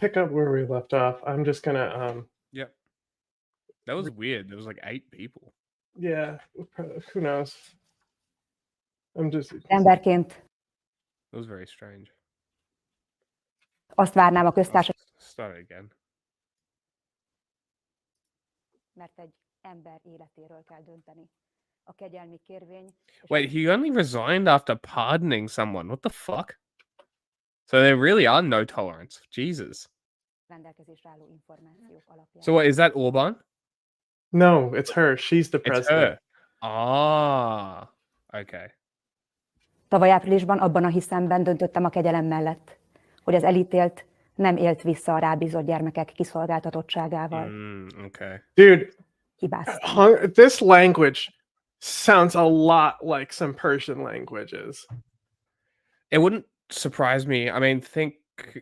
pick up where we left off. I'm just gonna Yep. That was weird. There was like 8 people. yeah, who knows? I'm just Emberként That was very strange. azt várnám a köztársaság, Start it again. mert egy ember életéről kell dönteni. A kegyelmi kérvény... Wait, he only resigned after pardoning someone. What the fuck? So there really are no tolerance. Jesus. rendelkezésre álló információk alapján. So what, is that Orban? No, it's her. She's the It's president. her. Ah, okay. Tavaly áprilisban abban a hiszemben döntöttem a kegyelem mellett, hogy az elítélt nem élt vissza a rábízott gyermekek kiszolgáltatottságával. Okay. Dude, Hibáztam. this language sounds a lot like some Persian languages. It wouldn't surprise me. I mean, think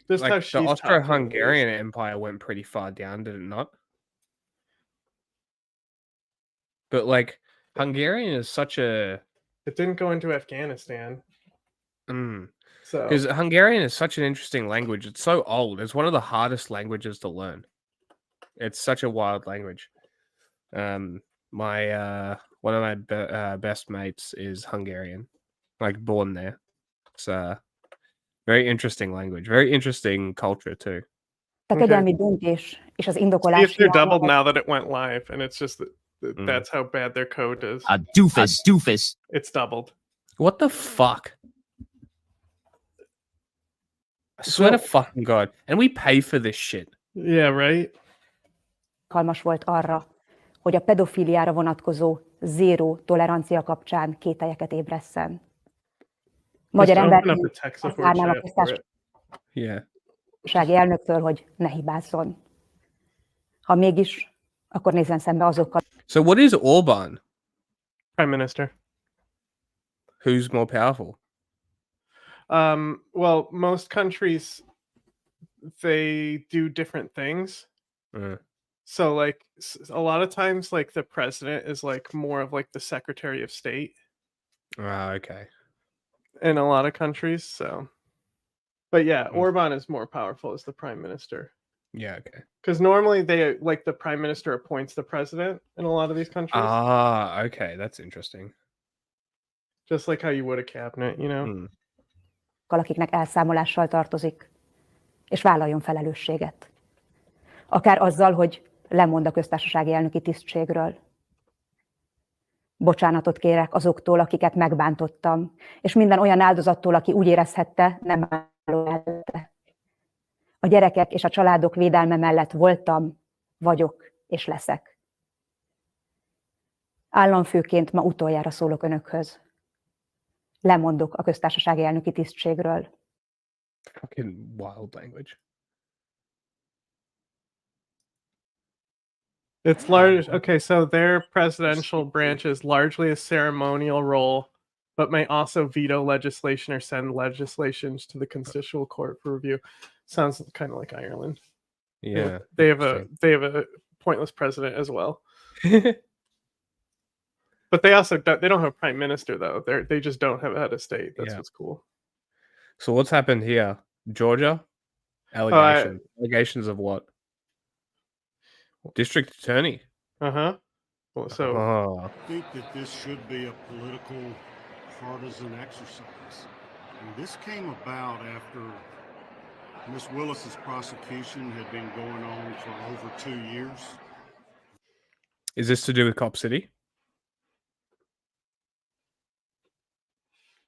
Just how like the she's Austro-Hungarian talking, Empire went pretty far down, did it not? But like Hungarian is such a It didn't go into Afghanistan. So because Hungarian is such an interesting language. It's so old. It's one of the hardest languages to learn. It's such a wild language. My one of my best mates is Hungarian, like born there. It's very interesting language, very interesting culture too. A kegyelmi döntés és az see indokolás if they're doubled hiánya- now that it went live, and it's just that's how bad their code is. A doofus. It's doubled. What the fuck? I swear to fucking God. And we pay for this shit. Yeah, right? alkalmas volt arra, hogy a pedofiliára vonatkozó zéró tolerancia kapcsán kételyeket ébresszen. Magyar emberként azt várnám a köztársasági elnöktől, hogy ne hibázzon. Ha mégis, akkor nézzen szembe azokkal. So what is Orban? Prime Minister. Who's more powerful? Well, most countries, they do different things. So like a lot of times like the president is like more of like the Secretary of State. Okay. In a lot of countries, so. But yeah, Orban is more powerful as the prime minister. Yeah, okay. Because normally they like the prime minister appoints the president in a lot of these countries. Okay, that's interesting. Just like how you would a cabinet, you know. Akiknek elszámolással tartozik, és vállaljon felelősséget. Akár azzal, hogy lemond a köztársasági elnöki tisztségről. Bocsánatot kérek azoktól, akiket megbántottam, és minden olyan áldozattól, aki úgy érezhette, nem álló mellette. A gyerekek és a családok védelme mellett voltam, vagyok és leszek. Államfőként ma utoljára szólok önökhöz. Lemondok a köztársasági elnöki tisztségről. Fucking wild language. It's large. Okay, so their presidential branch is largely a ceremonial role, but may also veto legislation or send legislations to the Constitutional Court for review. Sounds kind of like Ireland. Yeah, they have a pointless president as well. But they also they don't have a prime minister though. They just don't have a head of state. That's what's cool. So what's happened here? Georgia? Allegations of what? District attorney. Well, so I think that this should be a political partisan exercise. And this came about after Miss Willis's prosecution had been going on for over 2 years. Is this to do with Cop City?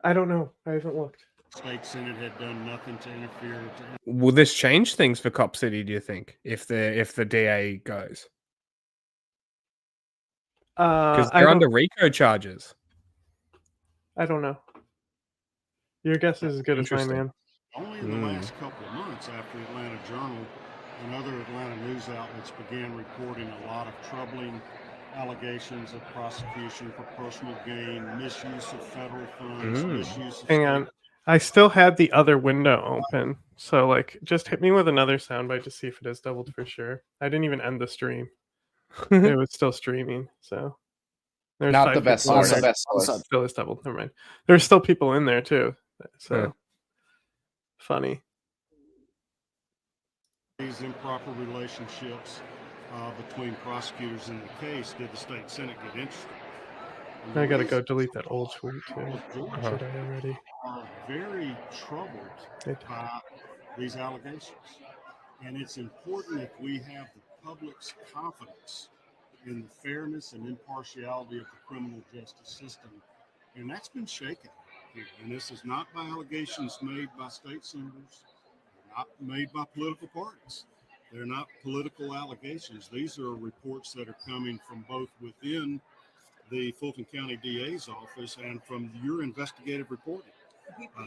I don't know. I haven't looked. State Senate had done nothing to interfere. Will this change things for Cop City, do you think, if the DA goes? Because they're under RICO charges. I don't know. Your guess is as good as mine, man. Only in the last couple of months after the Atlanta Journal and other Atlanta news outlets began reporting a lot of troubling allegations of prosecution for personal gain, misuse of federal funds, misuse of... Hang on. I still had the other window open. So, like, just hit me with another soundbite to see if it is doubled for sure. I didn't even end the stream. It was still streaming, so... There's not the best source. Still is doubled. Never mind. There's still people in there, too. So, funny. these improper relationships between prosecutors in the case, did the state Senate get interested? And the I gotta go reasons delete that old tweet too. of Georgia Did I already? are very troubled by these allegations. And it's important that we have the public's confidence in the fairness and impartiality of the criminal justice system. And that's been shaken here. And this is not by allegations made by state senators, not made by political parties. They're not political allegations. These are reports that are coming from both within the Fulton County DA's office and from your investigative reporting.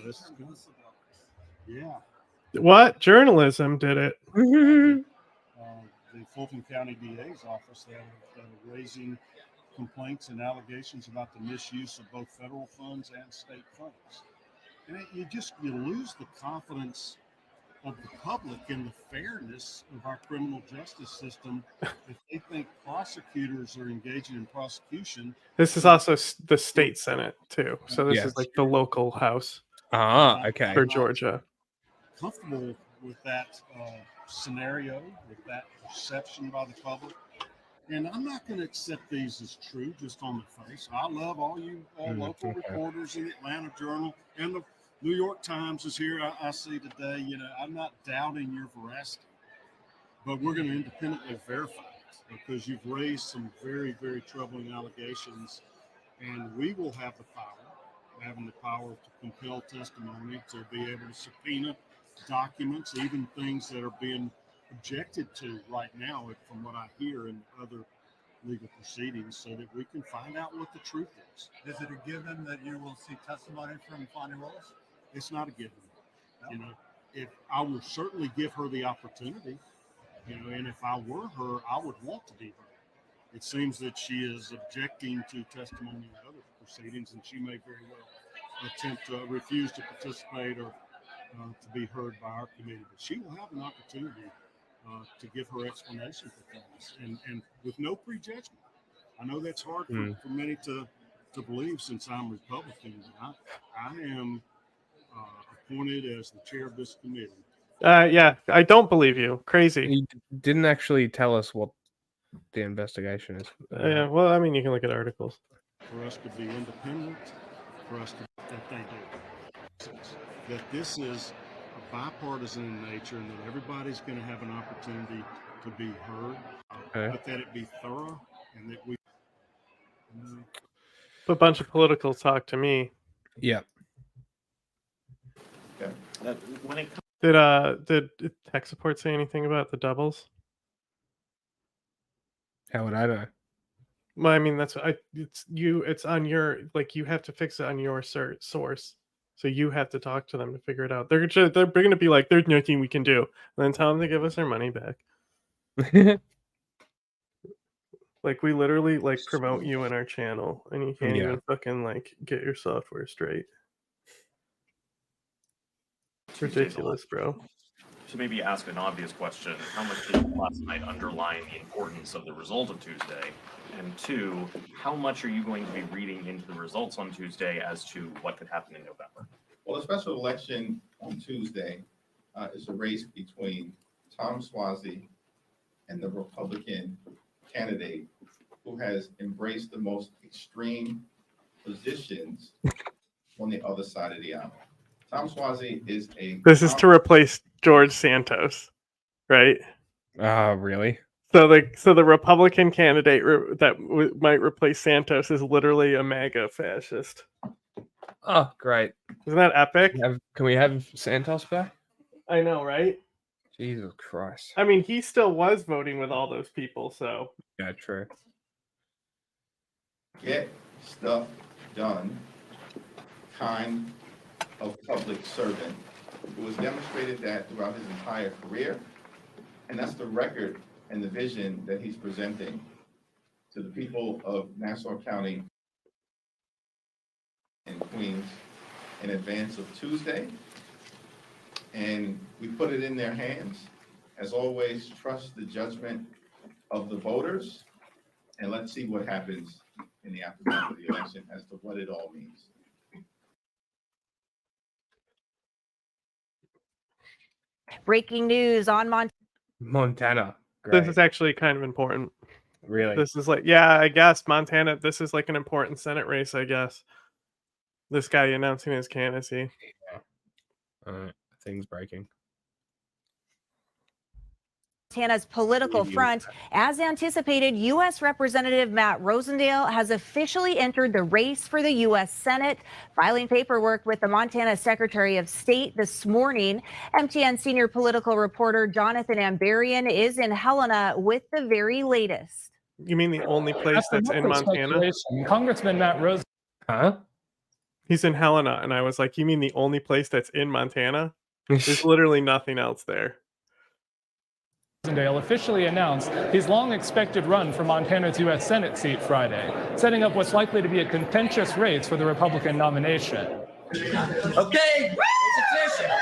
This is good. Yeah. What journalism did it? The Fulton County DA's office that are raising complaints and allegations about the misuse of both federal funds and state funds. And you lose the confidence of the public in the fairness of our criminal justice system if they think prosecutors are engaging in prosecution. This is also the state senate too. So this Yes. is like the local house Ah, okay. for Georgia. Comfortable with that scenario, with that perception by the public. And I'm not going to accept these as true just on the face. I love all you local reporters in the Atlanta Journal, and the New York Times is here. I see today, I'm not doubting your veracity, but we're going to independently verify it because you've raised some very, very troubling allegations, and we will have the power to compel testimony, to be able to subpoena documents, even things that are being objected to right now, from what I hear in other legal proceedings, so that we can find out what the truth is. Is it a given that you will see testimony from Fonnie Rose? It's not a given. No. If I would certainly give her the opportunity, and if I were her, I would want to be her. It seems that she is objecting to testimony in other proceedings, and she may very well attempt to refuse to participate or to be heard by our committee. But she will have an opportunity to give her explanation for things, and with no prejudgment. I know that's hard for many to believe, since I'm Republican, but I am appointed as the chair of this committee. Yeah, I don't believe you. Crazy. You didn't actually tell us what the investigation is. Yeah, well, I mean, you can look at articles. For us to be independent, for us to that they do. That this is bipartisan in nature, and that everybody's going to have an opportunity to be heard, but that it be thorough, and that we. A bunch of political talk to me. Yeah. When it comes, Did tech support say anything about the doubles? How would I know? Well, I mean, it's on your, like, you have to fix it on your source. So you have to talk to them to figure it out. They're going to be like, there's nothing we can do. And then tell them to give us their money back. Like, we literally like promote you in our channel, and you can't even fucking like get your software straight. It's ridiculous, bro. to maybe ask an obvious question, how much did last night underline the importance of the result of Tuesday? And two, how much are you going to be reading into the results on Tuesday as to what could happen in November? Well, the special election on Tuesday is a race between Tom Suozzi and the Republican candidate who has embraced the most extreme positions on the other side of the aisle. Tom Suozzi is a... This is to replace George Santos, right? Really? So the Republican candidate that might replace Santos is literally a MAGA fascist. Oh, great. Isn't that epic? Can we have Santos back? I know, right? Jesus Christ. I mean, he still was voting with all those people, so... Yeah, true. Get stuff done kind of public servant who has demonstrated that throughout his entire career. And that's the record and the vision that he's presenting to the people of Nassau County and Queens in advance of Tuesday. And we put it in their hands. As always, trust the judgment of the voters, and let's see what happens in the aftermath of the election as to what it all means. Breaking news on Montana. This Great. is actually kind of important. Really? This is like, yeah, I guess Montana. This is like an important Senate race, I guess. This guy announcing his candidacy. Things breaking. Montana's political front. As anticipated, U.S. Representative Matt Rosendale has officially entered the race for the U.S. Senate, filing paperwork with the Montana Secretary of State this morning. MTN senior political reporter Jonathan Ambarian is in Helena with the very latest. You mean the only place that's in Montana? Congressman Matt Rose. Huh? He's in Helena, and I was like, you mean the only place that's in Montana? There's literally nothing else there. Rosendale officially announced his long-expected run for Montana's U.S. Senate seat Friday, setting up what's likely to be a contentious race for the Republican nomination. Okay, it's official.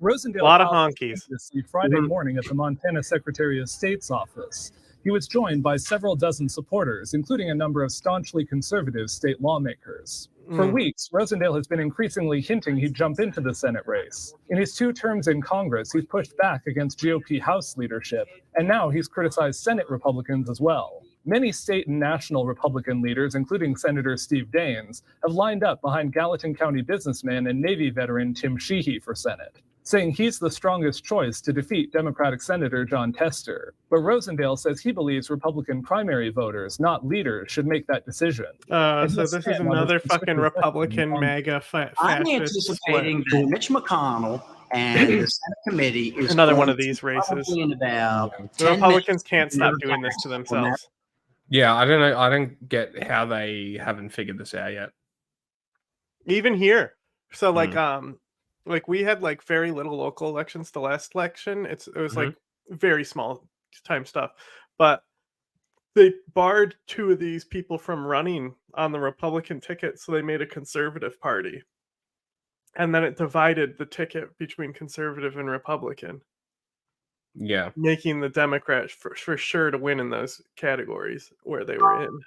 Rosendale A lot of filed honkies. this seat Friday morning at the Montana Secretary of State's office. He was joined by several dozen supporters, including a number of staunchly conservative state lawmakers. For weeks, Rosendale has been increasingly hinting he'd jump into the Senate race. In his 2 terms in Congress, he's pushed back against GOP House leadership, and now he's criticized Senate Republicans as well. Many state and national Republican leaders, including Senator Steve Daines, have lined up behind Gallatin County businessman and Navy veteran Tim Sheehy for Senate, saying he's the strongest choice to defeat Democratic Senator John Tester. But Rosendale says he believes Republican primary voters, not leaders, should make that decision. So this is another fucking Republican MAGA I'm fascist anticipating that Mitch McConnell and the Senate committee is Another going one of to these races. probably in about The 10 Republicans minutes can't stop do doing this to their themselves. Yeah, I don't know. I don't get how they haven't figured this out yet. Even here. So like we had like very little local elections the last election. It was like very small time stuff. But they barred 2 of these people from running on the Republican ticket, so they made a conservative party. And then it divided the ticket between conservative and Republican, Yeah. making the Democrats for sure to win in those categories where they were in.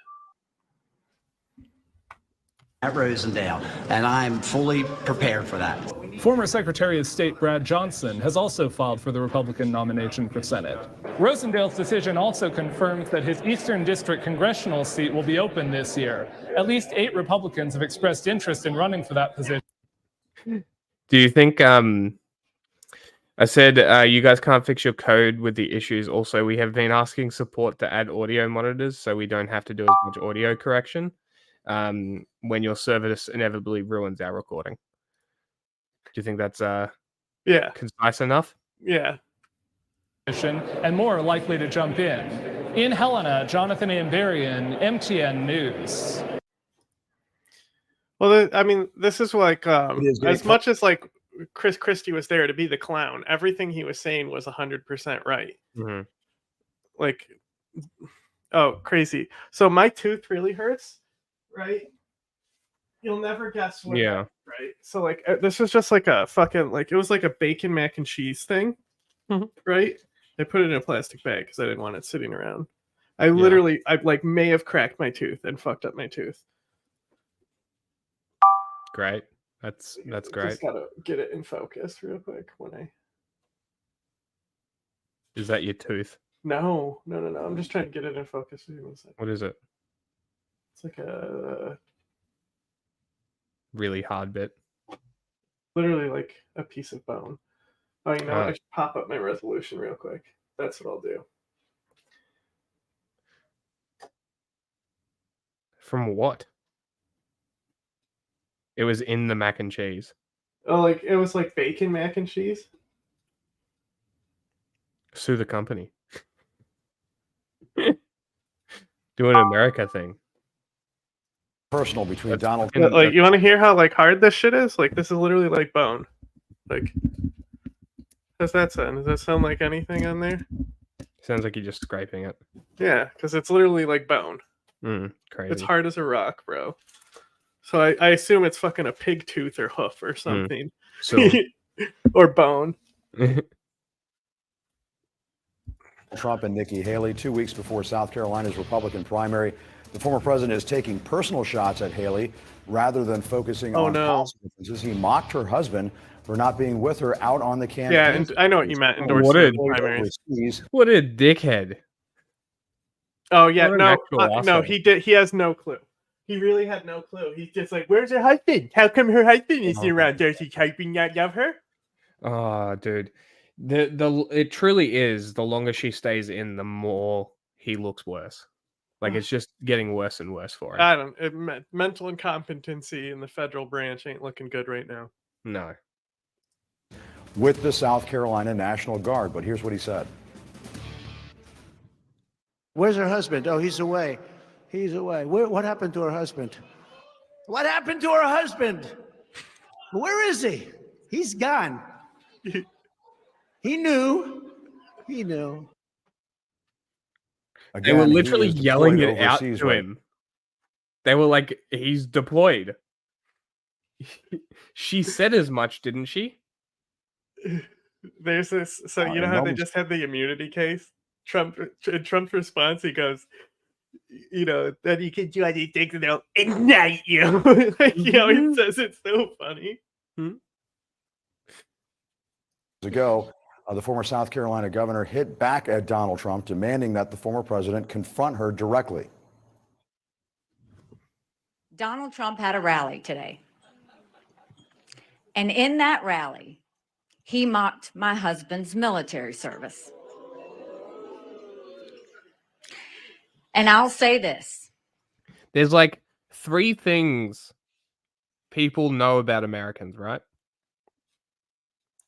at Rosendale, and I'm fully prepared for that. Former Secretary of State Brad Johnson has also filed for the Republican nomination for Senate. Rosendale's decision also confirms that his Eastern District congressional seat will be open this year. At least 8 Republicans have expressed interest in running for that position. Do you think I said you guys can't fix your code with the issues. Also, we have been asking support to add audio monitors so we don't have to do as much audio correction when your service inevitably ruins our recording. Do you think that's concise enough? Yeah. And more are likely to jump in. In Helena, Jonathan Ambarian, MTN News. Well, I mean, this is like as much as like Chris Christie was there to be the clown, everything he was saying was 100% right. Mm-hmm. Like, oh, crazy. So my tooth really hurts, right? You'll never guess what. Yeah. Right. So like this was just like a fucking like it was like a bacon mac and cheese thing, right? I put it in a plastic bag because I didn't want it sitting around. I literally, I like may have cracked my tooth and fucked up my tooth. Great. That's great. Just gotta get it in focus real quick when I. Is that your tooth? No. I'm just trying to get it in focus. What is it? It's like a really hard bit. Literally like a piece of bone. Oh, you know, I should pop up my resolution real quick. That's what I'll do. From what? It was in the mac and cheese. Oh, like it was like bacon mac and cheese? Sue the company. Do an America thing. Personal between Donald. Like, you want to hear how like hard this shit is? Like, this is literally like bone. Like, how's that sound? Does that sound like anything on there? Sounds like you're just scraping it. Yeah, because it's literally like bone. Crazy. It's hard as a rock, bro. So I assume it's fucking a pig tooth or hoof or something. So or bone. Trump and Nikki Haley, 2 weeks before South Carolina's Republican primary. The former president is taking personal shots at Haley rather than focusing on policy differences. He mocked her husband for not being with her out on the campaign. Yeah, and I know what you meant. Endorsing the primaries. What a dickhead. Oh yeah, What an actual no, asshole. he has no clue. He really had no clue. He's just like, where's her husband? How come her husband isn't around? Does he typing not love her? Oh, dude. It truly is, the longer she stays in, the more he looks worse. Like, it's just getting worse and worse for him. I don't. Mental incompetency in the federal branch ain't looking good right now. No. With the South Carolina National Guard, but here's what he said. Where's her husband? Oh, he's away. He's away. What happened to her husband? What happened to her husband? Where is he? He's gone. He knew. He knew. They were Again, he literally is yelling deployed it out overseas to right him. They were like, he's deployed. She said as much, didn't she? There's this. So you know how they just had the immunity case. Trump's response, he goes, you know, that he can do anything and they'll ignite you. Like, you know, he says it's so funny. ago, the former South Carolina governor hit back at Donald Trump, demanding that the former president confront her directly. Donald Trump had a rally today. And in that rally, he mocked my husband's military service. And I'll say this. There's like 3 things people know about Americans, right?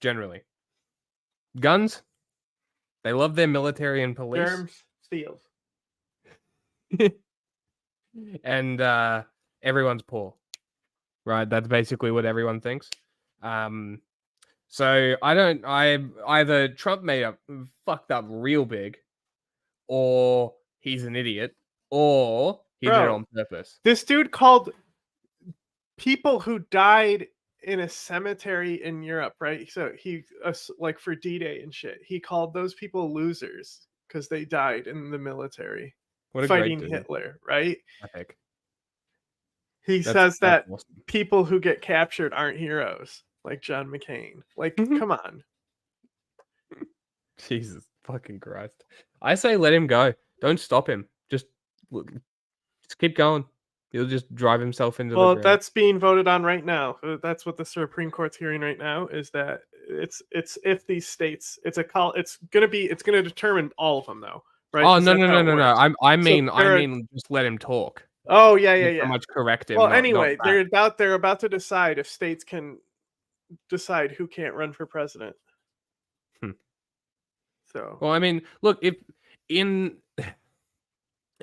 Generally. Guns. They love their military and police. Germs, steals. And everyone's poor. Right? That's basically what everyone thinks. So I either Trump fucked up real big, or he's an idiot, or he did it on purpose. This dude called people who died in a cemetery in Europe, right? So he, like for D-Day and shit, he called those people losers because they died in the military fighting Hitler, right? Epic. He says that awesome. People who get captured aren't heroes, like John McCain. Like, come on. Jesus fucking Christ. I say let him go. Don't stop him. Just keep going. He'll just drive himself into the ground. That's being voted on right now. That's what the Supreme Court's hearing right now, is that it's if these states, it's gonna determine all of them though, right? Oh, no. I mean just let him talk. Oh yeah. So much correct him. Well, anyway, they're about to decide if states can decide who can't run for president. So, well, I mean, look,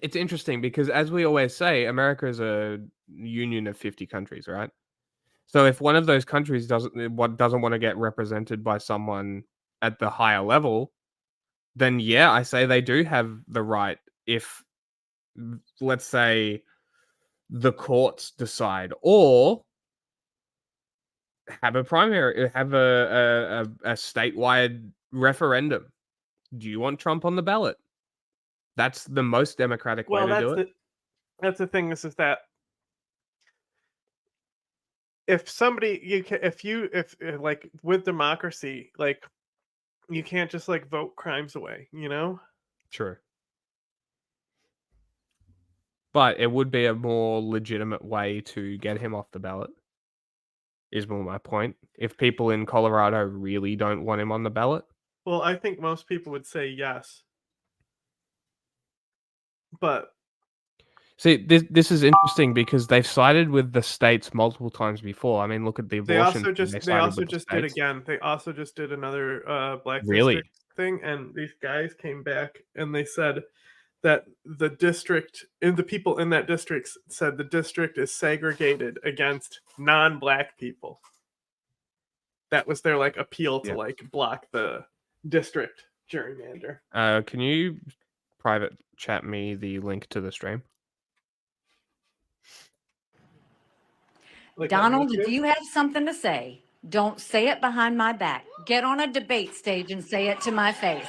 it's interesting because, as we always say, America is a union of 50 countries, right? So if one of those countries doesn't want to get represented by someone at the higher level, then yeah, I say they do have the right. If, let's say, the courts decide, or have a primary, have a statewide referendum. Do you want Trump on the ballot? That's the most democratic way to do it. That's the thing. Is that if somebody if like with democracy, like you can't just like vote crimes away, you know? True. But it would be a more legitimate way to get him off the ballot, is more my point. If people in Colorado really don't want him on the ballot. Well, I think most people would say yes. But see, this is interesting because they've sided with the states multiple times before. I mean, look at the abortion. They also just did again. They also just did another black district thing, and these guys came back and they said that the district and the people in that district said the district is segregated against non-black people. That was their like appeal to like block the district gerrymander. Can you private chat me the link to the stream? Like Donald, if you have something to say, don't say it behind my back. Get on a debate stage and say it to my face.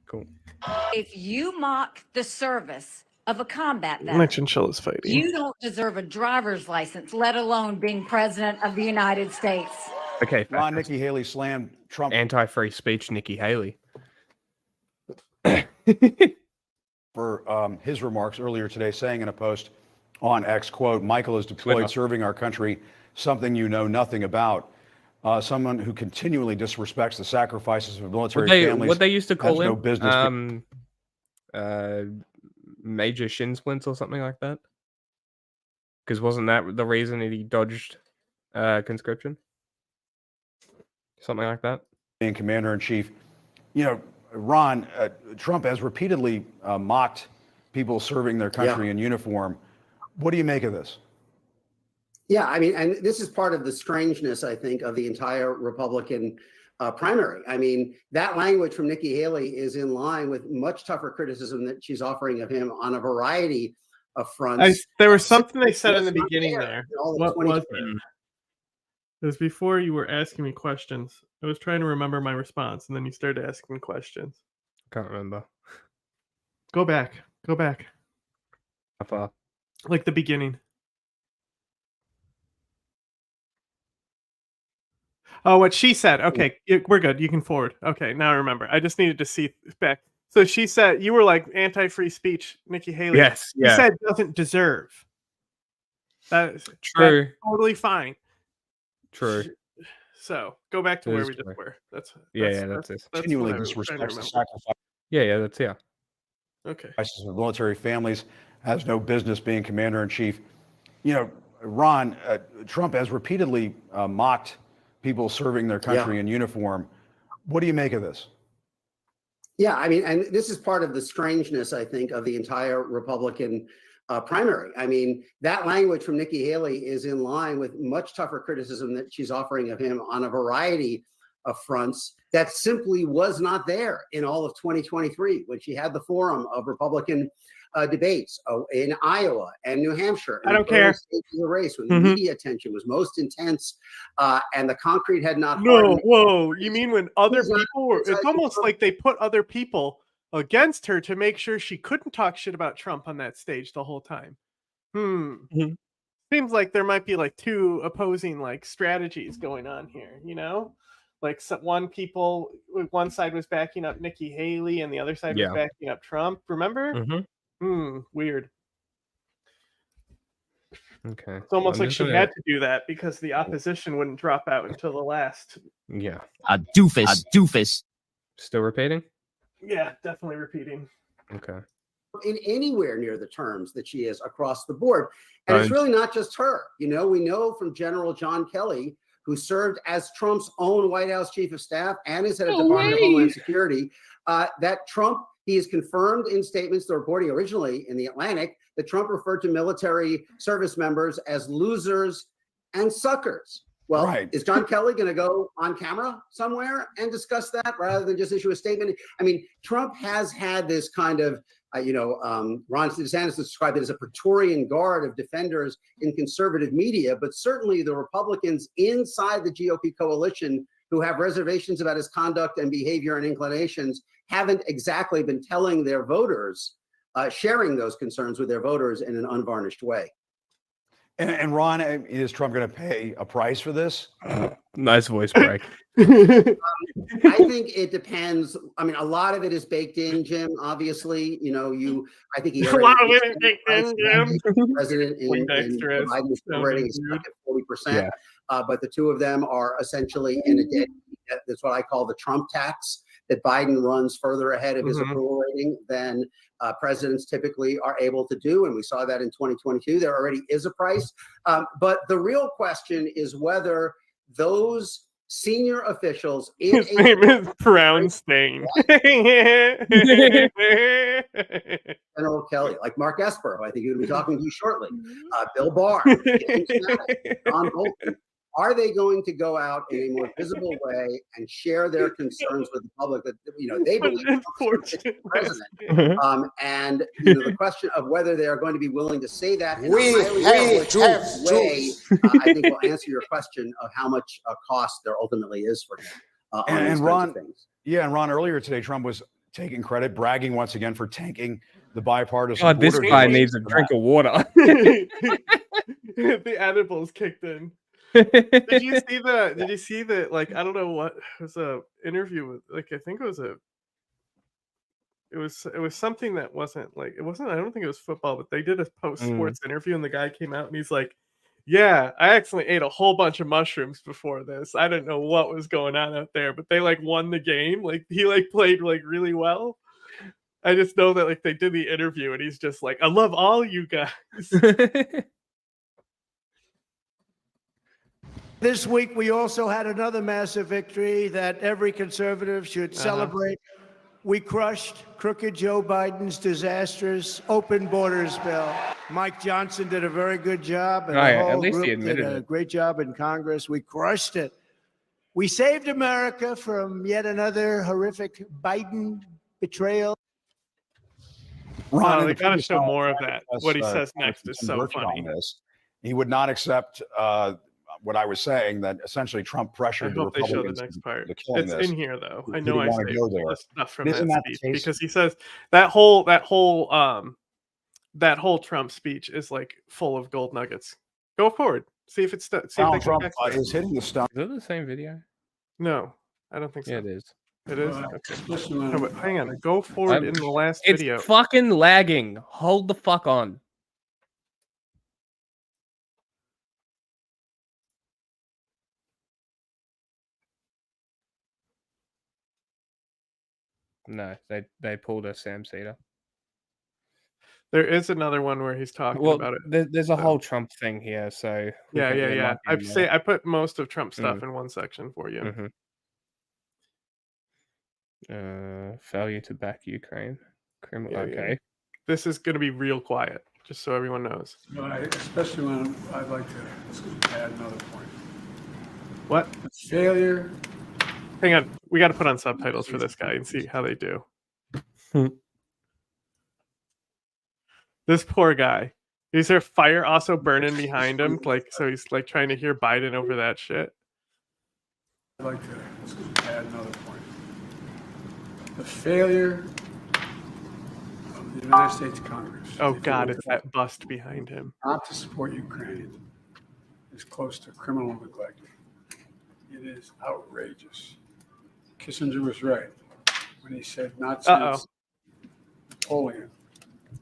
Cool. If you mock the service of a combat My veteran, chinchilla's fighting. you don't deserve a driver's license, let alone being president of the United States. Okay, Ron, Nikki Haley slammed Trump. Anti-free speech, Nikki Haley. For his remarks earlier today, saying in a post on X, quote, Michael is deployed Twitter. serving our country, something you know nothing about. Someone who continually disrespects the sacrifices of military families. What they used to call has him? no business. Major shin splints or something like that. Because wasn't that the reason that he dodged conscription? Something like that. Being commander in chief, you know, Ron, Trump has repeatedly mocked people serving their country in uniform. What do you make of this? Yeah, I mean, and this is part of the strangeness, I think, of the entire Republican primary. I mean, that language from Nikki Haley is in line with much tougher criticism that she's offering of him on a variety of fronts. There was something they said in the beginning there. What was it? It was before you were asking me questions. I was trying to remember my response, and then you started asking me questions. Can't remember. Go back. Go back. How far? Like the beginning. Oh, what she said. Okay, we're good. You can forward. Okay, now I remember. I just needed to see back. So she said, you were like anti-free speech, Nikki Haley. Yes, You said doesn't deserve. That is true. That's totally fine. True. So go back to It where is we just true. were. That's it. Continually what I was trying to disrespects the remember. sacrifice. Yeah, that's Okay. Of military families, has no business being commander in chief. You know, Ron, Trump has repeatedly mocked people serving their country in uniform. What do you make of this? Yeah, I mean, and this is part of the strangeness, I think, of the entire Republican primary. I mean, that language from Nikki Haley is in line with much tougher criticism that she's offering of him on a variety of fronts that simply was not there in all of 2023 when she had the forum of Republican debates in Iowa and New Hampshire. I don't care. The race when the media attention was most intense and the concrete had not No, hardened. whoa. You mean when other people were, it's almost like they put other people against her to make sure she couldn't talk shit about Trump on that stage the whole time. Seems like there might be like two opposing like strategies going on here, you know? Like one side was backing up Nikki Haley and the other side was backing up Trump. Remember? Weird. Okay. It's almost like she had to do that because the opposition wouldn't drop out until the last. Yeah. A doofus. Still repeating? Yeah, definitely repeating. Okay. In anywhere near the terms that she is across the board. And it's really not just her. You know, we know from General John Kelly, who served as Trump's own White House chief of staff and is head of Department of Homeland Security, that Trump, he has confirmed in statements, the reporting originally in the Atlantic, that Trump referred to military service members as losers and suckers. Well, is John Kelly going to go on camera somewhere and discuss that rather than just issue a statement? I mean, Trump has had this kind of, Ron DeSantis described it as a Praetorian guard of defenders in conservative media, but certainly the Republicans inside the GOP coalition who have reservations about his conduct and behavior and inclinations haven't exactly been telling their voters, sharing those concerns with their voters in an unvarnished way. And Ron, is Trump going to pay a price for this? Nice voice break. I think it depends. I mean, a lot of it is baked in, Jim. Obviously, I think he a lot of it is baked in, Jim. President in Biden is celebrating stuck at 40%. But the two of them are essentially in a dead. That's what I call the Trump tax. That Biden runs further ahead of his approval rating than presidents typically are able to do. And we saw that in 2022. There already is a price. But the real question is whether those senior officials in his name is Brownstein. General Kelly, like Mark Esper, who I think he would be talking to you shortly, Bill Barr, John Bolton. Are they going to go out in a more visible way and share their concerns with the public that they believe the president? And the question of whether they are going to be willing to say that in a highly public way, I think will answer your question of how much cost there ultimately is for him. And Ron, and Ron, earlier today, Trump was taking credit, bragging once again for tanking the bipartisan. God, this border guy deal. needs a drink of water. The edibles kicked in. Did you see the? Did you see the? Like, I don't know what it was a interview with. Like, I think it was a. It was something that wasn't like it wasn't. I don't think it was football, but they did a post sports interview, and the guy came out and he's like, "Yeah, I accidentally ate a whole bunch of mushrooms before this. I didn't know what was going on out there, but they like won the game. Like he like played like really well." I just know that like they did the interview, and he's just like, "I love all you guys." This week, we also had another massive victory that every conservative should celebrate. We crushed crooked Joe Biden's disastrous open borders bill. Mike Johnson did a very good job, and the whole group did a great job in Congress. We crushed it. We saved America from yet another horrific Biden betrayal. Ron, they got to show more of that. What he says next is so funny. He would not accept what I was saying, that essentially Trump pressured the They show Republicans the next part. to killing It's this. in here though. He I know I didn't wanna saved go there. the stuff from Isn't that that the speech case? because he says that whole Trump speech is like full of gold nuggets. Go forward. See if it's see if Donald they Trump come back to it. is hitting the stump. Is that the same video? No, I don't think so. Yeah, it is. It is. Okay. No, but hang on. Go forward in the last It's video. fucking lagging. Hold the fuck on. No, they pulled a Sam Cedar. There is another one where he's talking about it. There's a whole Trump thing here, so Yeah. I put most of Trump stuff in one section for you. Failure to back Ukraine. Yeah. Okay. This is going to be real quiet, just so everyone knows. Especially when I'd like to add another point. What? Failure. Hang on. We got to put on subtitles for this guy and see how they do. This poor guy. Is there fire also burning behind him? Like, so he's like trying to hear Biden over that shit. I'd like to add another point. The failure of the United States Congress. Oh God, it's that bust behind him. Not to support Ukraine is close to criminal neglect. It is outrageous. Kissinger was right when he said not since Napoleon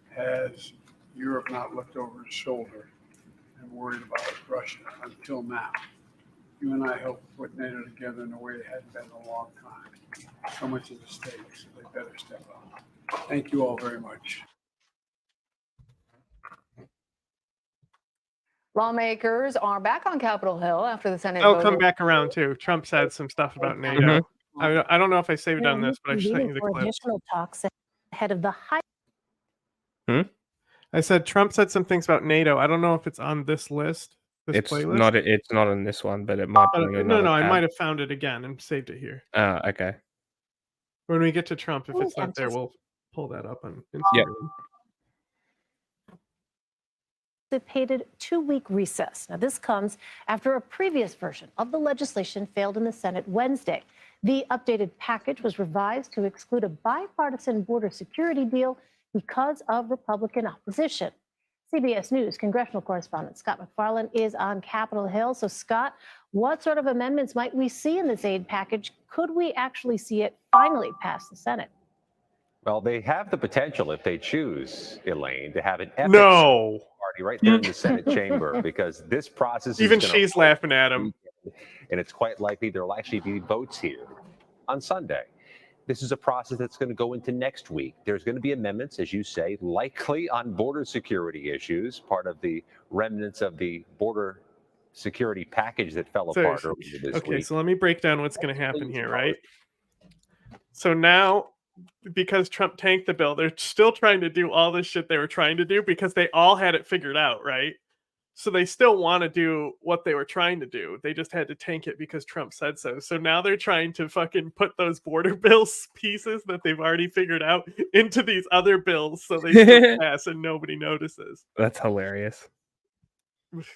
has Europe not looked over his shoulder and worried about Russia until now. You and I helped put NATO together in a way it hadn't been in a long time. So much is at stake, so they better step up. Thank you all very much. Lawmakers are back on Capitol Hill after the Senate. Oh, come back around too. Trump said some stuff about NATO. I don't know if I saved it on this, but I sent you the clip. Additional talks ahead of the high. I said Trump said some things about NATO. I don't know if it's on this list. This playlist. It's not on this one, but it might be. No, I might have found it again and saved it here. Okay. When we get to Trump, if it's not there, we'll pull that up on Instagram. Yep. Anticipated 2-week recess. Now, this comes after a previous version of the legislation failed in the Senate Wednesday. The updated package was revised to exclude a bipartisan border security deal because of Republican opposition. CBS News congressional correspondent Scott McFarland is on Capitol Hill. So, Scott, what sort of amendments might we see in this aid package? Could we actually see it finally pass the Senate? Well, they have the potential, if they choose, Elaine, to have an epic party right there in the Senate chamber, because this process even is she's laughing at him. And it's quite likely there will actually be votes here on Sunday. This is a process that's going to go into next week. There's going to be amendments, as you say, likely on border security issues, part of the remnants of the border security package that fell apart earlier this week. Okay, so let me break down what's going to happen here, right? So now, because Trump tanked the bill, they're still trying to do all this shit they were trying to do because they all had it figured out, right? So they still want to do what they were trying to do. They just had to tank it because Trump said so. So now they're trying to fucking put those border bills pieces that they've already figured out into these other bills so they still pass and nobody notices. That's hilarious.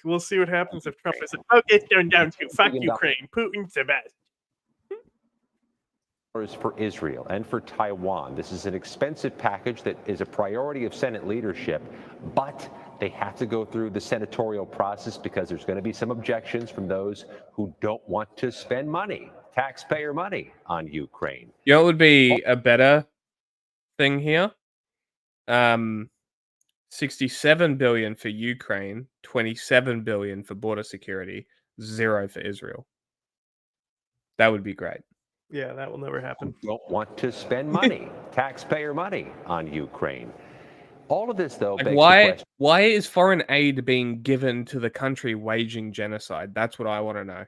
We'll see what happens if Trump is like, oh, it's going down to fuck Ukraine. Putin's the best. for Israel and for Taiwan. This is an expensive package that is a priority of Senate leadership, but they have to go through the senatorial process because there's going to be some objections from those who don't want to spend money, taxpayer money, on Ukraine. You know, it would be a better thing here. 67 billion for Ukraine, 27 billion for border security, 0 for Israel. That would be great. Yeah, that will never happen. Don't want to spend money, taxpayer money, on Ukraine. All of this, though, Like, begs the question. why is foreign aid being given to the country waging genocide? That's what I want to know.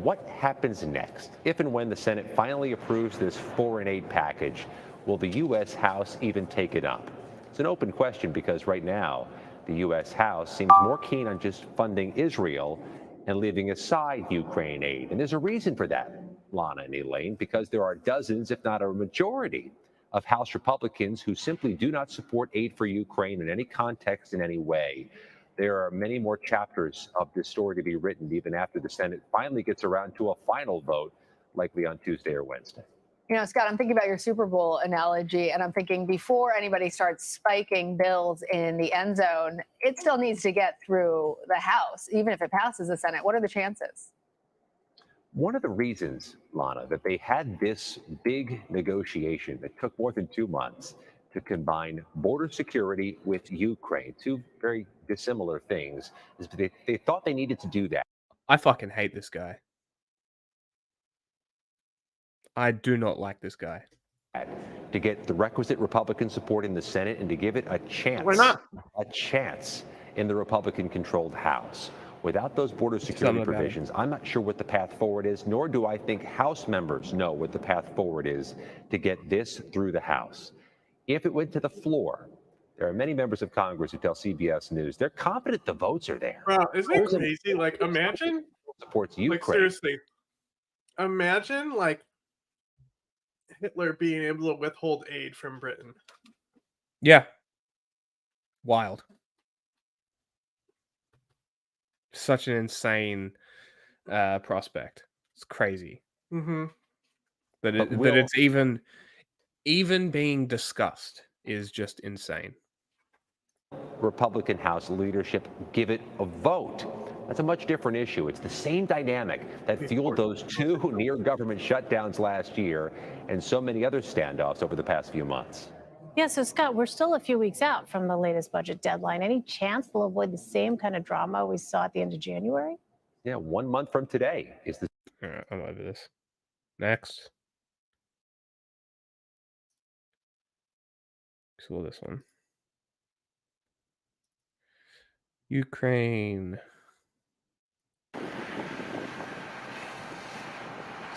What happens next? If and when the Senate finally approves this foreign aid package, will the U.S. House even take it up? It's an open question because right now, the U.S. House seems more keen on just funding Israel and leaving aside Ukraine aid. And there's a reason for that, Lana and Elaine, because there are dozens, if not a majority, of House Republicans who simply do not support aid for Ukraine in any context, in any way. There are many more chapters of this story to be written even after the Senate finally gets around to a final vote, likely on Tuesday or Wednesday. You know, Scott, I'm thinking about your Super Bowl analogy, and I'm thinking before anybody starts spiking bills in the end zone, it still needs to get through the House, even if it passes the Senate. What are the chances? One of the reasons, Lana, that they had this big negotiation that took more than 2 months to combine border security with Ukraine, two very dissimilar things, is they thought they needed to do that. I fucking hate this guy. I do not like this guy. To get the requisite Republican support in the Senate and to give it a chance. Why not? A chance in the Republican-controlled House. Without those border security provisions, I'm not sure what the path forward is, nor do I think House members know what the path forward is to get this through the House. If it went to the floor, there are many members of Congress who tell CBS News they're confident the votes are there. Bro, isn't it crazy? Like, imagine, supports Ukraine. like, seriously, imagine, like, Hitler being able to withhold aid from Britain. Yeah. Wild. Such an insane prospect. It's crazy. Mm-hmm. That it's even being discussed is just insane. Republican House leadership give it a vote. That's a much different issue. It's the same dynamic that fueled those 2 near government shutdowns last year and so many other standoffs over the past few months. Yeah, so Scott, we're still a few weeks out from the latest budget deadline. Any chance they'll avoid the same kind of drama we saw at the end of January? Yeah, 1 month from today is the. All right, I'm over this. Next. So this one. Ukraine.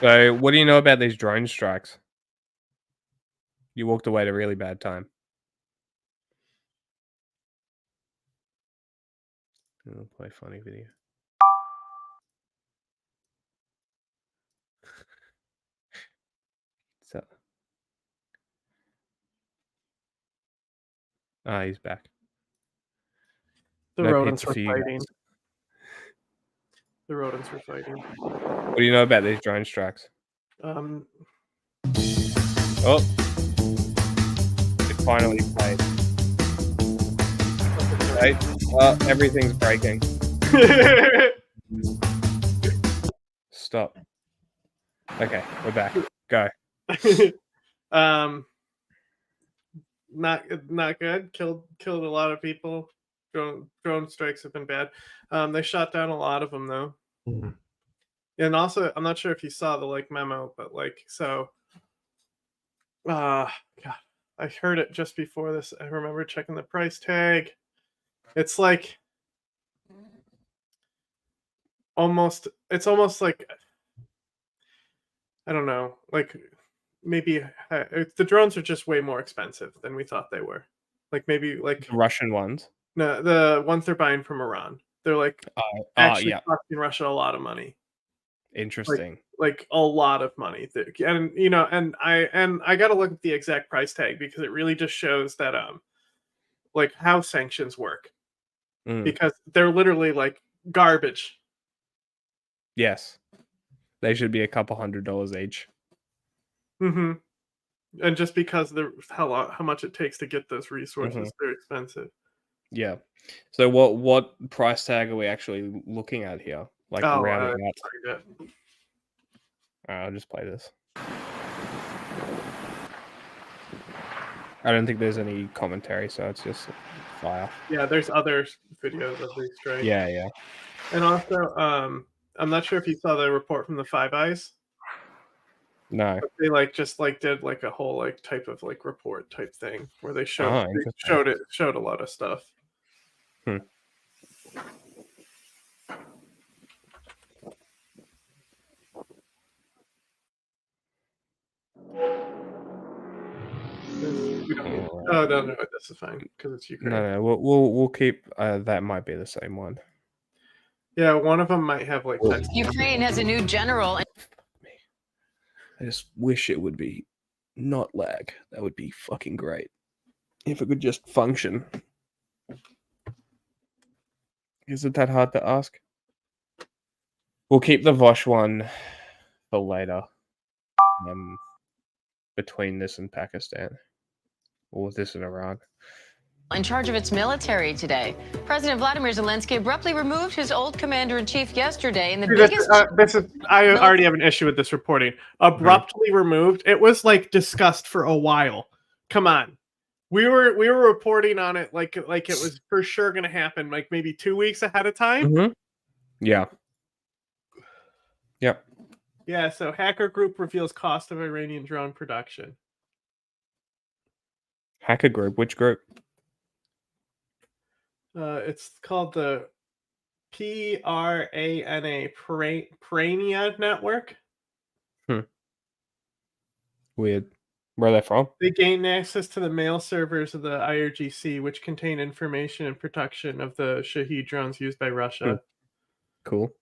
So, what do you know about these drone strikes? You walked away at a really bad time. I'll play funny video. So, he's back. The No rodents pizza were for you fighting. guys. The rodents were fighting. What do you know about these drone strikes? Oh, it finally played. Right? Well, everything's breaking. Stop. Okay, we're back. Go. Not good. Killed a lot of people. Drone strikes have been bad. They shot down a lot of them though. Mm-hmm. And also, I'm not sure if you saw the memo, but so. God, I heard it just before this. I remember checking the price tag. It's almost like, I don't know, maybe the drones are just way more expensive than we thought they were. Maybe the Russian ones. No, the ones they're buying from Iran. They're actually costing Russia a lot of money. Interesting. Like a lot of money. And I got to look at the exact price tag because it really just shows that how sanctions work. Because they're literally garbage. Yes. They should be a couple $100 each. Mm-hmm. And just because how much it takes to get those resources, they're expensive. Yeah. So what price tag are we actually looking at here? Like rounding up. I'll just play this. I don't think there's any commentary, so it's just fire. Yeah, there's other videos of these strikes. Yeah, yeah. And also, I'm not sure if you saw the report from the Five Eyes. No. But they did a whole type of report type thing where they showed a lot of stuff. Hmm. Oh no, this is fine because it's Ukraine. No, we'll keep. That might be the same one. Yeah, one of them might have text. Ukraine has a new general. I just wish it would be not lag. That would be fucking great. If it could just function. Is it that hard to ask? We'll keep the Vosh one for later. Between this and Pakistan. Or this and Iran. In charge of its military today. President Vladimir Zelensky abruptly removed his old commander-in-chief yesterday in the biggest... I already have an issue with this reporting. Abruptly removed. It was discussed for a while. Come on. We were reporting on it like it was for sure going to happen, maybe 2 weeks ahead of time. Mm-hmm. Yeah. Yep. Yeah, so hacker group reveals cost of Iranian drone production. Hacker group? Which group? It's called the PRANA, Prania Network. Weird. Where are they from? They gained access to the mail servers of the IRGC, which contain information and protection of the Shahed drones used by Russia. Cool.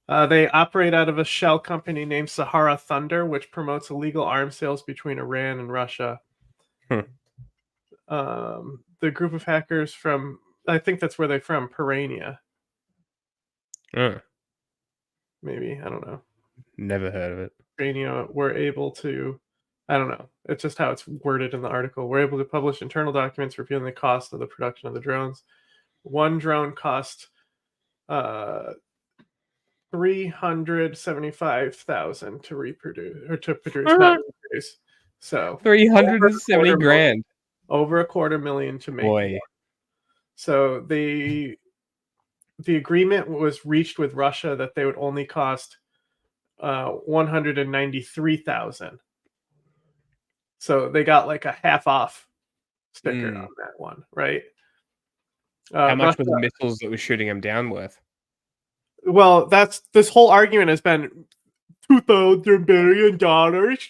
They operate out of a shell company named Sahara Thunder, which promotes illegal arms sales between Iran and Russia. The group of hackers from, I think that's where they're from, Pirania. Maybe, I don't know. Never heard of it. Pirania were able to, I don't know. It's just how it's worded in the article. We're able to publish internal documents revealing the cost of the production of the drones. One drone cost $375,000 to reproduce or to produce. Not reproduce. So 370 grand. Over $250,000 to make. Boy. So the agreement was reached with Russia that they would only cost $193,000. So they got a half off sticker on that one, right? How much were the missiles that were shooting them down worth? Well, this whole argument has been $2,000 billion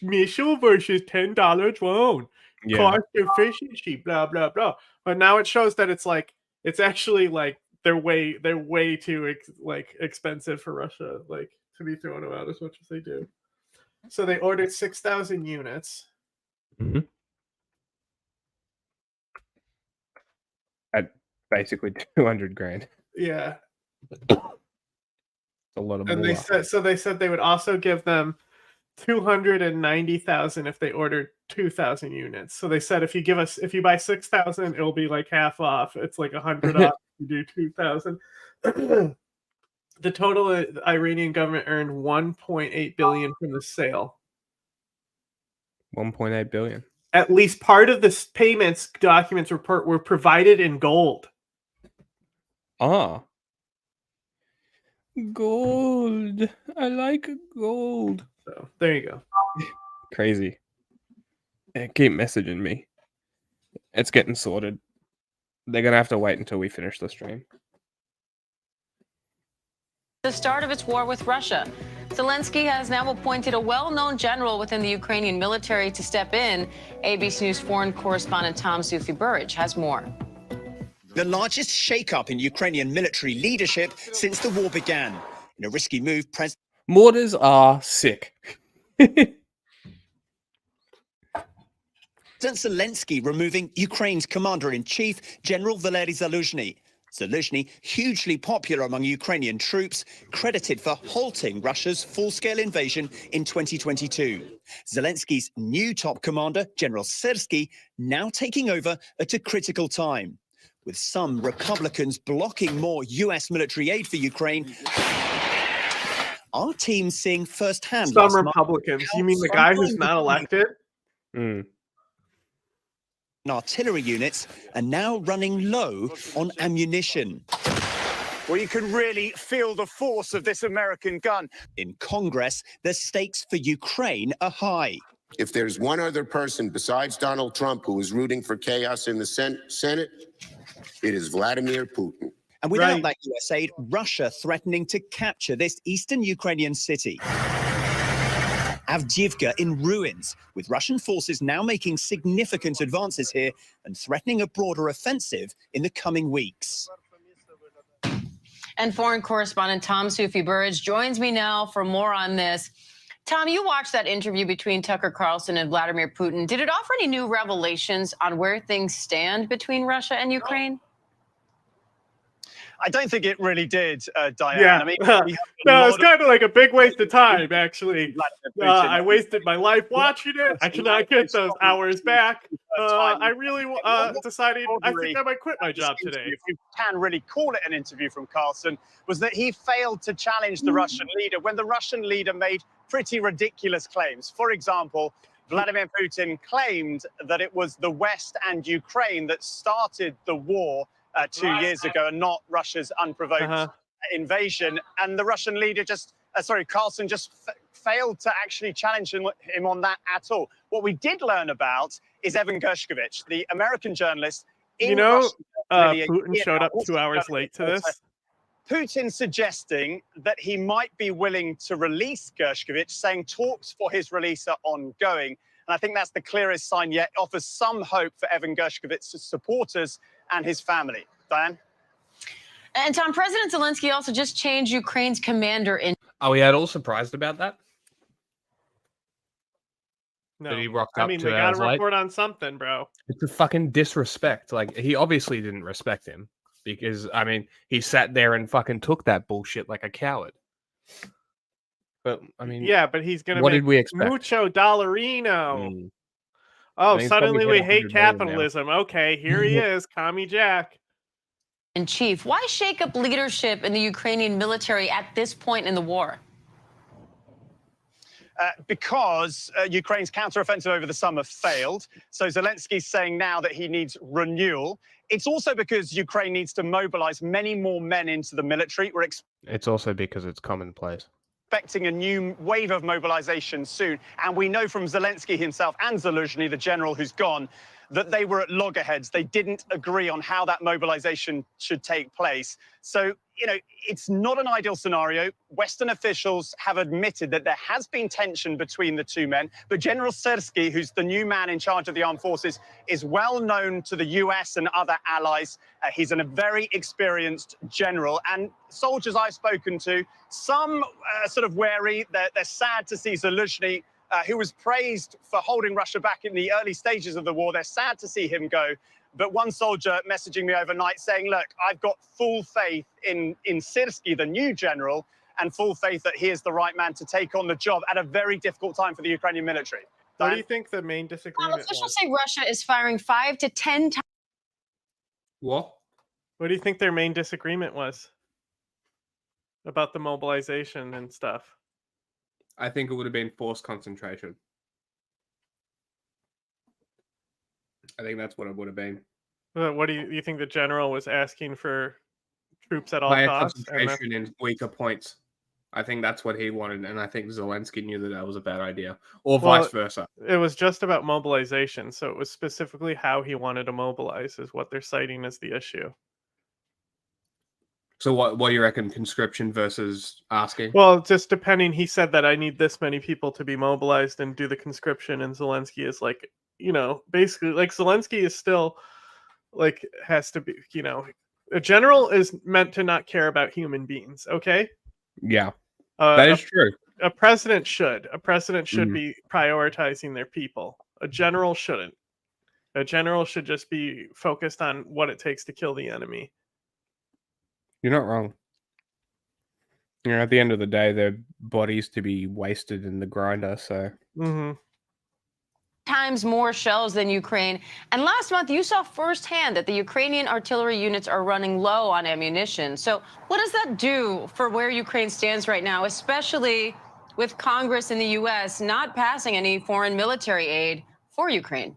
missile versus $10 drone. Yeah. Cost efficiency, blah blah blah. But now it shows that it's actually they're way too expensive for Russia to be throwing them out as much as they do. So they ordered 6,000 units. Mm-hmm. At basically 200 grand. Yeah. A lot of and more. they said they would also give them 290,000 if they ordered 2,000 units. So they said if you buy 6,000, it'll be half off. It's 100 off if you do 2,000. The total Iranian government earned 1.8 billion from the sale. 1.8 billion. At least part of the payments documents report were provided in gold. Gold. I like gold. So there you go. Crazy. Keep messaging me. It's getting sorted. They're going to have to wait until we finish the stream. The start of its war with Russia. Zelensky has now appointed a well-known general within the Ukrainian military to step in. ABC News foreign correspondent Tom Zufi-Burridge has more. The largest shakeup in Ukrainian military leadership since the war began. In a risky move, President Mortars are sick. Zelensky removing Ukraine's commander-in-chief, General Valery Zaluzhny. Zaluzhny, hugely popular among Ukrainian troops, credited for halting Russia's full-scale invasion in 2022. Zelensky's new top commander, General Syrsky, now taking over at a critical time. With some Republicans blocking more US military aid for Ukraine, our team seeing firsthand Some last month Republicans. how You mean the guy who's frontline not elected? artillery units are now running low on ammunition. Well, you can really feel the force of this American gun. In Congress, the stakes for Ukraine are high. If there's one other person besides Donald Trump who is rooting for chaos in the Senate, it is Vladimir Putin. And without that US aid, Russia threatening to capture this eastern Ukrainian city. Avdiivka in ruins, with Russian forces now making significant advances here and threatening a broader offensive in the coming weeks. And foreign correspondent Tom Sufi-Burridge joins me now for more on this. Tom, you watched that interview between Tucker Carlson and Vladimir Putin. Did it offer any new revelations on where things stand between Russia and Ukraine? I don't think it really did, Diane. Yeah. I mean, no, it's kind of like a big waste of time, actually. I wasted my life watching it. I cannot get those hours back. I really decided I think I might quit my job today. If you can really call it an interview from Carlson, was that he failed to challenge the Russian leader when the Russian leader made pretty ridiculous claims. For example, Vladimir Putin claimed that it was the West and Ukraine that started the war 2 years ago and not Russia's unprovoked invasion. And the Russian leader Carlson just failed to actually challenge him on that at all. What we did learn about is Evan Gershkovich, the American journalist. Putin showed up 2 hours late to this. Putin suggesting that he might be willing to release Gershkovich, saying talks for his release are ongoing. And I think that's the clearest sign yet, offers some hope for Evan Gershkovich's supporters and his family. Diane? And Tom, President Zelensky also just changed Ukraine's commander in. Are we at all surprised about that? No. That he rocked up I mean, 2 they got hours to late? report on something, bro. It's a fucking disrespect. Like, he obviously didn't respect him because, I mean, he sat there and fucking took that bullshit like a coward. But, I mean, Yeah, but he's going to what make did we expect? mucho dollarino. I Oh, think it's suddenly probably we hit hate 100 million now. capitalism. Okay, here he is, Commie Jack. In chief. Why shake up leadership in the Ukrainian military at this point in the war? Because Ukraine's counteroffensive over the summer failed. So Zelensky's saying now that he needs renewal. It's also because Ukraine needs to mobilize many more men into the military. We're It's also because it's commonplace. expecting a new wave of mobilization soon. And we know from Zelensky himself and Zaluzhny, the general who's gone, that they were at loggerheads. They didn't agree on how that mobilization should take place. So, it's not an ideal scenario. Western officials have admitted that there has been tension between the two men. But General Syrsky, who's the new man in charge of the armed forces, is well known to the US and other allies. He's a very experienced general. And soldiers I've spoken to, some sort of wary. They're sad to see Zaluzhny, who was praised for holding Russia back in the early stages of the war. They're sad to see him go. But one soldier messaging me overnight saying, look, I've got full faith in Syrsky, the new general, and full faith that he is the right man to take on the job at a very difficult time for the Ukrainian military. What do you think the main disagreement Officials was? say Russia is firing 5 to 10 times. What? What do you think their main disagreement was about the mobilization and stuff? I think it would have been forced concentration. I think that's what it would have been. What do you think the general was asking for troops at all Higher costs? concentration in weaker points. I think that's what he wanted, and I think Zelensky knew that that was a bad idea, or vice versa. It was just about mobilization, so it was specifically how he wanted to mobilize is what they're citing as the issue. So what do you reckon, conscription versus asking? Well, just depending, he said that I need this many people to be mobilized and do the conscription, and Zelensky is like, basically, like, Zelensky is still, like, has to be, a general is meant to not care about human beings, okay? Yeah, that is true. A president should. A president should be prioritizing their people. A general shouldn't. A general should just be focused on what it takes to kill the enemy. You're not wrong. You know, at the end of the day, their bodies to be wasted in the grinder. So. Times more shells than Ukraine. And last month, you saw firsthand that the Ukrainian artillery units are running low on ammunition. So what does that do for where Ukraine stands right now, especially with Congress in the U.S. not passing any foreign military aid for Ukraine?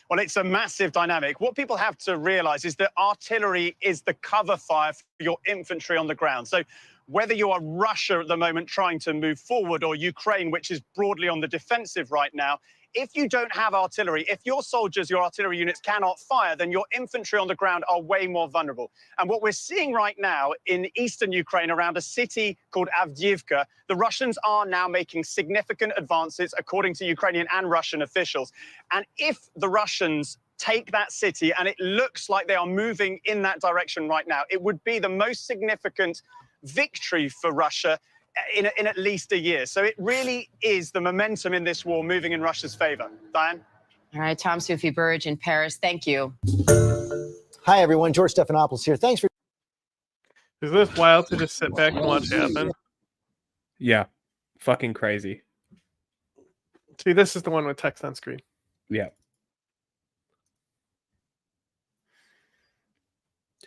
Well, it's a massive dynamic. What people have to realize is that artillery is the cover fire for your infantry on the ground. So whether you are Russia at the moment trying to move forward or Ukraine, which is broadly on the defensive right now, if you don't have artillery, if your soldiers, your artillery units cannot fire, then your infantry on the ground are way more vulnerable. And what we're seeing right now in eastern Ukraine around a city called Avdiivka, the Russians are now making significant advances, according to Ukrainian and Russian officials. And if the Russians take that city, and it looks like they are moving in that direction right now, it would be the most significant victory for Russia in at least a year. So it really is the momentum in this war moving in Russia's favor. Diane? All right, Tom Sufi Burridge in Paris. Thank you. Hi, everyone. George Stephanopoulos here. Thanks for. Is this wild to just sit back and watch happen? Yeah. Fucking crazy. See, this is the one with text on screen. Yeah.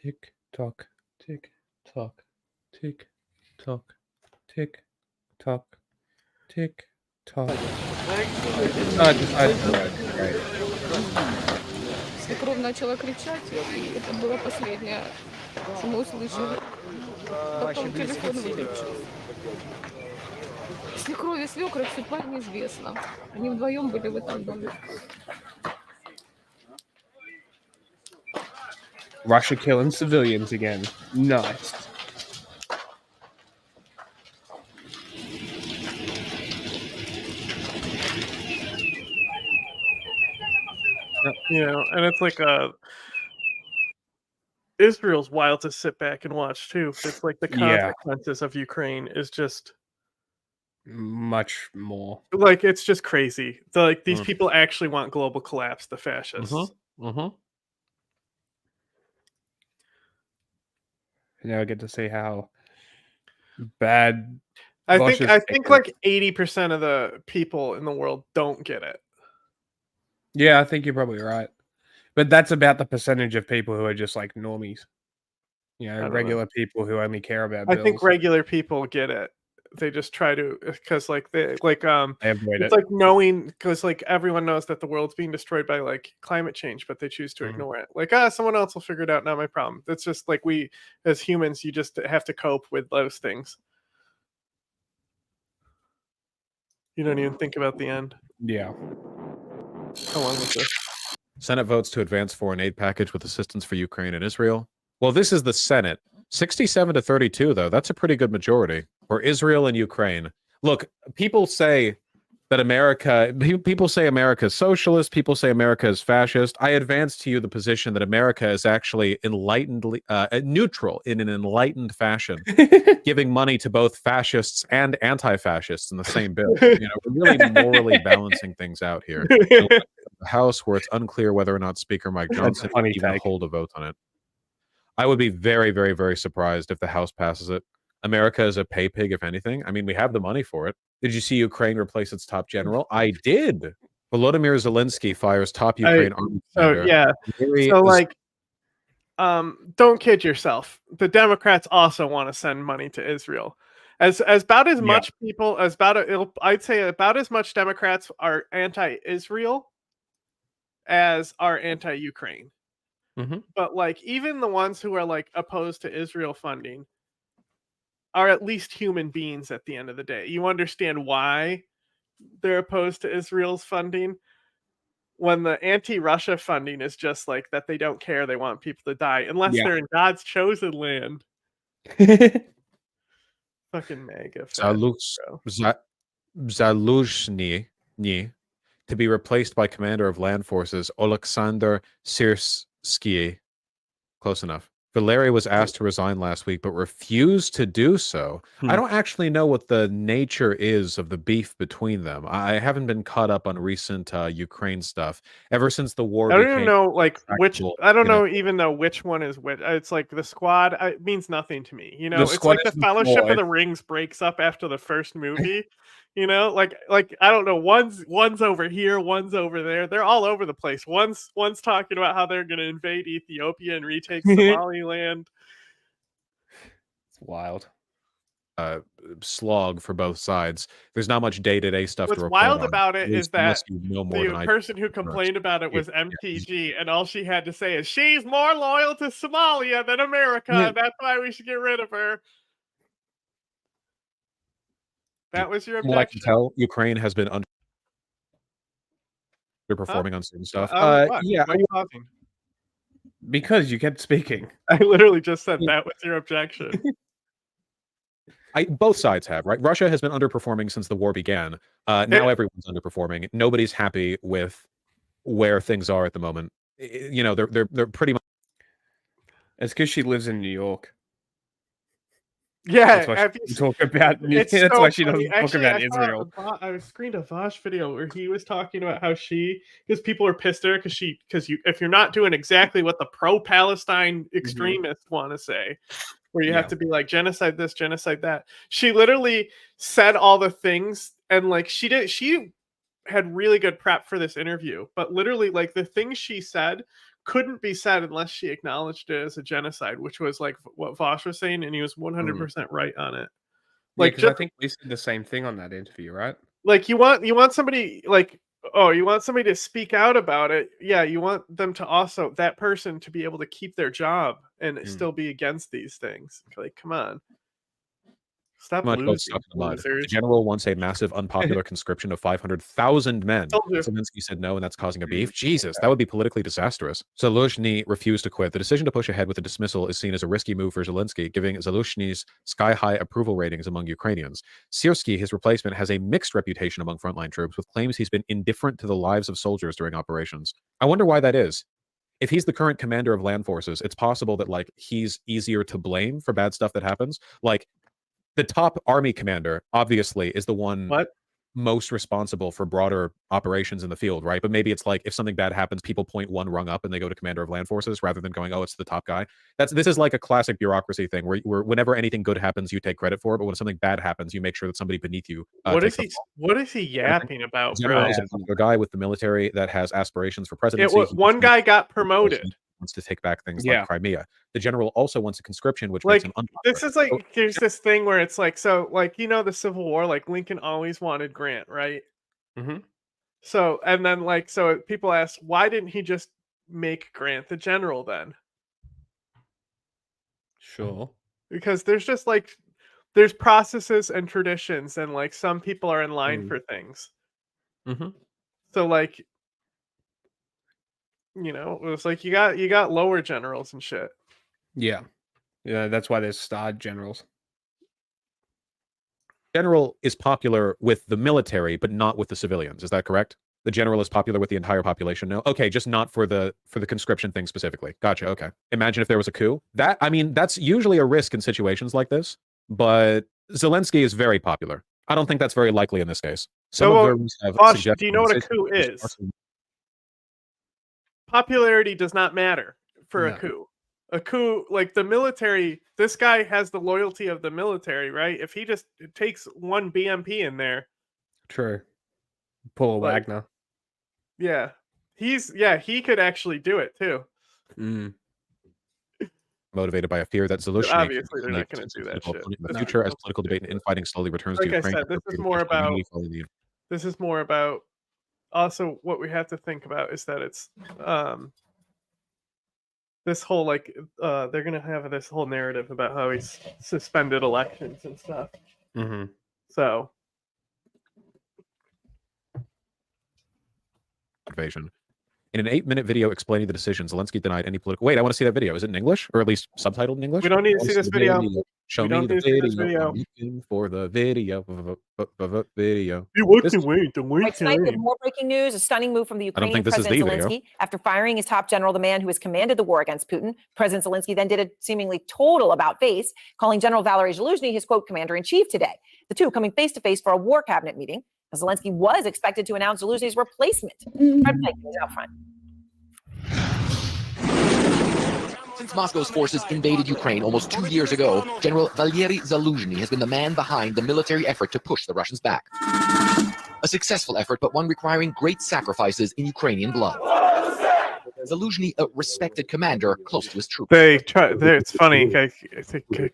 Tick tock, tick tock, tick tock, tick tock, tick tock. Свекровь начала кричать, и это было последнее, что мы услышали. Потом телефон выключился. Свекровь и свекровь судьба неизвестна. Они вдвоем были в этом доме. Russia killing civilians again. Nice. You know, and it's like Israel's wild to sit back and watch too. It's like the Yeah. consequences of Ukraine is just much more. like it's just crazy. Like these people actually want global collapse, the fascists. Now I get to see how bad. I Russia's think taken. like 80% of the people in the world don't get it. Yeah, I think you're probably right. But that's about the percentage of people who are just like normies. You know, don't regular people who only care about I bills. think regular people get it. They just try to, because like they like They avoid it's it. like knowing, because like everyone knows that the world's being destroyed by like climate change, but they choose to ignore it. Like someone else will figure it out, not my problem. It's just like we as humans, you just have to cope with those things. You don't even think about the end. Yeah. How long was this? Senate votes to advance foreign aid package with assistance for Ukraine and Israel. Well, this is the Senate. 67 to 32, though. That's a pretty good majority for Israel and Ukraine. Look, people say that people say America is socialist. People say America is fascist. I advance to you the position that America is actually neutral in an enlightened fashion, giving money to both fascists and anti-fascists in the same bill. You know, we're really morally balancing things out here. The House, where it's unclear whether or not Speaker Mike Johnson will even hold a vote on it. I would be very, very, very surprised if the House passes it. America is a pay pig, if anything. I mean, we have the money for it. Did you see Ukraine replace its top general? I did. Volodymyr Zelensky fires top Ukraine army commander. Yeah. So like, don't kid yourself. The Democrats also want to send money to Israel. As about as much people as I'd say about as much Democrats are anti-Israel as are anti-Ukraine. But like even the ones who are like opposed to Israel funding are at least human beings at the end of the day. You understand why they're opposed to Israel's funding when the anti-Russia funding is just like that. They don't care. They want people to die unless they're in God's chosen land. Fucking mega. Zaluzhny to be replaced by Commander of Land Forces Oleksandr Syrskyi. Close enough. Valery was asked to resign last week, but refused to do so. I don't actually know what the nature is of the beef between them. I haven't been caught up on recent Ukraine stuff ever since the war I don't became even know like which. tractable, I don't you know. know even know which one is which. It's like the squad. It means nothing to me. You know, The it's squad like the is Fellowship of deployed. the Rings breaks up after the first movie. You know, like I don't know. One's over here, one's over there. They're all over the place. One's talking about how they're going to invade Ethiopia and retake Somaliland. It's wild. Slog for both sides. There's not much day-to-day stuff What's to report wild on. about At it least is that unless you know more the than I person who do. complained about it was Yeah. MTG, and all she had to say is she's more loyal to Somalia than America, and that's why we should get rid of her. That was your From what I can objection? tell, Ukraine has been underperforming on certain stuff. What? Yeah, Why are you pausing? Because you kept speaking. I literally just said that was your objection. Both sides have, right? Russia has been underperforming since the war began. Now everyone's underperforming. Nobody's happy with where things are at the moment. You know, they're pretty much. It's because she lives in New York. Yeah, That's why she doesn't talk about. it's That's so why she funny. doesn't talk Actually, about Israel. I screened a Vosh video where he was talking about how because people are pissed at her because if you're not doing exactly what the pro-Palestine extremists want to say, where you have to be like genocide this, genocide that. She literally said all the things, and like she had really good prep for this interview, but literally like the things she said couldn't be said unless she acknowledged it as a genocide, which was like what Vosh was saying, and he was 100% right on it. Like, because I think we said the same thing on that interview, right? Like you want somebody like, oh, you want somebody to speak out about it. Yeah, you want them to also, that person to be able to keep their job and still be against these things. Like, come on. Stop Much both losing, stuck in the mud. losers. The general wants a massive unpopular conscription of 500,000 men. Told you. Zelensky said no, and that's causing a beef. Jesus, that would be politically disastrous. Zaluzhny refused to quit. The decision to push ahead with the dismissal is seen as a risky move for Zelensky, giving Zaluzhny's sky-high approval ratings among Ukrainians. Siersky, his replacement, has a mixed reputation among frontline troops, with claims he's been indifferent to the lives of soldiers during operations. I wonder why that is. If he's the current commander of land forces, it's possible that like he's easier to blame for bad stuff that happens. Like, the top army commander, obviously, is the one most responsible for broader operations in the field, right? But maybe it's like if something bad happens, people point one rung up and they go to commander of land forces rather than going, oh, it's the top guy. This is like a classic bureaucracy thing where whenever anything good happens, you take credit for it, but when something bad happens, you make sure that somebody beneath you. What is he yapping about, General bro? is a guy with the military that has aspirations for presidency. One guy got promoted. Wants to take back things like Crimea. The general also wants a conscription, which makes him unpopular. This is like there's this thing where it's like, so like, you know, the Civil War, like Lincoln always wanted Grant, right? So and then like, so people ask, why didn't he just make Grant the general then? Sure. Because there's just like there's processes and traditions, and like some people are in line for things. So like, you know, it was like you got lower generals and shit. Yeah, that's why there's starred generals. General is popular with the military, but not with the civilians. Is that correct? The general is popular with the entire population. No, okay, just not for the conscription thing specifically. Gotcha. Okay. Imagine if there was a coup. That's usually a risk in situations like this. But Zelensky is very popular. I don't think that's very likely in this case. Some observers have suggested. Do you know what a coup is? Popularity does not matter for a coup. A coup, like the military, this guy has the loyalty of the military, right? If he just takes one BMP in there. True. Paul Wagner. Yeah. He could actually do it too. Motivated by a fear that Zelensky obviously they're not going to do that shit. In the future, as political debate and infighting slowly returns to Ukraine. I said, this is more about also what we have to think about is that it's this whole like they're gonna have this whole narrative about how he's suspended elections and stuff. So invasion. In an 8-minute video explaining the decision, Zelensky denied any political. Wait, I want to see that video. Is it in English, or at least subtitled in English? We don't need I to wanna see this video. Show We me don't the need to see this video. video. I'm looking for the video. Video. Right, tonight, we have more breaking news. A stunning move from the I don't Ukrainian think this is President the video. Zelensky after firing his top general, the man who has commanded the war against Putin. President Zelensky then did a seemingly total about-face, calling General Valery Zaluzhny his, quote, commander-in-chief today. The two coming face-to-face for a war cabinet meeting. As Zelensky was expected to announce Zaluzhny's replacement. Fred Pike is out front. Since Moscow's forces invaded Ukraine almost 2 years ago, General Valery Zaluzhny has been the man behind the military effort to push the Russians back. A successful effort, but one requiring great sacrifices in Ukrainian blood. Zaluzhny, a respected commander close to his troops. It's funny. They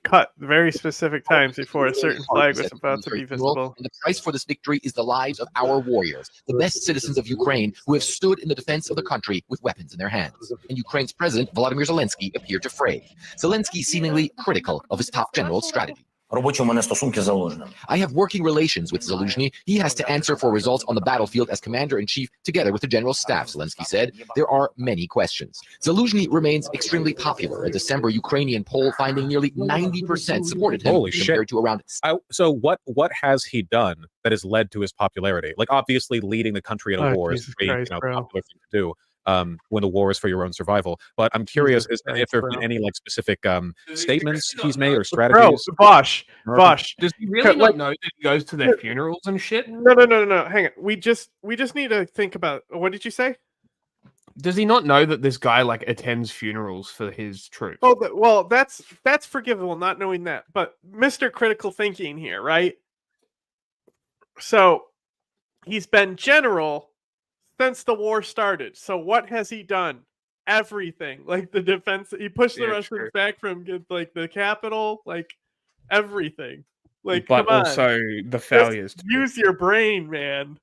cut very specific times before a certain flag was about to be visible. And the price for this victory is the lives of our warriors, the best citizens of Ukraine who have stood in the defense of the country with weapons in their hands. And Ukraine's president, Volodymyr Zelensky, appeared to fray. Zelensky seemingly critical of his top general's strategy. I have working relations with Zaluzhny. He has to answer for results on the battlefield as commander-in-chief together with the general staff, Zelensky said. There are many questions. Zaluzhny remains extremely popular. A December Ukrainian poll finding nearly 90% supported him. Holy compared shit. to around. So what has he done that has led to his popularity? Like, obviously leading the country in a war is a popular thing to do. When the war is for your own survival. But I'm curious if there have been any like specific statements he's made or strategies. Bosh. Does he really not know that he goes to their funerals and shit? No. Hang on. We just need to think about. What did you say? Does he not know that this guy like attends funerals for his troops? Oh, well, that's forgivable, not knowing that. But Mr. Critical Thinking here, right? So he's been general since the war started. So what has he done? Everything. Like the defense, he pushed the Russians back from like the capital, like everything. Like, but come on. also the failures. Use your brain, man.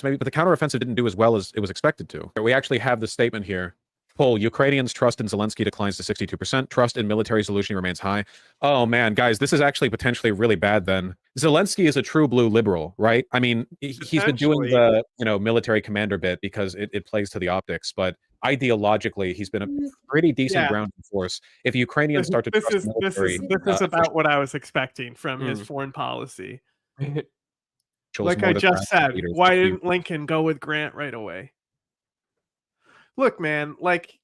Maybe, but the counteroffensive didn't do as well as it was expected to. We actually have the statement here. Poll, Ukrainians' trust in Zelensky declines to 62%. Trust in military solution remains high. Oh man, guys, this is actually potentially really bad then. Zelensky is a true blue liberal, right? I mean, he's been doing the, military commander bit because it plays to the optics, but ideologically, he's been a pretty decent grounding force. If Ukrainians start to trust the military... This is about what I was expecting from his foreign policy. Like I just said, why didn't Lincoln go with Grant right away? Look, man, like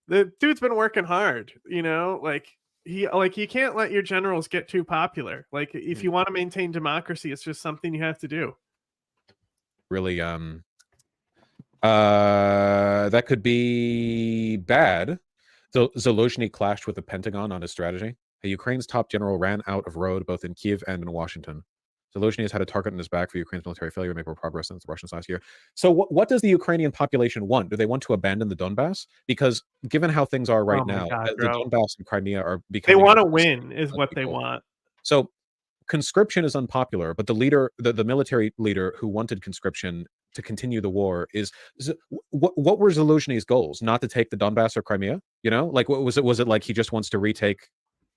the dude's been working hard, like you can't let your generals get too popular. Like if you want to maintain democracy, it's just something you have to do. Really, that could be bad. Zaluzhny clashed with the Pentagon on his strategy. Ukraine's top general ran out of road both in Kiev and in Washington. Zaluzhny has had a target in his back for Ukraine's military failure to make more progress since the Russians last year. So what does the Ukrainian population want? Do they want to abandon the Donbass? Because given how things are right now, the Donbass and Crimea are becoming... They want to win is what they want. So conscription is unpopular, but the leader, the military leader who wanted conscription to continue the war is... What were Zaluzhny's goals? Not to take the Donbass or Crimea? Like what was it? Was it like he just wants to retake...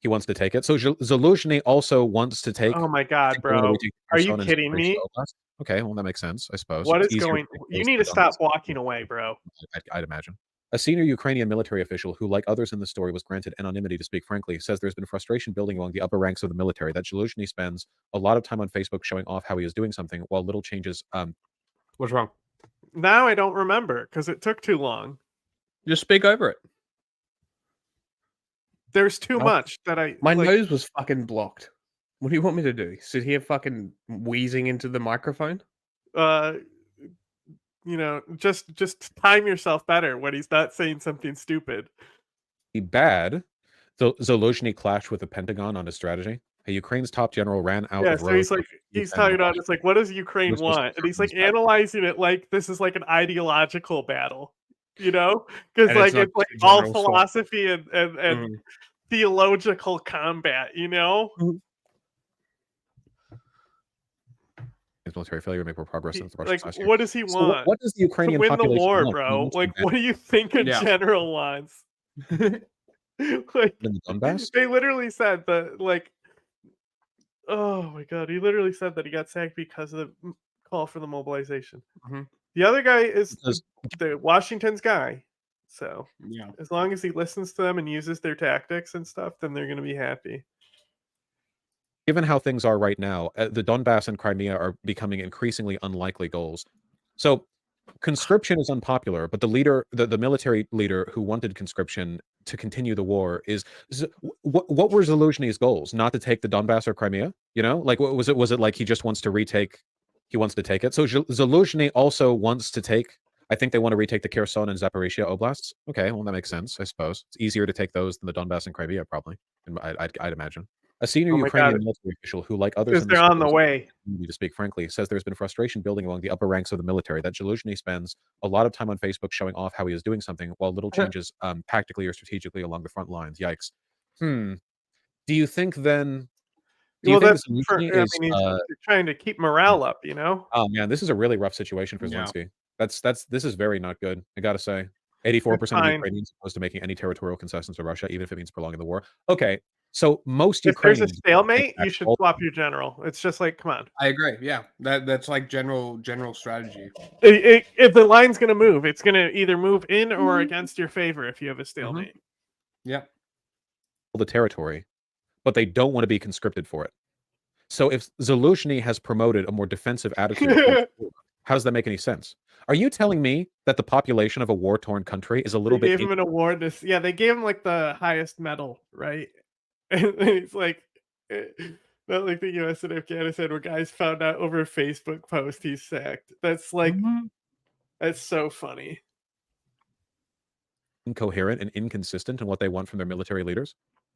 He wants to take it. So Zaluzhny also wants to take... Oh my God, bro. Are you kidding me? Okay, well, that makes sense, I suppose. What is going... You need to stop walking away, bro. I'd imagine. A senior Ukrainian military official who, like others in the story, was granted anonymity to speak frankly, says there's been frustration building among the upper ranks of the military that Zaluzhny spends a lot of time on Facebook showing off how he is doing something while little changes... What's wrong? Now I don't remember because it took too long. Just speak over it. There's too much that My nose was fucking blocked. What do you want me to do? Sit here fucking wheezing into the microphone? Just time yourself better when he's not saying something stupid. Bad. Zaluzhny clashed with the Pentagon on his strategy. Ukraine's top general ran out of road. So he's talking about it's like, what does Ukraine want? And he's like analyzing it like this is like an ideological battle. Because like it's like all philosophy and theological combat, His military failure to make more progress since the Russians last year. What does he want? So what does the Ukrainian to win the population war, want? bro? Like, what do you think a general wants? Like, in the Donbass? They literally said that, like, oh my God, he literally said that he got sacked because of the call for the mobilization. The other guy is the Washington's guy. So yeah, as long as he listens to them and uses their tactics and stuff, then they're going to be happy. Given how things are right now, the Donbass and Crimea are becoming increasingly unlikely goals. So conscription is unpopular, but the leader, the military leader who wanted conscription to continue the war what were Zelensky's goals? Not to take the Donbass or Crimea? You know, like what was it? Was it like he just wants to retake? He wants to take it. So Zelensky also wants to take. I think they want to retake the Kherson and Zaporizhia oblasts. Okay, well that makes sense, I suppose. It's easier to take those than the Donbass and Crimea, probably. I'd imagine. A senior Ukrainian military official who, like others, they're on the way. To speak frankly, says there's been frustration building among the upper ranks of the military that Zelensky spends a lot of time on Facebook showing off how he is doing something, while little changes tactically or strategically along the front lines. Yikes. Do you think then? Well, that's he's trying to keep morale up, you know. Oh man, this is a really rough situation for Zelensky. This is very not good. I gotta say, 84% of Ukrainians are opposed to making any territorial concessions to Russia, even if it means prolonging the war. Okay, so most Ukrainians. If there's a stalemate, you should swap your general. It's just like, come on. I agree. Yeah, that's like general strategy. If the line's gonna move, it's gonna either move in or against your favor if you have a stalemate. Yeah. The territory, but they don't want to be conscripted for it. So if Zelensky has promoted a more defensive attitude, how does that make any sense? Are you telling me that the population of a war-torn country is a little bit? They gave him an award. Yeah, they gave him like the highest medal, right? And it's like not like the U.S. and Afghanistan where guys found out over a Facebook post he's sacked. That's like that's so funny. Incoherent and inconsistent in what they want from their military leaders.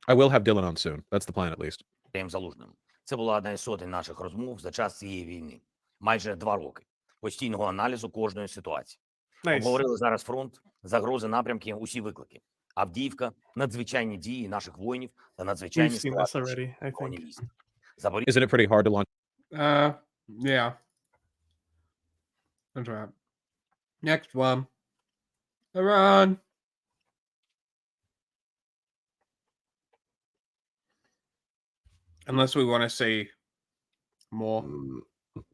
I will have Dylan on soon. That's the plan, at least. Це була одна із сотень наших розмов за час цієї війни. Майже 2 роки постійного аналізу кожної ситуації. Обговорили зараз фронт, загрози, напрямки, усі виклики. Авдіївка, надзвичайні дії наших воїнів та надзвичайні ситуації. Isn't it pretty hard to launch? Yeah. That's right. Next one. Iran. Unless we want to say more.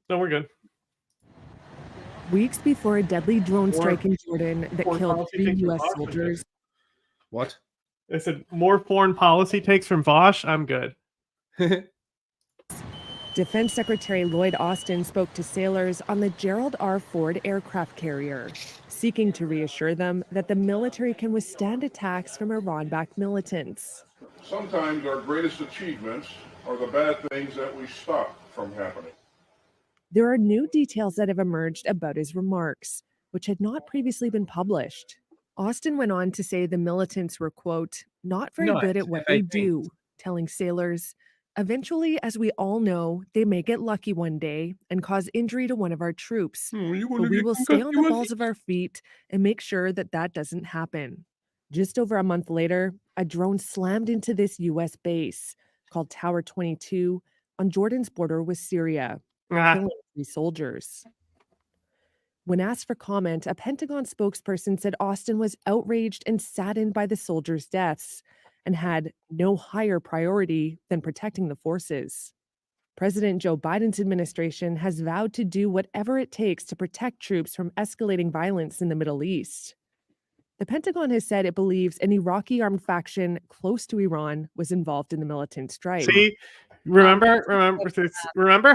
No, we're good. Weeks before a deadly drone strike in Jordan that killed 3 U.S. soldiers. What? I said more foreign policy takes from Vosh. I'm good. Defense Secretary Lloyd Austin spoke to sailors on the Gerald R. Ford aircraft carrier, seeking to reassure them that the military can withstand attacks from Iran-backed militants. Sometimes our greatest achievements are the bad things that we stop from happening. There are new details that have emerged about his remarks, which had not previously been published. Austin went on to say the militants were, quote, not very good at what they do, telling sailors, eventually, as we all know, they may get lucky one day and cause injury to one of our troops. But we will stay on the balls of our feet and make sure that that doesn't happen. Just over a month later, a drone slammed into this U.S. base called Tower 22 on Jordan's border with Syria, killing 3 soldiers. When asked for comment, a Pentagon spokesperson said Austin was outraged and saddened by the soldiers' deaths and had no higher priority than protecting the forces. President Joe Biden's administration has vowed to do whatever it takes to protect troops from escalating violence in the Middle East. The Pentagon has said it believes an Iraqi armed faction close to Iran was involved in the militant strike. See, remember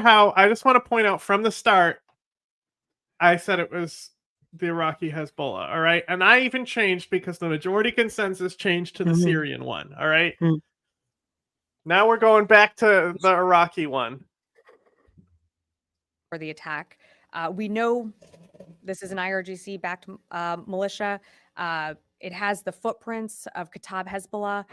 how I just want to point out from the start, I said it was the Iraqi Hezbollah, all right? And I even changed because the majority consensus changed to the Syrian one, all right? Now we're going back to the Iraqi one. For the attack. We know this is an IRGC-backed militia. It has the footprints of Kataib Hezbollah.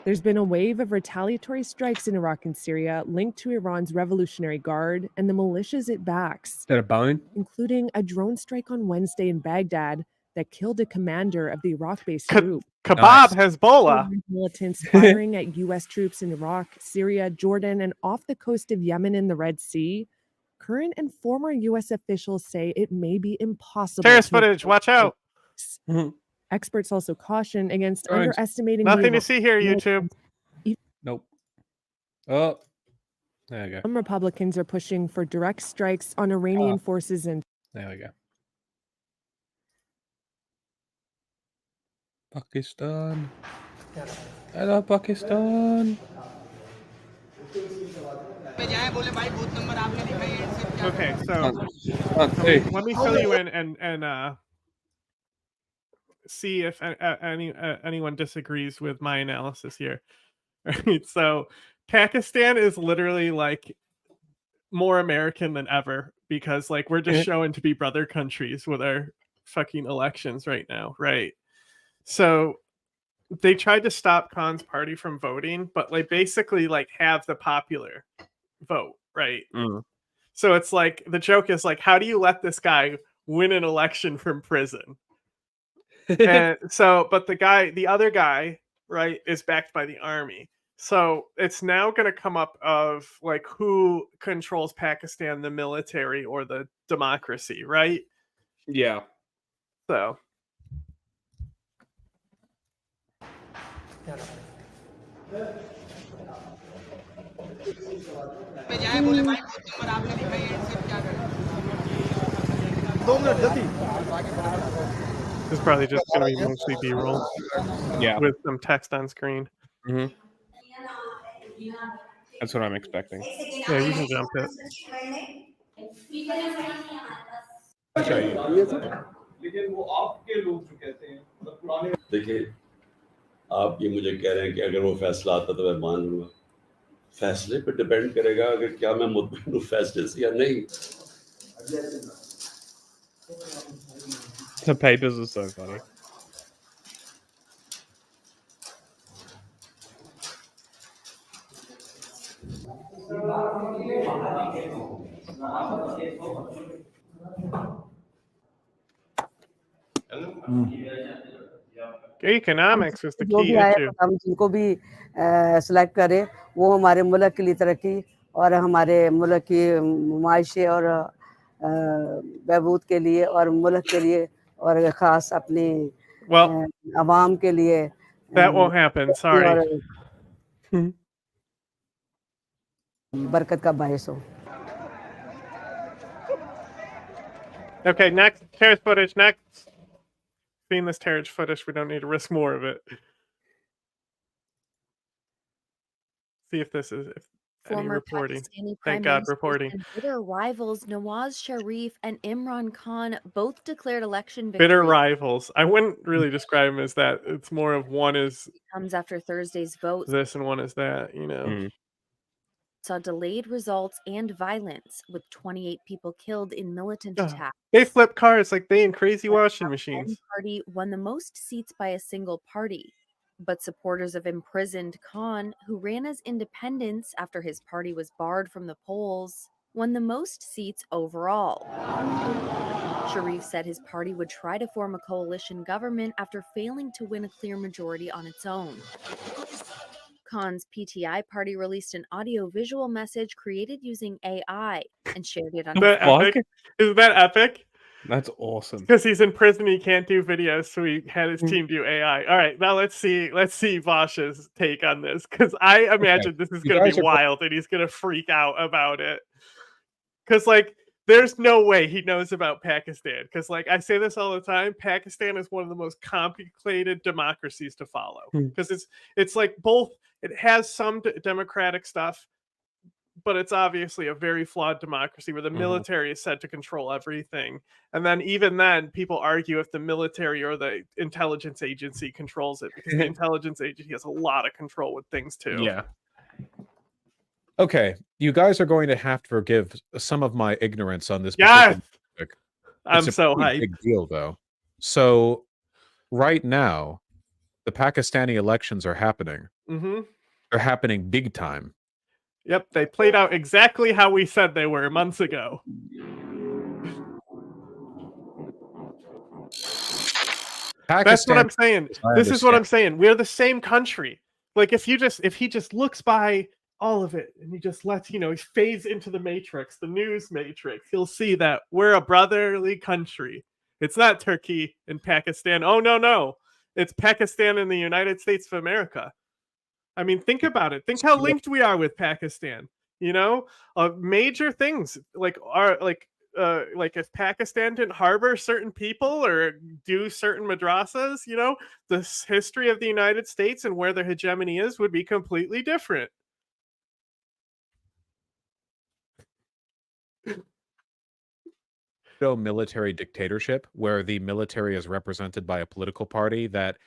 There's been a wave of retaliatory strikes in Iraq and Syria linked to Iran's Revolutionary Guard and the militias it backs. Is that a bone? Including a drone strike on Wednesday in Baghdad that killed a commander of the Iraq-based group. Kebab Hezbollah. Militants firing at U.S. troops in Iraq, Syria, Jordan, and off the coast of Yemen and the Red Sea. Current and former U.S. officials say it may be impossible. Terrorist footage, watch out. Experts also caution against underestimating. Nothing to see here, YouTube. Nope. Oh, There we go. Some Republicans are pushing for direct strikes on Iranian forces in. There we go. Pakistan. Hello, Pakistan. Okay, so let me fill you in and see if anyone disagrees with my analysis here. Right, so Pakistan is literally like more American than ever because like we're just showing to be brother countries with our fucking elections right now, right? So they tried to stop Khan's party from voting, but like basically like have the popular vote, right? So it's like the joke is like, how do you let this guy win an election from prison? And so, but the other guy, right, is backed by the army. So it's now going to come up of like who controls Pakistan, the military or the democracy, right? Yeah. So. This is probably just going to be mostly B-roll. Yeah. With some text on screen. Mm-hmm. That's what I'm expecting. Yeah, you can jump it. देखिए आप ये मुझे कह रहे हैं कि अगर वो फैसला आता तो मैं मान लूंगा फैसले पे डिपेंड करेगा अगर क्या मैं मुतमईन हूं फैसले से या नहीं The papers are so funny. Economics is the जो key भी आए issue. हम जिनको भी सेलेक्ट करें वो हमारे मुल्क के लिए तरक्की और हमारे मुल्क की मुआशे और बहबूद के लिए और मुल्क के लिए और खास अपनी आवाम के लिए That won't happen. Sorry. बरकत का बायस हो. Okay, next terrorist footage. Next. Seeing this terrorist footage, we don't need to risk more of it. See if this is any Former reporting. Pakistani Prime Thank God, Ministers reporting. and bitter rivals Nawaz Sharif and Imran Khan both declared election Bitter victory. rivals. I wouldn't really describe them as that. It's more of one is Comes after Thursday's vote this and one is that, you know. saw delayed results and violence, with 28 people killed in militant attacks. They flip cars like they in crazy washing machines. The party won the most seats by a single party, but supporters of imprisoned Khan, who ran as independents after his party was barred from the polls, won the most seats overall. Sharif said his party would try to form a coalition government after failing to win a clear majority on its own. Khan's PTI party released an audio-visual message created using AI and shared it on Isn't that epic? Isn't that epic? That's awesome. Because he's in prison, he can't do videos, so he had his team do AI. All right, now let's see Vosh's take on this, because I imagine this is going to be wild, and he's going to freak out about it. Because like, there's no way he knows about Pakistan. Because like I say this all the time, Pakistan is one of the most complicated democracies to follow. Because it's like both. It has some democratic stuff, but it's obviously a very flawed democracy where the military is said to control everything. And then even then, people argue if the military or the intelligence agency controls it, because the intelligence agency has a lot of control with things too. Yeah. Okay, you guys are going to have to forgive some of my ignorance on this. Yes! Topic. I'm It's so a pretty big deal, though. So, right now, the Pakistani elections are happening. They're happening big time. Yep, they played out exactly how we said they were months ago. That's what I'm saying. This is what I'm saying. We're the same country. Like if he just looks by all of it and he just lets, he fades into the matrix, the news matrix, he'll see that we're a brotherly country. It's not Turkey and Pakistan. Oh no. It's Pakistan and the United States of America. I mean, think about it. Think how linked we are with Pakistan. You know, major things like if Pakistan didn't harbor certain people or do certain madrasas, you know, the history of the United States and where their hegemony is would be completely different. Military dictatorship where the military is represented by a political party that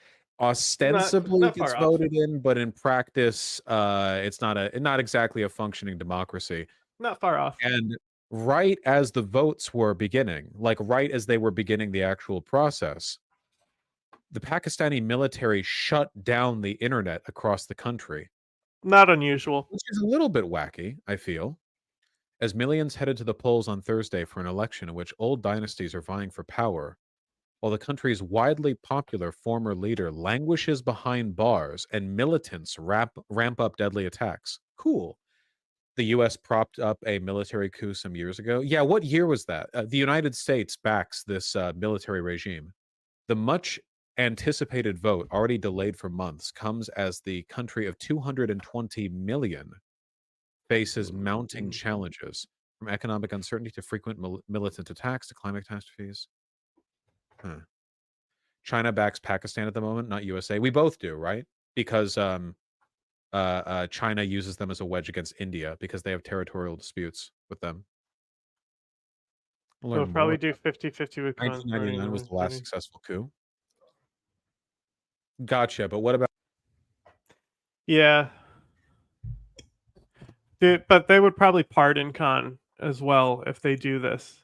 ostensibly not gets far off. voted in, but in practice, it's not exactly a functioning democracy. Not far off. And right as the votes were beginning, like right as they were beginning the actual process, the Pakistani military shut down the internet across the country. Not unusual. Which is a little bit wacky, I feel. As millions headed to the polls on Thursday for an election in which old dynasties are vying for power, while the country's widely popular former leader languishes behind bars and militants ramp up deadly attacks. Cool. The U.S. propped up a military coup some years ago. Yeah, what year was that? The United States backs this military regime. The much anticipated vote, already delayed for months, comes as the country of 220 million faces mounting challenges, from economic uncertainty to frequent militant attacks to climate catastrophes. China backs Pakistan at the moment, not USA. We both do, right? Because China uses them as a wedge against India because they have territorial disputes with them. We'll probably do 50-50 with 1999 was the last successful coup. Gotcha, but what about... Yeah. But they would probably pardon Khan as well if they do this.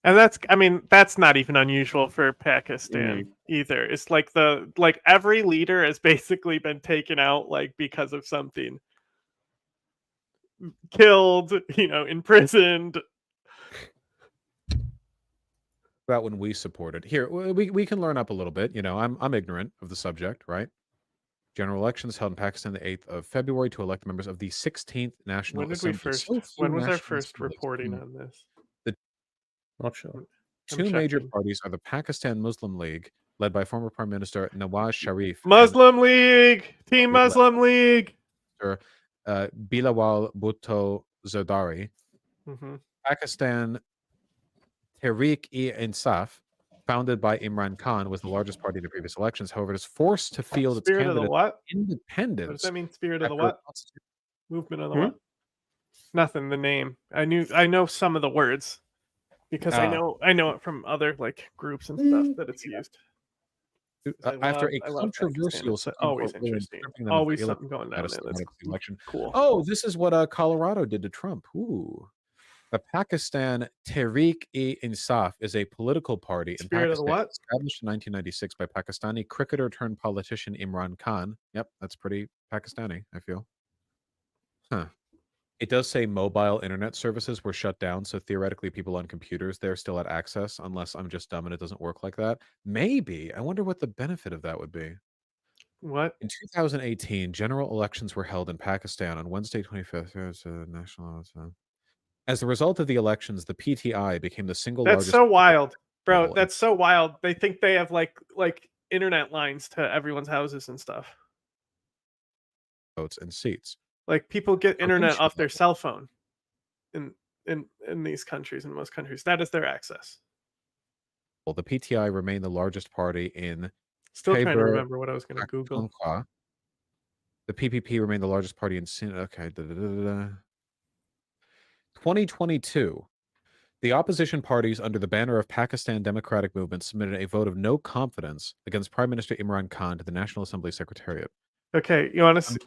And that's not even unusual for Pakistan either. It's like every leader has basically been taken out because of something. Killed, imprisoned. About when we supported. Here, we can learn up a little bit. I'm ignorant of the subject, right? General elections held in Pakistan the 8th of February to elect members of the 16th National Assembly. When was our first reporting on this? Not sure. Two major parties are the Pakistan Muslim League, led by former Prime Minister Nawaz Sharif. Muslim League! Team Muslim League! Bilawal Bhutto Zardari. Pakistan Tehreek-e-Insaf, founded by Imran Khan, was the largest party in the previous elections. However, it is forced to field its Spirit of the what? independence. What does that mean, spirit of the what? Movement of the what? Nothing, the name. I know some of the words because I know it from other groups and stuff that it's used. After a controversial always interesting. Always something going down there. That's election. Cool. Oh, this is what Colorado did to Trump. Ooh. The Pakistan Tehreek-e-Insaf is a political party in Pakistan established in 1996 by Pakistani cricketer turned politician Imran Khan. Yep, that's pretty Pakistani, I feel. It does say mobile internet services were shut down, so theoretically people on computers there still had access, unless I'm just dumb and it doesn't work like that. Maybe. I wonder what the benefit of that would be. What? In 2018, general elections were held in Pakistan on Wednesday, 25th. National. As a result of the elections, the PTI became the single largest... That's so wild, bro. That's so wild. They think they have like internet lines to everyone's houses and stuff. Votes and seats. Like people get internet off their cell phone in these countries, in most countries. That is their access. Well, the PTI remained the largest party in... Still trying to remember what I was going to Google. The PPP remained the largest party in... Okay. 2022. The opposition parties under the banner of Pakistan Democratic Movement submitted a vote of no confidence against Prime Minister Imran Khan to the National Assembly Secretariat. Okay, you want to...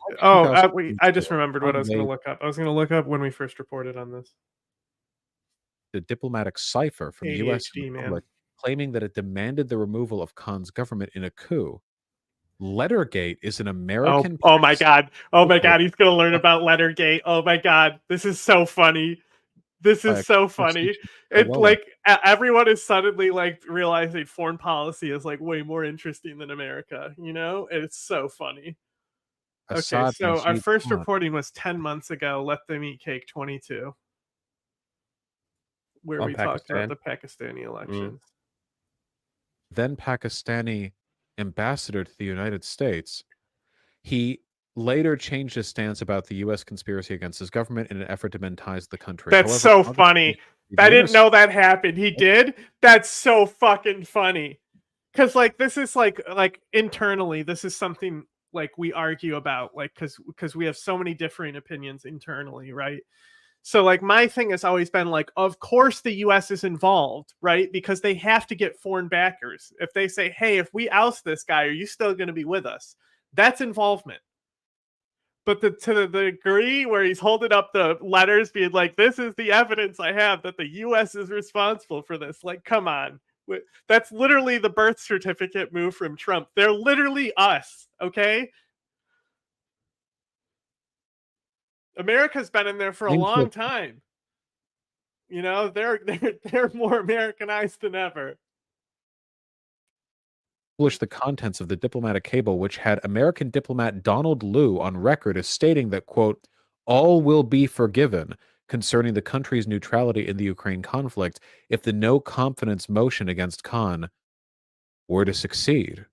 I just remembered what I was going to look up. I was going to look up when we first reported on this. The diplomatic cipher from the U.S. Republic claiming that it demanded the removal of Khan's government in a coup. Lettergate is an American... Oh my God. Oh my God, he's going to learn about Lettergate. Oh my God, this is so funny. This is so funny. It's everyone is suddenly realizing foreign policy is way more interesting than America, you know? It's so funny. Okay, so our first reporting was 10 months ago. Let them eat cake 22, where we talked about the Pakistani elections. Then Pakistani ambassador to the United States, he later changed his stance about the U.S. conspiracy against his government in an effort to mend ties to the country. That's However, so August funny. the I didn't Intercept- know that happened. He did? That's so fucking funny. Cause like this is like internally, this is something like we argue about, like because we have so many differing opinions internally, right? So like my thing has always been like, of course the US is involved, right? Because they have to get foreign backers. If they say, hey, if we oust this guy, are you still gonna be with us? That's involvement. But to the degree where he's holding up the letters being like, this is the evidence I have that the US is responsible for this. Like, come on. That's literally the birth certificate move from Trump. They're literally us, okay? America's been in there for a long time. You know, they're more Americanized than ever. Published the contents of the diplomatic cable, which had American diplomat Donald Lu on record as stating that, quote, all will be forgiven concerning the country's neutrality in the Ukraine conflict if the no confidence motion against Khan were to succeed.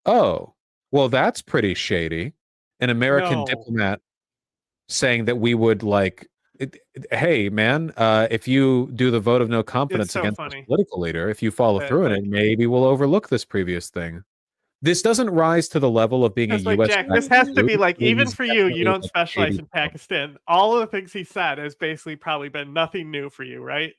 Oh, well, that's pretty shady. An American diplomat saying that we would hey, man, if you do the vote of no confidence so against funny. this political leader, if you follow through in it, maybe we'll overlook this previous thing. This doesn't rise to the level of being a Like, U.S. Jack, this has to be like, It even is for you, definitely you don't like specialize shady in Pakistan. All of the things he said has basically probably been nothing new for you, right?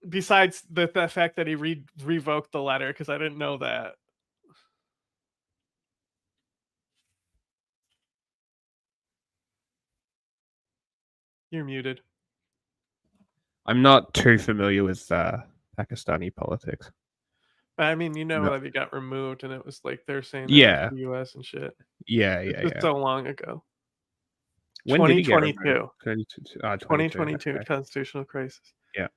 Besides the fact that he revoked the letter, because I didn't know that. You're muted. I'm not too familiar with Pakistani politics. I mean, you know No. that he got removed, and it was like they're saying that Yeah. it's the U.S. and shit. Yeah, It's yeah, just yeah. so long ago. When did he get 2022. removed? 2022 okay. constitutional crisis. Yeah.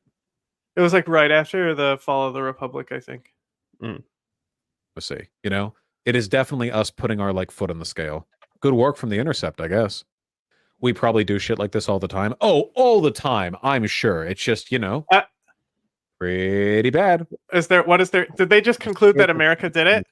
It was like right after the fall of the Republic, I think. Let's see. You know, it is definitely us putting our foot on the scale. Good work from the Intercept, I guess. We probably do shit like this all the time. Oh, all the time. I'm sure. It's just, pretty bad. Did they just conclude that America did it?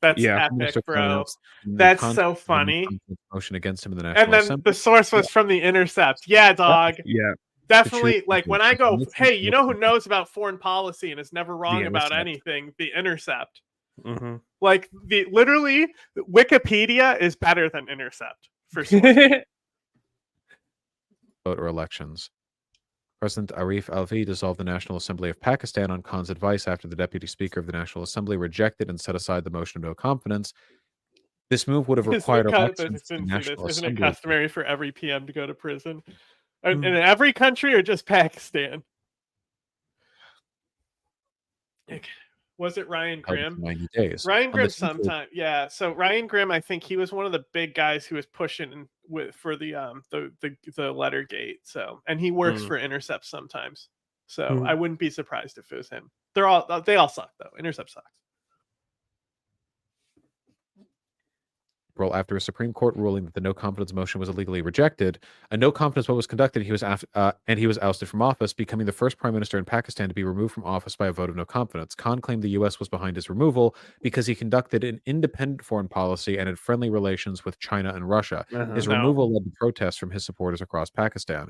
That's Yeah. epic, bro. That's so funny. Motion against him in the National And then Assembly. the source was from the Intercept. Yeah, dog. Yeah. Definitely, like when I go, hey, you know who knows about foreign policy and is never wrong about Intercept. anything? The Intercept. Mm-hmm. Like literally, Wikipedia is better than Intercept for sources. Vote or elections. President Arif Alvi dissolved the National Assembly of Pakistan on Khan's advice after the Deputy Speaker of the National Assembly rejected and set aside the motion of no confidence. This move would have required elections to the National Isn't it Assembly. customary for every PM to go to prison? In every country or just Pakistan? Was it Ryan Grimm? 90 days. Ryan On the Grimm 10th sometime, yeah. So Ryan Grimm, I think he was one of the big guys who was pushing for the letter gate. So, and he works for Intercept sometimes. So I wouldn't be surprised if it was him. They all suck though. Intercept sucks. After a Supreme Court ruling that the no confidence motion was illegally rejected, a no confidence vote was conducted. He was ousted from office, becoming the first prime minister in Pakistan to be removed from office by a vote of no confidence. Khan claimed the U.S. was behind his removal because he conducted an independent foreign policy and had friendly relations with China and Russia. His removal led to protests from his supporters across Pakistan.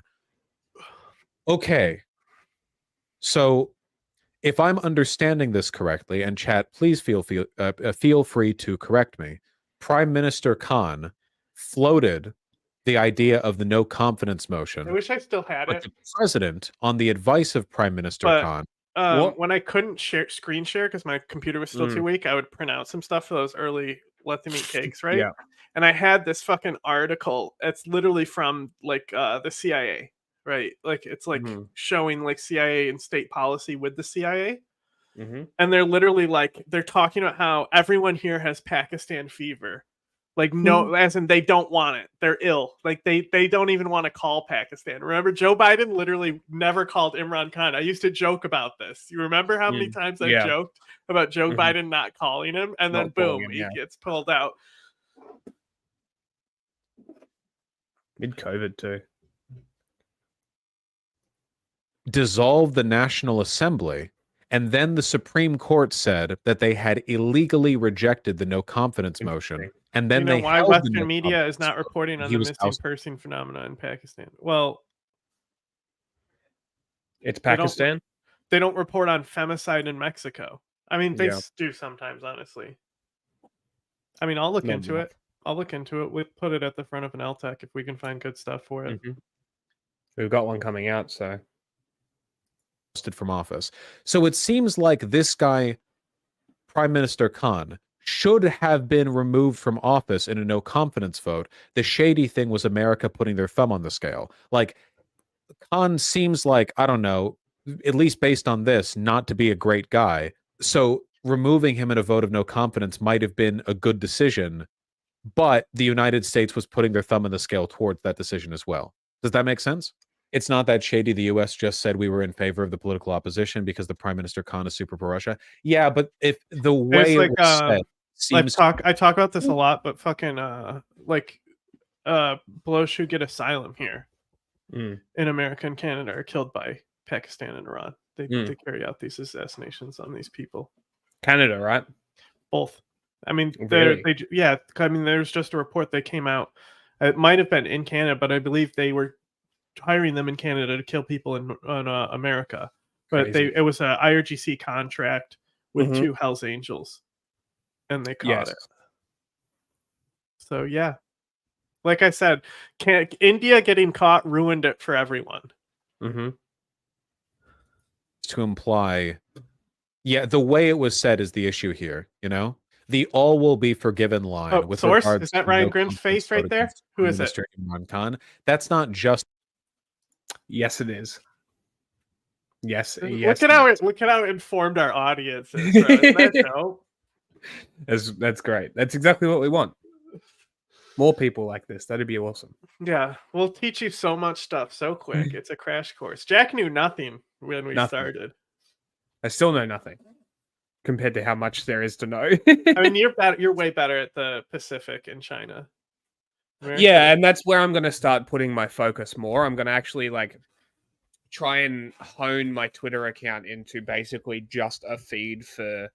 Okay, so if I'm understanding this correctly, and chat, please feel free to correct me. Prime Minister Khan floated the idea of the no confidence motion. I wish I still had but it. the president, on the advice of Prime Minister Khan, when I couldn't screen share because my computer was still too weak, I would print out some stuff for those early let them eat cakes, right? Yeah. And I had this fucking article. It's literally from the CIA, right? Like it's like showing like CIA and state policy with the CIA. And they're literally they're talking about how everyone here has Pakistan fever. Like no, as in they don't want it. They're ill. Like they don't even want to call Pakistan. Remember, Joe Biden literally never called Imran Khan. I used to joke about this. You remember how many times I joked about Joe Biden not calling him, and then boom, he gets pulled out. Mid COVID too. Dissolved the National Assembly And then the Supreme Court said that they had illegally rejected the no confidence motion. And then you know they why held the Western no media is confidence not vote, reporting and on he the was missing ousted. person phenomena in Pakistan? Well, It's they don't. Pakistan. They don't report on femicide in Mexico. I mean, they Yeah. do sometimes, honestly. I mean, I'll look Not into enough. it. I'll look into it. We'll put it at the front of an LTEC if we can find good stuff for it. We've got one coming out, so From office. So it seems like this guy, Prime Minister Khan, should have been removed from office in a no confidence vote. The shady thing was America putting their thumb on the scale. Like, Khan seems like, I don't know, at least based on this, not to be a great guy. So removing him in a vote of no confidence might have been a good decision, but the United States was putting their thumb on the scale towards that decision as well. Does that make sense? It's not that shady. The U.S. just said we were in favor of the political opposition because the Prime Minister Khan is super pro-Russia. Yeah, but if the way There's it was said seems I talk about this a lot, but fucking Below should get asylum here in America and Canada are killed by Pakistan and Iran. They carry out these assassinations on these people. Canada, right? Both. I mean, Really? I mean, there's just a report that came out. It might have been in Canada, but I believe they were hiring them in Canada to kill people in America. But Crazy. it was a IRGC contract with Mhm. 2 Hell's Angels, and they caught it. So yeah, like I said, India getting caught ruined it for everyone. to imply, yeah, the way it was said is the issue here. You know, the all will be forgiven line Oh, with source? regards Is that to Ryan no Grimm's confidence face right vote there? against Who Prime is it? Minister Imran Khan. That's not just. Yes, it is. Yes, Look at how informed our audience is. Bro. Isn't that dope? That's great. That's exactly what we want. More people like this. That'd be awesome. Yeah, we'll teach you so much stuff so quick. It's a crash course. Jack knew nothing when we Nothing. started. I still know nothing compared to how much there is to know. I mean, you're way better at the Pacific and China. America. Yeah, and that's where I'm going to start putting my focus more. I'm going to actually try and hone my Twitter account into basically just a feed for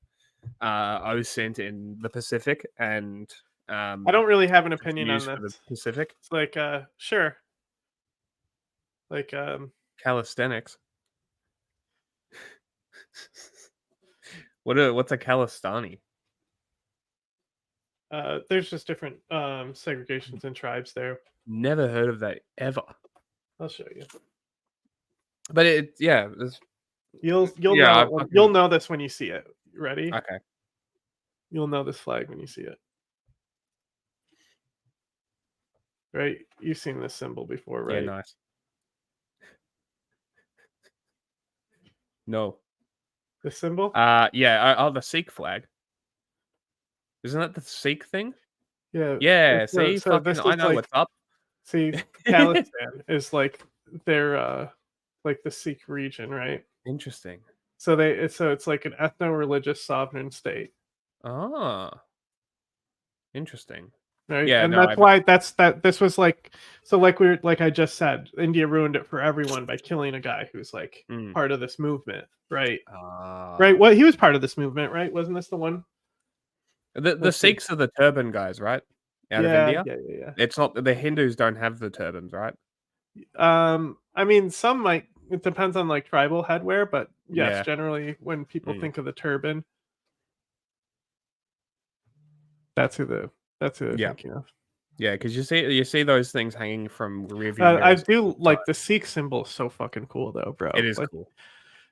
OSINT in the Pacific and I don't really have an opinion on views for the this. Pacific. It's like sure. Like Calisthenics. What's a Calistani? There's just different segregations and tribes there. Never heard of that ever. I'll show you. But You'll yeah, you'll know this when you see it. Ready? Okay. You'll know this flag when you see it. Right? You've seen this symbol before, right? Yeah, nice. No. The symbol? Yeah, the Sikh flag. Isn't that the Sikh thing? Yeah. Yeah, So see, this fucking, is I know like, what's up. See, Palestine is like their like the Sikh region, right? Interesting. So it's like an ethno-religious sovereign state. Ah. Interesting. Right. Yeah, and no, that's why this was like like I just said, India ruined it for everyone by killing a guy who's like part of this movement, right? Right. Well, he was part of this movement, right? Wasn't this the one? The Sikhs are the turban guys, right? Out of India? Yeah. It's not the Hindus don't have the turbans, right? I mean, some might. It depends on like tribal headwear, but yes, Yeah. generally when people think of the turban, that's who they're thinking of. Yeah, because you see those things hanging from rear view I mirrors. do like the Sikh symbol. Is so fucking cool, though, bro. It is Like, cool.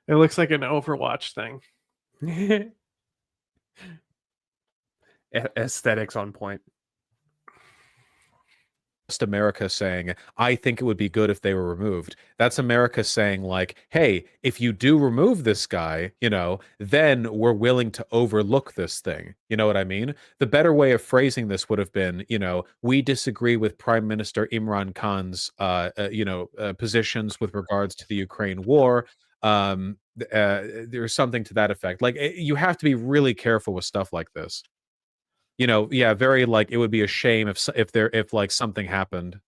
It looks like an Overwatch thing. Aesthetics on point. Just America saying, I think it would be good if they were removed. That's America saying, like, hey, if you do remove this guy, you know, then we're willing to overlook this thing. You know what I mean? The better way of phrasing this would have been, you know, we disagree with Prime Minister Imran Khan's, positions with regards to the Ukraine war. There's something to that effect. Like, you have to be really careful with stuff like this. You know, yeah, very like it would be a shame if like something happened.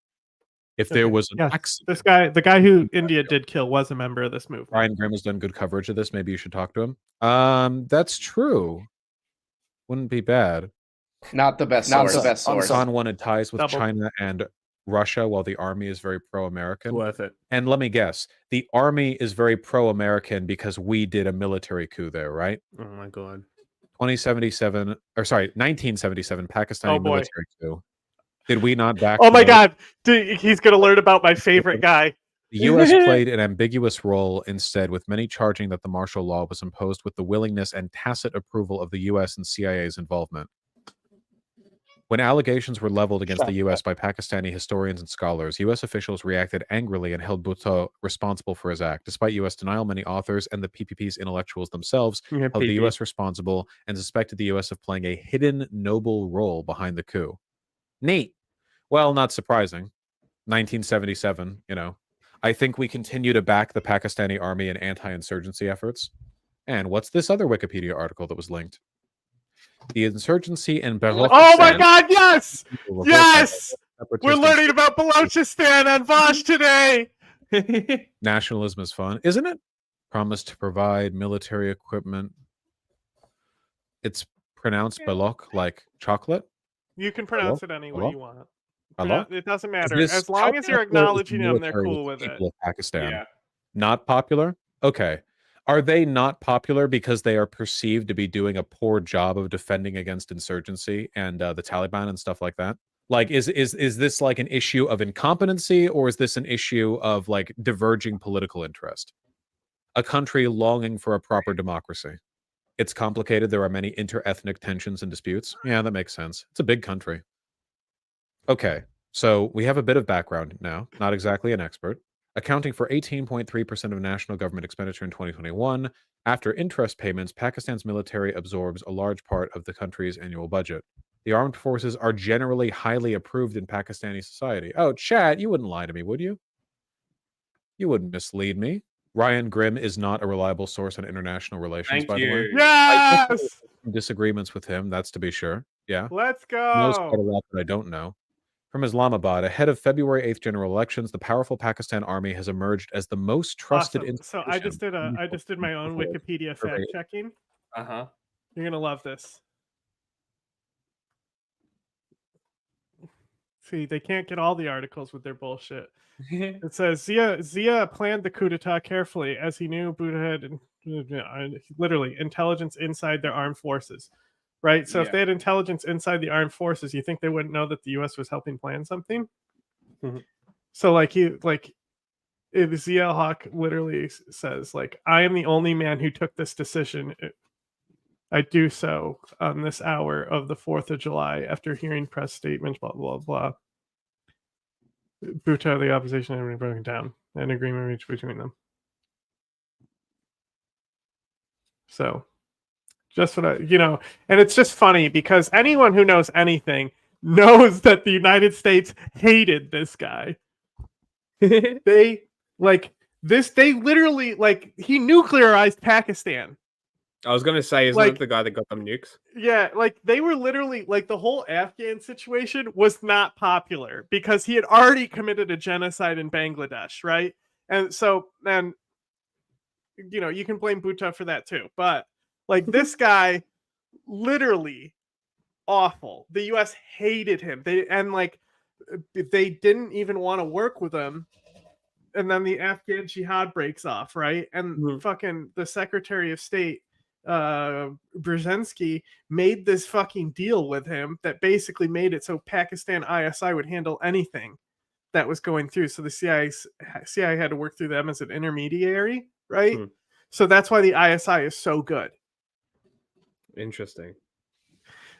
If there was an Yes, accident, the guy who India did kill was a member of this movement. Ryan Grimm has done good coverage of this. Maybe you should talk to him. That's true. Wouldn't be bad. Not the best source. Khan wanted ties with Double. China and Russia, while the army is very pro-American. Worth it. And let me guess, the army is very pro-American because we did a military coup there, right? Oh my god. 1977 Pakistani Oh, boy. military coup. Did we not back? Oh my God, dude, he's gonna learn about my favorite guy. The U.S. played an ambiguous role instead, with many charging that the martial law was imposed with the willingness and tacit approval of the U.S. and CIA's involvement. When allegations were leveled against the U.S. by Pakistani historians and scholars, U.S. officials reacted angrily and held Bhutto responsible for his act. Despite U.S. denial, many authors and the PPP's intellectuals themselves held the U.S. responsible and suspected the U.S. of playing a hidden noble role behind the coup. Neat. Well, not surprising. 1977, I think we continue to back the Pakistani army in anti-insurgency efforts. And what's this other Wikipedia article that was linked? The insurgency in Balochistan. Oh my God! Yes, yes. We're learning about Balochistan on Vosh today. Nationalism is fun, isn't it? Promised to provide military equipment. It's pronounced Balok like chocolate. You can pronounce it any way you want. Balok? It doesn't matter as long as you're acknowledging them. They're cool with it. Of Pakistan. Yeah. Not popular. Okay. Are they not popular because they are perceived to be doing a poor job of defending against insurgency and the Taliban and stuff like that? Like, is this like an issue of incompetency, or is this an issue of like diverging political interest? A country longing for a proper democracy. It's complicated. There are many inter-ethnic tensions and disputes. Yeah, that makes sense. It's a big country. Okay, so we have a bit of background now. Not exactly an expert. Accounting for 18.3% of national government expenditure in 2021, after interest payments, Pakistan's military absorbs a large part of the country's annual budget. The armed forces are generally highly approved in Pakistani society. Oh, chat, you wouldn't lie to me, would you? You wouldn't mislead me. Ryan Grimm is not a reliable source on international relations, by the way. Yes! Disagreements with him, that's to be sure. Yeah. Let's He knows quite a go. lot that I don't know. From Islamabad, ahead of February 8th general elections, the powerful Pakistan army has emerged as the most trusted Awesome. So I just did my own Wikipedia fact checking. Uh-huh. You're gonna love this. See, they can't get all the articles with their bullshit. It says Zia planned the coup d'etat carefully as he knew Buddha had literally intelligence inside their armed forces. Right? So if they had intelligence inside the armed forces, you think they wouldn't know that the US was helping plan something? So if Zia Hawk literally says, like, I am the only man who took this decision. I do so on this hour of the 4th of July after hearing press statements, blah, blah, blah. Bhutto, the opposition, had been broken down. An agreement reached between them. So, just what and it's just funny because anyone who knows anything knows that the United States hated this guy. They literally, he nuclearized Pakistan. I was gonna say, isn't it the guy that got them nukes? Yeah, they were literally the whole Afghan situation was not popular because he had already committed a genocide in Bangladesh, right? And so then, you can blame Bhutto for that too. But this guy, literally awful. The U.S. hated him. They didn't even want to work with him. And then the Afghan jihad breaks off, right? And fucking the Secretary of State, Brzezinski, made this fucking deal with him that basically made it so Pakistan ISI would handle anything that was going through. So the CIA had to work through them as an intermediary, right? So that's why the ISI is so good. Interesting.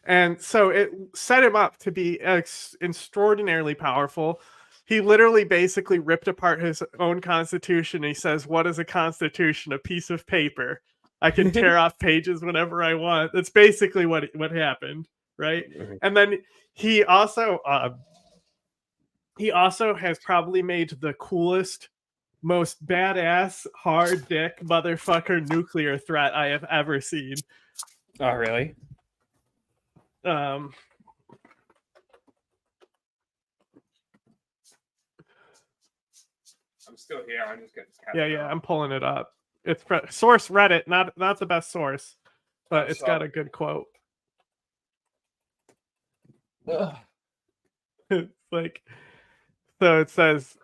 And so it set him up to be extraordinarily powerful. He literally basically ripped apart his own constitution. He says, what is a constitution? A piece of paper. I can tear off pages whenever I want. That's basically what happened, right? And then he also has probably made the coolest, most badass, hard dick motherfucker nuclear threat I have ever seen. Oh, really? I'm still here. I'm just getting. Yeah, I'm pulling it up. It's source Reddit, not the best source, but That's it's got a good quote. It's like, so it says,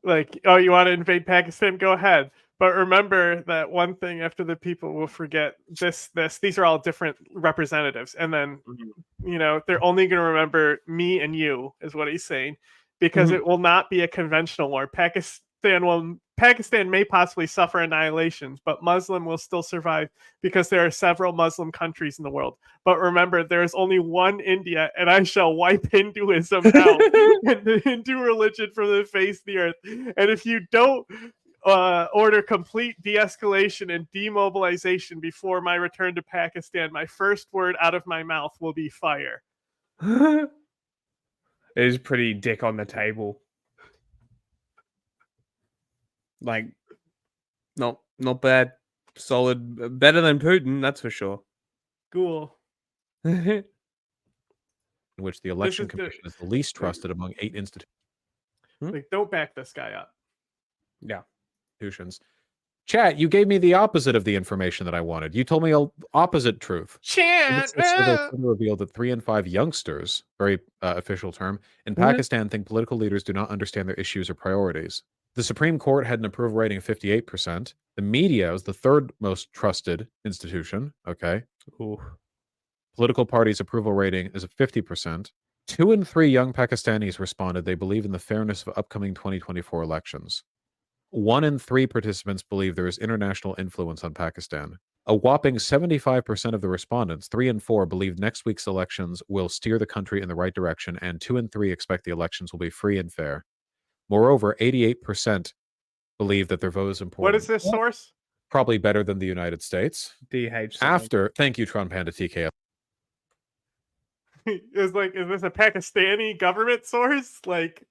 like, oh, you want to invade Pakistan? Go ahead. But remember that one thing after the people will forget this. These are all different representatives. And then, they're only going to remember me and you, is what he's saying, because it will not be a conventional war. Pakistan may possibly suffer annihilations, but Muslim will still survive because there are several Muslim countries in the world. But remember, there is only one India, and I shall wipe Hinduism out and the Hindu religion from the face of the earth. And if you don't order complete de-escalation and demobilization before my return to Pakistan, my first word out of my mouth will be fire. It is pretty dick on the table. Like, not bad, solid, better than Putin, that's for sure. Cool. In which the election commission is the least trusted among 8 institutions. Like, don't back this guy up. Yeah. Institutions. Chat, you gave me the opposite of the information that I wanted. You told me an opposite truth. Chat! The survey revealed that 3 in 5 youngsters, very official term, in Pakistan think political leaders do not understand their issues or priorities. The Supreme Court had an approval rating of 58%. The media is the 3rd most trusted institution. Okay. Ooh. Political parties' approval rating is of 50%. 2 in 3 young Pakistanis responded they believe in the fairness of upcoming 2024 elections. 1 in 3 participants believe there is international influence on Pakistan. A whopping 75% of the respondents, 3 in 4, believe next week's elections will steer the country in the right direction, and 2 in 3 expect the elections will be free and fair. Moreover, 88% believe that their vote is important. What is this source? Probably better than the United States. DH. Thank you, Tron Panda TKF. Is this a Pakistani government source? Like,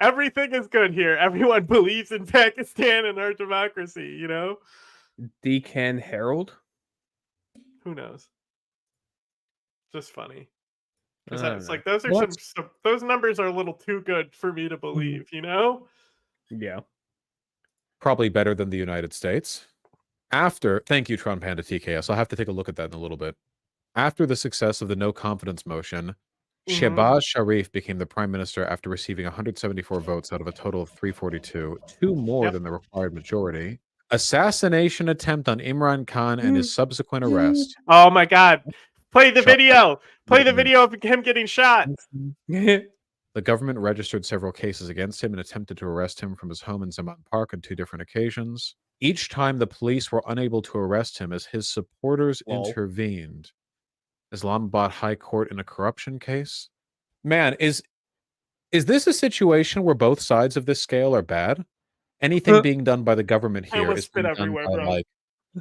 everything is good here. Everyone believes in Pakistan and our democracy, Decan Herald? Who knows? Just funny. Because it's like, those numbers are a little too good for me to believe, Yeah. Probably better than the United States. Thank you, Tron Panda TKS. I'll have to take a look at that in a little bit. After the success of the no confidence motion, Shehbaz Sharif became the prime minister after receiving 174 votes out of a total of 342, 2 more than the required majority. Assassination attempt on Imran Khan and his subsequent arrest. Oh my God. Play the video. Play the video of him getting shot. The government registered several cases against him and attempted to arrest him from his home in Zaman Park on 2 different occasions. Each time the police were unable to arrest him as his supporters intervened. Islamabad High Court in a corruption case. Man, is this a situation where both sides of this scale are bad? Anything being done by the government here is being done by like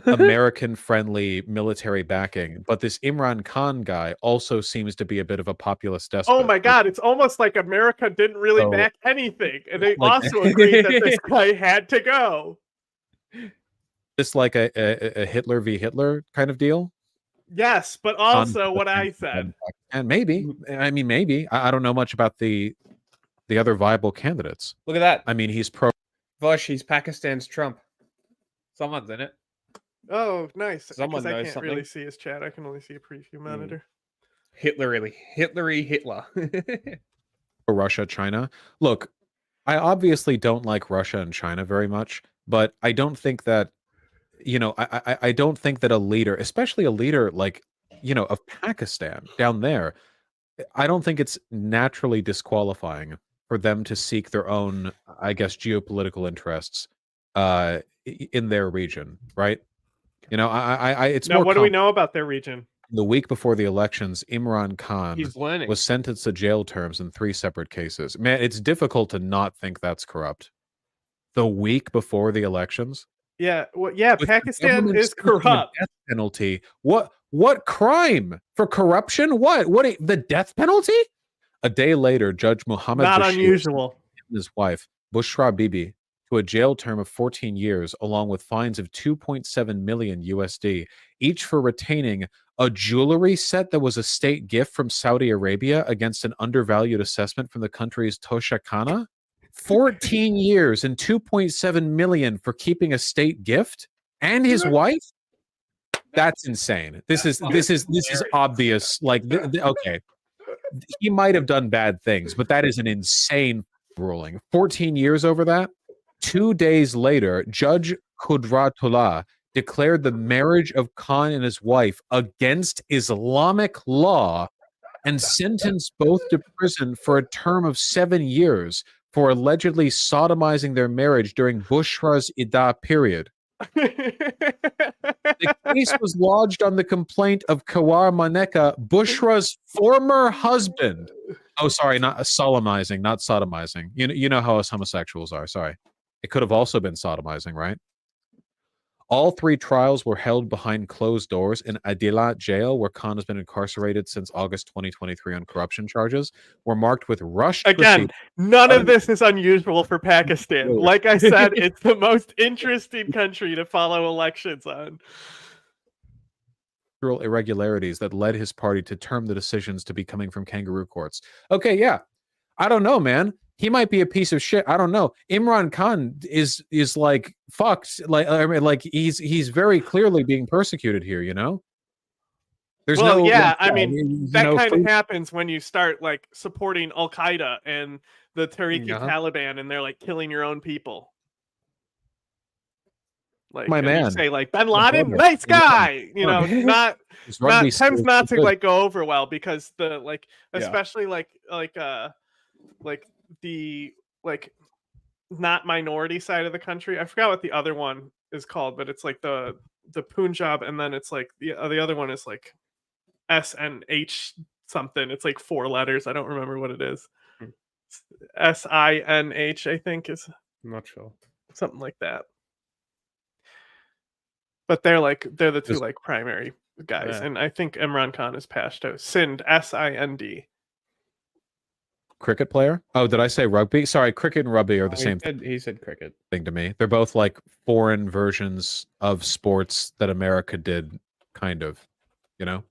American-friendly military backing, but this Imran Khan guy also seems to be a bit of a populist despot. Oh my God, it's almost like America didn't really back anything, and they also agreed that this guy had to go. This like a Hitler v. Hitler kind of deal? Yes, but also what I said. And maybe. I don't know much about the other viable candidates. Look at that. I mean, he's pro. Vosh, he's Pakistan's Trump. Someone's in it. Oh, nice. Someone Because I knows can't something. really see his chat. I can only see a preview monitor. Hitlery Hitler. Russia, China. Look, I obviously don't like Russia and China very much, but I don't think that, I don't think that a leader, especially a leader like, of Pakistan down there, I don't think it's naturally disqualifying for them to seek their own, I guess, geopolitical interests in their region, right? It's now, more. What do we know about their region? The week before the elections, Imran Khan He's learning. was sentenced to jail terms in 3 separate cases. Man, it's difficult to not think that's corrupt. The week before the elections? Yeah, well, yeah, Pakistan is corrupt. Death penalty. What crime? For corruption? What the death penalty? A day later, Judge Muhammad Not Bashir unusual. and his wife, Bushra Bibi, to a jail term of 14 years, along with fines of 2.7 million USD, each for retaining a jewelry set that was a state gift from Saudi Arabia against an undervalued assessment from the country's Tosha Khana. 14 years and 2.7 million for keeping a state gift and his wife. That's insane. This is obvious. Like, okay, he might have done bad things, but that is an insane ruling. 14 years over that. 2 days later, Judge Qudratullah declared the marriage of Khan and his wife against Islamic law and sentenced both to prison for a term of 7 years for allegedly sodomizing their marriage during Bushra's Iddah period. The case was lodged on the complaint of Kawar Maneka, Bushra's former husband. Oh, sorry, not solemnizing, not sodomizing. You know how us homosexuals are. Sorry. It could have also been sodomizing, right? All 3 trials were held behind closed doors in Adilat jail, where Khan has been incarcerated since August 2023 on corruption charges, were marked with rushed Again, none of this is unusual for Pakistan. Like I said, it's the most interesting country to follow elections on. Irregularities that led his party to term the decisions to be coming from kangaroo courts. Okay, yeah. I don't know, man. He might be a piece of shit. I don't know. Imran Khan is like fucked. Like, I mean, like he's very clearly being persecuted here. You know. There's well, no. yeah, Like, I mean you that know, kind of happens when you start like supporting Al Qaeda and the Tariqi Taliban, and they're like killing your own people. Like my and man, you say like Ben Laden, nice guy. You know, not tends not to like go over well because the like especially like the like not minority side of the country. I forgot what the other one is called, but it's like the Punjab, and then it's like the other one is like SNH something. It's like 4 letters. I don't remember what it is. SINH, I think is. I'm not sure. Something like that. But they're the 2 like primary guys, and I think Imran Khan is Pashto. Sind, SIND. Cricket player? Oh, did I say rugby? Sorry, cricket and rugby are the same He said cricket thing to me. They're both like foreign versions of sports that America did, kind of. You know?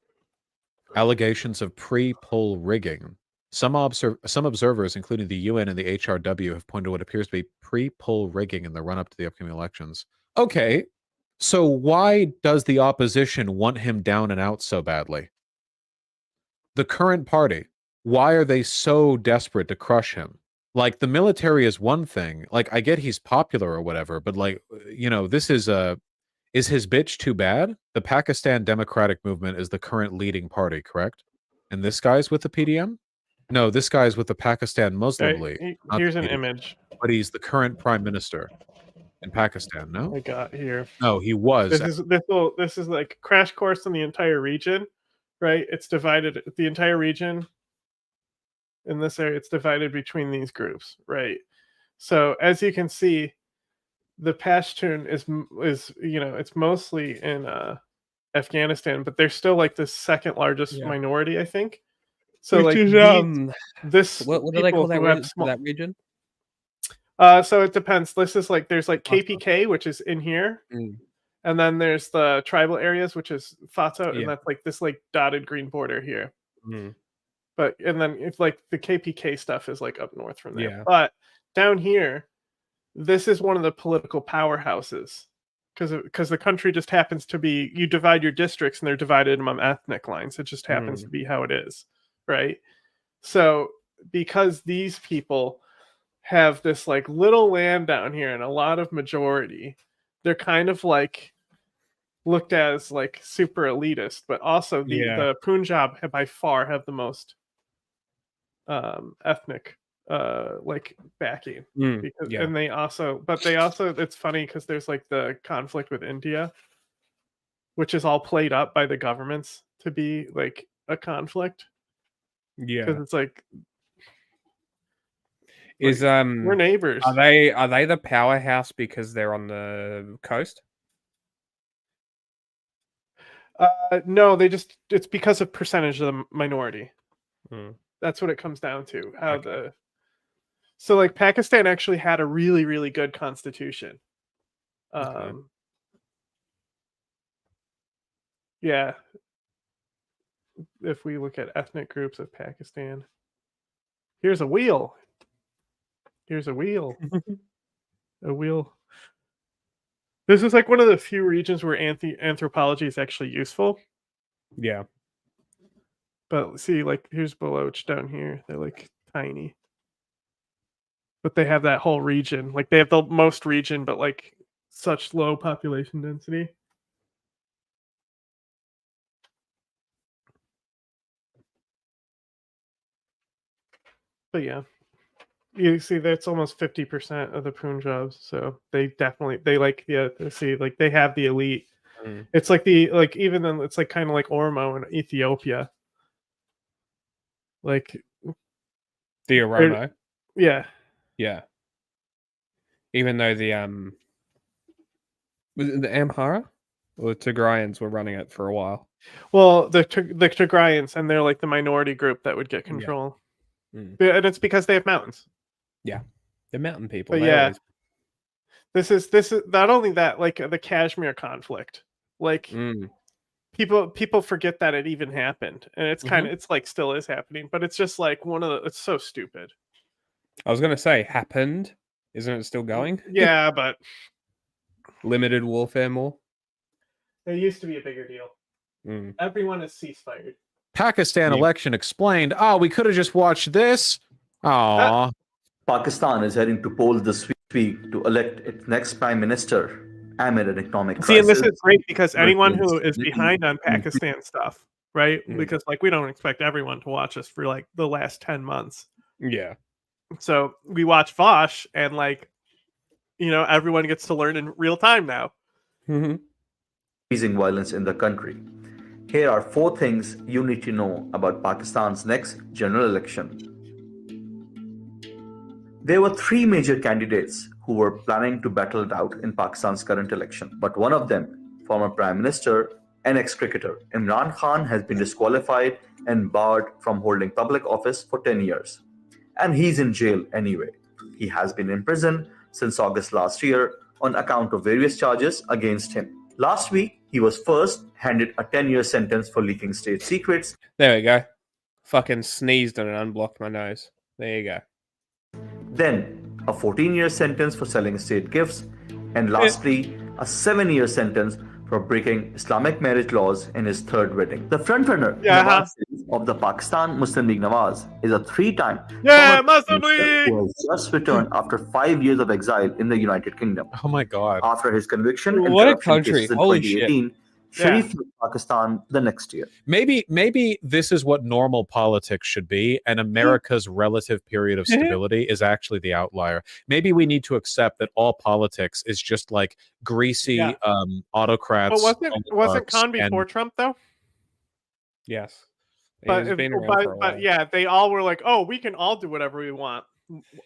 Allegations of pre-poll rigging. Some observers, including the UN and the HRW, have pointed to what appears to be pre-poll rigging in the run-up to the upcoming elections. Okay, so why does the opposition want him down and out so badly? The current party, why are they so desperate to crush him? Like, the military is one thing. Like, I get he's popular or whatever, but like, you know, this is his bitch too bad? The Pakistan Democratic Movement is the current leading party, correct? And this guy's with the PDM? No, this guy's with the Pakistan Muslim League. Here's an image. But he's the current prime minister in Pakistan, no? I got here. No, he was. This is like crash course in the entire region, right? It's divided, the entire region in this area, it's divided between these groups, right? So as you can see, the Pashtun is you know, it's mostly in Afghanistan, but they're still like the second largest minority, I think. So which like is this what do they call that region? So it depends. This is like there's like KPK, which is in here, and then there's the tribal areas, which is Fatah, and that's like this like dotted green border here. But and then it's like the KPK stuff is like up north from there. But down here, this is one of the political powerhouses because the country just happens to be, you divide your districts and they're divided among ethnic lines. It just happens to be how it is, right? So because these people have this like little land down here and a lot of majority, they're kind of like looked at as like super elitist, but also the Punjab by far have the most ethnic like backing because, and they also it's funny because there's like the conflict with India, which is all played up by the governments to be like a conflict because it's like we're neighbors. Are they the powerhouse because they're on the coast? No, it's because of percentage of the minority. That's what it comes down to. So like Pakistan actually had a really, really good constitution. Yeah. If we look at ethnic groups of Pakistan, here's a wheel. Here's a wheel. A wheel. This is like one of the few regions where anthropology is actually useful. Yeah. But see, like, here's Baloch down here. They're like tiny. But they have that whole region. Like, they have the most region, but like such low population density. But yeah. You see, that's almost 50% of the Punjabs. So they like, yeah, see, like, they have the elite. Mm. It's like even then, it's like kind of like Oromo in Ethiopia. Like the Oromo. Yeah. Yeah. Even though the was it the Amhara or the Tigrayans were running it for a while. Well, the Tigrayans, and they're like the minority group that would get control. Mm. And it's because they have mountains. Yeah. They're mountain people. But They yeah. always... This is not only that, like the Kashmir conflict. Like people forget that it even happened. And it's kind of it's like still is happening, but it's just like it's so stupid. I was gonna say happened. Isn't it still going? Yeah, but limited warfare more. It used to be a bigger deal. Everyone is ceasefire. Pakistan election explained. Oh, we could have just watched this. Aww. Pakistan is heading to polls this week to elect its next prime minister amid an economic crisis. See, and this is great because anyone who is behind on Pakistan stuff, right? Because like we don't expect everyone to watch us for like the last 10 months. Yeah. So we watch Vosh and like, you know, everyone gets to learn in real time now. Increasing violence in the country. Here are 4 things you need to know about Pakistan's next general election. There were 3 major candidates who were planning to battle it out in Pakistan's current election, but one of them, former Prime Minister and ex-cricketer Imran Khan, has been disqualified and barred from holding public office for 10 years. And he's in jail anyway. He has been in prison since August last year on account of various charges against him. Last week, he was first handed a 10-year sentence for leaking state secrets. There we go. Fucking sneezed and it unblocked my nose. There you go. Then, a 14-year sentence for selling state gifts. And lastly, a 7-year sentence for breaking Islamic marriage laws in his 3rd wedding. The frontrunner Nawaz of the Pakistan Muslim League Nawaz is a 3-time Muslim League who has just returned after 5 years of exile in the United Kingdom. Oh my God. After his conviction in What a corruption country. cases in Holy 2018, shit. Sharif left Pakistan the next year. Maybe this is what normal politics should be, and America's relative period of stability is actually the outlier. Maybe we need to accept that all politics is just like greasy autocrats. But wasn't Khan before Trump though? Yes. But yeah, they all were like, "Oh, we can all do whatever we want.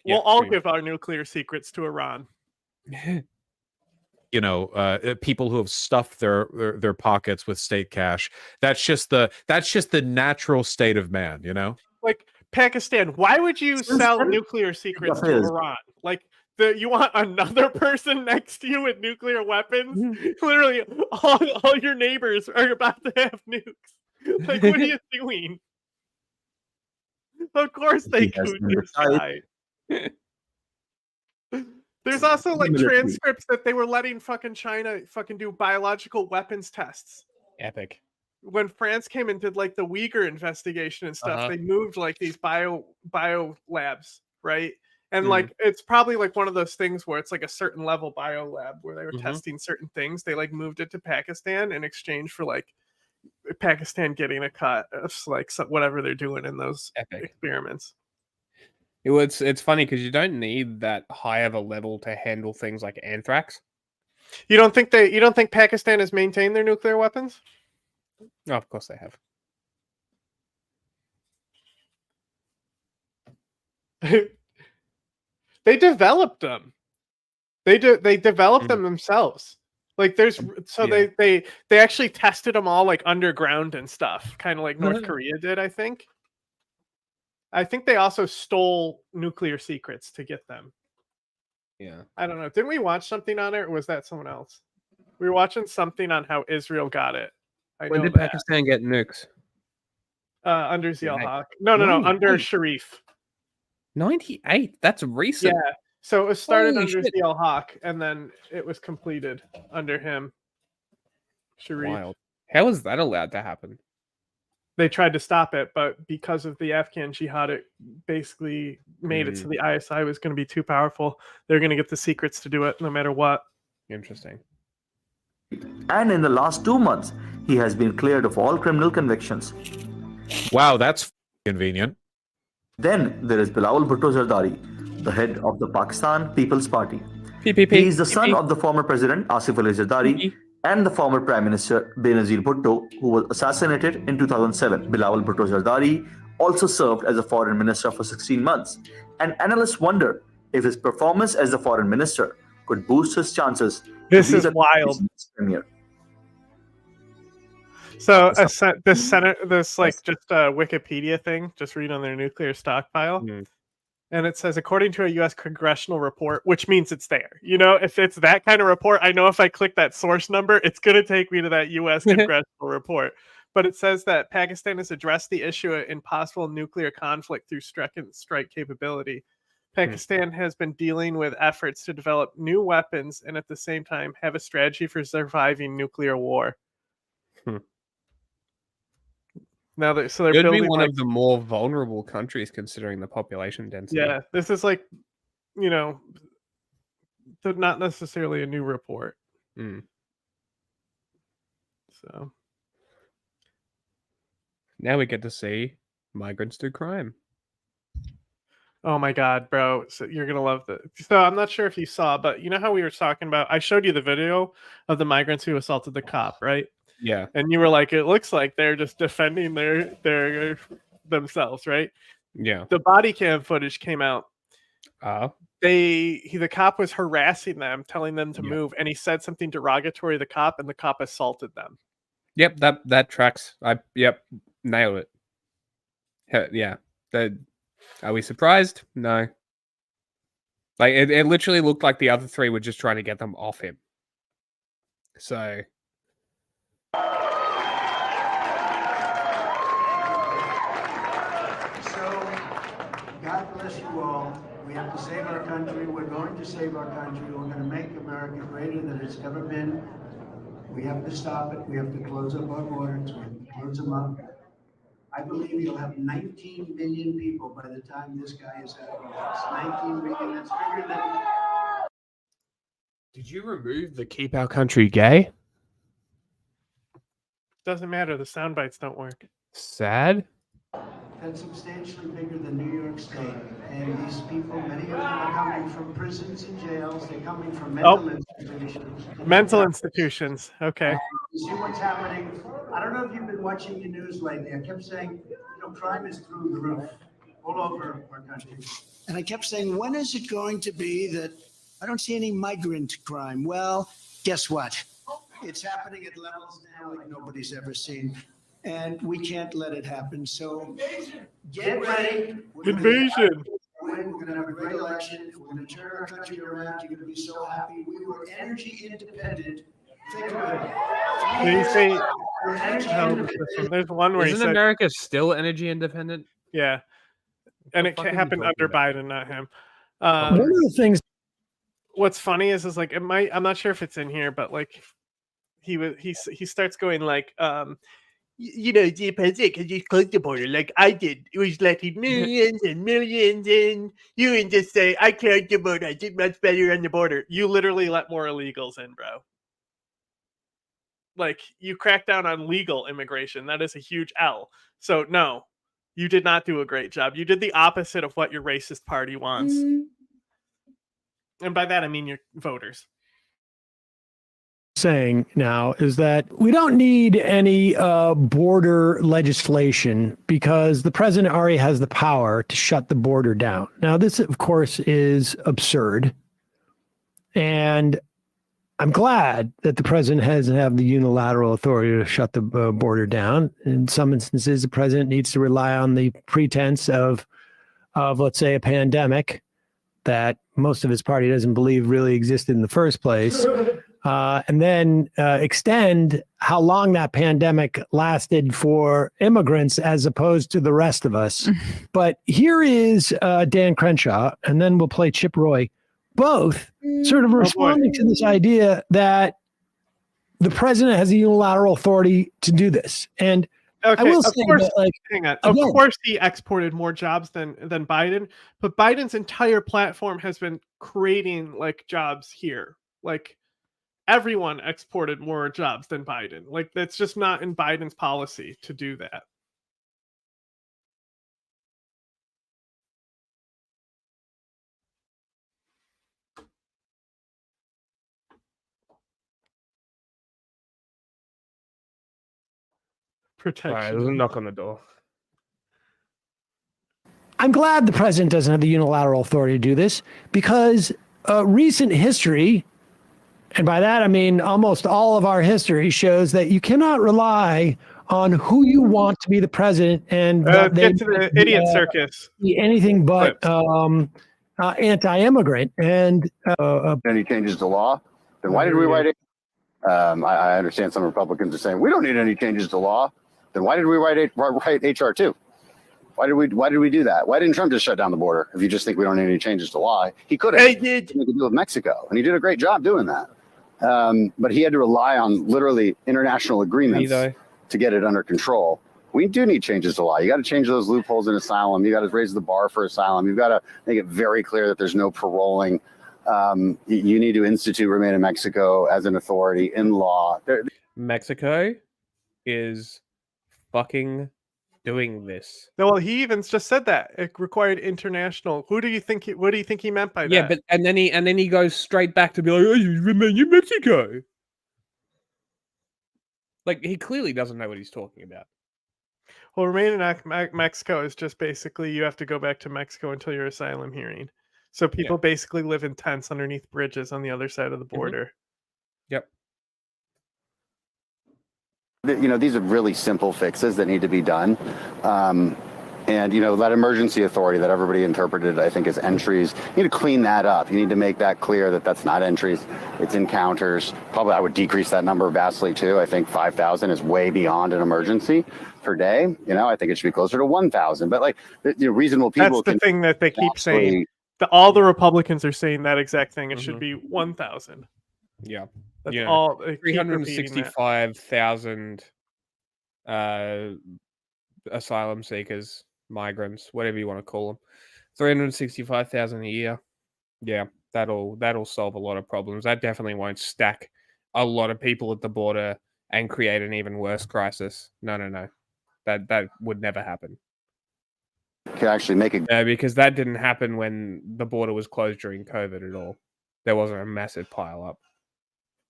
We'll all give our nuclear secrets to Iran." You know, people who have stuffed their pockets with state cash. That's just the natural state of man, you know? Like Pakistan, why would you sell nuclear secrets to Iran? Like you want another person next to you with nuclear weapons? Literally, all your neighbors are about to have nukes. Like, what are you doing? Of course they could decide. There's also like transcripts that they were letting fucking China fucking do biological weapons tests. Epic. When France came and did like the Uyghur investigation and stuff, they moved like these bio labs, right? And like it's probably like one of those things where it's like a certain level bio lab where they were testing certain things. They like moved it to Pakistan in exchange for like Pakistan getting a cut of like whatever they're doing in those experiments. It's funny because you don't need that high of a level to handle things like anthrax. You don't think Pakistan has maintained their nuclear weapons? Oh, of course they have. They developed them. They developed them themselves. Like they actually tested them all like underground and stuff, kind of like North Korea did, I think. I think they also stole nuclear secrets to get them. Yeah. I don't know. Didn't we watch something on it, or was that someone else? We were watching something on how Israel got it. When did Pakistan get nukes? Under Zial Haq. No, under Sharif. 98. That's recent. Yeah. So it was started Holy under shit. Zial Haq, and then it was completed under him. Sharif. Wild. How is that allowed to happen? They tried to stop it, but because of the Afghan jihad, it basically made it so the ISI was going to be too powerful. They're going to get the secrets to do it no matter what. Interesting. And in the last 2 months, he has been cleared of all criminal convictions. Wow, that's convenient. Then there is Bilawal Bhutto Zardari, the head of the Pakistan People's Party. PPP. He is the son of the former president Asif Ali Zardari and the former prime minister Benazir Bhutto, who was assassinated in 2007. Bilawal Bhutto Zardari also served as a foreign minister for 16 months. And analysts wonder if his performance as the foreign minister could boost his chances. This is wild. Premier. So this like just a Wikipedia thing, just read on their nuclear stockpile. And it says, according to a U.S. congressional report, which means it's there. You know, if it's that kind of report, I know if I click that source number, it's going to take me to that U.S. congressional report. But it says that Pakistan has addressed the issue in possible nuclear conflict through strike capability. Pakistan has been dealing with efforts to develop new weapons and at the same time have a strategy for surviving nuclear war. Now they're It'd building be one like, of the more vulnerable countries considering the population density. yeah, this is like, you know, not necessarily a new report. So now we get to see migrants do crime. oh my god, bro, so you're gonna love this. So I'm not sure if you saw, but you know how we were talking about, I showed you the video of the migrants who assaulted the cop, right? Yeah. And you were like, it looks like they're just defending their themselves, right? Yeah. The body cam footage came out. The cop was harassing them, telling them to move, and he said something derogatory to the cop, and the cop assaulted them. Yep, that tracks. Nailed it. Yeah. Are we surprised? No. Like it literally looked like the other three were just trying to get them off him. So God bless you all. We have to save our country. We're going to save our country. We're going to make America greater than it's ever been. We have to stop it. We have to close up our borders. We have to close them up. I believe you'll have 19 million people by the time this guy is out of office. 19 million. That's bigger than. did you remove the keep our country gay? Doesn't matter. The sound bites don't work. Sad. That's substantially bigger than New York State. And these people, many of them are coming from prisons and jails. They're coming from mental institutions. Mental institutions. Okay. You see what's happening? I don't know if you've been watching the news lately. I kept saying, crime is through the roof all over our country. And I kept saying, when is it going to be that I don't see any migrant crime? Well, guess what? It's happening at levels now like nobody's ever seen. And we can't let it happen. So get ready. Invasion. We're going to have a great election. We're going to turn our country around. You're going to be so happy. We were energy independent. Think about it. Did he say? We're energy independent. There's one where he Isn't said, America still energy independent? yeah, and it fuck are you happened talking under about? Biden, not him. One of the things. What's funny is like it might. I'm not sure if it's in here, but like he starts going like the president can just close the border like I did. It was letting millions and millions in. You can just say, I closed the border. I did much better on the border. You literally let more illegals in, bro. Like, you crack down on legal immigration. That is a huge L. So, no, you did not do a great job. You did the opposite of what your racist party wants. And by that, I mean your voters. Saying now is that we don't need any border legislation because the president already has the power to shut the border down. Now, this, of course, is absurd. And I'm glad that the president doesn't have the unilateral authority to shut the border down. In some instances, the president needs to rely on the pretense of let's say, a pandemic that most of his party doesn't believe really existed in the first place. and then extend how long that pandemic lasted for immigrants as opposed to the rest of us. But here is Dan Crenshaw, and then we'll play Chip Roy, both sort of responding to this idea that the president has the unilateral authority to do this. And okay, I will of say course, that, like, hang on. again, Of course, he exported more jobs than Biden, but Biden's entire platform has been creating like jobs here. Like everyone exported more jobs than Biden. Like that's just not in Biden's policy to do that. All right, there's a knock on the door. I'm glad the president doesn't have the unilateral authority to do this because recent history, and by that I mean almost all of our history, shows that you cannot rely on who you want to be the president and that get to the idiot circus. Be anything but anti-immigrant. And any changes to law, then why did we write it? I understand some Republicans are saying we don't need any changes to law. Then why did we write HR 2? Why did we do that? Why didn't Trump just shut down the border? If you just think we don't need any changes to law, he could have. He did to make a deal with Mexico, and he did a great job doing that. But he had to rely on literally international agreements to get it under control. We do need changes to law. You got to change those loopholes in asylum. You got to raise the bar for asylum. You've got to make it very clear that there's no paroling. You need to institute remain in Mexico as an authority in law. Mexico is fucking doing this. No, well, he even just said that it required international. What do you think he meant by that? Yeah, but and then he goes straight back to be like, "Oh, you remain in Mexico." Like he clearly doesn't know what he's talking about. Well, remain in Mexico is just basically you have to go back to Mexico until your asylum hearing. So people basically live in tents underneath bridges on the other side of the border. Yep. You know, these are really simple fixes that need to be done. And, you know, that emergency authority that everybody interpreted, I think, as entries, you need to clean that up. You need to make that clear that that's not entries, it's encounters. Probably I would decrease that number vastly, too. I think 5,000 is way beyond an emergency per day. You know, I think it should be closer to 1,000. But, like, reasonable people. That's the thing that they keep saying. All the Republicans are saying that exact thing. It should be 1,000. Yeah. That's all. 365,000 asylum seekers, migrants, whatever you want to call them. 365,000 a year. Yeah, that'll solve a lot of problems. That definitely won't stack a lot of people at the border and create an even worse crisis. No. That would never happen. Can actually make it. Because that didn't happen when the border was closed during COVID at all. There wasn't a massive pile up.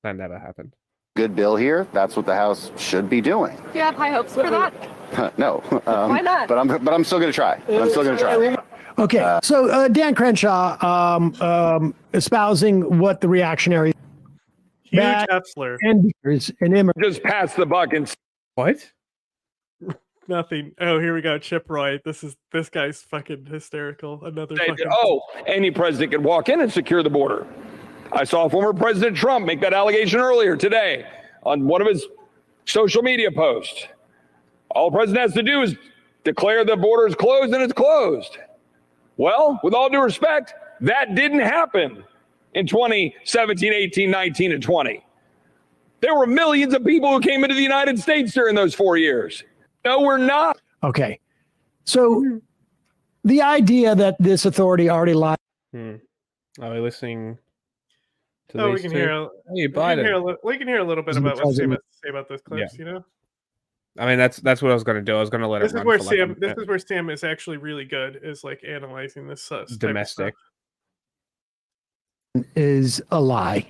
That never happened. Good bill here. That's what the House should be doing. Do you have high hopes for that? No. Why not? But I'm still going to try. Okay, so Dan Crenshaw espousing what the reactionary Huge Hessler. and immigrants just pass the buck and what? Nothing. Oh, here we go. Chip Roy. This guy's fucking hysterical. Another fucking. Any president could walk in and secure the border. I saw former President Trump make that allegation earlier today on one of his social media posts. All the president has to do is declare the border is closed and it's closed. Well, with all due respect, that didn't happen in 2017, 18, 19, and 20. There were millions of people who came into the United States during those 4 years. No, we're not. Okay. So the idea that this authority already lies. Are we listening to we these can two? hear. We can hear a little bit about what Sam has to say about those clips. You know. I mean, that's what I was going to do. I was going to let this it is run where for Sam. like This is where Sam is actually really good. Is like analyzing this domestic is a lie.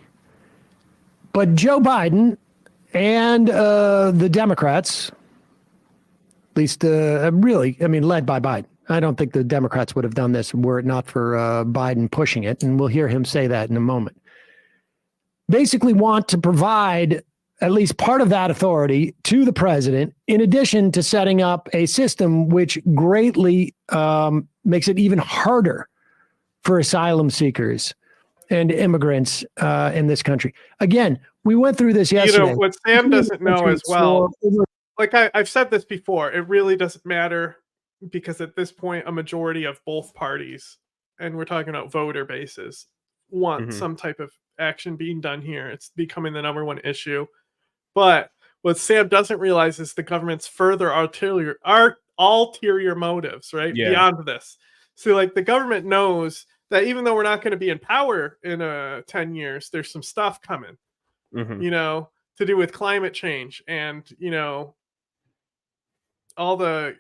But Joe Biden and the Democrats, at least really, I mean, led by Biden. I don't think the Democrats would have done this were it not for Biden pushing it. And we'll hear him say that in a moment. Basically want to provide at least part of that authority to the president, in addition to setting up a system which greatly makes it even harder for asylum seekers and immigrants in this country. Again, we went through this yesterday. You know, what Sam doesn't know as well, like I've said this before, it really doesn't matter because at this point, a majority of both parties, and we're talking about voter bases, want some type of action being done here. It's becoming the number one issue. But what Sam doesn't realize is the government's further ulterior motives, right? Yeah. Beyond this. So like the government knows that even though we're not going to be in power in 10 years, there's some stuff coming, you know, to do with climate change and, you know, all the,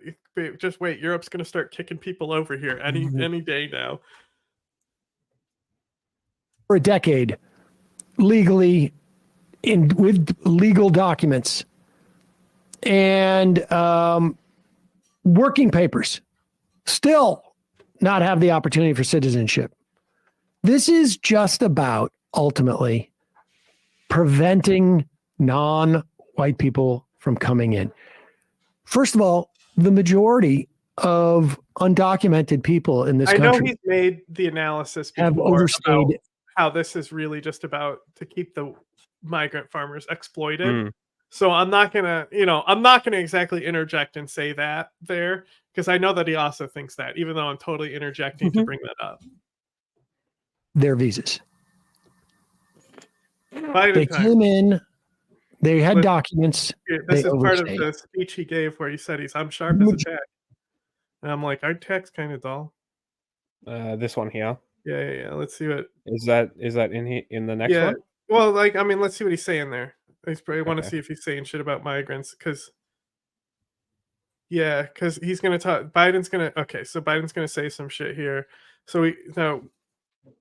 just wait, Europe's going to start kicking people over here any day now. For a decade, legally, with legal documents and working papers, still not have the opportunity for citizenship. This is just about ultimately preventing non-white people from coming in. First of all, the majority of undocumented people in this country. I know he's made the analysis have before overstayed. about how this is really just about to keep the migrant farmers exploited. So I'm not gonna exactly interject and say that there because I know that he also thinks that, even though I'm totally interjecting to bring that up. Their visas. Biden They time. came in, they had documents. This they is part of overstayed. the speech he gave where he said I'm sharp as a tack. And I'm like, our tack's kind of dull. This one here. Yeah. Let's see what is that in the next one? Well, like, I mean, let's see what he's saying there. I probably want to see if he's saying shit about migrants because he's going to talk. Biden's going to say some shit here. So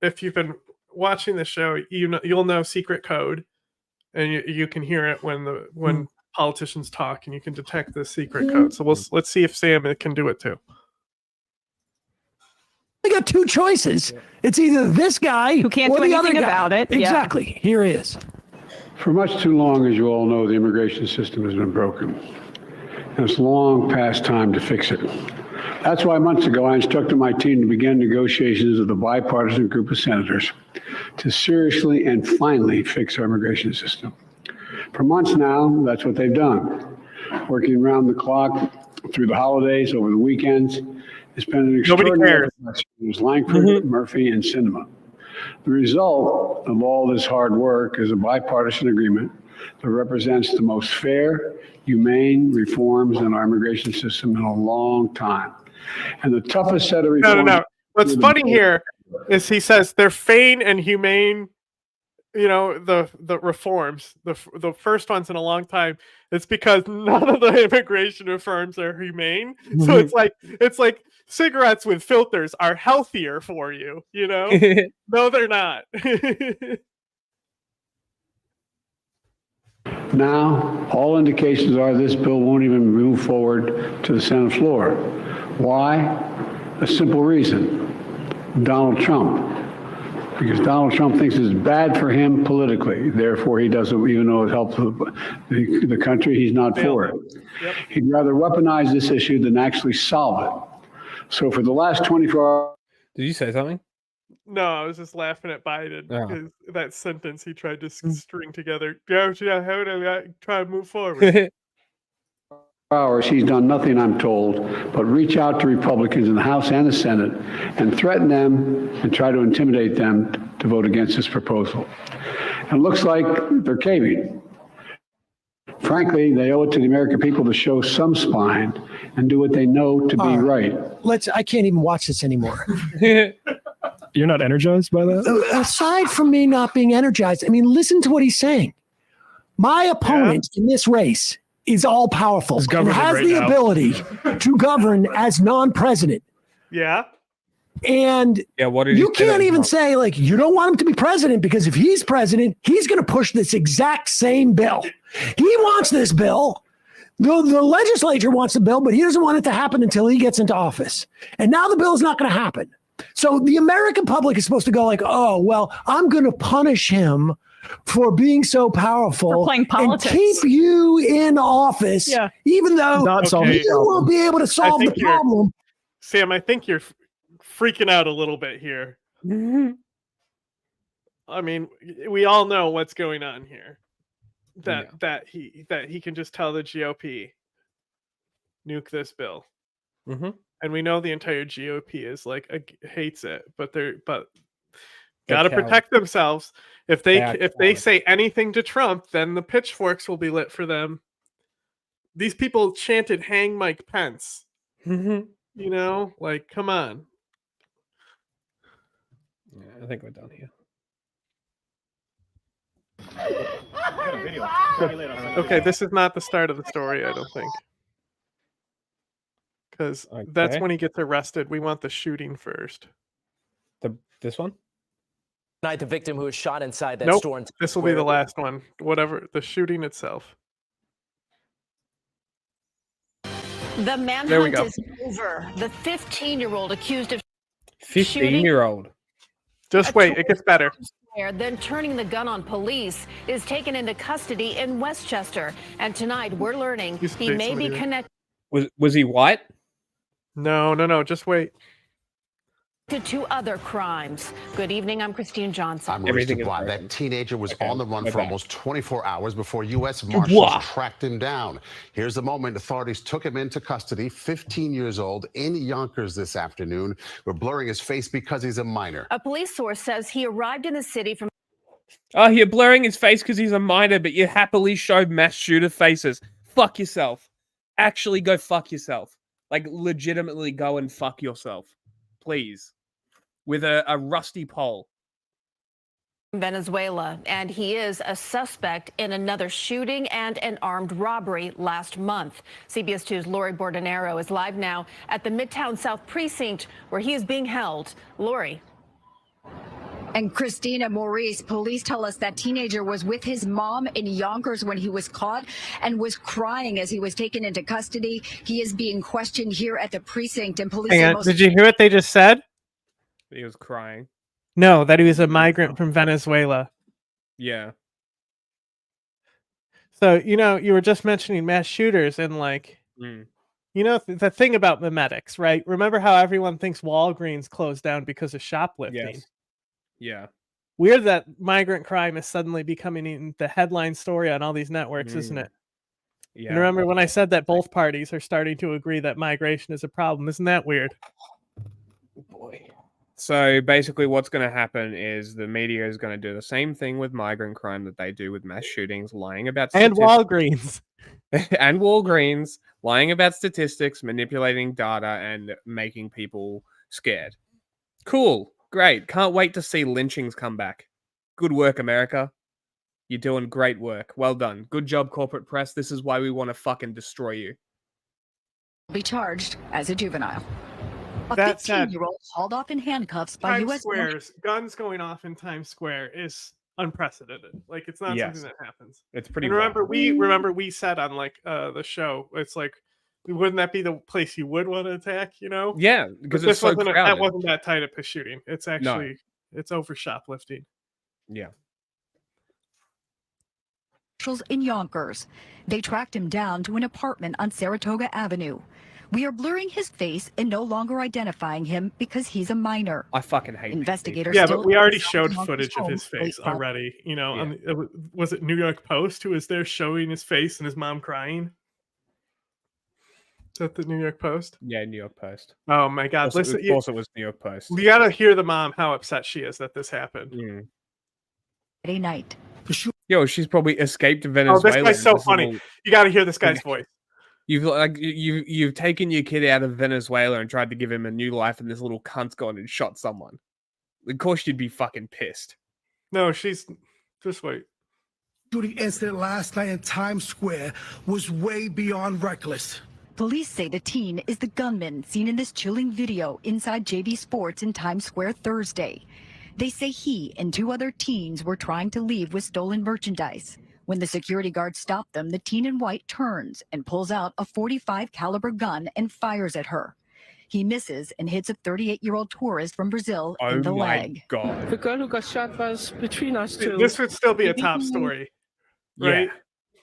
if you've been watching the show, you'll know secret code, and you can hear it when politicians talk, and you can detect the secret code. So let's see if Sam can do it too. We got two choices. It's either this guy who can't or do the other anything guy. about it. Exactly. Here he is. For much too long, as you all know, the immigration system has been broken. And it's long past time to fix it. That's why months ago I instructed my team to begin negotiations with a bipartisan group of senators to seriously and finally fix our immigration system. For months now, that's what they've done. Working around the clock through the holidays, over the weekends. It's been an extraordinary effort. It was Langford, Murphy, and Sinema. The result of all this hard work is a bipartisan agreement that represents the most fair, humane reforms in our immigration system in a long time. And the toughest set of reforms. No. What's funny here is he says they're fair and humane. You know, the reforms, the first ones in a long time. It's because none of the immigration reforms are humane. So it's like cigarettes with filters are healthier for you. You know, no, they're not. Now, all indications are this bill won't even move forward to the Senate floor. Why? A simple reason: Donald Trump. Because Donald Trump thinks it's bad for him politically. Therefore, he doesn't, even though it helps the country, he's not for it. Yep. He'd rather weaponize this issue than actually solve it. So for the last 24 hours. Did you say something? No, I was just laughing at Biden because that sentence he tried to string together. How do I try to move forward? Hours, he's done nothing, I'm told, but reach out to Republicans in the House and the Senate and threaten them and try to intimidate them to vote against this proposal. And it looks like they're caving. Frankly, they owe it to the American people to show some spine and do what they know to be right. I can't even watch this anymore. You're not energized by that? Aside from me not being energized, I mean, listen to what he's saying. My opponent in this race is all powerful and has the ability to govern as non-president. Yeah. And what did you can't even say, like, you don't want him to be president because if he's president, he's going to push this exact same bill. He wants this bill. The legislature wants the bill, but he doesn't want it to happen until he gets into office. And now the bill is not going to happen. So the American public is supposed to go like, oh, well, I'm going to punish him for being so powerful for playing politics. And keep you in office, even though you won't be able to solve the problem. Sam, I think you're freaking out a little bit here. I mean, we all know what's going on here. That he can just tell the GOP nuke this bill. Mm-hmm. And we know the entire GOP is like hates it, but got to protect themselves. If they say anything to Trump, then the pitchforks will be lit for them. These people chanted "Hang Mike Pence." Mm-hmm. You know, like, come on. Yeah, I think we're done here. Okay, this is not the start of the story, I don't think. Because that's when he gets arrested. We want the shooting first. This one? Tonight, the victim who was shot inside that Nope, store in this will be the last one. Whatever, the shooting itself. The manhunt is over. The 15-year-old accused of 15-year-old. Just wait, it gets better. Then turning the gun on police is taken into custody in Westchester. And tonight, we're learning he may be connected Was he white? No, just wait. to other crimes. Good evening, I'm Christine Johnson. I'm Maurice Dubois. That teenager was on the run for almost 24 hours before U.S. Marshals tracked him down. Here's the moment authorities took him into custody, 15 years old, in Yonkers this afternoon. We're blurring his face because he's a minor. A police source says he arrived in the city from... Oh, you're blurring his face because he's a minor, but you happily showed mass shooter faces. Fuck yourself. Actually go fuck yourself. Like, legitimately go and fuck yourself. Please. With a rusty pole. Venezuela, and he is a suspect in another shooting and an armed robbery last month. CBS 2's Lori Bordenero is live now at the Midtown South Precinct where he is being held. Lori. And Christina, Maurice, police tell us that teenager was with his mom in Yonkers when he was caught and was crying as he was taken into custody. He is being questioned here at the precinct, and police. Did you hear what they just said? He was crying. No, that he was a migrant from Venezuela. Yeah. So, you were just mentioning mass shooters and the thing about memetics, right? Remember how everyone thinks Walgreens closed down because of shoplifting? Yes. Yeah. Weird that migrant crime is suddenly becoming the headline story on all these networks, isn't it? Yeah. And remember when I said that both parties are starting to agree that migration is a problem? Isn't that weird? Boy. So basically what's going to happen is the media is going to do the same thing with migrant crime that they do with mass shootings, lying about and statistics. Walgreens. And Walgreens, lying about statistics, manipulating data, and making people scared. Cool. Great. Can't wait to see lynchings come back. Good work, America. You're doing great work. Well done. Good job, corporate press. This is why we want to fucking destroy you. Be charged as a juvenile. A That said, 15-year-old hauled off in handcuffs by Times U.S. Square's guns going off in Times Square is unprecedented. Like, it's not something that happens. It's pretty. And remember we said on the show, it's like, wouldn't that be the place you would want to attack? Yeah, because it's so crowded. That wasn't that tight of a shooting. It's actually it's over shoplifting. Yeah. In Yonkers, they tracked him down to an apartment on Saratoga Avenue. We are blurring his face and no longer identifying him because he's a minor. I fucking hate investigators. Yeah, but we already showed footage of his face already. Was it New York Post who was there showing his face and his mom crying? Is that the New York Post? Yeah, New York Post. Oh my God! Listen, Of course, it was New York Post. You gotta hear the mom how upset she is that this happened. Friday night. Yo, she's probably escaped Venezuela. Oh, this guy's so funny. You gotta hear this guy's voice. You've taken your kid out of Venezuela and tried to give him a new life, and this little cunt's gone and shot someone. Of course, you'd be fucking pissed. No, she's just wait. Shooting incident last night in Times Square was way beyond reckless. Police say the teen is the gunman seen in this chilling video inside JV Sports in Times Square Thursday. They say he and two other teens were trying to leave with stolen merchandise. When the security guard stopped them, the teen in white turns and pulls out a .45 caliber gun and fires at her. He misses and hits a 38-year-old tourist from Brazil in the leg. God. The girl who got shot was between us two. This would still be a top story, right? Yeah.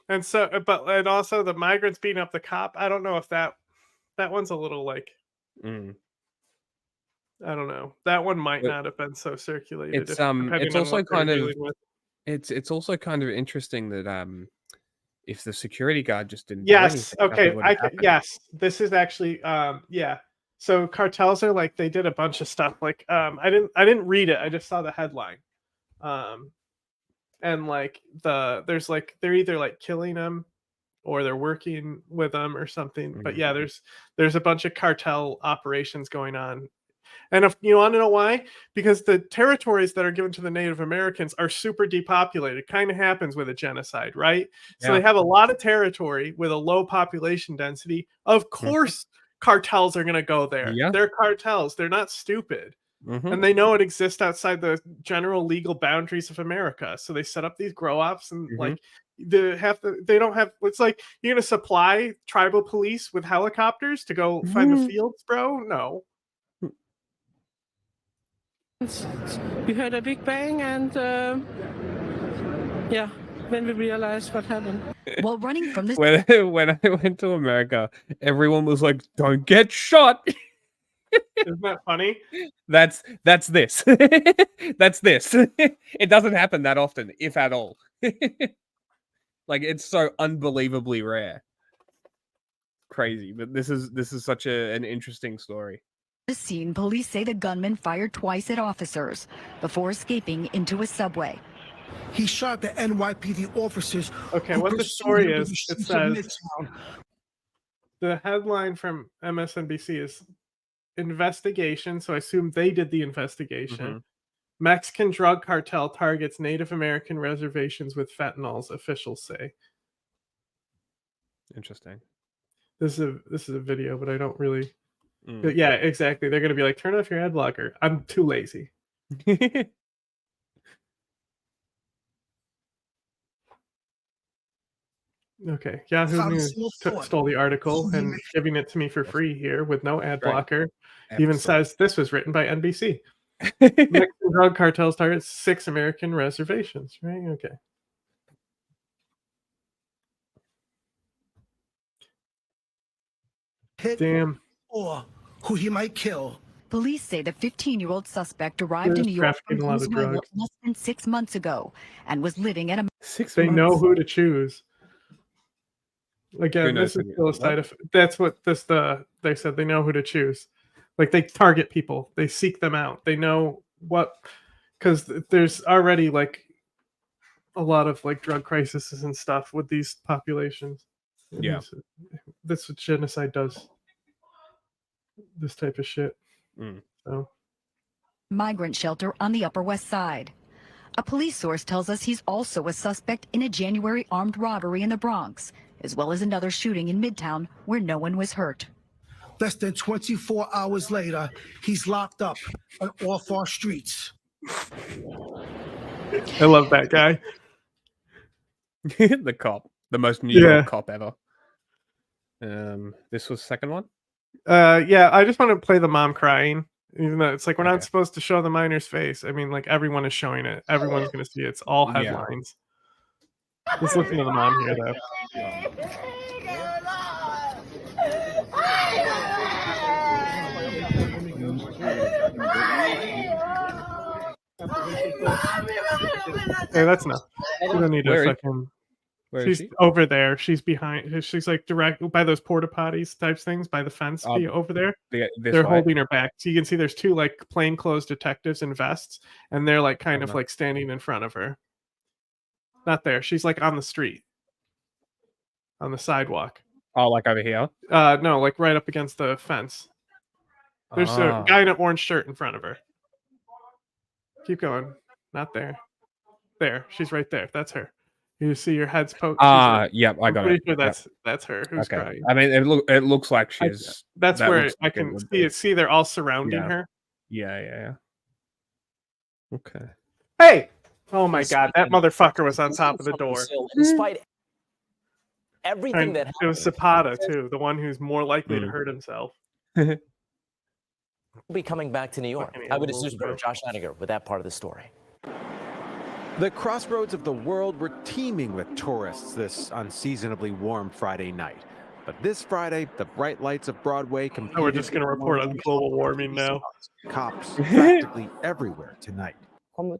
And so, and also the migrants beating up the cop. I don't know if that one's a little like. I don't know. That one might But not have been so circulated. It's depending it's on also what they're kind of dealing with. it's also kind of interesting that if the security guard just didn't do Yes. anything, nothing Okay. would have happened. Yes. This is actually. Yeah. So cartels are like they did a bunch of stuff. Like I didn't read it. I just saw the headline. And like there's like they're either like killing them or they're working with them or something. But yeah, there's a bunch of cartel operations going on. And if you want to know why, because the territories that are given to the Native Americans are super depopulated. Kind of happens with a genocide, right? So Yeah. they have a lot of territory with a low population density. Of course, cartels are going to go there. Yeah. They're cartels. They're not stupid. Mhm. And they know it exists outside the general legal boundaries of America. So they set up these grow ops and like they don't have it's like you're gonna supply tribal police with helicopters to go find the fields, bro? No. We heard a big bang, and yeah, then we realized what happened. While running from this, When I went to America, everyone was like, "Don't get shot." Isn't that funny? That's this. That's this. It doesn't happen that often, if at all. Like it's so unbelievably rare. Crazy, but this is such an interesting story. the scene, police say the gunman fired twice at officers before escaping into a subway. He shot the NYPD officers. Okay, who what the pursued story him to is, the it streets of says Midtown. the headline from MSNBC is investigation. So I assume they did the investigation. Mexican drug cartel targets Native American reservations with fentanyls, officials say. Interesting. This is a video, but I don't really. But yeah, exactly. They're gonna be like, turn off your ad blocker. I'm too lazy. Okay, Yahoo News stole the article and giving it to me for free here with no ad blocker. Even says this was written by NBC. Mexican drug cartels target 6 American reservations. Right? Okay. Damn. Or who he might kill. Police say the 15-year-old suspect arrived in New York from Venezuela less than 6 months ago and was living at a... They know who to choose. Again, this is still a side effect. That's what they said. They know who to choose. Like they target people. They seek them out. They know what, because there's already like a lot of like drug crises and stuff with these populations. Yeah. That's what genocide does. This type of shit. So. Migrant shelter on the Upper West Side. A police source tells us he's also a suspect in a January armed robbery in the Bronx, as well as another shooting in Midtown where no one was hurt. Less than 24 hours later, he's locked up off our streets. I love that guy. The cop. The most New York cop ever. This was the second one? Yeah, I just want to play the mom crying. Even though it's like we're not supposed to show the minor's face. I mean, like everyone is showing it. Everyone's gonna see it. It's all headlines. Let's listen to the mom here though. Hey, that's enough. You don't need to fucking. She's over there. She's behind. She's like direct by those porta potties types things by the fence over there. They're holding her back. So you can see there's 2 like plainclothes detectives in vests, and they're like kind of like standing in front of her. Not there. She's like on the street, on the sidewalk. Oh, like over here? No, like right up against the fence. There's a guy in an orange shirt in front of her. Keep going. Not there. There. She's right there. That's her. You see your head's poked. Yep, I got it. I'm pretty sure that's her who's crying. I mean, it looks like she's. That's where I can see it. See, they're all surrounding her. Yeah. Okay. Hey! Oh my God, that motherfucker was on top of the door. Despite everything that happened. It was Zapata too, the one who's more likely to hurt himself. Be coming back to New York. Eyewitness News reporter Josh Haniger with that part of the story. The crossroads of the world were teeming with tourists this unseasonably warm Friday night. But this Friday, the bright lights of Broadway competed. Oh, we're just going to report on global warming now. Cops practically everywhere tonight. Como,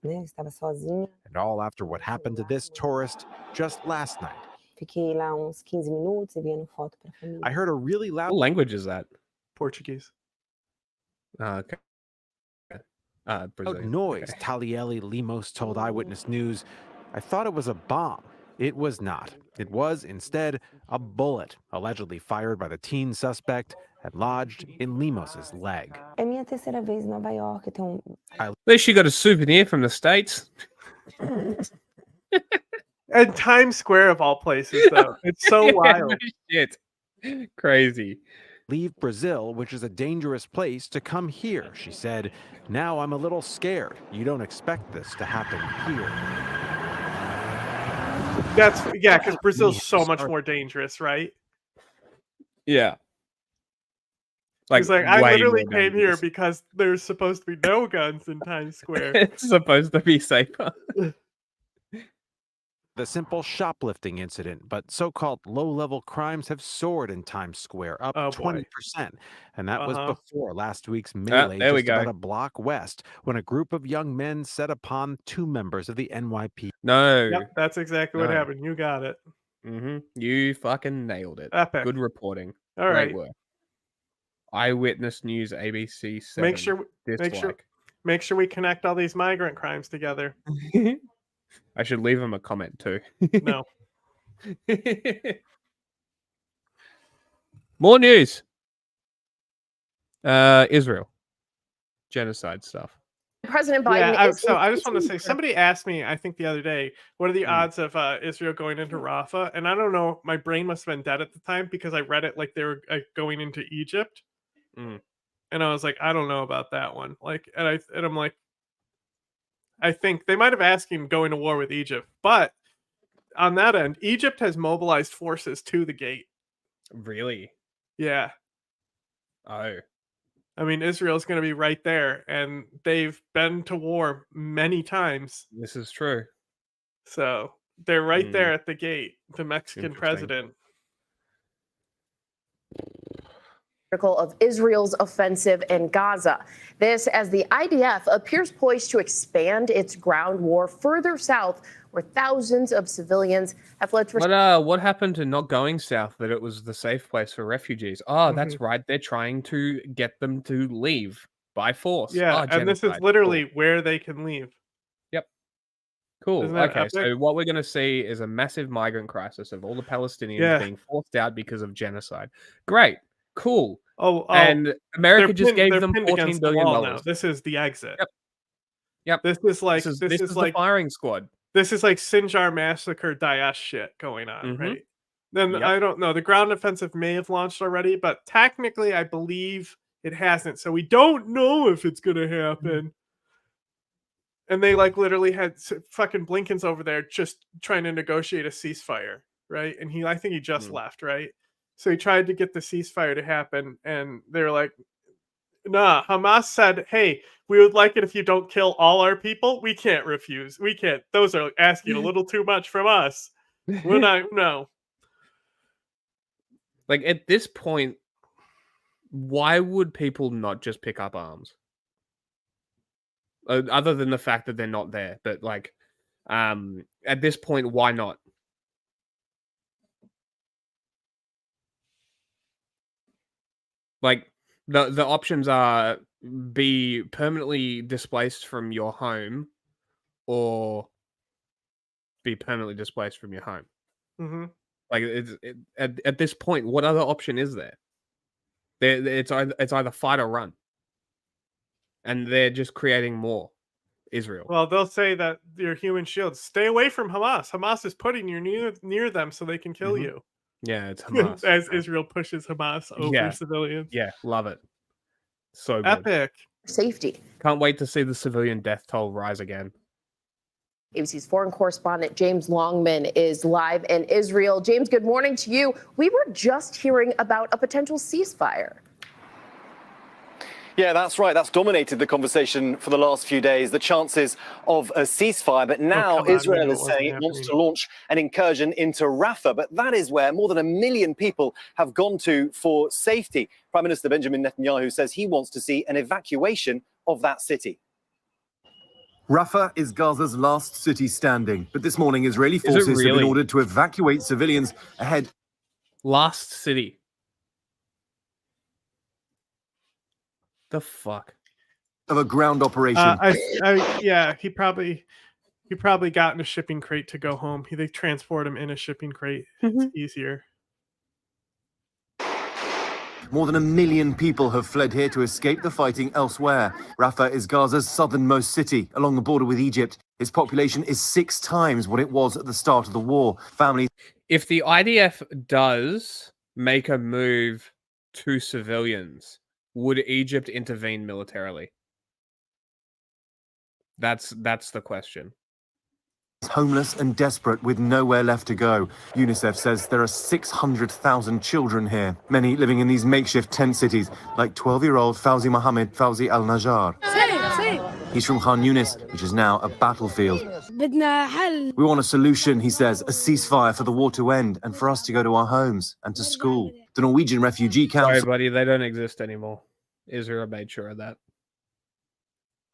né, estava sozinha. And all after what happened to this tourist just last night. Fiquei lá uns 15 minutos enviando foto para a família. I heard a really loud. What language is that? Portuguese. Okay. Brazilian. Noise, Okay. Taliele Limos told Eyewitness News. I thought it was a bomb. It was not. It was, instead, a bullet, allegedly fired by the teen suspect, had lodged in Limos's leg. É minha terceira vez em Nova York. Então... At least she got a souvenir from the States. And Times Square, of all places, though. It's so wild. Shit. Crazy. Leave Brazil, which is a dangerous place, to come here, she said. Now I'm a little scared. You don't expect this to happen here. Yeah, because Brazil's so much more dangerous, right? Yeah. He's like, I way literally more came here dangerous. because there's supposed to be no guns in Times Square. It's supposed to be safer. The simple shoplifting incident, but so-called low-level crimes have soared in Times Square, up 20%. And that was before last week's melee there we just about go. a block west, when a group of young men set upon two members of the NYPD. No. Yep, that's exactly what No. happened. You got it. You fucking nailed it. Epic. Good reporting. All Great right. work. Eyewitness News, ABC 7. Make sure we connect all these migrant crimes together. I should leave him a comment too. No. More news. Israel. Genocide stuff. President Biden Yeah, is so I just want to say, somebody asked me, I think the other day, what are the odds of Israel going into Rafah? And I don't know, my brain must have been dead at the time because I read it like they were going into Egypt. And I was like, I don't know about that one. Like, and I'm like, I think they might have asked him going to war with Egypt, but on that end, Egypt has mobilized forces to the gate. Really? Yeah. Oh. I mean, Israel's going to be right there, and they've been to war many times. This is true. So they're right there at the gate, the Mexican president. of Israel's offensive in Gaza. This as the IDF appears poised to expand its ground war further south, where thousands of civilians have fled for. What happened to not going south? That it was the safe place for refugees. Oh, that's right. They're trying to get them to leave by force. Yeah, and this is literally where they can leave. Yep. Cool. Isn't that Okay, so epic? what we're going to see is a massive migrant crisis of all the Palestinians being forced out because of genocide. Great. Cool. And America just gave them $14 billion. Now. This is the exit. Yep. This is like this is is like the firing squad. This is like Sinjar massacre Daesh shit going on, right? Then I don't know. The ground offensive may have launched already, but technically I believe it hasn't. So we don't know if it's gonna happen. And they like literally had fucking Blinken's over there just trying to negotiate a ceasefire, right? And I think he just left, right? So he tried to get the ceasefire to happen, and they were like, nah, Hamas said, hey, we would like it if you don't kill all our people. We can't refuse. We can't. Those are asking a little too much from us. We're not, no. Like, at this point, why would people not just pick up arms? Other than the fact that they're not there. But, like, at this point, why not? Like, the options are be permanently displaced from your home or be permanently displaced from your home. Like, at this point, what other option is there? It's either fight or run. And they're just creating more Israel. Well, they'll say that your human shields, stay away from Hamas. Hamas is putting you near them so they can kill you. Yeah, it's Hamas. As Israel pushes Hamas over civilians. Yeah, love it. So good. Epic. Safety. Can't wait to see the civilian death toll rise again. ABC's foreign correspondent James Longman is live in Israel. James, good morning to you. We were just hearing about a potential ceasefire. Yeah, that's right. That's dominated the conversation for the last few days, the chances of a ceasefire. But now Israel is saying it wants to launch an incursion into Rafah. But that is where more than 1 million people have gone to for safety. Prime Minister Benjamin Netanyahu says he wants to see an evacuation of that city. Rafah is Gaza's last city standing. But this morning, Israeli forces have been ordered to evacuate civilians ahead. Last city. The fuck? Of a ground operation. Yeah, he probably got in a shipping crate to go home. They transport him in a shipping crate. It's easier. More than 1 million people have fled here to escape the fighting elsewhere. Rafah is Gaza's southernmost city, along the border with Egypt. Its population is 6 times what it was at the start of the war. Families. If the IDF does make a move to civilians, would Egypt intervene militarily? That's the question. Homeless and desperate with nowhere left to go. UNICEF says there are 600,000 children here, many living in these makeshift tent cities, like 12-year-old Fawzi Mohammed Fawzi Al-Najjar. He's from Khan Yunis, which is now a battlefield. We want a solution, he says, a ceasefire for the war to end and for us to go to our homes and to school. The Norwegian Refugee Council... Sorry, buddy, they don't exist anymore. Israel made sure of that.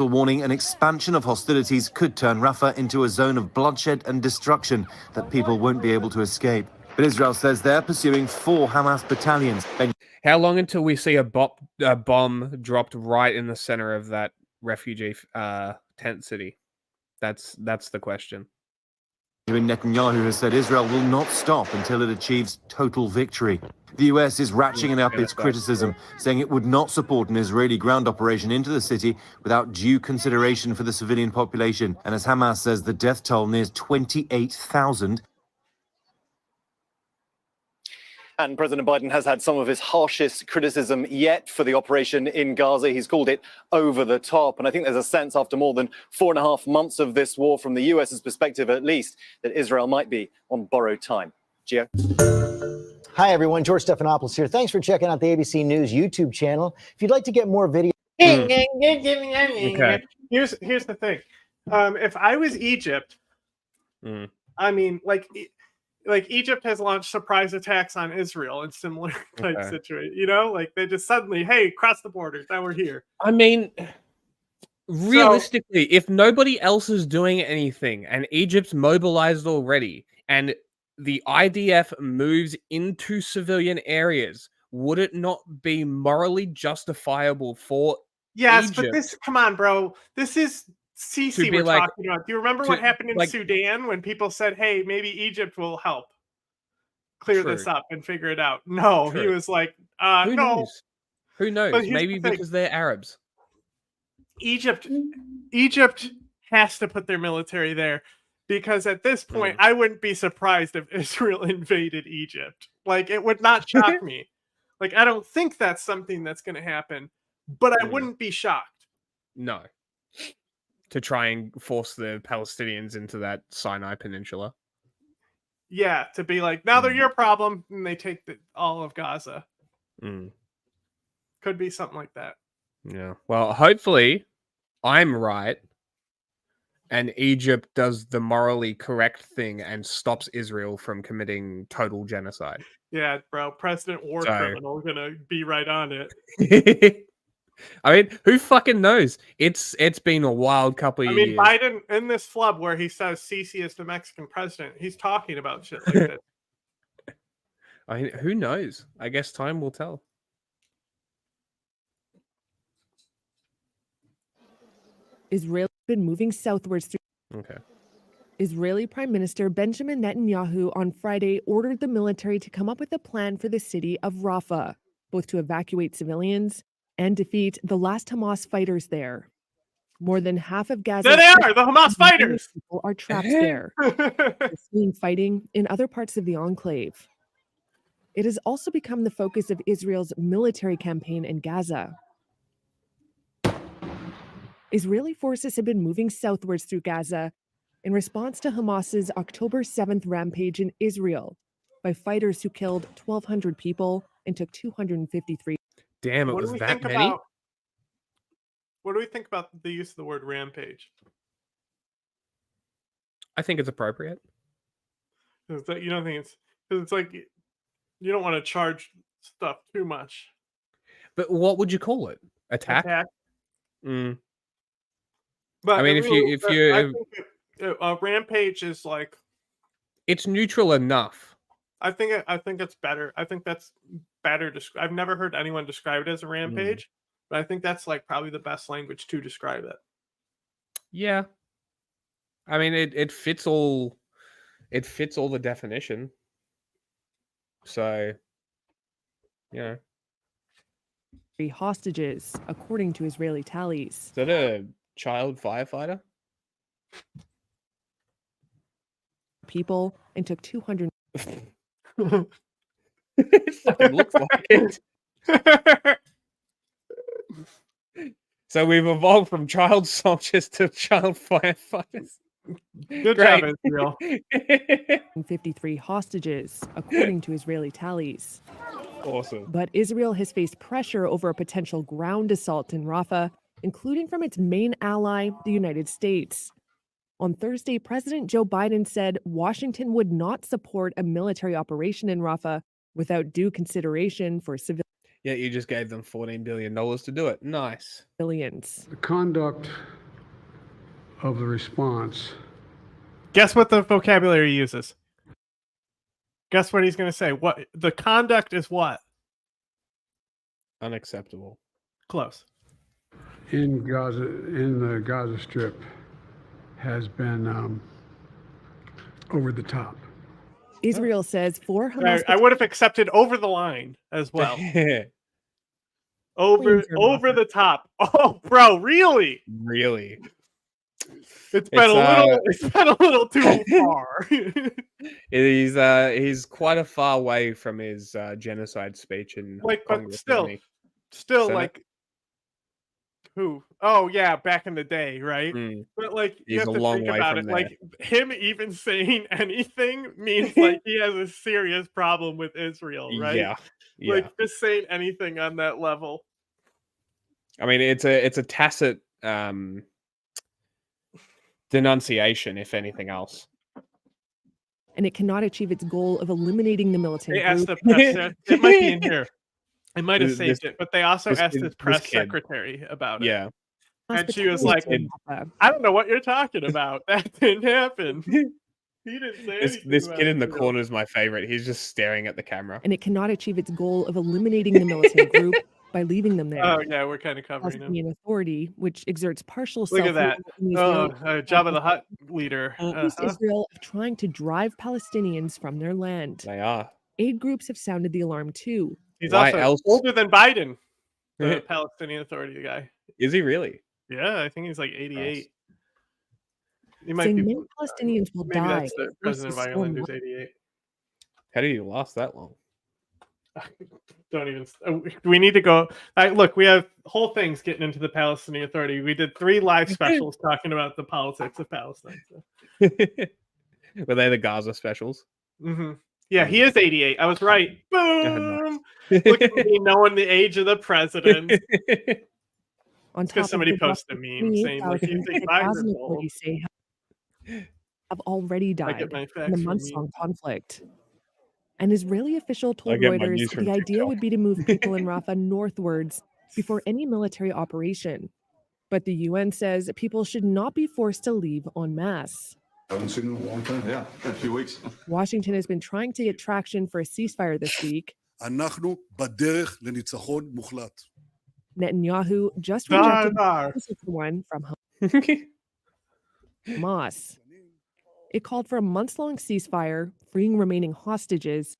Warning an expansion of hostilities could turn Rafah into a zone of bloodshed and destruction that people won't be able to escape. But Israel says they're pursuing 4 Hamas battalions. How long until we see a bomb dropped right in the center of that refugee tent city? That's the question. Netanyahu has said Israel will not stop until it achieves total victory. The US is ratcheting up its criticism, saying it would not support an Israeli ground operation into the city without due consideration for the civilian population. And as Hamas says, the death toll nears 28,000. And President Biden has had some of his harshest criticism yet for the operation in Gaza. He's called it over the top. And I think there's a sense after more than 4.5 months of this war, from the US's perspective at least, that Israel might be on borrowed time. Gio? Hi, everyone. George Stephanopoulos here. Thanks for checking out the ABC News YouTube channel. If you'd like to get more videos... Okay. Here's the thing. If I was Egypt, I mean, like Egypt has launched surprise attacks on Israel in similar type situation. You know, like they just suddenly, hey, cross the borders. Now we're here. I mean, realistically, if nobody else is doing anything and Egypt's mobilized already and the IDF moves into civilian areas, would it not be morally justifiable for Egypt? But this, come on, bro. This is Sisi we're talking about. Do you remember what happened in Sudan when people said, hey, maybe Egypt will help clear this up and figure it out? No, he was like, Who no. knows? Who knows? Maybe because they're Arabs. Egypt has to put their military there. Because at this point, I wouldn't be surprised if Israel invaded Egypt. Like, it would not shock me. Like, I don't think that's something that's going to happen, but I wouldn't be shocked. No. To try and force the Palestinians into that Sinai Peninsula. Yeah, to be like, now they're your problem, and they take all of Gaza. Could be something like that. Yeah. Well, hopefully, I'm right. And Egypt does the morally correct thing and stops Israel from committing total genocide. Yeah, bro. President War Criminal gonna be right on it. I mean, who fucking knows? It's been a wild couple of years. I mean, Biden, in this flub where he says Sisi is the Mexican president, he's talking about shit like this. I mean, who knows? I guess time will tell. Israel has been moving southwards through. Israeli Prime Minister Benjamin Netanyahu on Friday ordered the military to come up with a plan for the city of Rafah, both to evacuate civilians and defeat the last Hamas fighters there. More than half of Gaza. There they are, the Hamas fighters. People are trapped there. We're seeing fighting in other parts of the enclave. It has also become the focus of Israel's military campaign in Gaza. Israeli forces have been moving southwards through Gaza in response to Hamas's October 7th rampage in Israel by fighters who killed 1,200 people and took 253. Damn, it was that many? What do we think about the use of the word rampage? I think it's appropriate. It's like, you don't think it's like you don't want to charge stuff too much. But what would you call it? Attack? Mm. But I mean, I think a rampage is like it's neutral enough. I think it's better. I think that's better. I've never heard anyone describe it as a rampage, but I think that's like probably the best language to describe it. Yeah. I mean, it fits all. It fits all the definition. So, yeah. 3 hostages, according to Israeli tallies. Is that a child firefighter? People and took 200. It fucking looks like it. So we've evolved from child soldiers to child firefighters. Good job, Israel. 53 hostages, according to Israeli tallies. Awesome. But Israel has faced pressure over a potential ground assault in Rafah, including from its main ally, the United States. On Thursday, President Joe Biden said Washington would not support a military operation in Rafah without due consideration for civilians. Yeah, you just gave them $14 billion to do it. Nice. The conduct of the response. Guess what the vocabulary he uses? Guess what he's going to say? What the conduct is what? Unacceptable. Close. In the Gaza Strip has been over the top. Israel says 4 Hamas. I would have accepted over the line as well. over the top. Oh, bro, really? Really? It's been a little too far. He's quite a far way from his genocide speech in Congress, but still Senate? like who? Oh yeah, back in the day, right? But like you He's have a to long think way about from it. Like there. him even saying anything means like he has a serious problem with Israel, right? Yeah. Like just saying anything on that level. I mean, it's a tacit denunciation, if anything else. And it cannot achieve its goal of eliminating the militant They asked group. the press. It might be in here. I might have This- saved it, but they also asked kid- his press this kid. secretary about it. Yeah. And she was Hospitals like, in Rafah. I don't know what you're talking about. That didn't happen. He didn't say anything. This about kid in the Israel. corner is my favorite. He's just staring at the camera. And it cannot achieve its goal of eliminating the militant group by leaving them there. Oh yeah, we're kind of covering him. Palestinian Authority, which exerts partial Look at that. self-rule Oh, Jabba the Hutt leader. accused Israel of trying to drive Palestinians from their land. They are. Aid groups have sounded the alarm too. He's Why also else? older than Biden, the Palestinian Authority guy. Is he really? Yeah, I think he's like 88. He might Saying be. many Palestinians will Maybe die. that's the president of Ireland who's 88. How did he last that long? Don't even. We need to go. Look, we have whole things getting into the Palestinian Authority. We did 3 live specials talking about the politics of Palestine. So. Were they the Gaza specials? Mm-hmm. Yeah, he is 88. I was right. Boom! Look at me knowing the age of the president. On top Because of somebody the posted a meme saying, like, you think Biden's Gaza old? authorities say have already I died get my in facts the from months-long conflict. An Israeli official I told get my Reuters news from the idea TikTok. would be to move people in Rafah northwards before any military operation. But the UN says people should not be forced to leave en masse. I haven't seen him in a long time. Yeah, a few weeks. Washington has been trying to get traction for a ceasefire this week. אנחנו בדרך לניצחון מוחלט. Netanyahu just rejected Dar. one from Hamas. It called for a months-long ceasefire, freeing remaining hostages.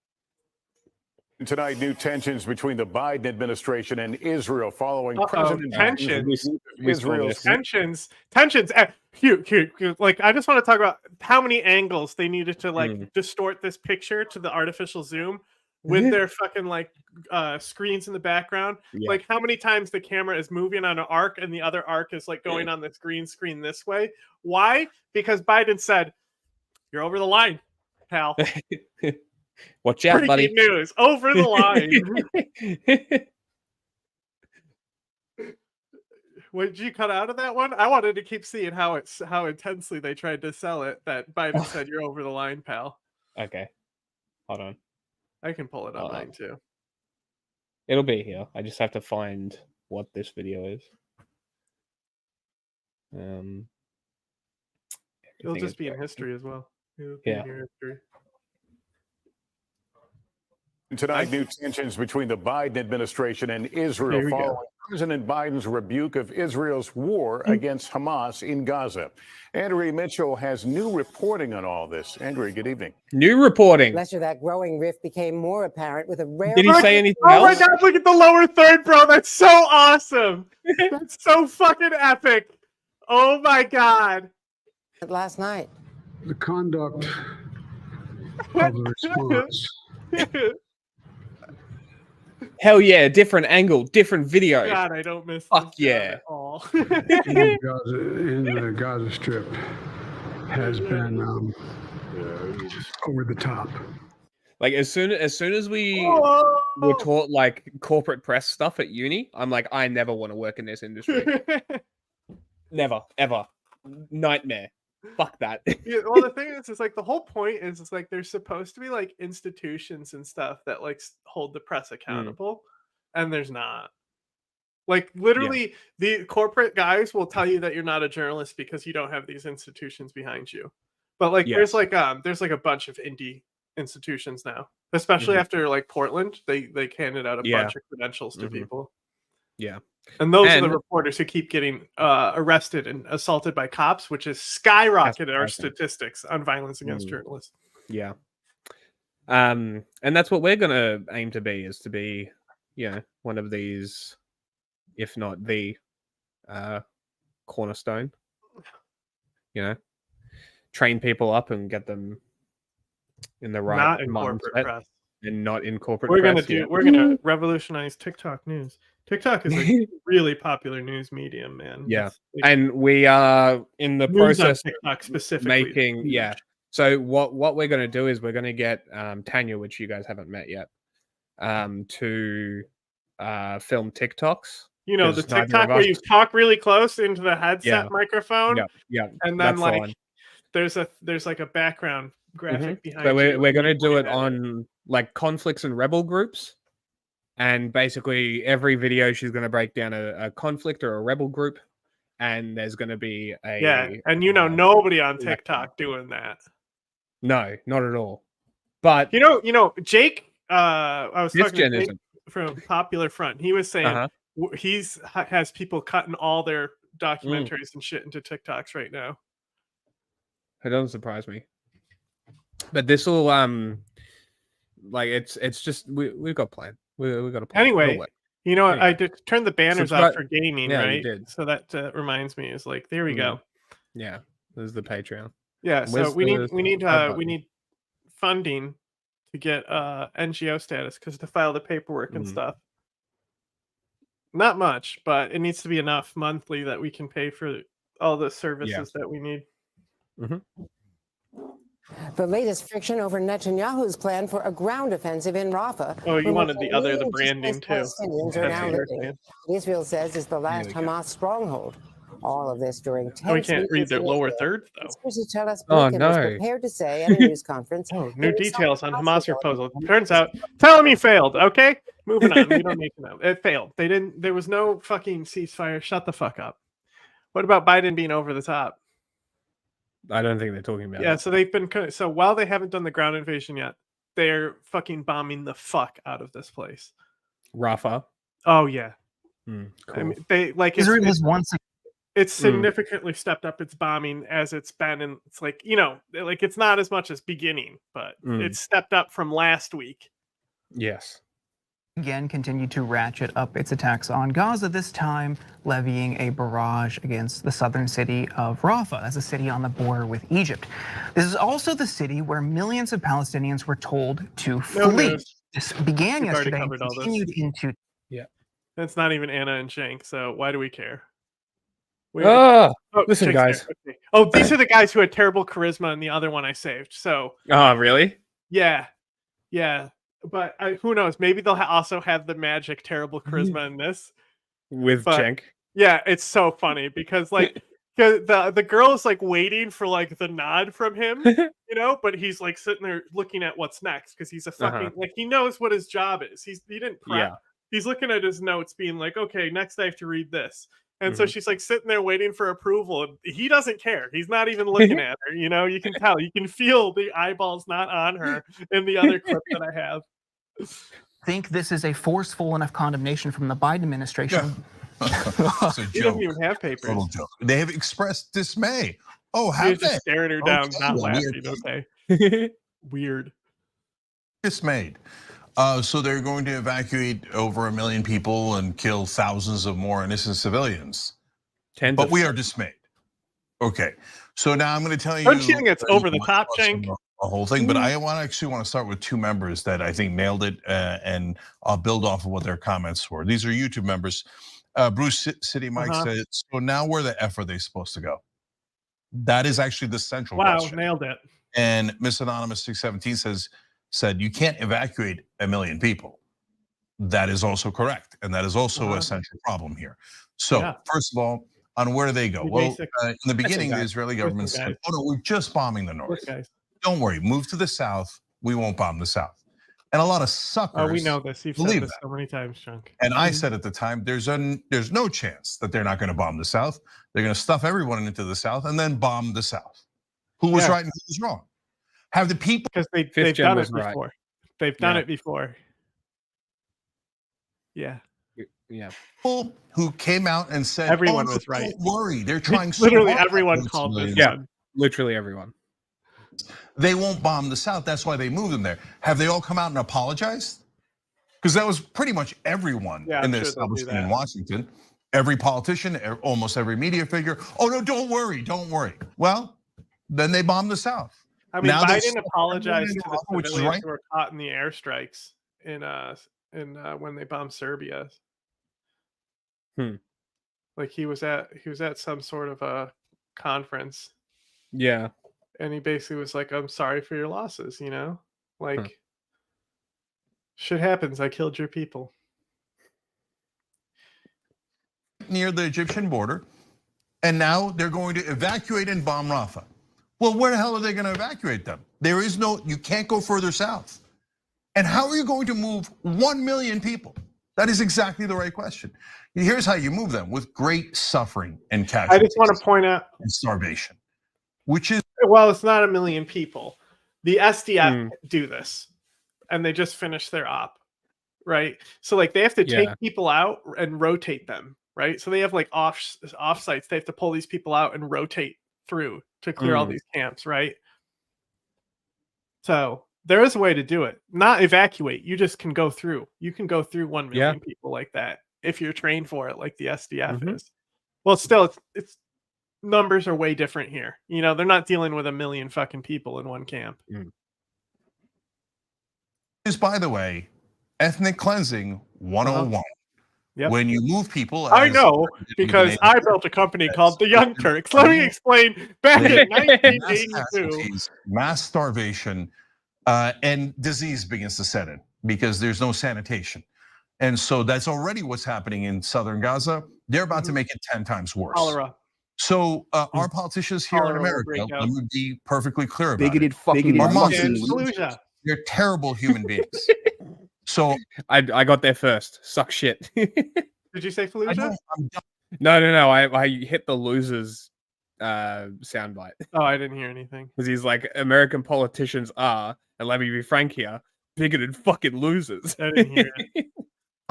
Tonight, new tensions between the Biden administration and Israel following President tensions. Israel's Tensions. Huge. Like, I just want to talk about how many angles they needed to like distort this picture to the artificial zoom with their fucking like screens in the background. Yeah. Like how many times the camera is moving on an arc and the other arc is like going on this green screen this way. Why? Because Biden said, "You're over the line, pal." Watch out, buddy. Breaking news. Over the line. What did you cut out of that one? I wanted to keep seeing how intensely they tried to sell it. That Biden said, "You're over the line, pal." Okay, hold on. I can pull it on mine too. It'll be here. I just have to find what this video is. It'll just be in history as well. It'll be Yeah. in your history. Tonight, new tensions between the Biden administration and Israel Here we go. following President Biden's rebuke of Israel's war against Hamas in Gaza. Andrea Mitchell has new reporting on all this. Andrea, good evening. New reporting. Lester, that growing rift became more apparent with a rare. Did he say anything Oh my else? God! Look at the lower third, bro. That's so awesome. That's so fucking epic. Oh my God. Last night. The conduct of the response. Hell yeah, different angle, different video. God, I don't miss. Fuck this job yeah. at all. in the Gaza Strip has been over the top. Like as soon as we were taught like corporate press stuff at uni, I'm like, I never want to work in this industry. Never, ever. Nightmare. Fuck that. Yeah, well, the thing is like the whole point is it's like there's supposed to be like institutions and stuff that like hold the press accountable, and there's not. Like literally, the corporate guys will tell you that you're not a journalist because you don't have these institutions behind you. But like there's like a bunch of indie institutions now, especially after like Portland, they handed out a bunch of credentials to people. Yeah. And those are the reporters who keep getting arrested and assaulted by cops, which is skyrocketed our statistics on violence against journalists. Yeah. And that's what we're gonna aim to be, is to be, one of these, if not the cornerstone. Train people up and get them in the right not in corporate press. And not in corporate We're press. We're gonna revolutionize TikTok news. TikTok is a really popular news medium, man. Yeah, and we are in the process of TikTok specifically making. So what we're going to do is we're going to get Tanya, which you guys haven't met yet, to film TikToks. You know, the TikTok where you talk really close into the headset microphone. Yeah, and then like there's like a background graphic behind. So we're going to do it on like conflicts and rebel groups. And basically, every video she's going to break down a conflict or a rebel group, and there's going to be a and nobody on TikTok doing that. No, not at all. But Jake. I was talking to Jake isn't. From Popular Front. He was saying has people cutting all their documentaries and shit into TikToks right now. It doesn't surprise me. But this will like it's just we've got a plan. We got a plan. Anyway, I did turn the banners off for gaming, yeah, right? You did. So that reminds me, is like there we go. Yeah, this is the Patreon. Yeah, so we need funding to get NGO status to file the paperwork and stuff. Not much, but it needs to be enough monthly that we can pay for all the services that we need. The latest friction over Netanyahu's plan for a ground offensive in Rafah. Oh, you wanted the branding too. Israel says is the last Hamas stronghold. All of this during tense. We can't read the lower third though. Sources tell us Blinken was prepared to say at a news conference. New details on Hamas proposal. Turns out, tell me failed. Okay, moving on. We don't need to know. It failed. They didn't. There was no fucking ceasefire. Shut the fuck up. What about Biden being over the top? I don't think they're talking about. Yeah, so they've been while they haven't done the ground invasion yet, they're fucking bombing the fuck out of this place. Rafah. Oh yeah. Cool. I mean, they like Israel is once. It's significantly stepped up its bombing as it's been, and it's like like it's not as much as beginning, but it's stepped up from last week. Yes. Again, continued to ratchet up its attacks on Gaza, this time levying a barrage against the southern city of Rafah. That's a city on the border with Egypt. This is also the city where millions of Palestinians were told to flee. This began yesterday and continued into... Yeah. That's not even Anna and Shank, so why do we care? Listen, guys. Okay. Oh, these are the guys who had terrible charisma and the other one I saved. So. Oh, really? Yeah. But who knows? Maybe they'll also have the magic terrible charisma in this. With Cenk. Yeah, it's so funny because like the girl is like waiting for like the nod from him, you know, but he's like sitting there looking at what's next because he's a fucking like he knows what his job is. He didn't prep. Yeah. He's looking at his notes, being like, okay, next I have to read this. And so she's like sitting there waiting for approval, and he doesn't care. He's not even looking at her. You know, you can tell. You can feel the eyeballs not on her in the other clip that I have. Think this is a forceful enough condemnation from the Biden administration. It's a He joke. doesn't even have papers. Total joke. They have expressed dismay. Oh, He have was just they? staring her down, not well, laughing. Okay. Weird. Dismayed. So they're going to evacuate over 1 million people and kill thousands of more innocent civilians. But we are dismayed. Okay, so now I'm going to tell you. Don't you think it's over the top, Cenk? A whole thing, but I actually want to start with two members that I think nailed it, and I'll build off of what their comments were. These are YouTube members. Bruce City Mike said, "So now where the f are they supposed to go?" That is actually the central question. Wow, nailed it. And Miss Anonymous 617 said you can't evacuate 1 million people. That is also correct, and that is also a central problem here. So first of all, on where do they go? Well, in the beginning, the Israeli government said, "Oh no, we're just bombing the north. Don't worry, move to the south. We won't bomb the south." And a lot of suckers. Oh, we know this. You've said this so many times, Cenk. And I said at the time, there's no chance that they're not going to bomb the south. They're going to stuff everyone into the south and then bomb the south. Who was right and who was wrong? Have the people because they've done it before. They've done it before. Yeah. Yeah. People who came out and said everyone was right. Don't worry, they're trying so literally hard. Everyone called this. Yeah, literally everyone. They won't bomb the south. That's why they moved them there. Have they all come out and apologized? Because that was pretty much everyone in the establishment in Washington. Every politician, almost every media figure. Oh no, don't worry, don't worry. Well, then they bombed the south. I mean, Biden apologized to the civilians who were caught in the airstrikes in when they bombed Serbia. Like he was at some sort of a conference. Yeah. And he basically was like, "I'm sorry for your losses," you know? Like shit happens. I killed your people. Near the Egyptian border, and now they're going to evacuate and bomb Rafah. Well, where the hell are they going to evacuate them? There is no, you can't go further south. And how are you going to move 1 million people? That is exactly the right question. Here's how you move them: with great suffering and casualties. I just want to point out and starvation, which is well, it's not 1 million people. The SDF do this, and they just finished their op, right? So like they have to take people out and rotate them, right? So they have like off sites. They have to pull these people out and rotate through to clear all these camps, right? So there is a way to do it. Not evacuate. You just can go through. You can go through 1 million people like that if you're trained for it, like the SDF is. Well, still, it's numbers are way different here. You know, they're not dealing with 1 million fucking people in one camp. Is, by the way, ethnic cleansing 101. Yep. When you move people, I know because I built a company called the Young Turks. Let me explain. Back in 1982, mass starvation and disease begins to set in because there's no sanitation, and so that's already what's happening in southern Gaza. They're about to make it 10 times worse. Cholera. So our politicians here in America, let me be perfectly clear about bigoted it. fucking Our Muslims. They're terrible human beings. So I got there first. Suck shit. Did you say Fallujah? No. I hit the losers soundbite. Oh, I didn't hear anything. Because he's like, American politicians are, and let me be frank here, bigoted fucking losers. I didn't hear it.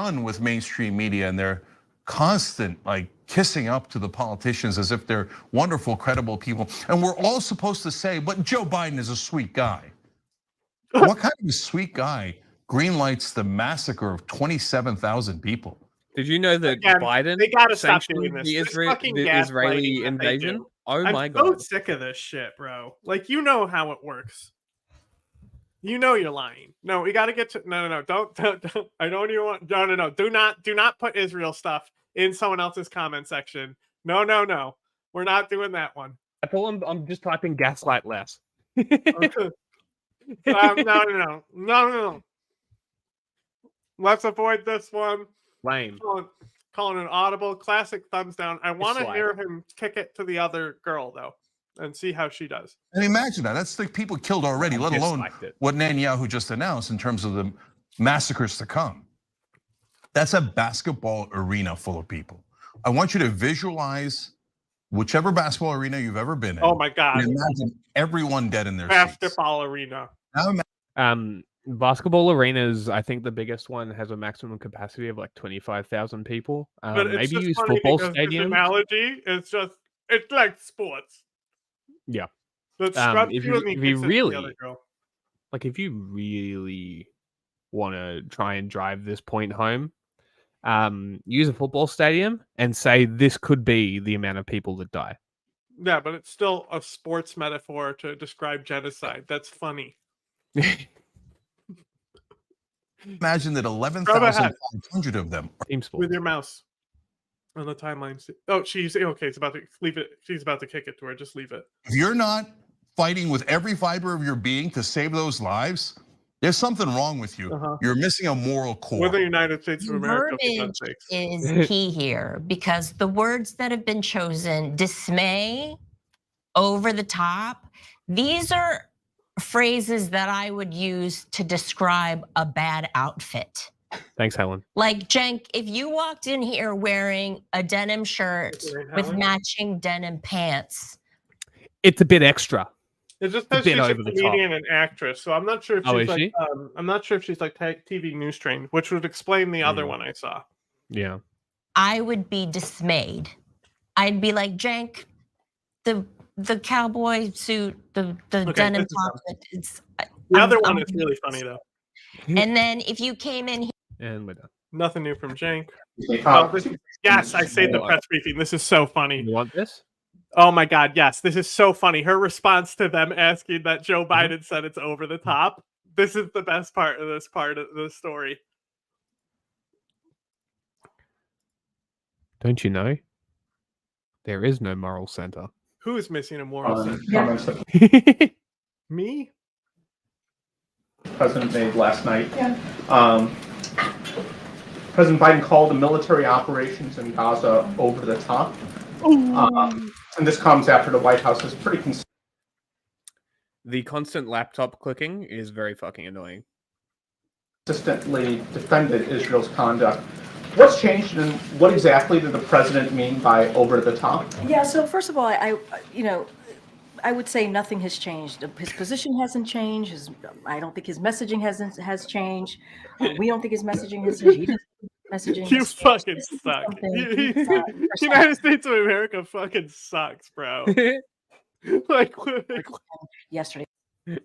On with mainstream media and their constant like kissing up to the politicians as if they're wonderful, credible people, and we're all supposed to say, "But Joe Biden is a sweet guy." What kind of a sweet guy greenlights the massacre of 27,000 people? Did you know that Biden they gotta stop sanctioned doing this. the This fucking Israeli gaslighting that they invasion? do. Oh I'm my so god! sick of this shit, bro. Like you know how it works. You know you're lying. No, we got to get to no. Don't. I don't even want. No. Do not put Israel stuff in someone else's comment section. No. We're not doing that one. I told him I'm just typing gaslight less. No. Let's avoid this one. Lame. calling an audible. Classic thumbs down. I want to slide. hear him kick it to the other girl though, and see how she does. And imagine that. That's like people killed already, let alone what Netanyahu just announced in terms of the massacres to come. That's a basketball arena full of people. I want you to visualize whichever basketball arena you've ever been in. Oh my God! And imagine everyone dead in their seats. Basketball arena. Basketball arenas, I think the biggest one has a maximum capacity of like 25,000 people. But it's Maybe just use funny football because this stadiums. analogy is it's like sports. Yeah. But scrub if you and me you kicks it to the really other girl. like, if you really want to try and drive this point home, use a football stadium and say this could be the amount of people that die. Yeah, but it's still a sports metaphor to describe genocide. That's funny. Imagine that 11,500 of them are team sports. With your mouse on the timeline. Oh, she's okay. It's about to leave it. She's about to kick it to her. Just leave it. If you're not fighting with every fiber of your being to save those lives, there's something wrong with you. You're missing a moral core. We're the United States of America. For God's Verbiage sakes. is key here because the words that have been chosen, dismay, over the top, these are phrases that I would use to describe a bad outfit. Thanks, Helen. Like, Cenk, if you walked in here wearing a denim shirt with matching denim pants. It's a bit extra. It just It's a says bit she's a over the top. comedian and actress, so I'm not sure if Oh, she's is like she? I'm not sure if she's like TV news trained, which would explain the other one I saw. Yeah. I would be dismayed. I'd be like, Cenk, the cowboy suit, the denim top. The other one is really funny though. And then if you came in here, and we're done. Nothing new from Cenk. Yes, I saved the press briefing. This is so funny. You want this? Oh my God, yes, this is so funny. Her response to them asking that Joe Biden said it's over the top. This is the best part of the story. Don't you know? There is no moral center. Who is missing a moral sense? Me? President made last night. President Biden called the military operations in Gaza over the top. And this comes after the White House is pretty The constant laptop clicking is very fucking annoying. consistently defended Israel's conduct. What's changed and what exactly did the president mean by over the top? Yeah, so first of all, I would say nothing has changed. His position hasn't changed. I don't think his messaging has changed. We don't think his messaging has changed. Messaging. You fucking suck. United States of America fucking sucks, bro. like Yesterday.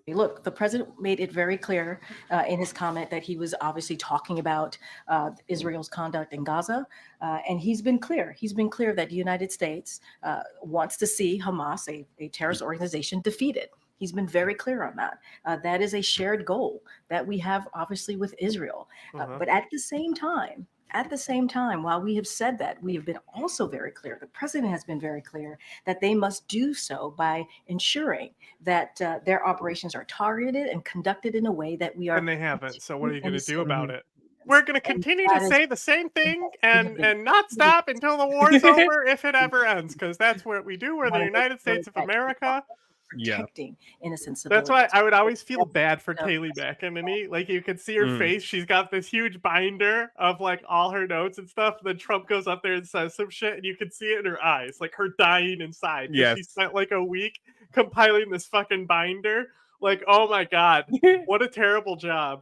Look, the president made it very clear in his comment that he was obviously talking about Israel's conduct in Gaza. And he's been clear. He's been clear that the United States wants to see Hamas, a terrorist organization, defeated. He's been very clear on that. That is a shared goal that we have, obviously, with Israel. But at the same time, while we have said that, we have been also very clear, the president has been very clear that they must do so by ensuring that their operations are targeted and conducted in a way that we are. And they haven't. So what are you going to do about it? We're going to continue to say the same thing and not stop until the war's over, if it ever ends, because that's what we do. We're the United States of America. Protecting innocent civilians. civilians. That's why I would always feel bad for Kayleigh McEnany. Like, you can see her face. She's got this huge binder of like all her notes and stuff. Then Trump goes up there and says some shit, and you can see it in her eyes, like her dying inside. Yes. She spent like a week compiling this fucking binder. Like, oh my God, what a terrible job.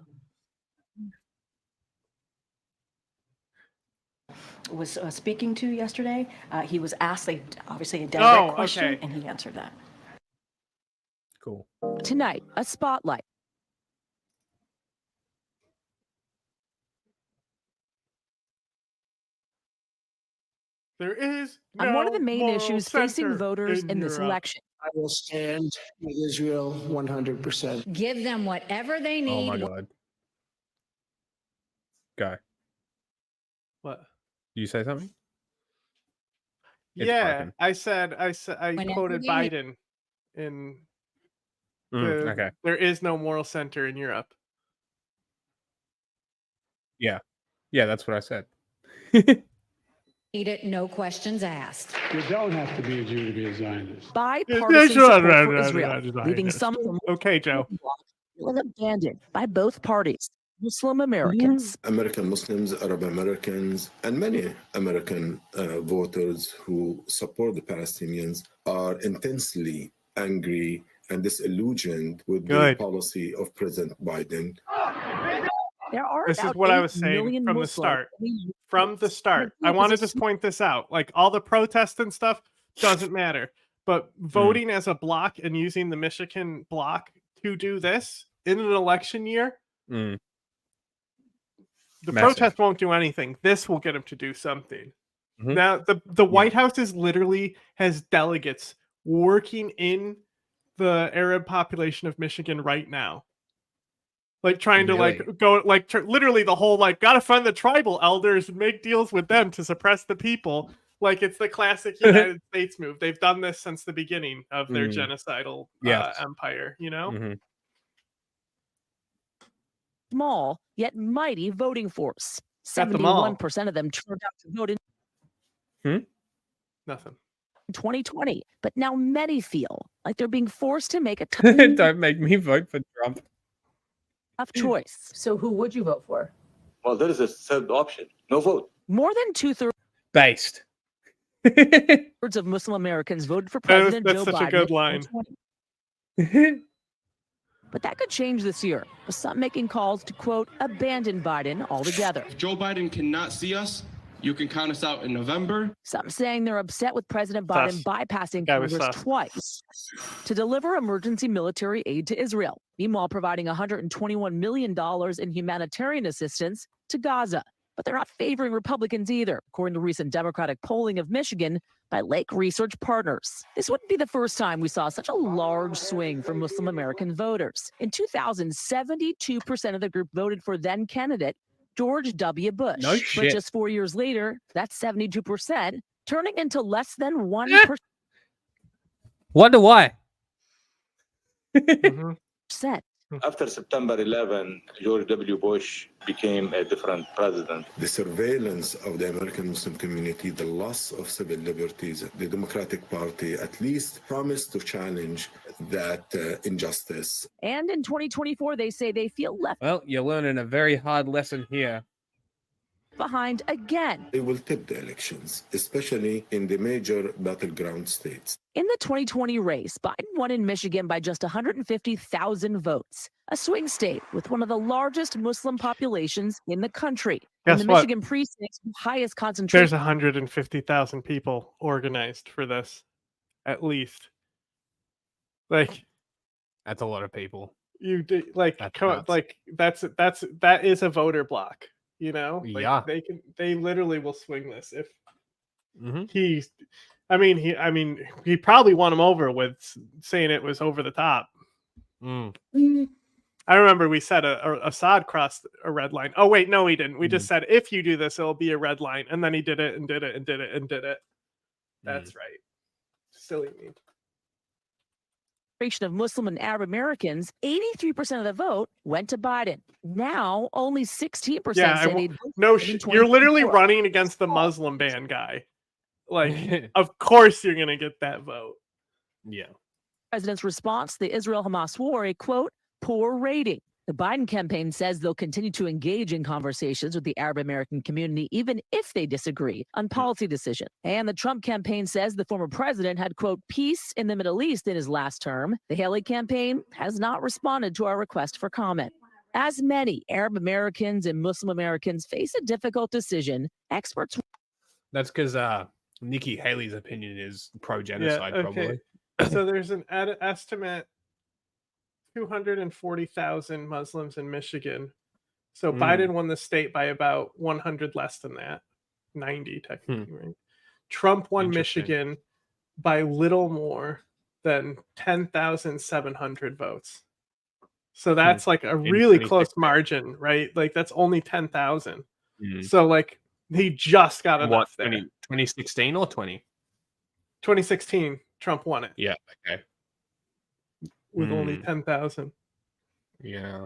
Was speaking to yesterday. He was asked obviously a direct question, and he answered that. Cool. Tonight, a spotlight. There is no on one of the main moral issues facing center voters in this Europe. election. I will stand with Israel 100%. Give them whatever they need. Oh my God. Guy. What? Did you say something? It's Yeah, broken. I quoted Biden in okay. There is no moral center in Europe. Yeah, that's what I said. Need it, no questions asked. You don't have to be a Jew to be a Zionist. Bipartisan support for Israel, leaving some of the Okay, Joe. feeling abandoned by both parties. Muslim Americans. American Muslims, Arab Americans, and many American voters who support the Palestinians are intensely angry and disillusioned with the policy of President Biden. There are This is about what I 8 was saying million from the Muslims start. in the U.S. From the start. I wanted to point this out. Like, all the protests and stuff doesn't matter. But voting as a block and using the Michigan block to do this in an election year, the protest won't do anything. This will get them to do something. Now, the White House is literally has delegates working in the Arab population of Michigan right now. Like, trying to like go like literally the whole like gotta find the tribal elders and make deals with them to suppress the people. Like, it's the classic United States move. They've done this since the beginning of their genocidal empire, you know? Small yet mighty voting force. Got them all. 71% of them turned out to vote in Nothing. 2020, but now many feel like they're being forced to make a Don't make me vote for Trump. tough choice. So who would you vote for? Well, there is a third option. No vote. More than 2/3 Based. of Muslim Americans voted for That's President Joe such Biden. a good in line. 2020. But that could change this year, with some making calls to, quote, abandon Biden altogether. If Joe Biden cannot see us, you can count us out in November. Some saying they're upset with President Biden bypassing Congress twice to deliver emergency military aid to Israel, meanwhile providing $121 million in humanitarian assistance to Gaza. But they're not favoring Republicans either, according to recent Democratic polling of Michigan by Lake Research Partners. This wouldn't be the first time we saw such a large swing for Muslim American voters. In 2000, 72% of the group voted for then candidate George W. Bush. No But shit. just 4 years later, that's 72%, turning into less than 1%. Wonder why. After September 11, George W. Bush became a different president. The surveillance of the American Muslim community, the loss of civil liberties, the Democratic Party at least promised to challenge that injustice. And in 2024, they say they feel left Well, you're learning a very hard lesson here. behind again. They will tip the elections, especially in the major battleground states. In the 2020 race, Biden won in Michigan by just 150,000 votes, a swing state with one of the largest Muslim populations in the country. Guess in the what? Michigan precinct's highest concentration. There's 150,000 people organized for this, at least. Like, That's a lot of people. you do, like, That's come on, nuts. like that is a voter block, you know? Like, Yeah. they literally will swing this if he's. I mean, he probably won him over with saying it was over the top. I remember we said Assad crossed a red line. Oh wait, no, he didn't. We just said if you do this, it'll be a red line, and then he did it and did it and did it and did it. That's right. Silly me. Of Muslim and Arab Americans, 83% of the vote went to Biden. Now, only 16% Yeah, say they'd vote no, for him in you're literally 2024. running against the Muslim ban guy. Like, of course you're gonna get that vote. Yeah. President's response to the Israel-Hamas war, a quote, poor rating. The Biden campaign says they'll continue to engage in conversations with the Arab American community, even if they disagree on policy decisions. And the Trump campaign says the former president had, quote, peace in the Middle East in his last term. The Haley campaign has not responded to our request for comment. As many Arab Americans and Muslim Americans face a difficult decision, experts. That's because Nikki Haley's opinion is pro-genocide, probably. So there's an estimate 240,000 Muslims in Michigan. So Biden won the state by about 100 less than that. 90 technically, right? Trump won Michigan by little more than 10,700 votes. So that's like a really close margin, right? Like that's only 10,000. So like he just got enough there. 2016 or 20? 2016, Trump won it. Yeah, okay. With only 10,000. Yeah.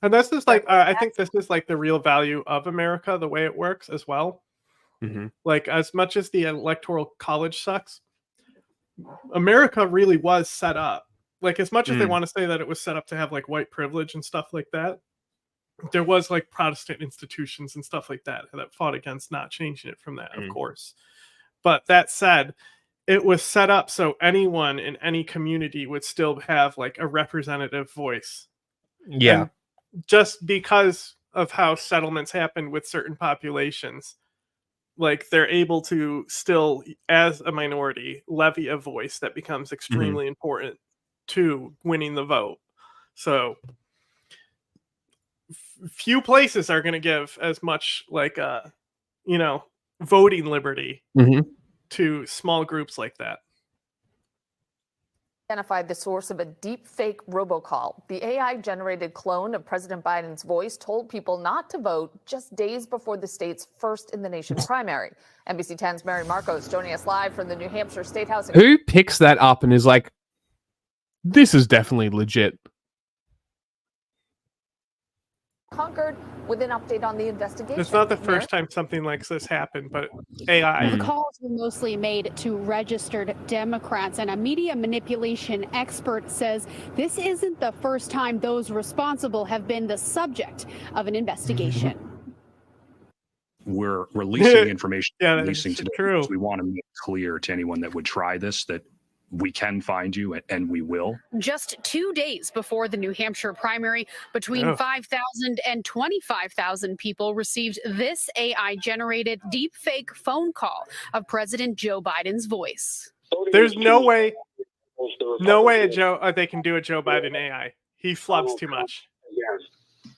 And this is like, I think this is like the real value of America, the way it works as well. Like, as much as the Electoral College sucks, America really was set up. Like, as much as they want to say that it was set up to have like white privilege and stuff like that, there was like Protestant institutions and stuff like that fought against not changing it from that, of course. But that said, it was set up so anyone in any community would still have like a representative voice. Yeah. And just because of how settlements happen with certain populations, like they're able to still, as a minority, levy a voice that becomes extremely important to winning the vote. So few places are going to give as much like voting liberty to small groups like that. Identified the source of a deep fake robocall. The AI-generated clone of President Biden's voice told people not to vote just days before the state's first in the nation primary. NBC 10's Mary Marcos joining us live from the New Hampshire State House. Who picks that up and is like, this is definitely legit? Concord with an update on the investigation. It's not the first time something like this happened, but AI. The calls were mostly made to registered Democrats, and a media manipulation expert says this isn't the first time those responsible have been the subject of an investigation. We're releasing information releasing today true. because we want to make clear to anyone that would try this that we can find you and we will. Just 2 days before the New Hampshire primary, between 5,000 and 25,000 people received this AI-generated deepfake phone call of President Joe Biden's voice. There's no way they can do a Joe Biden AI. He flubs too much. Yes.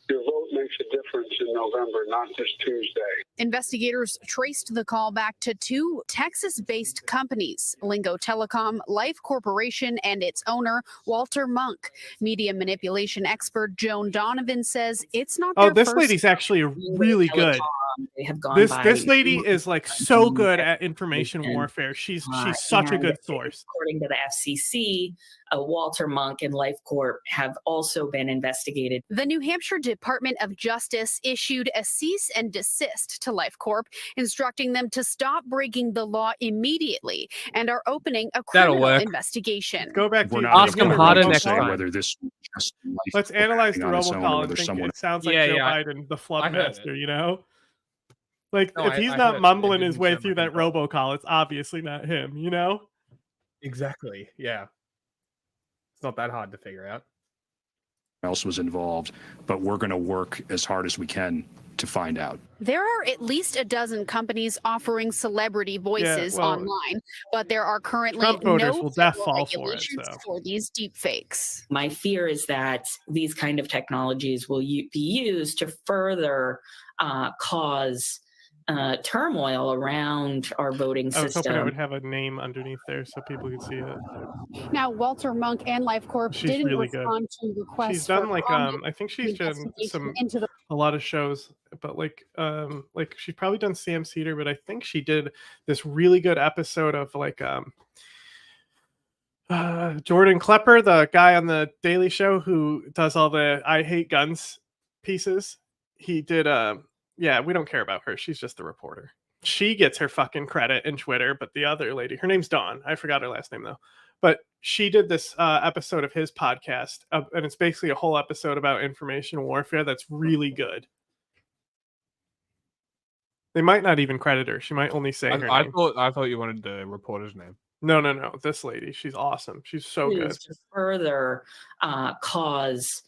Your vote makes a difference in November, not just Tuesday. Investigators traced the call back to two Texas-based companies, Lingo Telecom, Life Corporation, and its owner, Walter Monk. Media manipulation expert Joan Donovan says it's not their this first lady's actually really good. They have gone This lady is like so good at information warfare. She's such a good source. According to the FCC, Walter Monk and Life Corp have also been investigated. The New Hampshire Department of Justice issued a cease and desist to Life Corp, instructing them to stop breaking the law immediately, and are opening a criminal investigation. Go back to ask him harder next time. Whether this just Let's analyze the on its own or robocall whether and think someone- it sounds like Joe Biden, the flub master, you know? Like, No, if he's I not heard mumbling it his didn't way sound through that robocall, it's obviously not him, you know? Exactly. Yeah. It's not that hard to figure out. else was involved, but we're going to work as hard as we can to find out. There are at least a dozen companies offering celebrity voices online, but there are currently Trump voters no will federal fall for it, regulations so. for these deepfakes. My fear is that these kind of technologies will be used to further cause turmoil around our voting I was hoping it system. would have a name underneath there so people could see it. Now, Walter Monk and Life Corp She's didn't really good. respond to requests. She's done for like comment. I think she's done investigation into the a lot of shows, but like she's probably done Sam Cedar, but I think she did this really good episode of like Jordan Klepper, the guy on the Daily Show who does all the I Hate Guns pieces. He did yeah, we don't care about her. She's just the reporter. She gets her fucking credit in Twitter, but the other lady, her name's Dawn. I forgot her last name though. But she did this episode of his podcast, and it's basically a whole episode about information warfare that's really good. They might not even credit her. She might only say her name. I thought you wanted the reporter's name. No. This lady, she's awesome. She's so good. To further cause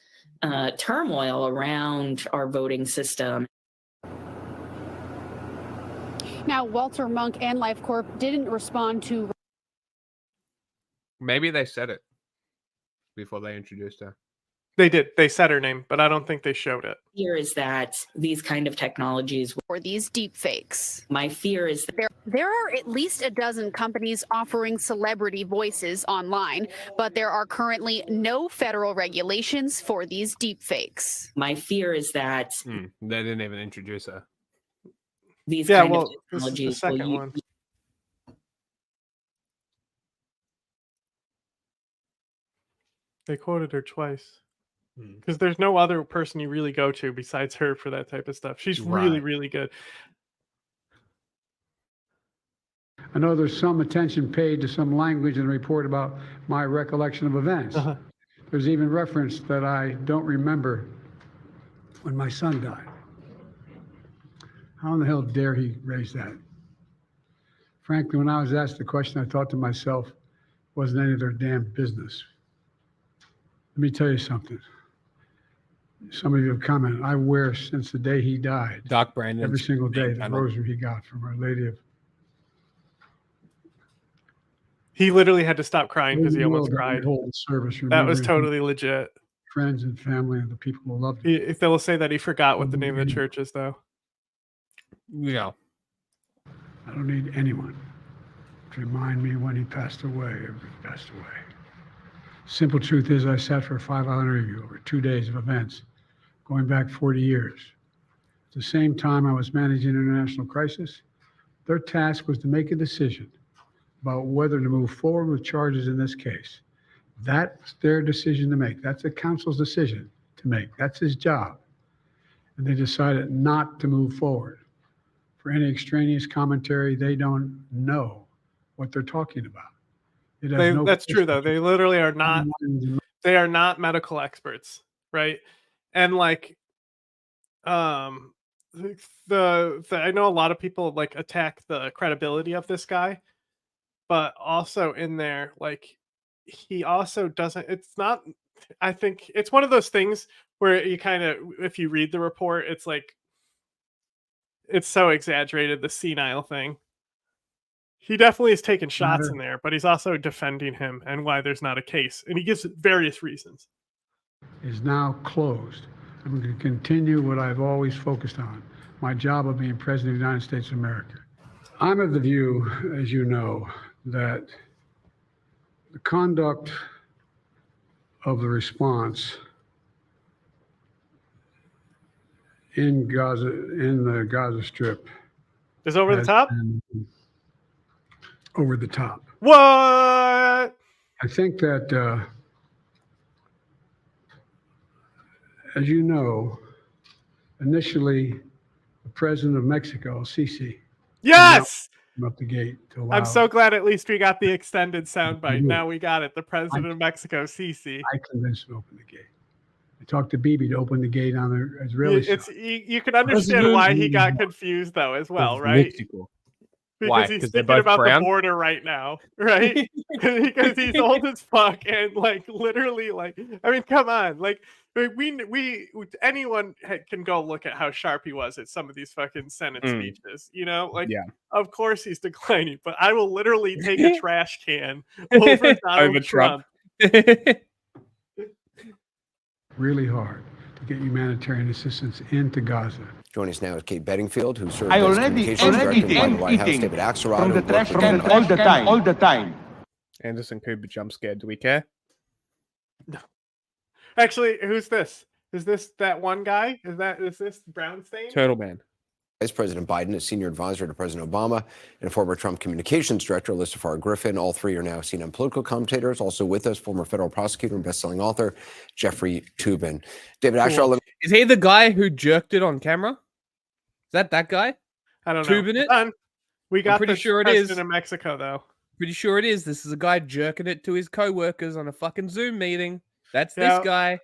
turmoil around our voting system. Now, Walter Monk and Life Corp didn't respond to. Maybe they said it before they introduced her. They did. They said her name, but I don't think they showed it. Fear is that these kind of technologies for these deepfakes. My fear is that there are at least a dozen companies offering celebrity voices online, but there are currently no federal regulations for these deepfakes. My fear is that they didn't even introduce her. These Yeah, kind well, of this is the technologies second will one. They quoted her twice. Because there's no other person you really go to besides her for that type of stuff. She's really, Right. really good. I know there's some attention paid to some language in the report about my recollection of events. There's even reference that I don't remember when my son died. How in the hell dare he raise that? Frankly, when I was asked the question, I thought to myself, it wasn't any of their damn business. Let me tell you something. Some of you have commented, I wear since the day he died, Doc Brandon, every single day, the rosary he got from Our Lady of. He literally had to stop crying because he almost That cried. we hold the service, That was remembering totally legit. friends and family and the people who loved him. If they'll say that he forgot what the name of the church is, though. Yeah. I don't need anyone to remind me when he passed away or if he passed away. Simple truth is I sat for a 5-hour interview over 2 days of events going back 40 years. At the same time I was managing international crisis, their task was to make a decision about whether to move forward with charges in this case. That's their decision to make. That's the council's decision to make. That's his job. And they decided not to move forward. For any extraneous commentary, they don't know what they're talking about. That's true, though. They literally are not. They are not medical experts, right? And like, I know a lot of people like attack the credibility of this guy, but also in there, like, he also doesn't. It's not. I think it's one of those things where you kind of, if you read the report, it's like, it's so exaggerated, the senile thing. He definitely is taking shots in there, but he's also defending him and why there's not a case. And he gives various reasons. Is now closed. I'm going to continue what I've always focused on, my job of being President of the United States of America. I'm of the view, as you know, that the conduct of the response in Gaza, in the Gaza Strip, is over the top. Over the top. What? I think that, as you know, initially, the president of Mexico, Sisi, yes, came up the gate to allow. I'm so glad at least we got the extended soundbite. Now we got it. The president of Mexico, Sisi. I convinced him to open the gate. I talked to Bibi to open the gate on the Israeli side. You can understand why he got confused though, as well, right? Mexico. Because Why? he's 'Cause they're thinking both about brown? the border right now, right? Because he's old as fuck and like literally like, I mean, come on, like we anyone can go look at how sharp he was at some of these fucking Senate speeches, you know, like Yeah. of course he's declining, but I will literally take a trash can over Donald Trump. Really hard to get humanitarian assistance into Gaza. Joining us now is Kate Bedingfield, who served I as already communications director by the White House. eating David Axelrod, from the who trash worked can with all the time. Anderson Cooper jump scared. Do we care? No. Actually, who's this? Is this that one guy? Is this Brownstein? Turtle Man. Vice President Biden, a senior advisor to President Obama, and a former Trump communications director, Elizabeth Griffin. All three are now CNN political commentators. Also with us, former federal prosecutor and best-selling author Jeffrey Toobin. David Axelrod. Is he the guy who jerked it on camera? Is that guy? I don't know. Tubing it? Done. We got pretty the sure it president is. of Mexico, though. Pretty sure it is. This is a guy jerking it to his co-workers on a fucking Zoom meeting. That's Yeah. this guy.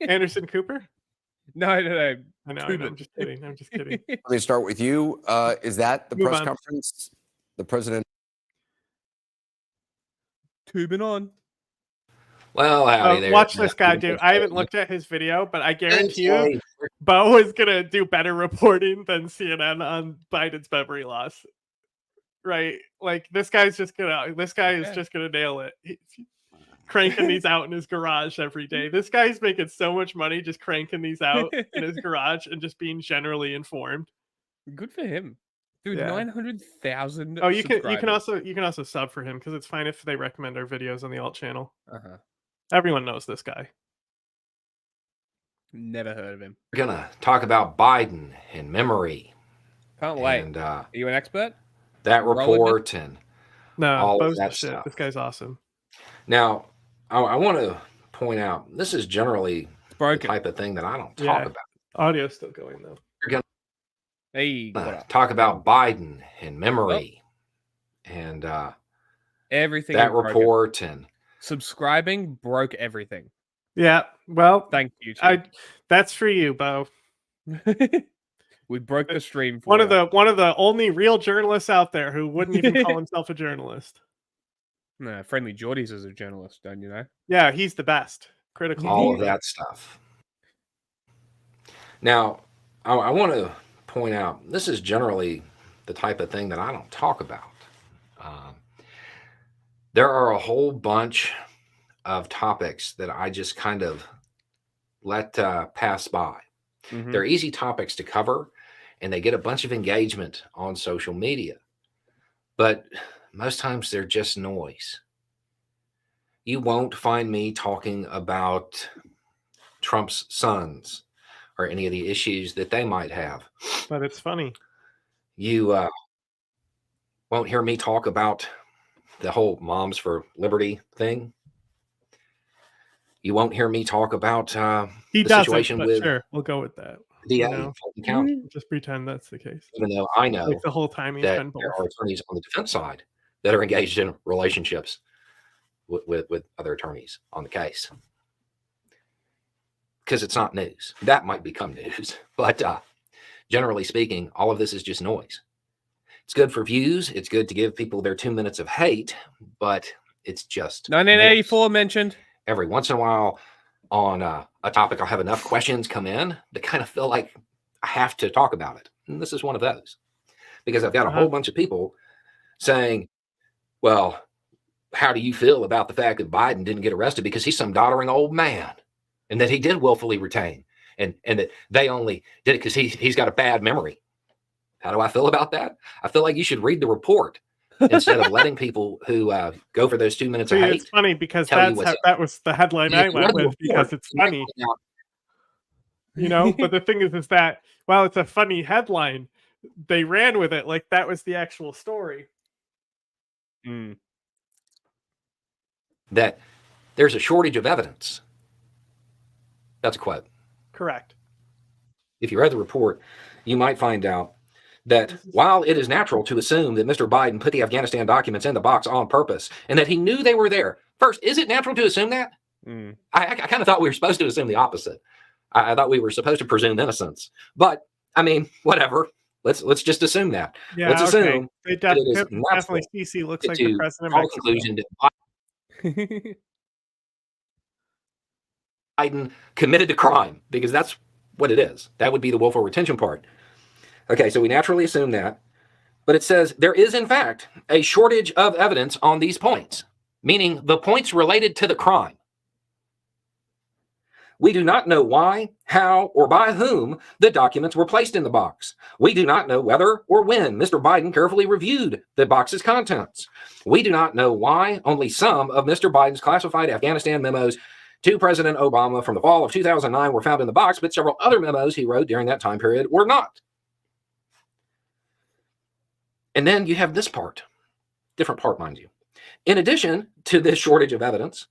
Anderson Cooper? No. I know, I'm just kidding. I'm just kidding. Let me start with you. Is that the Move press on. conference? The president. Tubing on. Well, howdy there. Watch this guy do. I haven't looked at his video, but I guarantee you, Bo is gonna do better reporting than CNN on Biden's memory loss. Right? Like this guy is just gonna nail it. He's cranking these out in his garage every day. This guy's making so much money just cranking these out in his garage and just being generally informed. Good for him. Dude, Yeah. 900,000. Oh, you can also sub for him because it's fine if they recommend our videos on the alt channel. Everyone knows this guy. Never heard of him. We're going to talk about Biden in memory. Can't wait. And, are you an expert? That Roll with report it? and No, all Bo's of the that shit. stuff. This guy's awesome. Now, I want to point out, this is generally the type of thing that I don't talk about. Audio's still going, though. We're going Hey, to talk about Biden in memory. and Everything that is broken. report and Subscribing broke everything. Yeah, well, Thank you. That's for you, Bo. We broke the stream for One you. of the only real journalists out there who wouldn't even call himself a journalist. No, Friendly Jordies is a journalist, don't you know? Yeah, he's the best. Critical. all of that stuff. Now, I want to point out, this is generally the type of thing that I don't talk about. There are a whole bunch of topics that I just kind of let pass by. Mhm. They're easy topics to cover, and they get a bunch of engagement on social media. But most times they're just noise. You won't find me talking about Trump's sons or any of the issues that they might have. But it's funny. You won't hear me talk about the whole Moms for Liberty thing. You won't hear me talk about He the doesn't, situation but with sure, we'll go with that. DA You know? in Fulton County. Just pretend that's the case. Even though I know Like the whole time he's that been both. there are attorneys on the defense side that are engaged in relationships with other attorneys on the case. Because it's not news. That might become news. But generally speaking, all of this is just noise. It's good for views. It's good to give people their 2 minutes of hate, but it's just 1984 noise. mentioned. Every once in a while on a topic, I'll have enough questions come in to kind of feel like I have to talk about it. And this is one of those. Because I've got a whole bunch of people saying, well, how do you feel about the fact that Biden didn't get arrested because he's some doddering old man and that he did willfully retain and that they only did it because he's got a bad memory? How do I feel about that? I feel like you should read the report instead of letting people who go for those 2 minutes of hate. It's funny because tell you what's that was the headline I went with because it's funny. You know, but the thing is that while it's a funny headline, they ran with it like that was the actual story. That there's a shortage of evidence. That's a quote. Correct. If you read the report, you might find out that while it is natural to assume that Mr. Biden put the Afghanistan documents in the box on purpose and that he knew they were there. First, is it natural to assume that? I kind of thought we were supposed to assume the opposite. I thought we were supposed to presume innocence. But, I mean, whatever. Let's just assume that. Yeah, let's assume They that it is definitely CC looks like the president draw of the conclusion that Biden committed the crime, because that's what it is. That would be the willful retention part. Okay, so we naturally assume that. But it says there is, in fact, a shortage of evidence on these points, meaning the points related to the crime. We do not know why, how, or by whom the documents were placed in the box. We do not know whether or when Mr. Biden carefully reviewed the box's contents. We do not know why only some of Mr. Biden's classified Afghanistan memos to President Obama from the fall of 2009 were found in the box, but several other memos he wrote during that time period were not. And then you have this part, different part, mind you. In addition to this shortage of evidence,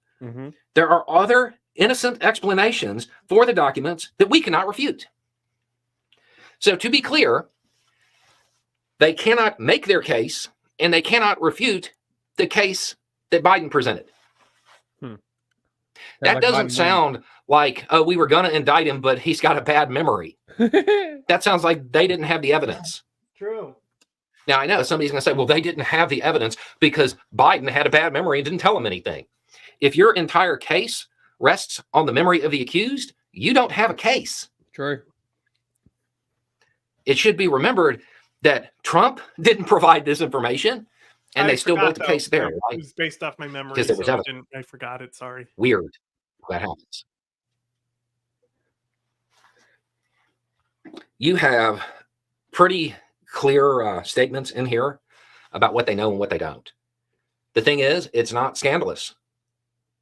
there are other innocent explanations for the documents that we cannot refute. So to be clear, they cannot make their case and they cannot refute the case that Biden presented. That doesn't sound like, oh, we were going to indict him, but he's got a bad memory. That sounds like they didn't have the evidence. True. Now, I know somebody's going to say, well, they didn't have the evidence because Biden had a bad memory and didn't tell them anything. If your entire case rests on the memory of the accused, you don't have a case. True. It should be remembered that Trump didn't provide this information, and they still built the case there. It Right? was based off my memory, Because there was so evidence. I forgot it. Sorry. Weird. That happens. You have pretty clear statements in here about what they know and what they don't. The thing is, it's not scandalous.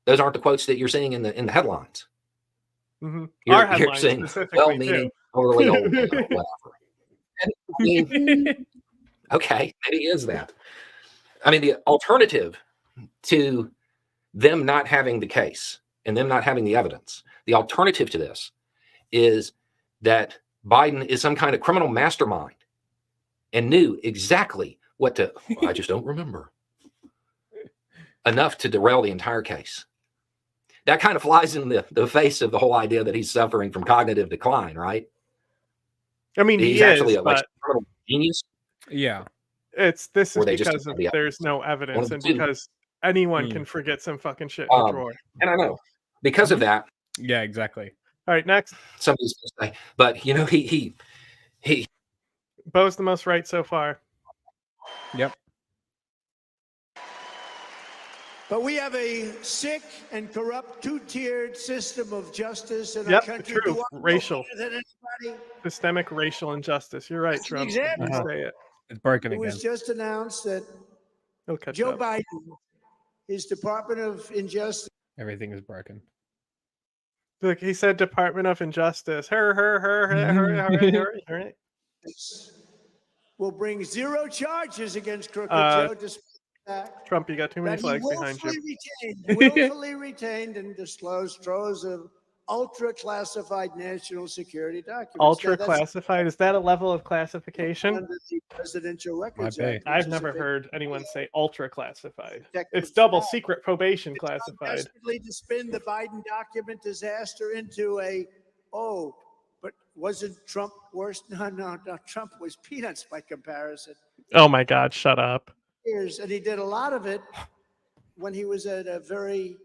Those aren't the quotes that you're seeing in the headlines. Our You're headlines saying specifically, well-meaning, totally old, man, or whatever. And, I mean, okay, maybe it is that. I mean, the alternative to them not having the case and them not having the evidence, the alternative to this is that Biden is some kind of criminal mastermind and knew exactly I just don't remember. Enough to derail the entire case. That kind of flies in the face of the whole idea that he's suffering from cognitive decline, right? I mean, he's he actually is, a but genius. Yeah. This Or is they just because don't have the there's no evidence, One and of the two. because anyone can forget some fucking shit in a drawer. And I know because of that. Yeah, exactly. All right, next. Somebody's going to say, but you know, he. Bo's the most right so far. Yep. But we have a sick and corrupt two-tiered system of justice in our Yep, country. true. Do I know Racial. better than anybody? Systemic racial injustice. You're right, As an Trump. example, You say it. It's broken It again. was just announced that He'll catch Joe up. Biden, his Department of Injustice, Everything is broken. Look, he said Department of Injustice. Her. will bring 0 charges against Crooked Uh, Joe, despite the fact Trump, you got too many that he flags behind you. willfully retained and disclosed troves of ultra-classified national security documents. Ultra Now, that's classified. Is that a level of classification? under the Presidential Records Might be. Act. which I've is a never big heard anyone say ultra classified. protective It's double fact. secret probation It's classified. desperately to spin the Biden document disaster into but wasn't Trump worse? No, Trump was peanuts by comparison. Oh my God, shut up. And he did a lot of it when he was at a very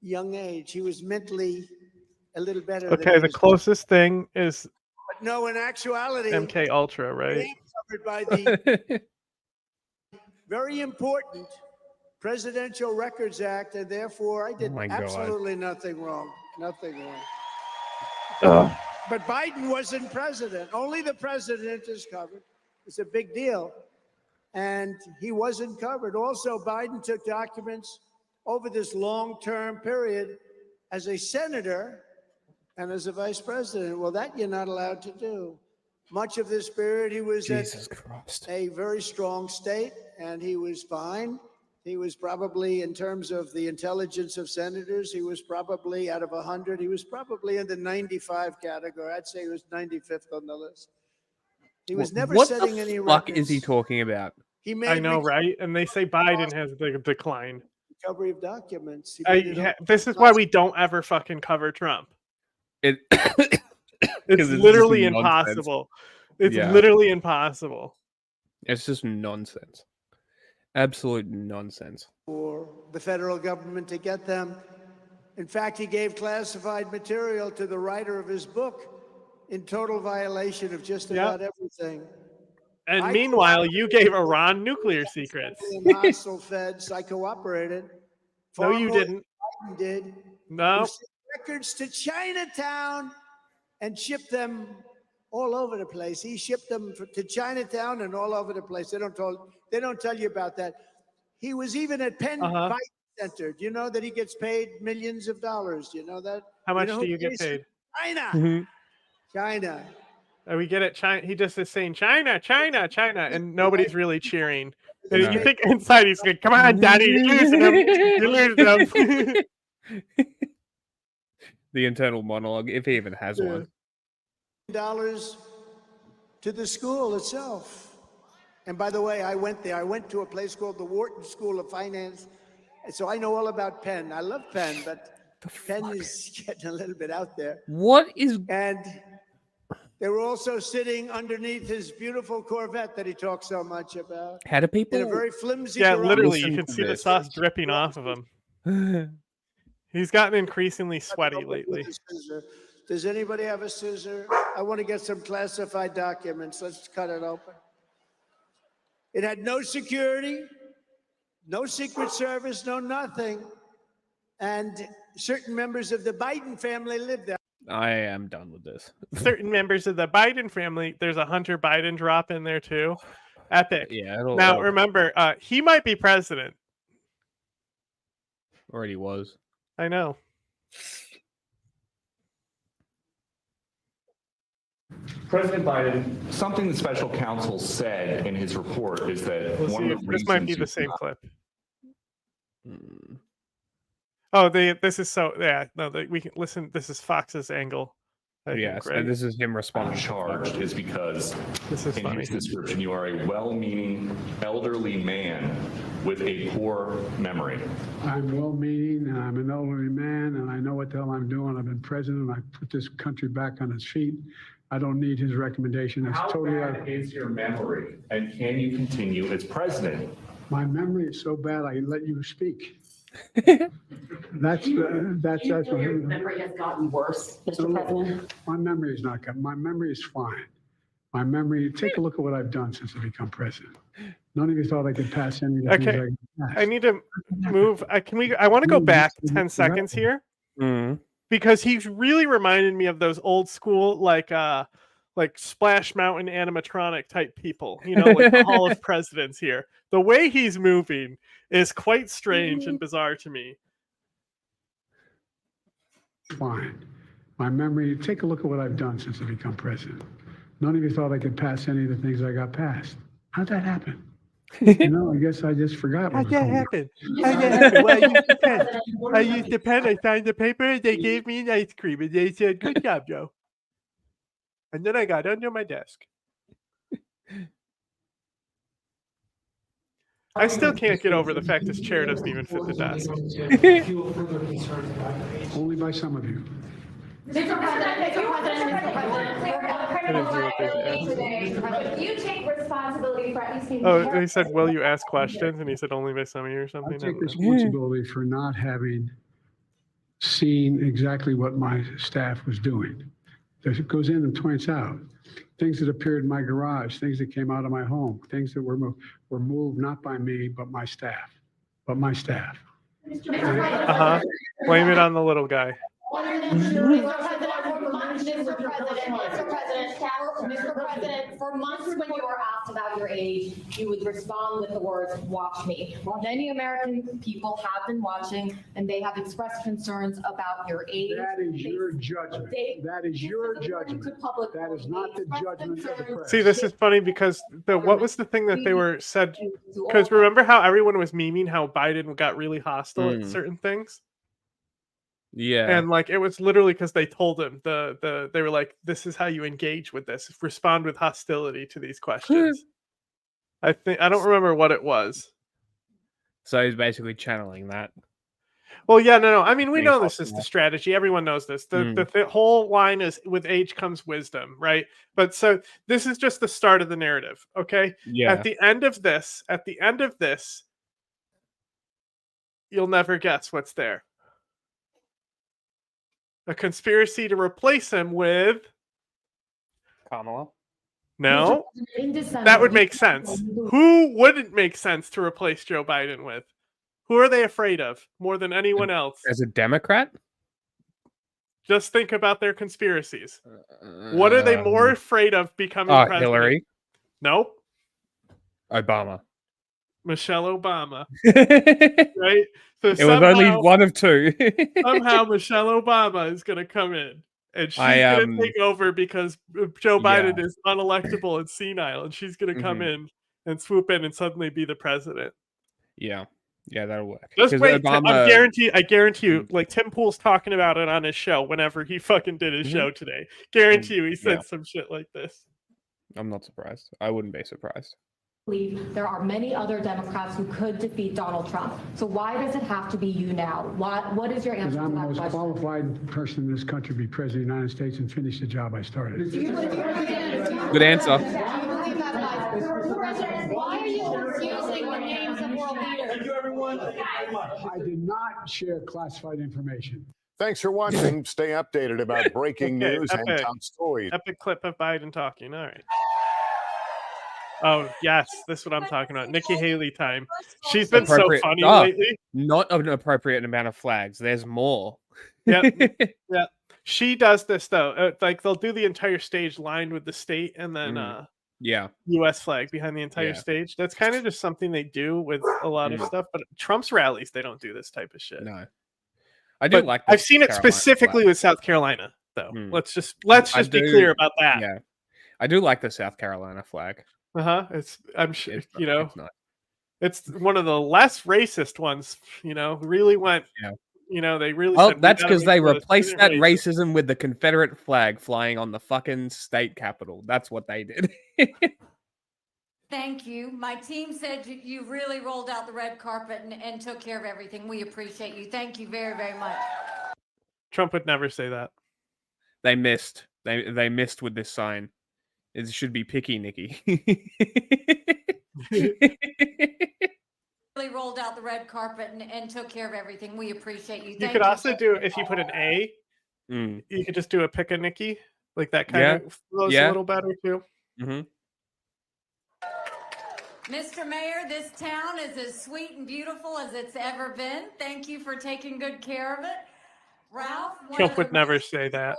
young age. He was mentally a little better than Okay, he the was. closest thing is But no, in actuality, MK Ultra, I right? am covered by the very important Presidential Records Act, and therefore I did my God. absolutely nothing wrong. Nothing wrong. Ugh. But Biden wasn't president. Only the president is covered. It's a big deal. And he wasn't covered. Also, Biden took documents over this long-term period as a senator and as a vice president. Well, that you're not allowed to do. Much of this period, he was Jesus at Christ. a very strong state, and he was fine. He was probably, in terms of the intelligence of senators, he was probably out of 100, he was probably in the 95 category. I'd say he was 95th on the list. He was never What setting the any fuck records. is he talking about? He made I know, right? And they say Biden has the decline. recovery of documents. He made it all- This is why we don't ever fucking cover Trump. It It's just literally nonsense. impossible. It's Yeah. literally impossible. It's just nonsense. Absolute nonsense. for the federal government to get them. In fact, he gave classified material to the writer of his book in total violation of just about everything. And meanwhile, you gave Iran nuclear secrets. In hostile feds, I cooperated. No, you more didn't. than Biden did. No. He sent records to Chinatown and shipped them all over the place. He shipped them to Chinatown and all over the place. They don't tell you about that. He was even at Penn Biden Center. Do you know that he gets paid millions of dollars? Do you know that? How much know do who you get pays him? paid? China. China. We get it. China. He just is saying China, China, China, and nobody's really cheering. And No. you think inside he's like, "Come on, Daddy, you're losing him. You're losing him." The internal monologue, if he even has one. Dollars to the school itself. And by the way, I went there. I went to a place called the Wharton School of Finance. And so I know all about Penn. I love Penn, but Penn is getting a little bit out there. What is... And they were also sitting underneath his beautiful Corvette that he talks so much about. How do people... In a very flimsy Yeah, garage. literally, you can see the sauce dripping off of him. He's gotten increasingly sweaty lately. Does anybody have a scissor? I want to get some classified documents. Let's cut it open. It had no security, no Secret Service, no nothing. And certain members of the Biden family lived there. I am done with this. Certain members of the Biden family, there's a Hunter Biden drop in there too. Epic. Yeah. Now, remember, he might be president. Already was. I know. President Biden, something the special counsel said in his report is that one of the This might be reasons the same clip. Oh, this is so, yeah, no, we can listen. This is Fox's angle. Yes, and this is him responding. Charged is because this is in funny. his description, you are a well-meaning elderly man with a poor memory. I'm well-meaning, and I'm an elderly man, and I know what the hell I'm doing. I've been president. I put this country back on its feet. I don't need his recommendation. It's How totally bad is your memory, and can you continue as president? My memory is so bad, I let you speak. That's Your what memory has gotten worse, Mr. President. my memory is not good. My memory is fine. My memory, take a look at what I've done since I become president. None of you thought I could pass any of the things I could pass. I need to move. I want to go back 10 seconds here because he's really reminded me of those old school like Splash Mountain animatronic type people, you know, like the Hall of Presidents here. The way he's moving is quite strange and bizarre to me. Fine. My memory, take a look at what I've done since I become president. None of you thought I could pass any of the things I got passed. How'd that happen? You know, I guess I just forgot. How'd that happen? How'd that happen? Well, I used the pen. I used the pen. I signed the paper. And they gave me an ice cream. And they said, good job, Joe. And then I got under my desk. I still can't get over the fact this chair doesn't even fit the desk. Only by some of you. Mr. President, you take responsibility for at least Oh, he said, will you ask questions? And he said, only by some of you or something. I take responsibility for not having seen exactly what my staff was doing. It goes in and points out things that appeared in my garage, things that came out of my home, things that were moved not by me, but my staff. Blame it on the little guy. Mr. President, for months when you were asked about your age, you would respond with the words, watch me. Well, many American people have been watching and they have expressed concerns about your age. That is your judgment. That is your judgment. That is not the judgment of the press. See, this is funny because what was the thing that they were said? Because remember how everyone was memeing how Biden got really hostile at certain things? Yeah. And like it was literally because they told him they were like, this is how you engage with this. Respond with hostility to these questions. I don't remember what it was. So he's basically channeling that. Well, yeah, no. I mean, we know this is the strategy. Everyone knows this. The whole line is with age comes wisdom, right? But so this is just the start of the narrative, okay? Yeah. At the end of this, you'll never guess what's there. A conspiracy to replace him with Kamala. No, that would make sense. Who wouldn't make sense to replace Joe Biden with? Who are they afraid of more than anyone else? As a Democrat? Just think about their conspiracies. What are they more afraid of becoming president? Hillary? Nope. Obama. Michelle Obama. Right? So it was only one of two. Somehow Michelle Obama is going to come in. And she's going to take over because Joe Biden is unelectable and senile. And she's going to come in and swoop in and suddenly be the president. Yeah. Yeah, that'll work. Just wait. Obama... I guarantee you, like Tim Pool's talking about it on his show whenever he fucking did his show today. Guarantee you he said some shit like this. I'm not surprised. I wouldn't be surprised. There are many other Democrats who could defeat Donald Trump. So why does it have to be you now? What is your answer to that question? Because I'm the most qualified person in this country to be president of the United States and finish the job I started. Good answer. Why are you confusing the names of world leaders? Thank you, everyone. Thank you very much. I did not share classified information. Thanks for watching. Stay updated about breaking news and top stories. Epic clip of Biden talking. All right. Oh, yes. This is what I'm talking about. Nikki Haley time. She's been so funny lately. Not an appropriate amount of flags. There's more. Yeah. She does this, though. Like, they'll do the entire stage lined with the state and then U.S. flag behind the entire stage. That's kind of just something they do with a lot of stuff. But Trump's rallies, they don't do this type of shit. No. I do like I've seen it specifically with South Carolina, though. Let's just be clear about that. Yeah. I do like the South Carolina flag. I'm sure, it's one of the less racist ones, really went You know, they really Well, said, that's because because they replaced that racism with the Confederate flag flying on the fucking state capitol. That's what they did. Thank you. My team said you really rolled out the red carpet and took care of everything. We appreciate you. Thank you very, very much. Trump would never say that. They missed. They missed with this sign. It should be picky, Nikki. Really rolled out the red carpet and took care of everything. We appreciate you. You Thank could you. also do, if you put an A, you could just do a pick a Nikki. Like that kind of flows a little better too. Mr. Mayor, this town is as sweet and beautiful as it's ever been. Thank you for taking good care of it. Ralph, Trump would never say that.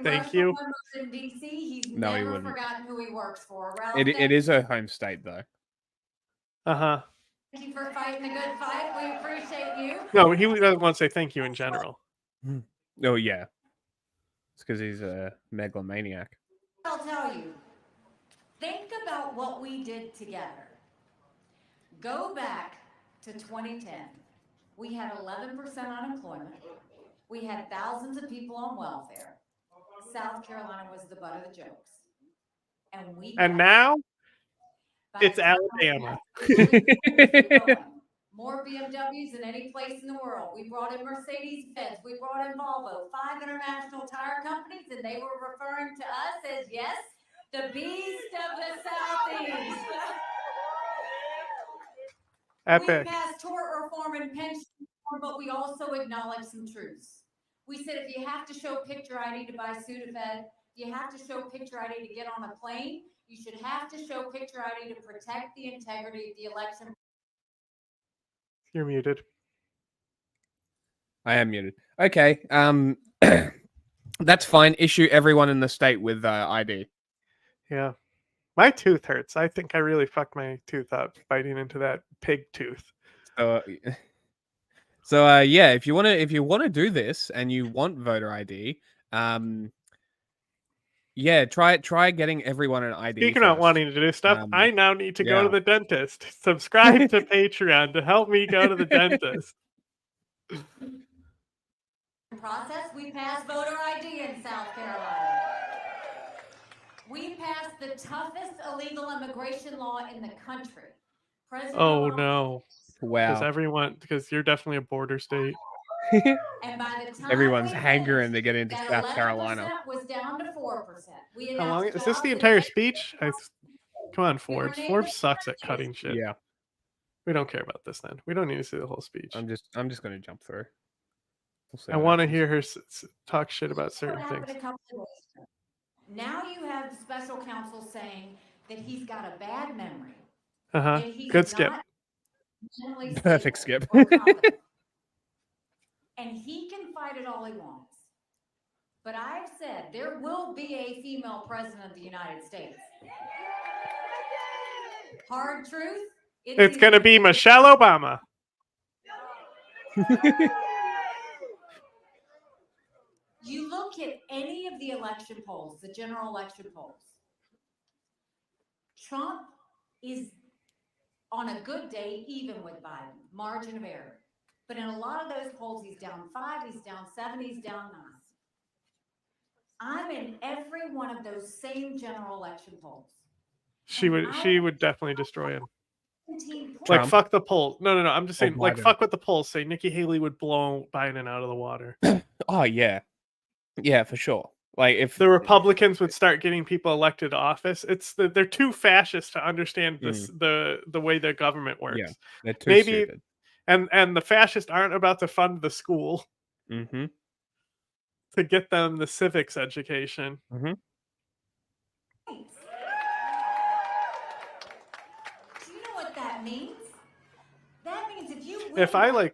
Thank you. In DC, he's No, he never wouldn't. forgotten who he works for. Ralph, It is her home state, though. thank you for fighting the good fight. We appreciate you. No, he doesn't want to say thank you in general. Oh yeah, it's because he's a megalomaniac. I'll tell you. Think about what we did together. Go back to 2010. We had 11% unemployment. We had thousands of people on welfare. South Carolina was the butt of the jokes. And now it's Alabama. More BMWs than any place in the world. We brought in Mercedes-Benz. We brought in Volvo, 5 international tire companies, and they were referring to us as, yes, the beast of the Southeast. Epic. We passed tort reform and pension reform, but we also acknowledged some truths. We said if you have to show picture ID to buy Sudafed, you have to show picture ID to get on a plane, you should have to show picture ID to protect the integrity of the election. You're muted. I am muted. Okay. That's fine. Issue everyone in the state with ID. Yeah. My tooth hurts. I think I really fucked my tooth up biting into that pig tooth. So yeah, if you want to do this and you want voter ID, yeah, try getting everyone an ID. Speaking of wanting to do stuff, I now need to go to the dentist. Subscribe to Patreon to help me go to the dentist. Process, we passed voter ID in South Carolina. We passed the toughest illegal immigration law in the country. President Oh Obama, no. Wow. Because you're definitely a border state. and by the time Everyone's we hankering to get into that South 11% Carolina. was down to 4%. We How long announced is this the jobs entire and speech? Come on, Forbes. Forbes sucks at cutting shit. Yeah. We don't care about this then. We don't need to see the whole speech. I'm just gonna jump through. We'll see I what want to happens. hear her talk shit about certain What things. happened a couple of days ago. Now you have the special counsel saying that he's got a bad memory. that he's Good skip. not mentally Perfect stable skip. or competent. And he can fight it all he wants. But I've said there will be a female president of the United States. Hard truth? It's going to be Michelle Obama. You look at any of the election polls, the general election polls, Trump is on a good day even with Biden, margin of error. But in a lot of those polls, he's down 5, he's down 7, he's down 9. I'm in every one of those same general election polls. She would definitely destroy him. 17 points. Like fuck the poll. No. I'm just saying, like Biden. fuck what the polls say. Nikki Haley would blow Biden out of the water. Oh yeah, yeah, for sure. Like if The Republicans would start getting people elected to office, they're too fascist to understand this the way their government works. Yeah, they're too stupid. And the fascists aren't about to fund the school Mm-hmm. to get them the civics education. Mm-hmm. Do you know what that means? That means if you win If I by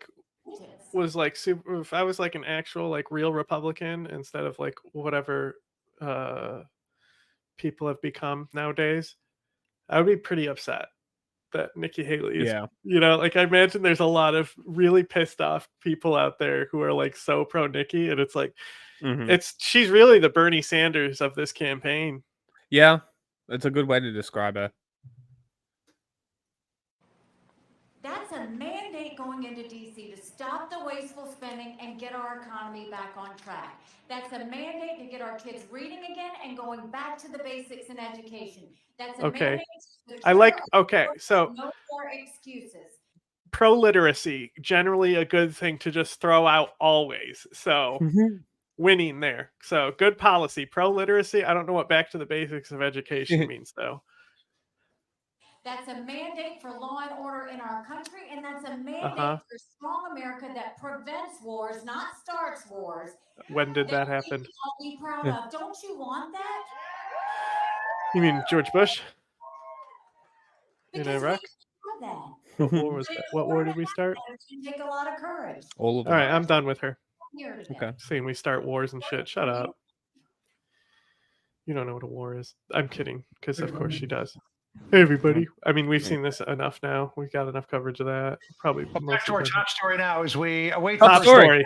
was like super, if I was like an actual like real Republican instead of like whatever people have become nowadays, I would be pretty upset that Nikki Haley is, Yeah. Like I imagine there's a lot of really pissed off people out there who are like so pro Nikki, and it's like, she's really the Bernie Sanders of this campaign. Yeah, that's a good way to describe her. That's a mandate going into DC to stop the wasteful spending and get our economy back on track. That's a mandate to get our kids reading again and going back to the basics in education. That's a Okay. mandate to I like, trigger okay, our so no more excuses. pro-literacy, generally a good thing to just throw out always. So winning there. So good policy. Pro-literacy, I don't know what back to the basics of education means though. That's a mandate for law and order in our country, and that's a mandate for strong America that prevents wars, not starts wars. When did that we happen? can all be proud of. Don't you want that? You mean George Bush? In Because Iraq? we have that. What war was that? What war did we start? It's gonna take a lot of courage. All of All them. right, I'm done with her. Here today. Okay. Saying we start wars and shit. Shut up. You don't know what a war is. I'm kidding, because of course she does. Hey, everybody. I mean, we've seen this enough now. We've got enough coverage of that. Probably Back to our top story now as we await top the story.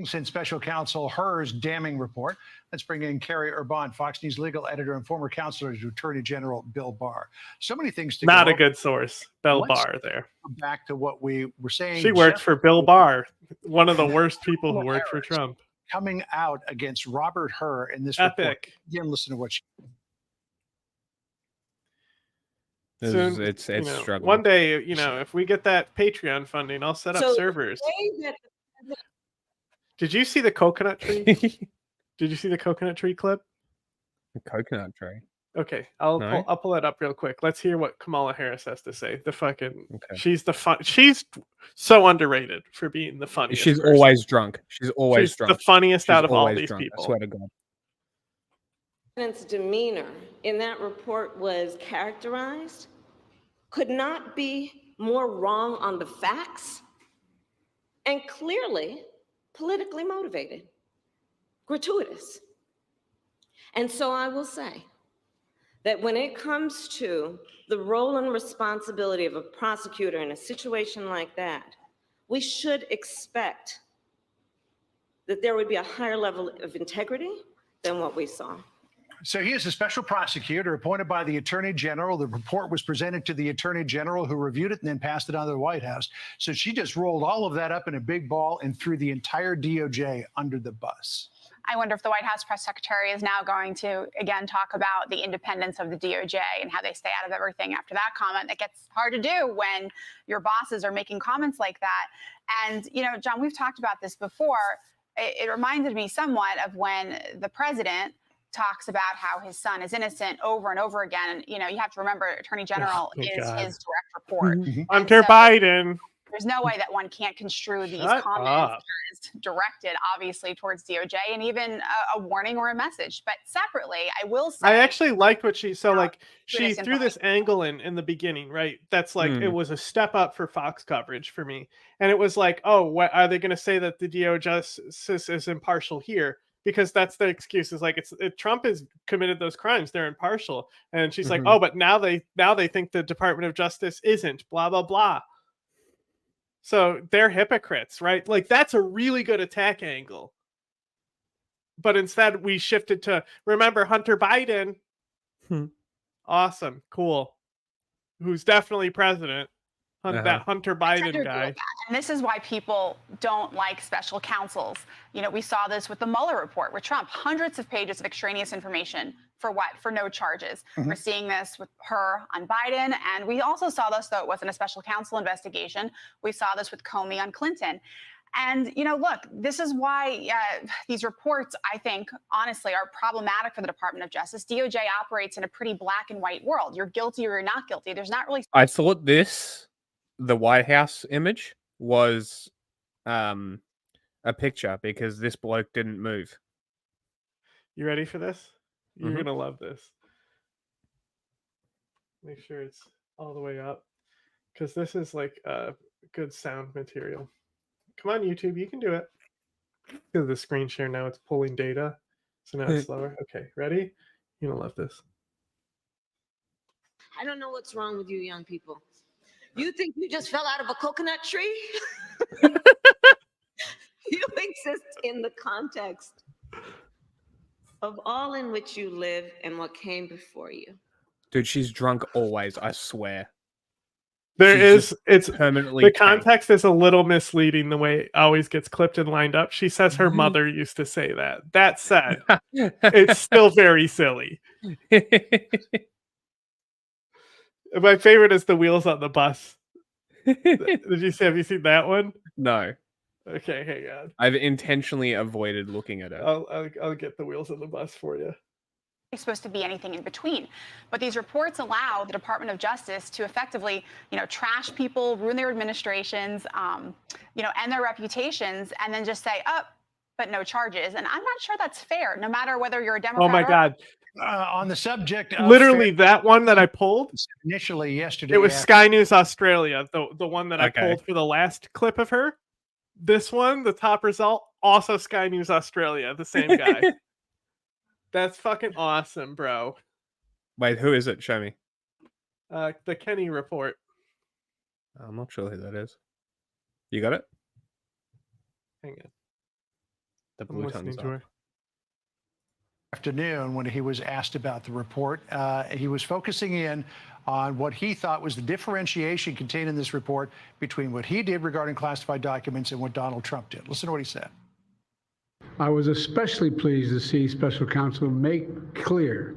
since Special Counsel Hur's damning report. Let's bring in Carrie Urban, Fox News legal editor and former counselor to Attorney General Bill Barr. So many things to Not go a good source. Bill Let's Barr there. go back to what we were saying. She worked just for Bill Barr, one of the worst people who worked for Trump. coming out against Robert Hur in this Epic. report. Again, listen to what she. Soon, It's you know, struggling. one day, you know, if we get that Patreon funding, I'll set up servers. Did you see the coconut tree? Did you see the coconut tree clip? The coconut tree. Okay, No? I'll pull that up real quick. Let's hear what Kamala Harris has to say. The fucking she's so underrated for being the funniest. She's person. always drunk. She's always She's drunk. the funniest She's out of all always these drunk, people. I swear to God. President's demeanor in that report was characterized could not be more wrong on the facts and clearly politically motivated, gratuitous. And so I will say that when it comes to the role and responsibility of a prosecutor in a situation like that, we should expect that there would be a higher level of integrity than what we saw. So he is a special prosecutor appointed by the Attorney General. The report was presented to the Attorney General, who reviewed it and then passed it on to the White House. So she just rolled all of that up in a big ball and threw the entire DOJ under the bus. I wonder if the White House press secretary is now going to, again, talk about the independence of the DOJ and how they stay out of everything after that comment. That gets hard to do when your bosses are making comments like that. And, you know, John, we've talked about this before. It reminded me somewhat of when the president talks about how his son is innocent over and over again. And, you know, you have to remember Attorney General is his direct report. Hunter Biden. There's no way that one can't construe these Shut comments up. as directed, obviously, towards DOJ and even a warning or a message. But separately, I will say, I actually liked what she she innocent threw this angle in the beginning, right? That's like it was a step up for Fox coverage for me, and it was like, oh, what are they going to say that the DOJ is impartial here? Because that's the excuse. Is like Trump has committed those crimes; they're impartial, and she's like, oh, but now they think the Department of Justice isn't. Blah blah blah. So they're hypocrites, right? Like that's a really good attack angle. But instead we shifted to remember Hunter Biden. Awesome, cool. Who's definitely president. That Hunter Biden guy. and this is why people don't like special counsels. You know, we saw this with the Mueller report with Trump, hundreds of pages of extraneous information for what? For no charges. We're seeing this with her on Biden. And we also saw this, though it wasn't a special counsel investigation. We saw this with Comey on Clinton. And, you know, look, this is why these reports, I think, honestly, are problematic for the Department of Justice. DOJ operates in a pretty black and white world. You're guilty or you're not guilty. There's not really. I thought the White House image was a picture because this bloke didn't move. You ready for this? You're gonna love this. Make sure it's all the way up, because this is like good sound material. Come on, YouTube, you can do it. Because the screen share now, it's pulling data, so now it's slower. Okay, ready? You're gonna love this. I don't know what's wrong with you young people. You think you just fell out of a coconut tree? You exist in the context of all in which you live and what came before you. Dude, she's drunk always, I swear. There She's is, it's permanently the tanked. context is a little misleading the way it always gets clipped and lined up. She says her mother used to say that. That said, it's still very silly. My favorite is the wheels on the bus. Have you seen that one? No. Okay, hang on. I've intentionally avoided looking at it. I'll get the wheels on the bus for you. Supposed to be anything in between, but these reports allow the Department of Justice to effectively, trash people, ruin their administrations, and their reputations, and then just say, "Oh, but no charges." And I'm not sure that's fair. No matter whether you're a Democrat. Oh my God! On the subject of Literally, that one that I pulled initially yesterday, it was Sky News Australia, the one that I Okay. pulled for the last clip of her. This one, the top result, also Sky News Australia, the same guy. That's fucking awesome, bro. Wait, who is it? Show me. The Kenny report. I'm not sure who that is. You got it? Hang on. The I'm blue listening thumbs to up. her. Afternoon, when he was asked about the report, he was focusing in on what he thought was the differentiation contained in this report between what he did regarding classified documents and what Donald Trump did. Listen to what he said. I was especially pleased to see special counsel make clear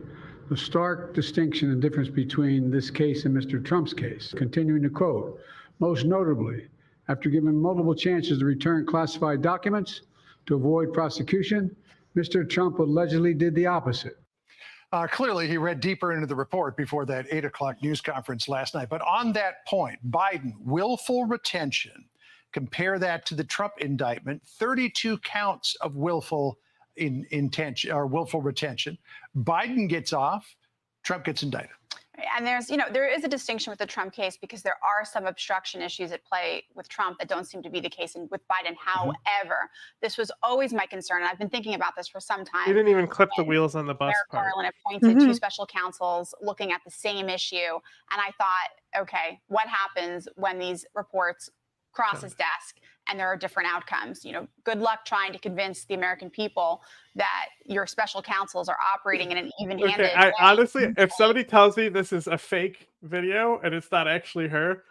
the stark distinction and difference between this case and Mr. Trump's case. Continuing to quote, most notably, after given multiple chances to return classified documents to avoid prosecution, Mr. Trump allegedly did the opposite. Clearly, he read deeper into the report before that 8 o'clock news conference last night. But on that point, Biden, willful retention, compare that to the Trump indictment, 32 counts of willful intention or willful retention. Biden gets off, Trump gets indicted. And there is a distinction with the Trump case because there are some obstruction issues at play with Trump that don't seem to be the case with Biden. However, this was always my concern, and I've been thinking about this for some time. You didn't even clip the wheels on the bus Merrick part. Garland appointed two special counsels looking at the same issue, and I thought, okay, what happens when these reports cross his desk and there are different outcomes? Good luck trying to convince the American people that your special counsels are operating in an even-handed way. Honestly, if somebody tells me this is a fake video and it's not actually her,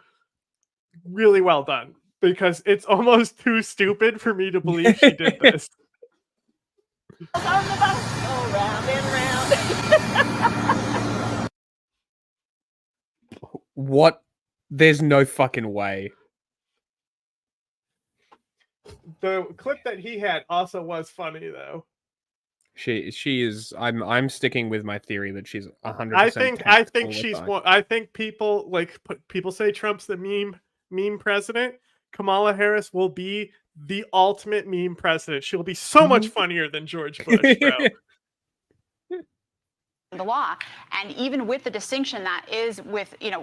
really well done. Because it's almost too stupid for me to believe she did this. Round and round. What? There's no fucking way. The clip that he had also was funny though. She is. I'm sticking with my theory that she's 100%. I think she's. I think people people say Trump's the meme president. Kamala Harris will be the ultimate meme president. She'll be so much funnier than George Bush, bro. The law, and even with the distinction that is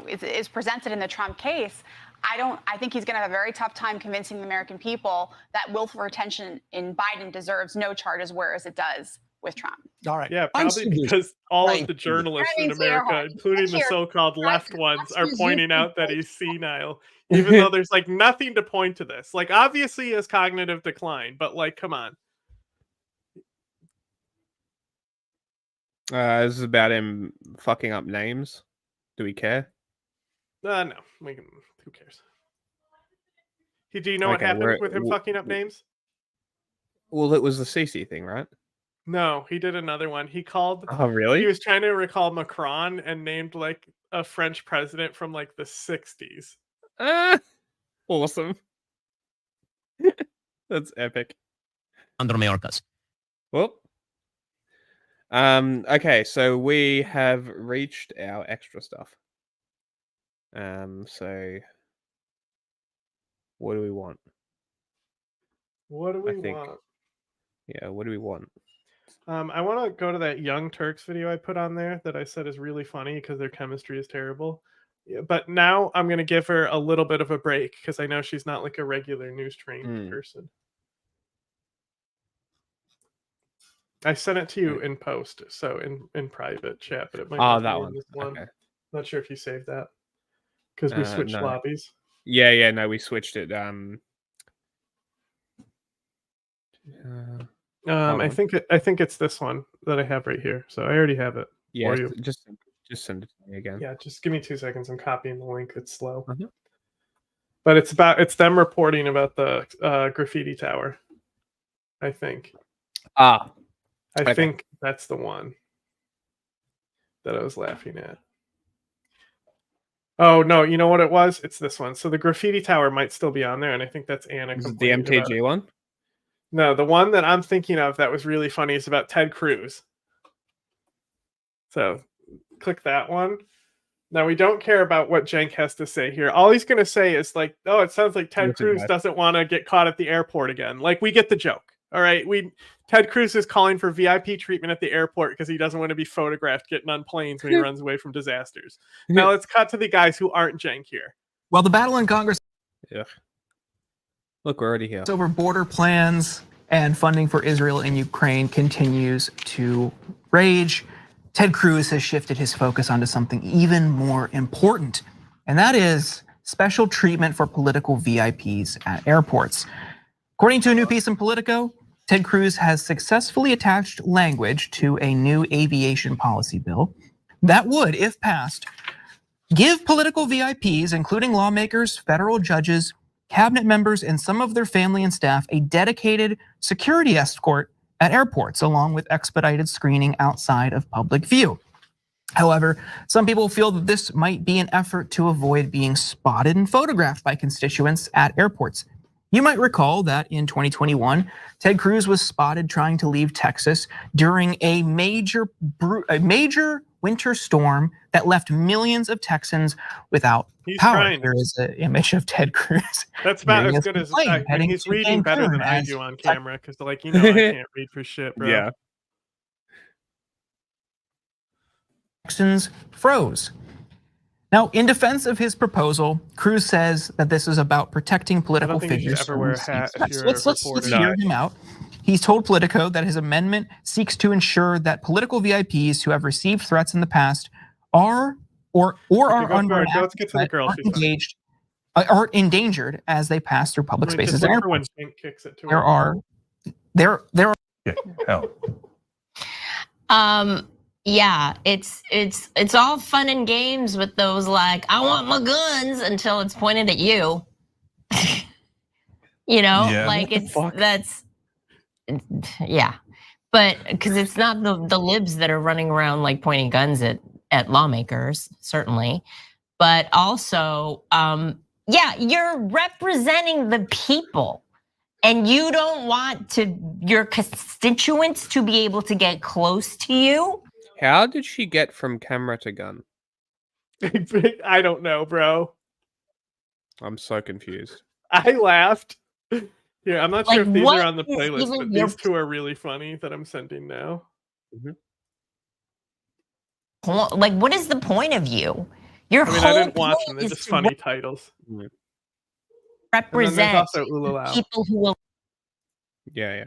is presented in the Trump case, I think he's going to have a very tough time convincing the American people that willful retention in Biden deserves no charges, whereas it does with Trump. All right. Yeah, probably because all of the journalists in America, including the so-called left ones, are pointing out that he's senile, even though there's nothing to point to this. Obviously, he has cognitive decline, but come on. This is about him fucking up names. Do we care? No, who cares? Do you know what happened with him fucking up names? Well, it was the CC thing, right? No, he did another one. He called. Oh, really? He was trying to recall Macron and named a French president from the 60s. Awesome. That's epic. Under Mayorkas. Well. Okay, so we have reached our extra stuff. So what do we want? What do we want? Yeah, what do we want? I want to go to that Young Turks video I put on there that I said is really funny because their chemistry is terrible. Yeah, but now I'm going to give her a little bit of a break because I know she's not a regular news trained person. I sent it to you in post, so in private chat, but it might not that be one. in this one. Okay. Not sure if you saved that because we switched no. lobbies. Yeah, no, we switched it. I think it's this one that I have right here. So I already have it. Yeah, for you. just Just send it to me again. Yeah, just give me 2 seconds. I'm copying the link. It's slow. Mhm. But it's them reporting about the graffiti tower. I think. I I think that's the one that I was laughing at. Oh no, you know what it was? It's this one. So the graffiti tower might still be on there, and I think that's Anna. Is it the complaining about MTG it. one? No, the one that I'm thinking of that was really funny is about Ted Cruz. So click that one. Now we don't care about what Cenk has to say here. All he's going to say is like, "Oh, it sounds like Ted Listen, Cruz guys. doesn't want to get caught at the airport again." Like we get the joke. All right, Ted Cruz is calling for VIP treatment at the airport because he doesn't want to be photographed getting on planes when he runs away from disasters. Now let's cut to the guys who aren't Cenk here. While the battle in Congress Yeah. Look, we're already here. over border plans and funding for Israel and Ukraine continues to rage, Ted Cruz has shifted his focus onto something even more important, and that is special treatment for political VIPs at airports. According to a new piece in Politico, Ted Cruz has successfully attached language to a new aviation policy bill that would, if passed, give political VIPs, including lawmakers, federal judges, cabinet members, and some of their family and staff, a dedicated security escort at airports, along with expedited screening outside of public view. However, some people feel that this might be an effort to avoid being spotted and photographed by constituents at airports. You might recall that in 2021, Ted Cruz was spotted trying to leave Texas during a major winter storm that left millions of Texans without power. trying. Here is an image of Ted Cruz. That's about hearing as his good as complaint, heading he's to reading better Cancun than I as do on camera because, like, you know, I can't read for shit, bro. Yeah. Texans froze. Now, in defense of his proposal, Cruz says that this is about protecting political think you should figures. ever wear a hat if you're a Let's reporter. hear him out. He's told Politico that his amendment seeks to ensure that political VIPs who have received threats in the past are or are go under for an it. Let's get to the girl. aren't She's fine. engaged, are endangered as they pass through public I mean, spaces just and look for when airports. Cenk kicks it to There her. are Yeah, it's all fun and games with those like I want my guns until it's pointed at you. You know, like yeah. But because it's not the libs that are running around like pointing guns at lawmakers, certainly. But also, yeah, you're representing the people. And you don't want your constituents to be able to get close to you. How did she get from camera to gun? I don't know, bro. I'm so confused. I laughed. Yeah, I'm not sure Like, if these what are on the is playlist, even but your- these two are really funny that I'm sending now. Like, what is the point of you? Your I mean, I whole didn't watch point them. They're is just to funny titles. And then represent there's also Ulalau. people who will. Yeah.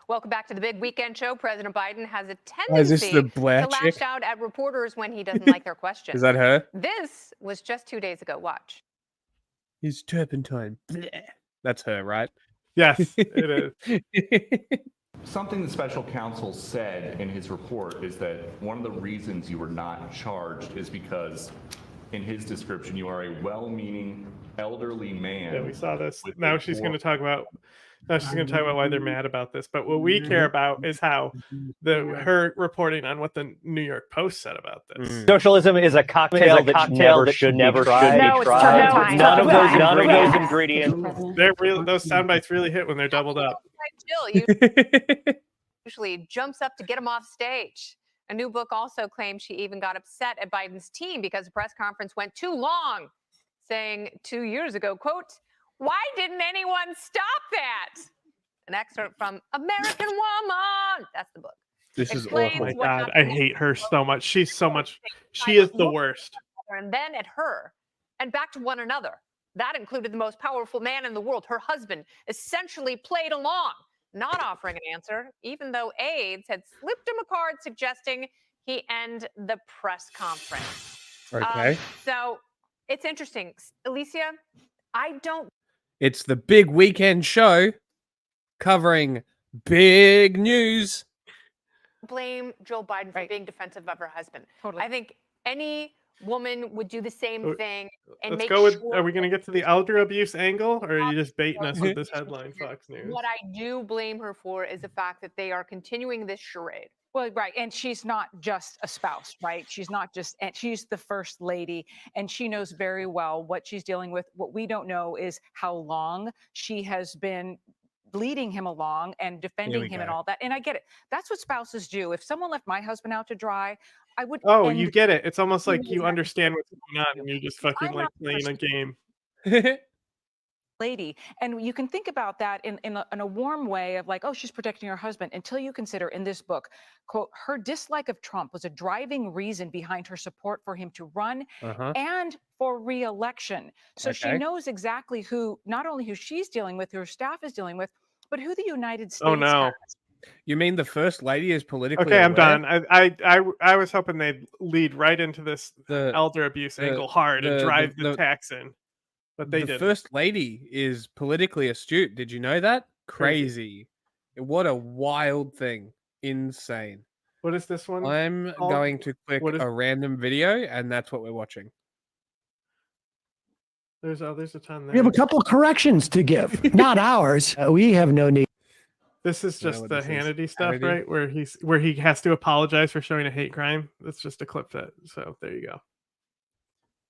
Welcome back to the big weekend show. President Biden has a is this tendency the Blair to lash chick? out at reporters when he doesn't like their questions. Is that her? This was just 2 days ago. Watch. He's turpentine. Blech. That's her, right? Yes, it is. Something the special counsel said in his report is that one of the reasons you were not charged is because, in his description, you are a well-meaning elderly man. Yeah, we saw this. with Now a she's poor- going to talk about. Now she's going to talk about why they're mad about this. But what we care about is how her reporting on what the New York Post said about this. Socialism is a cocktail that should never be tried. No, it's turpentine. None of those ingredients. They're real. Those sound bites really hit when they're doubled up. Jill usually jumps up to get him off stage. A new book also claims she even got upset at Biden's team because the press conference went too long, saying 2 years ago, quote, "Why didn't anyone stop that?" An excerpt from American Woman. That's the book. This is Explains oh my what god! I happened. hate her so much. She's so much. She is the worst. And then at her, and back to one another. That included the most powerful man in the world, her husband, essentially played along, not offering an answer, even though aides had slipped him a card suggesting he end the press conference. Okay. So it's interesting. Alicia, I don't. It's the big weekend show covering Big news. Blame Joe Biden for being defensive of her husband. Totally. I think any woman would do the same thing and Let's make go with. sure. Are we going to get to the elder abuse angle, or are you just baiting us with this headline, Fox News? What I do blame her for is the fact that they are continuing this charade. Well, right. And she's not just a spouse, right? She's not just, and she's the first lady, and she knows very well what she's dealing with. What we don't know is how long she has been leading him along and defending him and all that. And I get it. That's what spouses do. If someone left my husband out to dry, I would. Oh, you get it. It's almost like you understand what's going on, and you're just fucking like playing a game. Lady, and you can think about that in a warm way of like, oh, she's protecting her husband, until you consider in this book, quote, her dislike of Trump was a driving reason behind her support for him to run and for re-election. So she knows exactly not only who she's dealing with, who her staff is dealing with, but who the United States has. You mean the first lady is politically Okay, I'm aware? done. I was hoping they'd lead right into this elder abuse angle hard and drive the tax in. But they didn't. First lady is politically astute. Did you know that? Crazy. What a wild thing. Insane. What is this one? I'm going to click a random video, and that's what we're watching. There's a ton there. We have a couple corrections to give, not ours. We have no need. This is just the Hannity stuff, right? Where he has to apologize for showing a hate crime. That's just a clip that. So there you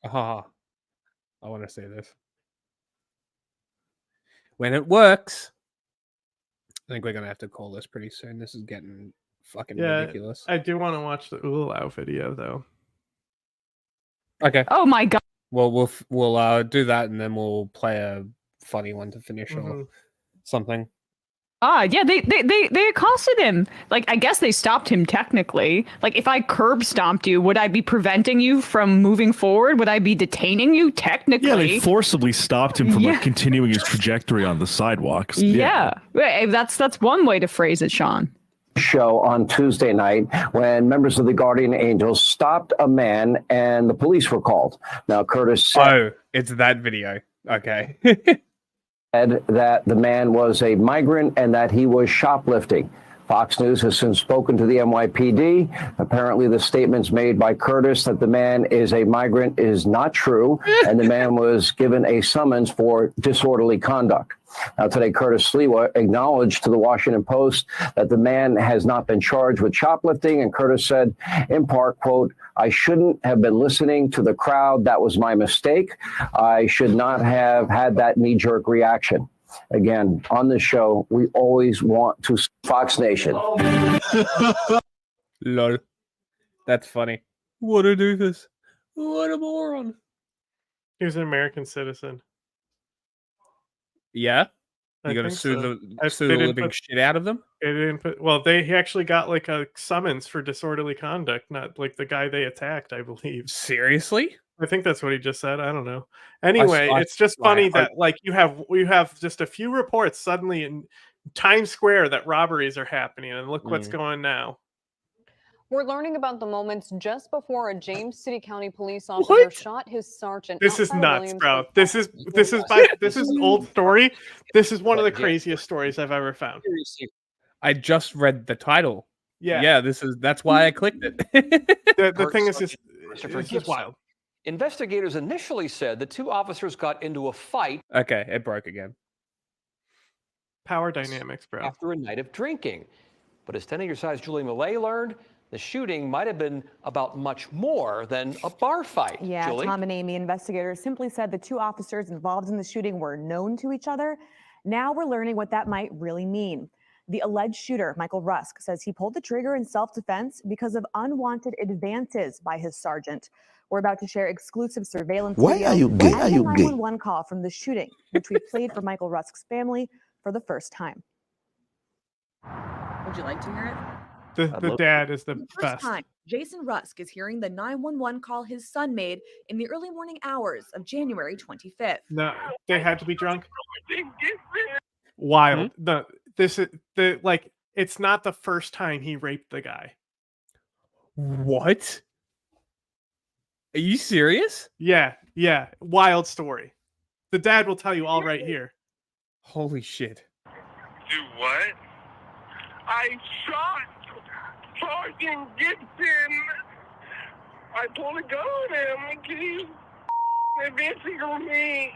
go. I want to say this. When it works, I think we're going to have to call this pretty soon. This is getting fucking ridiculous. I do want to watch the Oolau video, though. Okay. Oh, my God. Well, we'll do that, and then we'll play a funny one to finish or something. Yeah, they accosted him. Like, I guess they stopped him technically. Like, if I curb stomped you, would I be preventing you from moving forward? Would I be detaining you technically? Yeah, they forcibly stopped him from like continuing his trajectory on the sidewalks. Yeah. That's one way to phrase it, Sean. Show on Tuesday night when members of the Guardian Angels stopped a man and the police were called. Now, Curtis said, it's that video. Okay. that the man was a migrant and that he was shoplifting. Fox News has since spoken to the NYPD. Apparently, the statements made by Curtis that the man is a migrant is not true, and the man was given a summons for disorderly conduct. Now, today, Curtis Sliwa acknowledged to the Washington Post that the man has not been charged with shoplifting, and Curtis said, in part, quote, "I shouldn't have been listening to the crowd. That was my mistake. I should not have had that knee-jerk reaction." Again, on this show, we always want to Fox Nation. Lol. That's funny. What a doofus. What a moron. He was an American citizen. Yeah? You got to sue the living shit out of them? They didn't put, well, he actually got like a summons for disorderly conduct, not like the guy they attacked, I believe. Seriously? I think that's what he just said. I don't know. Anyway, it's just funny that like you have just a few reports suddenly in Times Square that robberies are happening, and look what's going now. We're learning about the moments just before a James City County police officer shot his sergeant. This is nuts, bro. This is an old story. This is one of the craziest stories I've ever found. I just read the title. Yeah. That's why I clicked it. the thing is just wild. Investigators initially said the two officers got into a fight. Okay, it broke again. Power dynamics, bro. After a night of drinking. But as 10 of your size Julie Millay learned, the shooting might have been about much more than a bar fight. Yeah, Julie? Tom and Amy, investigators simply said the two officers involved in the shooting were known to each other. Now we're learning what that might really mean. The alleged shooter, Michael Rusk, says he pulled the trigger in self-defense because of unwanted advances by his sergeant. We're about to share exclusive surveillance Why video are you gay? and Are you the gay? 911 call from the shooting, which we played for Michael Rusk's family for the first time. Would you like to hear it? The dad is the First best. time, Jason Rusk is hearing the 911 call his son made in the early morning hours of January 25th. No, they had to be drunk. Wild. No, this is it's not the first time he raped the guy. What? Are you serious? Yeah. Wild story. The dad will tell you all right here. Holy shit. Do what? I shot Sergeant Gibson. I pulled a gun on him because he's advancing on me.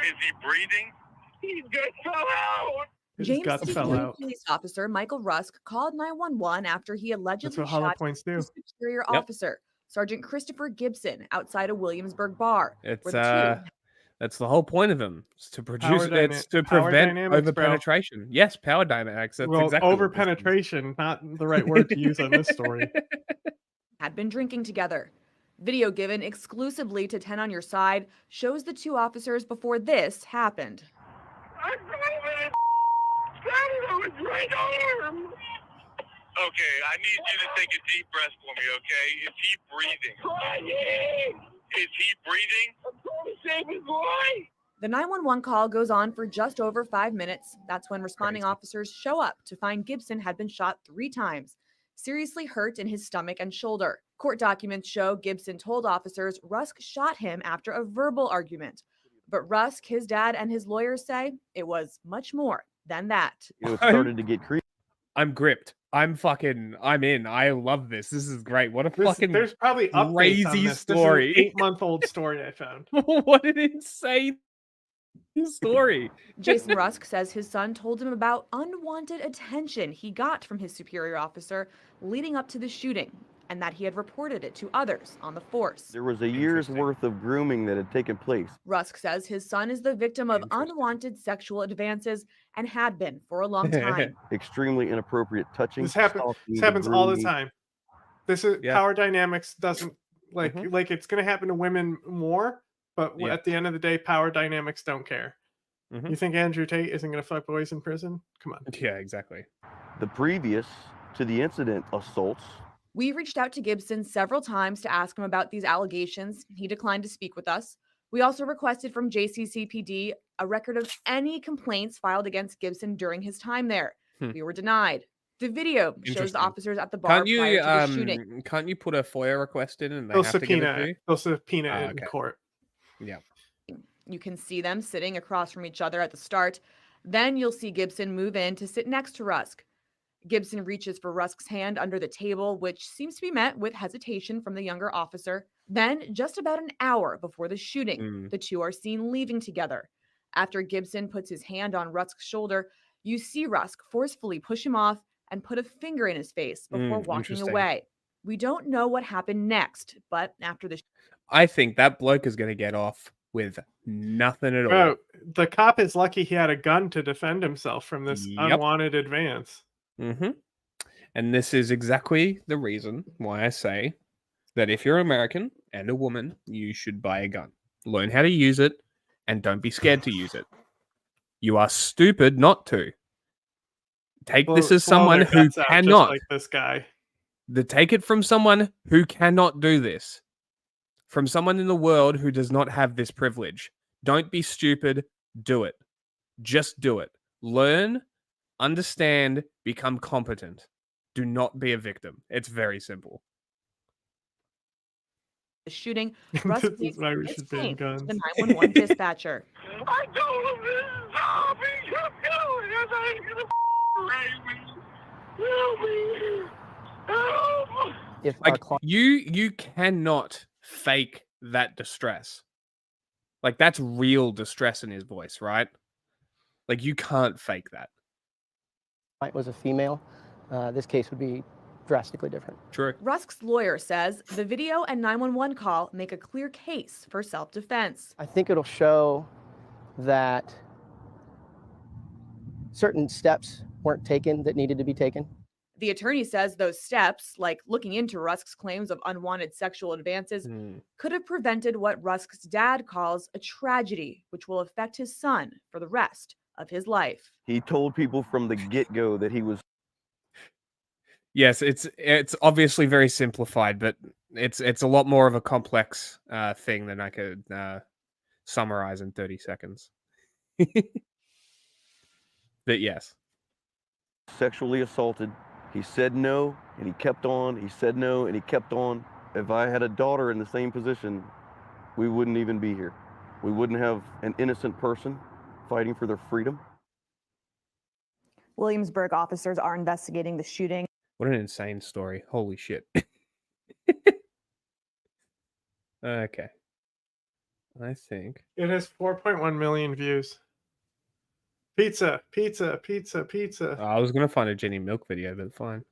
Is he breathing? He just fell out. His James guts City fell County out. police officer Michael Rusk called 911 after he That's allegedly what hollow shot points do. his superior Yep. officer, Sergeant Christopher Gibson, outside a Williamsburg bar. It's where the that's the whole point of them. It's to produce. Power It's to power prevent dynamics, bro. over-penetration. Yes, power dynamics. That's Well, exactly over what this is. penetration, not the right word to use on this story. had been drinking together. Video given exclusively to 10 on Your Side shows the two officers before this happened. I was right arm. Okay, I need you to take a deep breath for me, okay? Is he breathing? Trying. Is he breathing? I'm trying to save his life. The 911 call goes on for just over 5 minutes. That's when responding officers show up to find Gibson had been shot 3 times, seriously hurt in his stomach and shoulder. Court documents show Gibson told officers Rusk shot him after a verbal argument. But Rusk, his dad, and his lawyers say it was much more than that. It started to get creepy. I'm gripped. I'm in. I love this. This is great. What a fucking There's probably updates crazy on this. story. This is an 8-month-old story I found. What an insane story. Jason Rusk says his son told him about unwanted attention he got from his superior officer leading up to the shooting, and that he had reported it to others on the force. There was a year's worth of grooming that had taken place. Rusk says his son is the victim of unwanted sexual advances and had been for a long time. Extremely inappropriate touching. This happens all the time. This is power dynamics doesn't like it's going to happen to women more, but at the end of the day, power dynamics don't care. You think Andrew Tate isn't going to fuck boys in prison? Come on. Yeah, exactly. The previous to the incident assaults. We reached out to Gibson several times to ask him about these allegations. He declined to speak with us. We also requested from JCCPD a record of any complaints filed against Gibson during his time there. We were denied. The video shows the officers at the bar prior to the shooting. Can't you put a FOIA request in and They'll subpoena it in court. Yeah. You can see them sitting across from each other at the start. Then you'll see Gibson move in to sit next to Rusk. Gibson reaches for Rusk's hand under the table, which seems to be met with hesitation from the younger officer. Then, just about an hour before the shooting, the two are seen leaving together. After Gibson puts his hand on Rusk's shoulder, you see Rusk forcefully push him off and put a finger in his face before walking away. We don't know what happened next, but after the I think that bloke is going to get off with nothing at all. Bro, the cop is lucky he had a gun to defend himself from this unwanted advance. And this is exactly the reason why I say that if you're American and a woman, you should buy a gun. Learn how to use it and don't be scared to use it. You are stupid not to. Take this as someone who cannot. Like this guy. Take it from someone who cannot do this. From someone in the world who does not have this privilege. Don't be stupid. Do it. Just do it. Learn, understand, become competent. Do not be a victim. It's very simple. The shooting, Rusk This is why we should ban guns. the 911 dispatcher. I told him this is how he kept going. I thought he was gonna rape me. Help me. Help. If like you cannot fake that distress. Like that's real distress in his voice, right? Like you can't fake that. It was a female, this case would be drastically different. True. Rusk's lawyer says the video and 911 call make a clear case for self-defense. I think it'll show that certain steps weren't taken that needed to be taken. The attorney says those steps, like looking into Rusk's claims of unwanted sexual advances, could have prevented what Rusk's dad calls a tragedy, which will affect his son for the rest of his life. He told people from the get-go that he was. Yes, it's obviously very simplified, but it's a lot more of a complex thing than I could summarize in 30 seconds. But yes. Sexually assaulted. He said no, and he kept on. He said no, and he kept on. If I had a daughter in the same position, we wouldn't even be here. We wouldn't have an innocent person fighting for their freedom. Williamsburg officers are investigating the shooting. What an insane story. Holy shit. Okay. I think. It has 4.1 million views. Pizza, pizza, pizza, pizza. I was going to find a Jenny Milk video, but fine.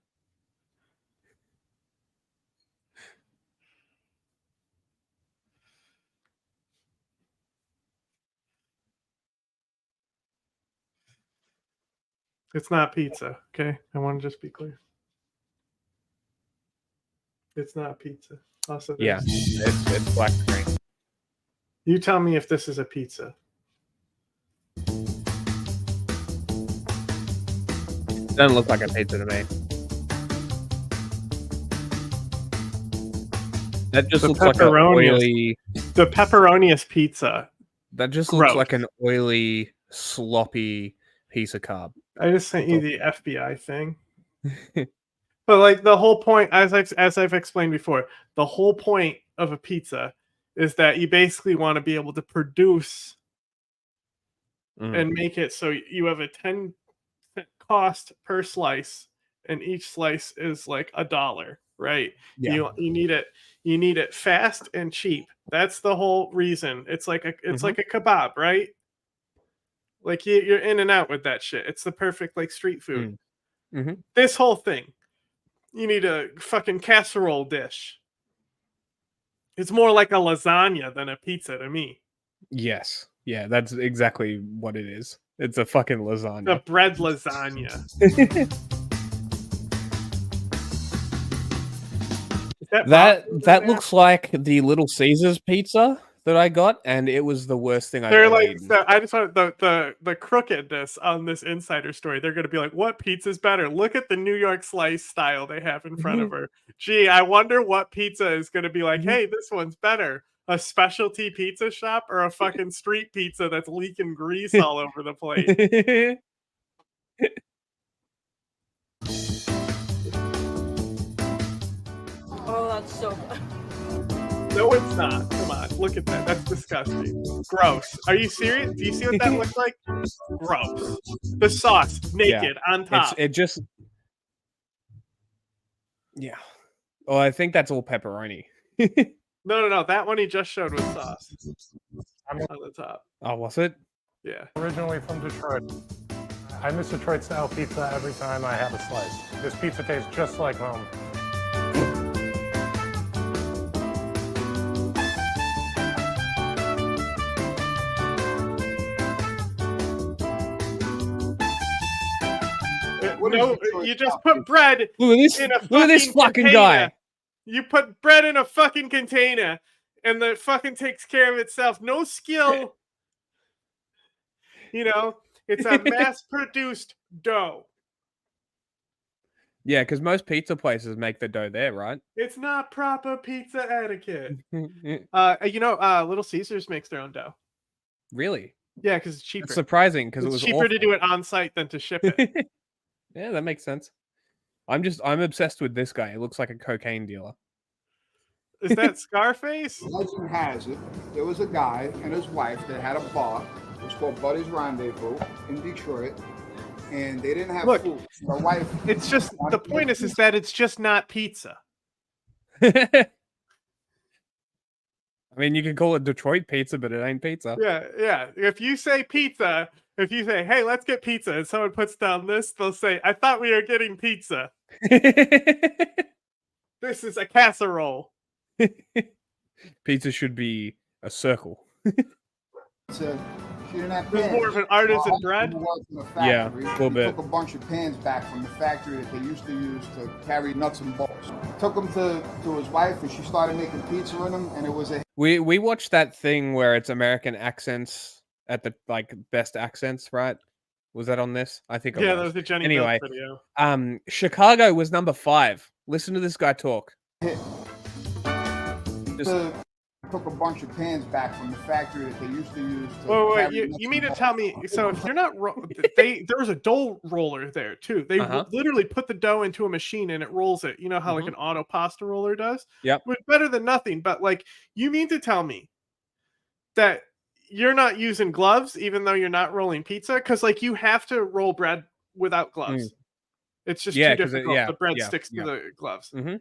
It's not pizza, okay? I want to just be clear. It's not pizza. Also, Yeah, it's black screen. You tell me if this is a pizza. Doesn't look like a pizza to me. That just looks like an oily... The pepperoniest pizza. That just looks like an oily, sloppy piece of carb. I just sent you the FBI thing. But like the whole point, as I've explained before, the whole point of a pizza is that you basically want to be able to produce and make it so you have a 10 cent cost per slice, and each slice is like $1, right? Yeah. You need it fast and cheap. That's the whole reason. It's like a kebab, right? Like you're in and out with that shit. It's the perfect like street food. This whole thing, you need a fucking casserole dish. It's more like a lasagna than a pizza to me. Yes. Yeah, that's exactly what it is. It's a fucking lasagna. A bread lasagna. That looks like the Little Caesars pizza that I got, and it was the worst thing I've They're ever like, eaten. I just want the crookedness on this insider story. They're going to be like, what pizza's better? Look at the New York slice style they have in front of her. Gee, I wonder what pizza is going to be like, hey, this one's better. A specialty pizza shop or a fucking street pizza that's leaking grease all over the plate? Oh, that's so good. No, it's not. Come on, look at that. That's disgusting. Gross. Are you serious? Do you see what that looks like? Gross. The sauce, naked, on top. It just... Yeah. Oh, I think that's all pepperoni. No. That one he just showed was sauce. On the top. Oh, was it? Yeah. Originally from Detroit. I miss Detroit style pizza every time I have a slice. This pizza tastes just like home. No, you just put bread in a look at this fucking container. guy. You put bread in a fucking container, and the fucking takes care of itself. No skill. You know, it's a mass-produced dough. Yeah, because most pizza places make the dough there, right? It's not proper pizza etiquette. Little Caesars makes their own dough. Really? Yeah, because it's cheaper. It's surprising because it was cheaper to do it on site than to ship it. Yeah, that makes sense. I'm obsessed with this guy. He looks like a cocaine dealer. Is that Scarface? Legend has it, there was a guy and his wife that had a bar. It was called Buddy's Rendezvous in Detroit. And they didn't have food. My wife... It's just, the point is that it's just not pizza. I mean, you can call it Detroit pizza, but it ain't pizza. Yeah. If you say pizza, if you say, hey, let's get pizza, and someone puts down this, they'll say, I thought we were getting pizza. This is a casserole. Pizza should be a circle. She didn't have It was pans. more of an artisan So bread? Yeah, a little bit. Took a bunch of pans back from the factory that they used to use to carry nuts and bolts. Took them to his wife, and she started making pizza in them, and it was a... We watched that thing where it's American accents at the best accents, right? Was that on this? I think it Yeah, was. that was the Jenny Anyway, Milk video. Chicago was number 5. Listen to this guy talk. Took a bunch of pans back from the factory that they used to use to... Wait, you mean to tell me, so if you're not, there was a dough roller there too. They literally put the dough into a machine and it rolls it. You know how like an auto pasta roller does? Yep. It was better than nothing, but like, you mean to tell me that you're not using gloves even though you're not rolling pizza? Because like you have to roll bread without gloves. It's just Yeah, too 'cause it- difficult. yeah, The bread yeah, sticks yeah. to the gloves. Mhm.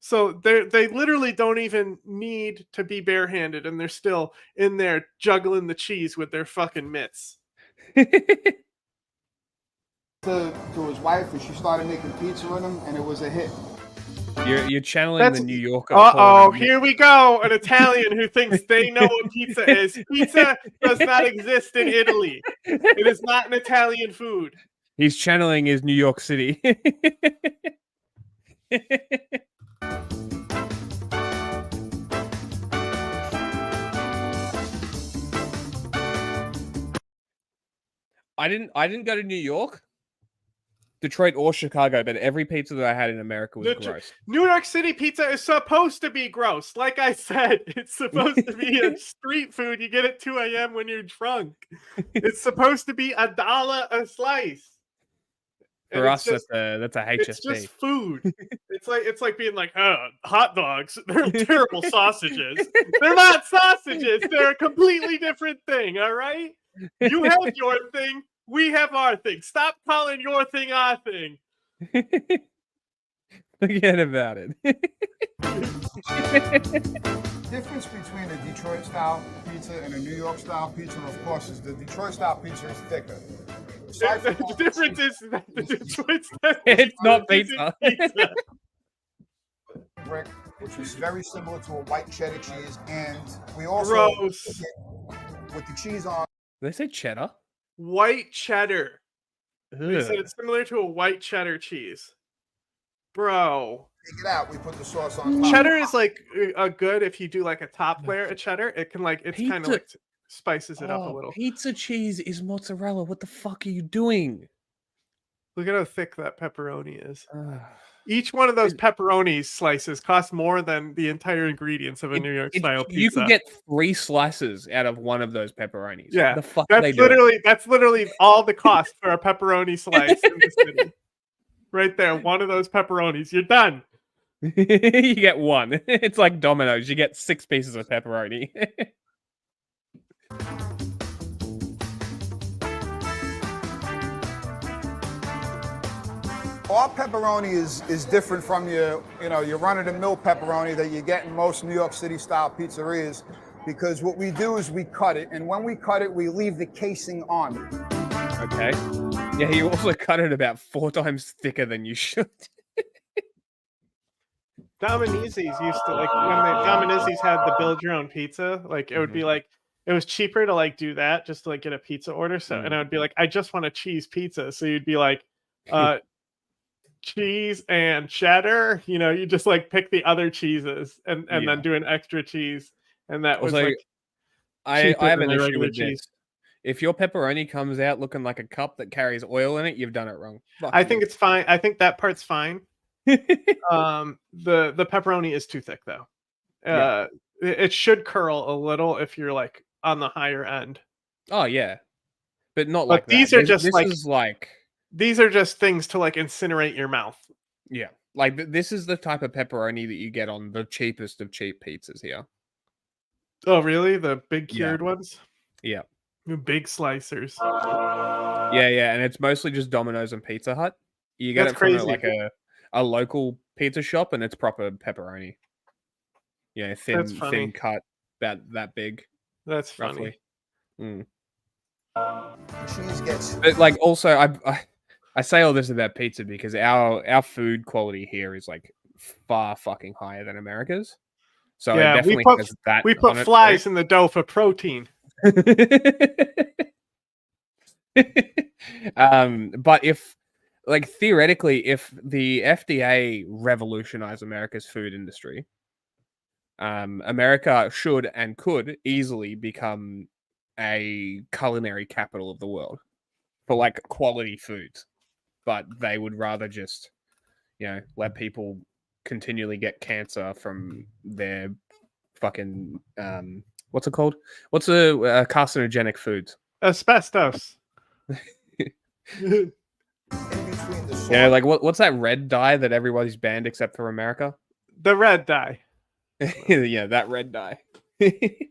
So they literally don't even need to be barehanded, and they're still in there juggling the cheese with their fucking mitts. To his wife, and she started making pizza with him, and it was a hit. You're channeling the New Yorker. Uh-oh, here we go. An Italian who thinks they know what pizza is. Pizza does not exist in Italy. It is not an Italian food. He's channeling his New York City. I didn't go to New York, Detroit, or Chicago, but every pizza that I had in America was gross. New York City pizza is supposed to be gross. Like I said, it's supposed to be a street food. You get at 2 a.m. when you're drunk. It's supposed to be $1 a slice. For us, that's a HSP. It's just food. It's like being like, oh, hot dogs. They're terrible sausages. They're not sausages. They're a completely different thing. All right. You have your thing. We have our thing. Stop calling your thing our thing. Forget about it. Difference between a Detroit style pizza and a New York style pizza, of course, is the Detroit style pizza is thicker. The difference is that the Detroit style it's not pizza. Brick, which is very similar to a white cheddar cheese, and we also Gross. With the cheese on. Did they say cheddar? White cheddar. They said Ugh. it's similar to a white cheddar cheese. Bro. Take it out. We put the sauce on top. Cheddar is like a good if you do like a top layer of cheddar. It can like it's kind of like spices it up a little. Pizza cheese is mozzarella. What the fuck are you doing? Look at how thick that pepperoni is. Each one of those pepperoni slices costs more than the entire ingredients of a New York style pizza. You can get 3 slices out of one of those pepperonis. Yeah, What the fuck are they that's literally all the cost for a pepperoni slice in the city. Right there, one of those pepperonis. You're done. You get one. It's like Domino's. You get 6 pieces of pepperoni. Our pepperoni is different from your run-of-the-mill pepperoni that you get in most New York City style pizzerias, because what we do is we cut it, and when we cut it, we leave the casing on. Okay. Yeah, you also cut it about 4 times thicker than you should. Dominizi's used to like when Dominizi's had the build your own pizza, like it would be like it was cheaper to like do that just to like get a pizza order. So and I would be like, I just want a cheese pizza. So you'd be like, cheese and cheddar, you just like pick the other cheeses and then do an extra cheese, and that was Also, like I have an than the issue regular with cheese. this. If your pepperoni comes out looking like a cup that carries oil in it, you've done it wrong. Fuck I you. think it's fine. I think that part's fine. The pepperoni is too thick though. Yeah. It should curl a little if you're like on the higher end. Oh yeah, but not But like these that. are just this like is like these are just things to like incinerate your mouth. yeah, like this is the type of pepperoni that you get on the cheapest of cheap pizzas here. Oh really? The big cured ones? Yeah. The big slicers. Yeah, and it's mostly just Domino's and Pizza Hut. You get That's it from crazy. like a local pizza shop, and it's proper pepperoni. Yeah, That's funny. thin cut, about that big. That's roughly. funny. Cheese gets. But like, also, I say all this about pizza because our food quality here is like far fucking higher than America's. So it definitely has that. We put flies in the dough for protein. But if, like, theoretically, if the FDA revolutionized America's food industry, America should and could easily become a culinary capital of the world for like quality foods. But they would rather just, let people continually get cancer from their fucking what's it called? What's a carcinogenic foods? Asbestos. Yeah, like what's that red dye that everybody's banned except for America? The red dye. Yeah, that red dye. In between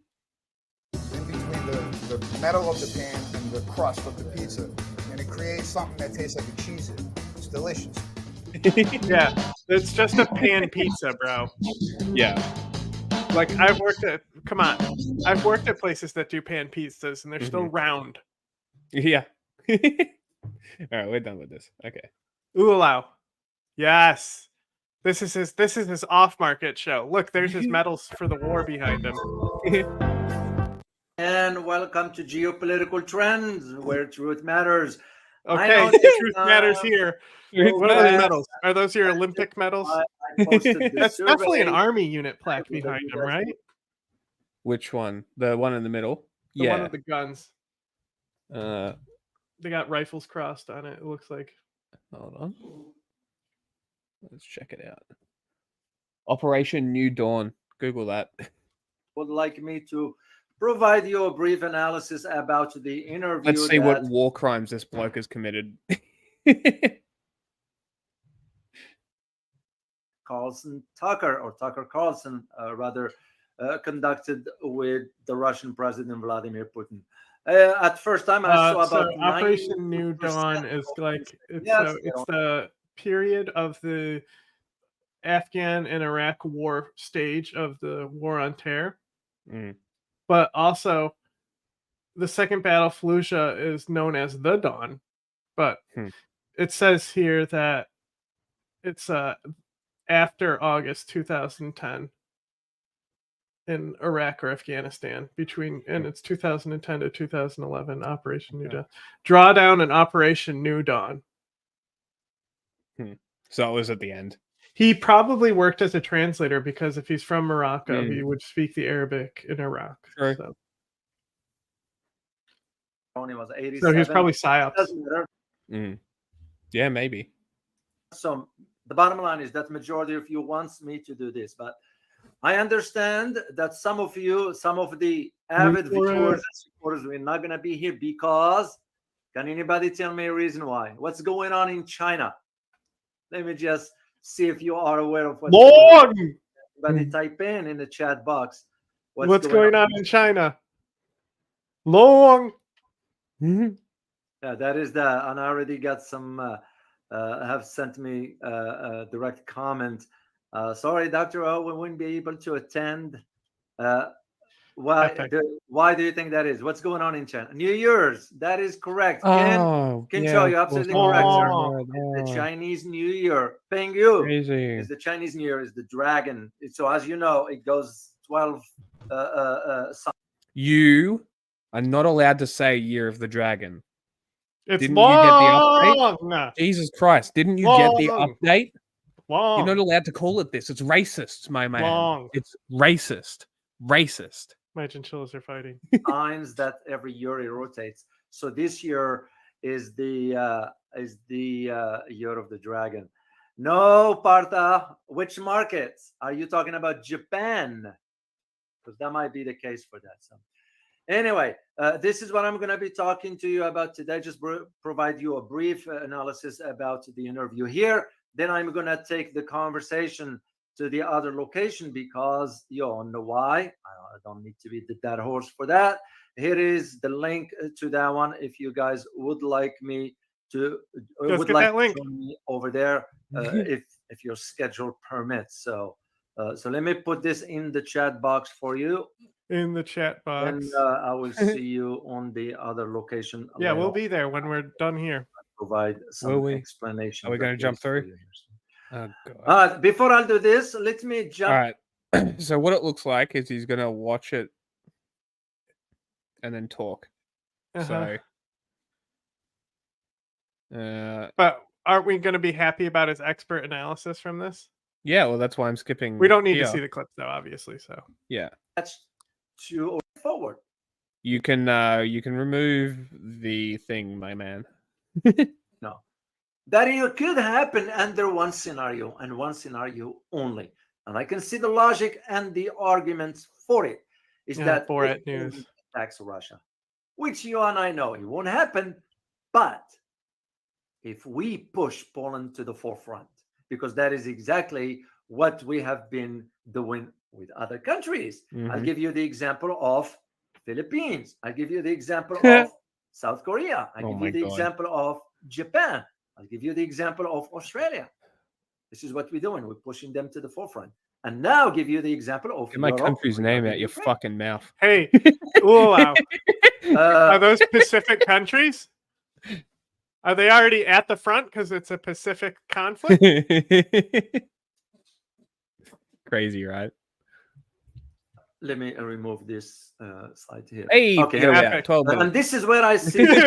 the metal of the pan and the crust of the pizza. and it creates something that tastes like a Cheez-It. It's delicious. Yeah, it's just a pan pizza, bro. Yeah. Like I've worked at places that do pan pizzas and they're still round. Yeah. All right, we're done with this. Okay. Ooh, yes. This is his off-market show. Look, there's his medals for the war behind him. And welcome to Geopolitical Trends, where truth matters. Okay, truth matters here. What are those medals? Are those your Olympic medals? I posted this That's definitely an survey. army unit plaque behind him, right? Which one? The one in the middle? The one with the guns. Uh, They got rifles crossed on it, it looks like. hold on. Let's check it out. Operation New Dawn. Google that. Would like me to provide you a brief analysis about the interview. Let's see what war crimes this bloke has committed. Tucker Carlson, rather, conducted with the Russian President Vladimir Putin. At first time, I saw about Operation New Dawn is like it's the period of the Afghan and Iraq war stage of the war on terror. But also the second battle Fallujah is known as the Dawn. But it says here that it's after August 2010 in Iraq or Afghanistan and it's 2010 to 2011 Operation New Dawn. Drawdown and Operation New Dawn. So it was at the end. He probably worked as a translator because if he's from Morocco, he would speak the Arabic in Iraq. Sure. So. Was 87. So he's probably PSYOPs. Doesn't matter. Yeah, maybe. So the bottom line is that majority of you wants me to do this, but I understand that some of the avid viewers and supporters, we're not going to be here because, can anybody tell me a reason why? What's going on in China? Let me just see if you are aware of what's going on. Everybody type in the chat box. What's going on in China? Long. Yeah, that is and I already got some, have sent me a direct comment. Sorry, Dr. O, we wouldn't be able to attend. Why do you think that is? What's going on in China? New Year's. That is correct. Ken Cho, you're absolutely correct, sir. The Chinese New Year. Peng Yu is the Chinese New Year, is the dragon. So as you know, it goes 12 You are not allowed to say Year of the Dragon. Didn't you get the update? Jesus Christ. Didn't you get the update? You're not allowed to call it this. It's racist, my man. It's racist. Racist. My chinchillas are fighting. Signs that every year it rotates. So this year is the Year of the Dragon. No, Partha. Which markets? Are you talking about Japan? Because that might be the case for that. So anyway, this is what I'm going to be talking to you about today. Just provide you a brief analysis about the interview here. Then I'm going to take the conversation to the other location because you all know why. I don't need to be the dead horse for that. Here is the link to that one. If you guys would like me to, would like to join me over there, if your schedule permits. So let me put this in the chat box for you. In the chat box. And I will see you on the other location. Yeah, we'll be there when we're done here. Provide some explanation. Are we going to jump through? Oh, God. Before I do this, let me jump. All right. So what it looks like is he's going to watch it and then talk. So, but aren't we going to be happy about his expert analysis from this? Yeah, well, that's why I'm skipping. We don't need to see the clips, though, obviously. So yeah, that's to forward. You can remove the thing, my man. No, that it could happen under one scenario and one scenario only, and I can see the logic and the arguments for it. Is that Borat news attacks Russia, which you and I know it won't happen, but if we push Poland to the forefront, because that is exactly what we have been doing with other countries. I'll give you the example of Philippines. I'll give you the example of South Korea. I Oh give my you the God. example of Japan. I'll give you the example of Australia. This is what we're doing. We're pushing them to the forefront. And now give you the example of Get my Europe country's name regarding out your Ukraine. fucking mouth. Hey, wow. Are those Pacific countries? Are they already at the front because it's a Pacific conflict? Crazy, right? Let me remove this slide here. Hey, okay, here we are, epic. 12 and minutes. this is where I see. But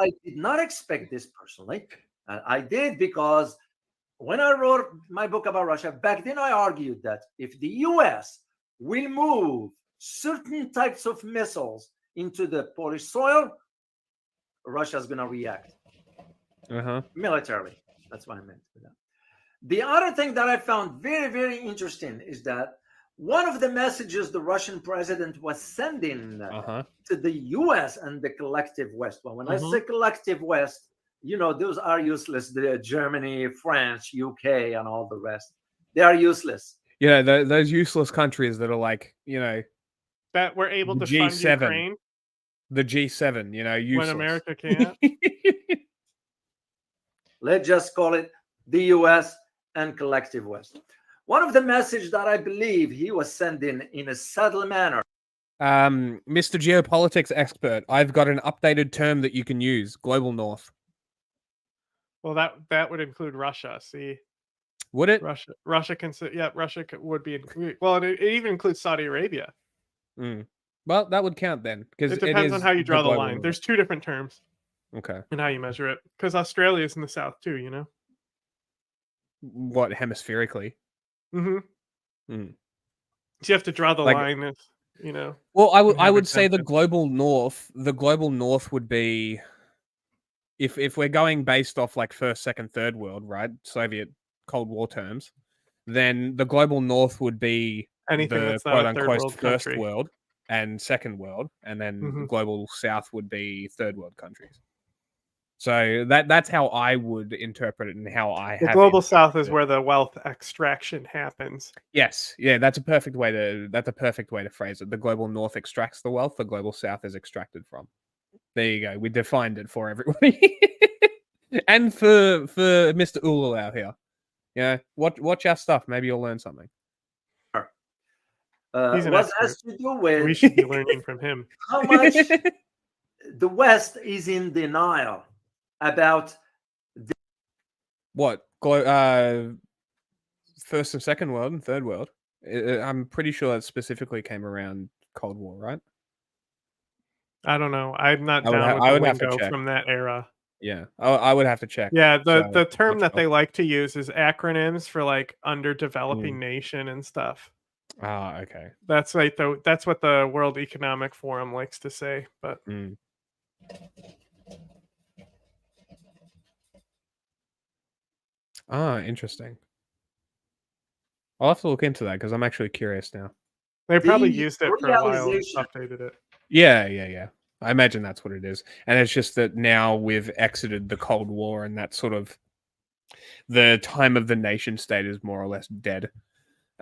I did not expect this personally. I did because when I wrote my book about Russia, back then I argued that if the US will move certain types of missiles into the Polish soil, Russia's going to react militarily. That's what I meant with that. The other thing that I found very, very interesting is that one of the messages the Russian president was sending to the US and the collective West. Well, when I say collective West, you know, those are useless. The Germany, France, UK, and all the rest. They are useless. Yeah, those useless countries that are like, you know, that were able the to fund G7, Ukraine the G7, you know, useless. when America can't. Let's just call it the US and collective West. One of the messages that I believe he was sending in a subtle manner. Mr. Geopolitics expert, I've got an updated term that you can use: global north. Well, that would include Russia. See, would it? Russia can. Yeah, Russia would be. Well, it even includes Saudi Arabia. Well, that would count then, because it depends on how you draw the line. north. There's two different terms. Okay. And how you measure it, because Australia is in the south too. You know. What, hemispherically? So you have to draw the line, as you know. Well, I would say the global north. The global north would be, if we're going based off like first, second, third world, right? Soviet Cold War terms, then the global north would be anything the that's not quote a third unquote world first country. world and second world, and then the global south would be third world countries. So that's how I would interpret it, and how I The have global south interpreted is it. where the wealth extraction happens. Yes, yeah, that's a perfect way to phrase it. The global north extracts the wealth, the global south is extracted from. There you go. We defined it for everybody. And for Mr. Ulul out here. Yeah, watch our stuff. Maybe you'll learn something. He's an Was expert. has to do with We should be learning from him. how much the West is in denial about What? First and second world and third world? I'm pretty sure that specifically came around Cold War, right? I don't know. I'm not I would down with I the would have to lingo check. from that era. Yeah, I would have to check. Yeah, the So, term not that sure. they like to use is acronyms for like underdeveloping nation and stuff. Ah, okay. That's like that's what the World Economic Forum likes to say. But Interesting. I'll have to look into that because I'm actually curious now. they probably the used it for a while and realization. updated it. Yeah. I imagine that's what it is. And it's just that now we've exited the Cold War, and that sort of the time of the nation state is more or less dead.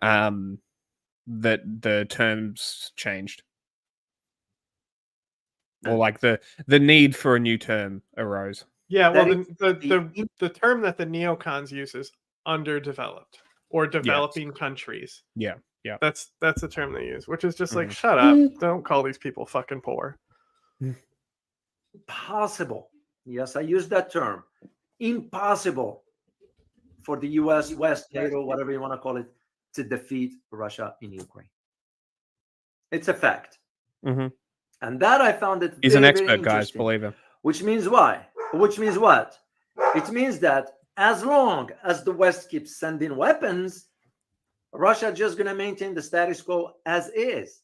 That the terms changed. Or like the need for a new term arose. Yeah, well, the term that the neocons use is underdeveloped or developing countries. Yeah. That's the term they use, which is just like, shut up. Don't call these people fucking poor. Possible. Yes, I use that term. Impossible for the US, West, NATO, whatever you want to call it, to defeat Russia in Ukraine. It's a fact. And that I found it He's an very, expert, very guys. interesting. Believe him. Which means why? Which means what? It means that as long as the West keeps sending weapons, Russia just going to maintain the status quo as is.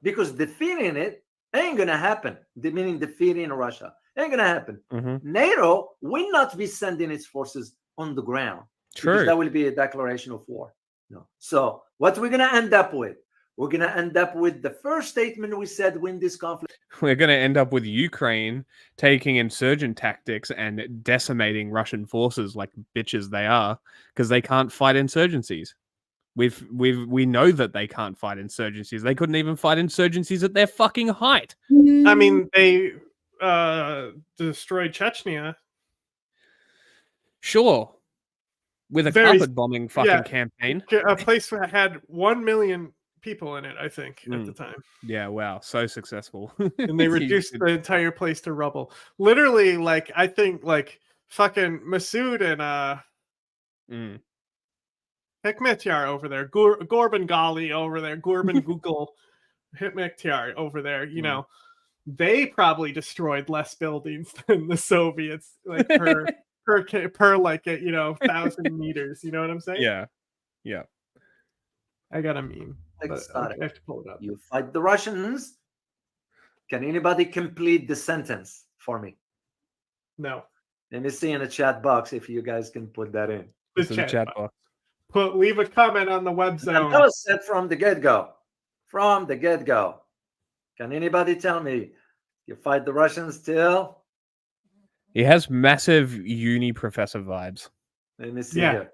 Because defeating it ain't going to happen. Meaning defeating Russia ain't going to happen. NATO will not be sending its forces on the ground. True. Because that will be a declaration of war. No. So what we're going to end up with? We're going to end up with the first statement we said when this conflict. We're going to end up with Ukraine taking insurgent tactics and decimating Russian forces like bitches they are, because they can't fight insurgencies. We know that they can't fight insurgencies. They couldn't even fight insurgencies at their fucking height. I mean, they destroyed Chechnya. Sure. With a carpet bombing fucking campaign. A place that had 1 million people in it, I think, at the time. Yeah, wow. So successful. And they reduced the entire place to rubble. Literally, like, I think, like, fucking Masood and Hekmatyar over there, Gorban Ghali over there, Gorban Google, Hekmatyar over there, you know, they probably destroyed less buildings than the Soviets, like per like 1,000 meters. You know what I'm saying? Yeah, yeah. I got a meme. But I have to pull it up. You fight the Russians. Can anybody complete the sentence for me? No. Let me see in the chat box if you guys can put that in. The chat box. Leave a comment on the web zone. That was said from the get-go. From the get-go. Can anybody tell me you fight the Russians still? He has massive uni professor vibes. Let me see here.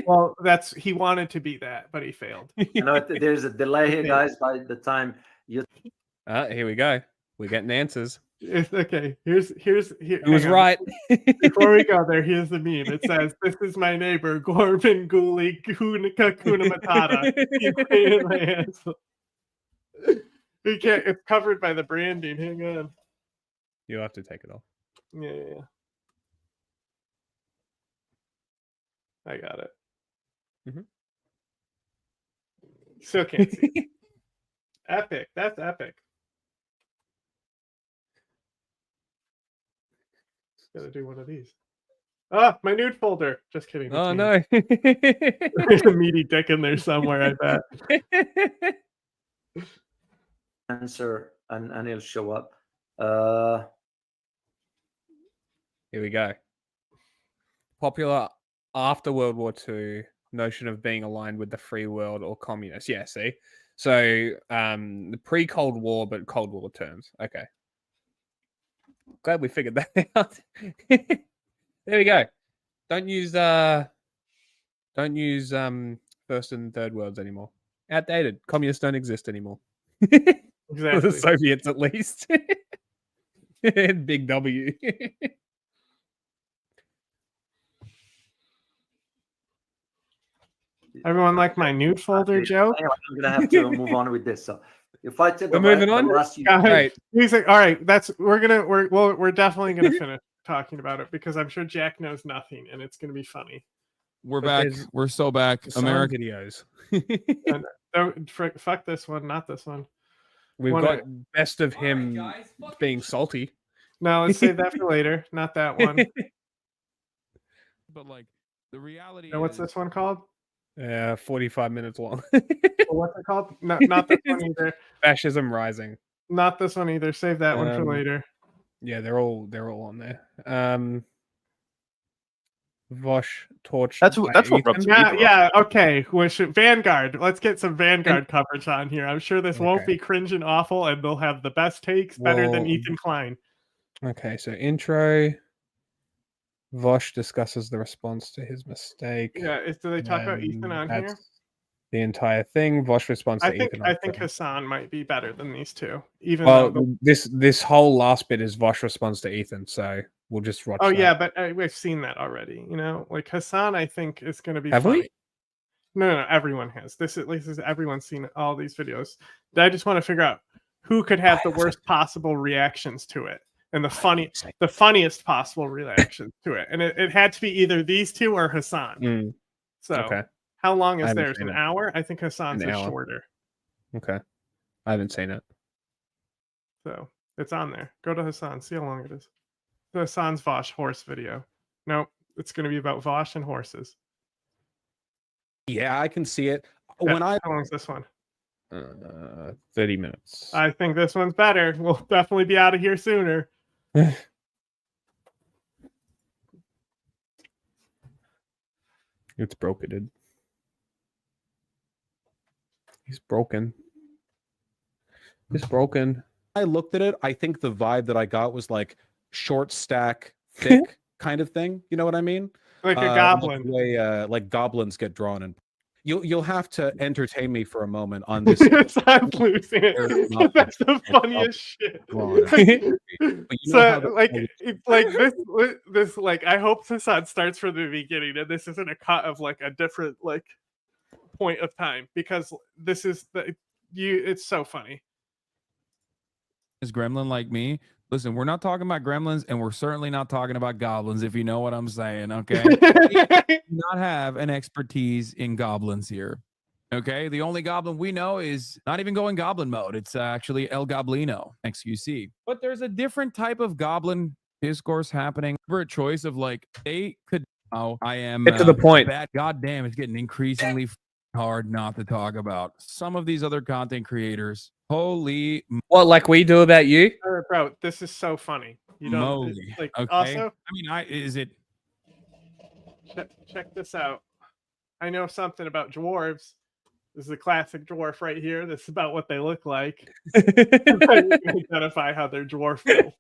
Well, he wanted to be that, but he failed. You know, there's a delay here, guys. By the time you here we go. We're getting answers. Okay, here's He was right. Before we go there, here's the meme. It says, "This is my neighbor, Gorban Guli Kuna Matata." We can't. It's covered by the branding. Hang on. You'll have to take it off. Yeah. I got it. Still can't see. Epic. That's epic. Gotta do one of these. Ah, my nude folder. Just kidding. Oh no. There's a meaty dick in there somewhere, I bet. Answer and it'll show up. Here we go. Popular after World War II notion of being aligned with the free world or communist. Yeah, see? So the pre-Cold War, but Cold War terms. Okay. Glad we figured that out. There we go. Don't use first and third worlds anymore. Outdated. Communists don't exist anymore. Exactly. The Soviets at least. Big W. Everyone like my nude folder joke? Anyway, I'm gonna have to move on with this. So if I took We're moving on. Right. Music. All right. We're definitely gonna finish talking about it because I'm sure Jack knows nothing and it's gonna be funny. We're back. We're so back. America videos. Fuck this one, not this one. We've got best of him being salty. No, let's save that for later. Not that one. But like the reality. What's this one called? 45 minutes long. What's it called? Not this one either. Fascism Rising. Not this one either. Save that one for later. Yeah, they're all on there. Vosh torch. That's what yeah. Okay. Vanguard. Let's get some Vanguard coverage on here. I'm sure this won't be cringe and awful, and they'll have the best takes, better than Ethan Klein. Okay, so intro. Vosh discusses the response to his mistake. Yeah, do they talk about Ethan on here? The entire thing. Vosh responds to Ethan. I think Hassan might be better than these two. Even this whole last bit is Vosh responds to Ethan, so we'll just watch. Yeah, but we've seen that already. You know, like Hassan, I think is going to be. Have funny. we? No, everyone has. This at least is everyone's seen all these videos. I just want to figure out who could have the worst possible reactions to it. And the funniest possible reactions to it. And it had to be either these two or Hassan. So how long is theirs? An hour? I think Hassan's is shorter. Okay. I haven't seen it. So it's on there. Go to Hassan. See how long it is. The Hassan's Vosh horse video. Nope. It's going to be about Vosh and horses. Yeah, I can see it. How long is this one? 30 minutes. I think this one's better. We'll definitely be out of here sooner. It's broken, dude. He's broken. It's broken. I looked at it. I think the vibe that I got was like short stack, thick kind of thing. You know what I mean? Like a goblin. Like the way like goblins get drawn in. You'll have to entertain me for a moment on this. I'm losing it. That's the funniest shit. So this like I hope Hassan starts from the beginning and this isn't a cut of like a different like point of time because this is it's so funny. Is gremlin like me? Listen, we're not talking about gremlins, and we're certainly not talking about goblins, if you know what I'm saying, okay? We do not have an expertise in goblins here, okay? The only goblin we know is not even going goblin mode. It's actually El Goblino, XQC. But there's a different type of goblin discourse happening. For a choice of like, they could, oh, I am Get to the point. bad. God damn, it's getting increasingly hard not to talk about. Some of these other content creators, holy what, like we do about you? Bro, this is so funny. You don't moly. like Okay. also I mean, is it check this out. I know something about dwarves. This is a classic dwarf right here. This is about what they look like. You can identify how they're dwarf.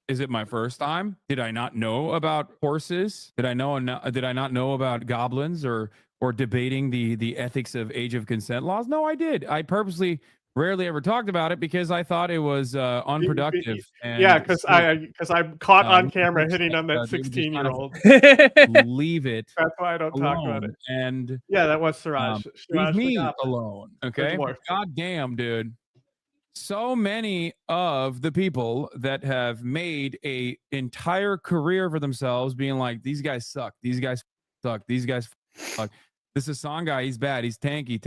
Is it my first time? Did I not know about horses? Did I not know about goblins or debating the ethics of age of consent laws? No, I did. I purposely rarely ever talked about it because I thought it was unproductive. And Yeah, because I'm caught on camera hitting on that 16-year-old. Leave it. That's why I don't talk about it. And yeah, that was Siraj. Leave Siraj me the Goblin. alone. Okay. dwarf. God damn, dude. So many of the people that have made a entire career for themselves being like, these guys suck. These guys suck. These guys suck. This Hassan guy, he's bad. He's tanky.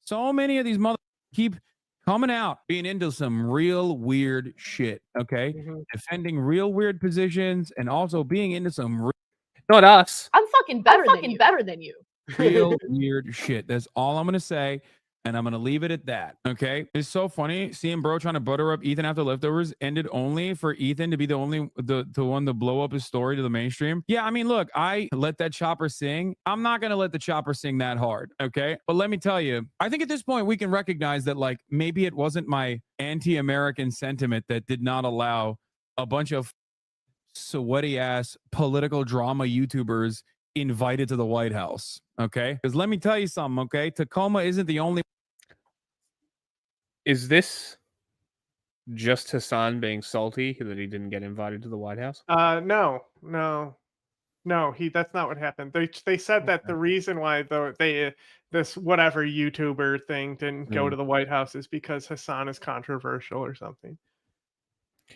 So many of these mother keep coming out, being into some real weird shit. Okay. Defending real weird positions and also being into some not us. I'm fucking better than you. real weird shit. That's all I'm going to say. And I'm going to leave it at that. Okay. It's so funny seeing bro trying to butter up Ethan after leftovers ended only for Ethan to be the one to blow up his story to the mainstream. Yeah. I mean, look, I let that chopper sing. I'm not going to let the chopper sing that hard. Okay. But let me tell you, I think at this point we can recognize that like maybe it wasn't my anti-American sentiment that did not allow a bunch of sweaty ass political drama YouTubers invited to the White House. Okay. Because let me tell you something. Okay. Tacoma isn't the only. Is this just Hassan being salty that he didn't get invited to the White House? No. That's not what happened. They said that the reason why this whatever YouTuber thing didn't go to the White House is because Hassan is controversial or something.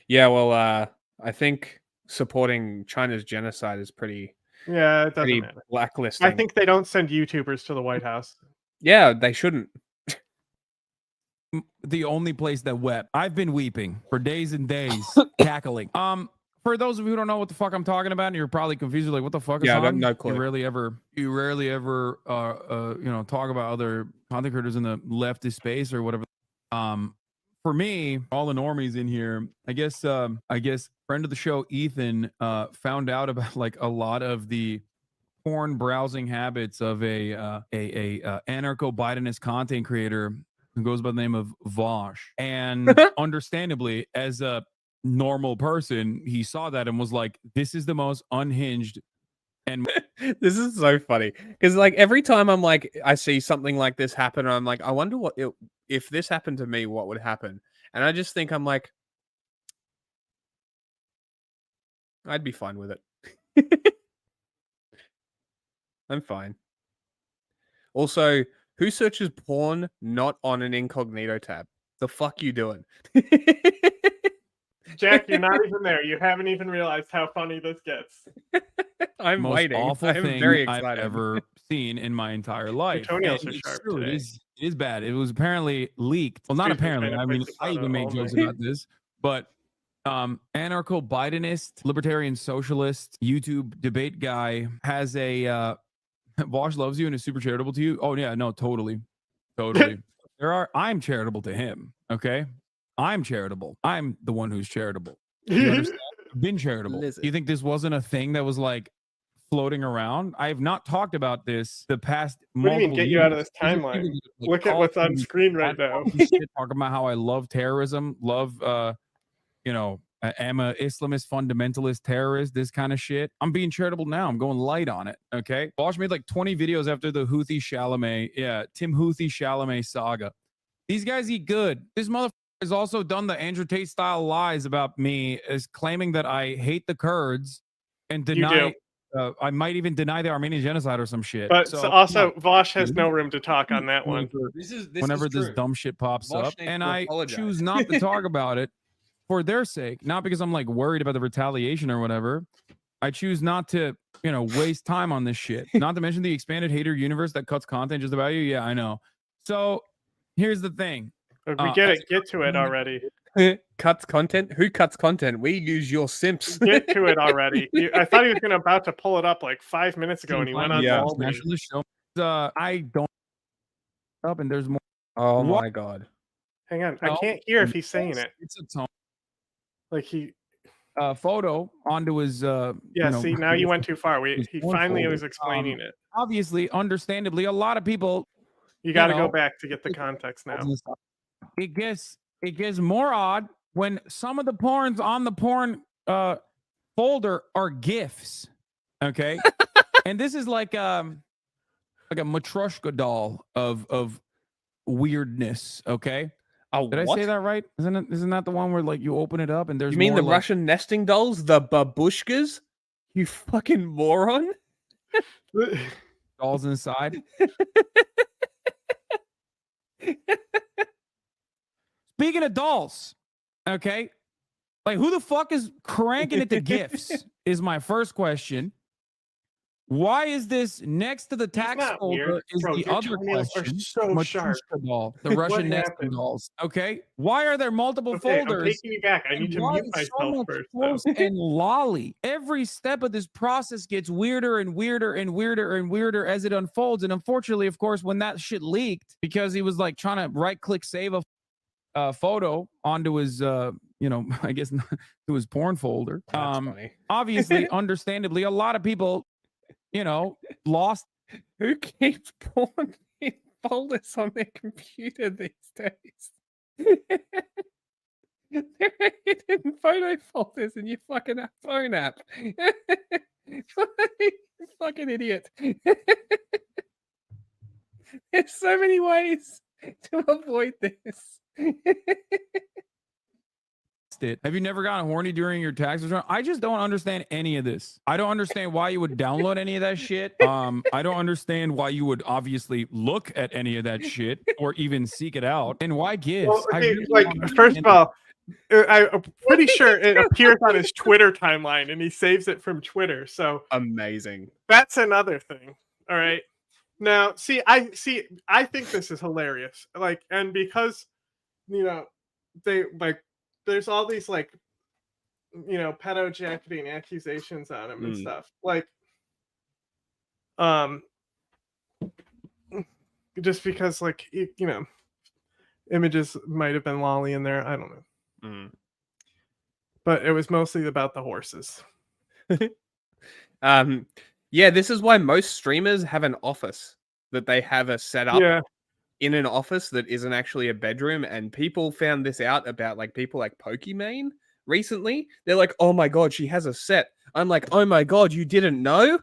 Yeah, well, I think supporting China's genocide is pretty. Yeah, it doesn't matter. Blacklisting. I think they don't send YouTubers to the White House. Yeah, they shouldn't. The only place that wept. I've been weeping for days and days, cackling. For those of you who don't know what the fuck I'm talking about, and you're probably confused, like, what the fuck is on? No clue. You rarely ever, talk about other content creators in the leftist space or whatever. For me, all the normies in here, I guess friend of the show Ethan found out about like a lot of the porn browsing habits of a anarcho-Bidenist content creator who goes by the name of Vosh. And understandably, as a normal person, he saw that and was like, this is the most unhinged. And this is so funny because like every time I'm like, I see something like this happen, I'm like, I wonder if this happened to me, what would happen? And I just think I'm like, I'd be fine with it. I'm fine. Also, who searches porn not on an incognito tab? The fuck you doing? Jack, you're not even there. You haven't even realized how funny this gets. I'm most waiting. awful I'm thing very I've excited. ever seen in my entire life. Your toenails And are it's sharp true, today. It is bad. It was apparently leaked. Well, not Excuse me, apparently. man, I if mean, it's I even not made all jokes me. about this, but anarcho-Bidenist, libertarian socialist YouTube debate guy has a Vosh loves you and is super charitable to you. Oh yeah, no, totally. I'm charitable to him. Okay. I'm charitable. I'm the one who's charitable. You understand? I've been charitable. Listen. You think this wasn't a thing that was like floating around? I have not talked about this the past What do you mean, multiple get you years. out of this These are timeline? people that, like, Look at call what's on me screen right now. shit, talking about how I love terrorism, love am a Islamist fundamentalist terrorist, this kind of shit. I'm being charitable now. I'm going light on it. Okay. Bosch made like 20 videos after the Houthi Chalamet, Tim Houthi Chalamet saga. These guys eat good. This motherfucker has also done the Andrew Tate style lies about me, as claiming that I hate the Kurds and deny. I might even deny the Armenian genocide or some shit. But So also, Vosh has no room to talk on that one. Whenever this dumb shit pops up, and I choose not to talk about it for their sake, not because I'm like worried about the retaliation or whatever. I choose not to, waste time on this shit. Not to mention the expanded hater universe that cuts content just about you. Yeah, I know. So here's the thing. We get it. Get to it already. Cuts content? Who cuts content? We use your simps. Get to it already. I thought he was about to pull it up like 5 minutes ago, and he went on Baldy. The show. I don't up, and there's more. Oh my god! Hang on, I can't hear if he's saying it. It's a tone. Like he photo onto his. See, now you went too far. He finally was explaining it. Obviously, understandably, a lot of people. You got to go back to get the context now. It gets more odd when some of the porns on the porn folder are GIFs. Okay, and this is like a Matryoshka doll of weirdness. Okay. Oh, did I say that right? Isn't that the one where like you open it up and there's? You mean more, the Russian nesting dolls, the babushkas? You fucking moron! Dolls inside. Speaking of dolls, okay, like who the fuck is cranking it to GIFs? Is my first question. Why is this next to the tax folder? Is the other question? So sharp. Doll, the Russian nesting dolls. Okay, why are there multiple folders? I'm taking you back. I need to mute myself first. And lolly. Every step of this process gets weirder and weirder and weirder and weirder as it unfolds. And unfortunately, of course, when that shit leaked, because he was like trying to right-click save a photo onto his, I guess to his porn folder. That's funny. Obviously, understandably, a lot of people. Lost. Who keeps porn in folders on their computer these days? They're hidden photo folders in your fucking phone app. Fucking idiot. There's so many ways to avoid this. Have you never gotten horny during your tax return? I just don't understand any of this. I don't understand why you would download any of that shit. I don't understand why you would obviously look at any of that shit or even seek it out. And why GIFs? Well, first of all, I'm pretty sure it appears on his Twitter timeline, and he saves it from Twitter. So amazing. That's another thing. All right. Now, I think this is hilarious. And because they there's all these pedo jacketing accusations on him and stuff. Just because images might have been lolly in there. I don't know. But it was mostly about the horses. Yeah, this is why most streamers have an office that they have a setup in an office that isn't actually a bedroom. And people found this out about people like Pokimane recently. They're like, oh my God, she has a set. I'm like, oh my God, you didn't know?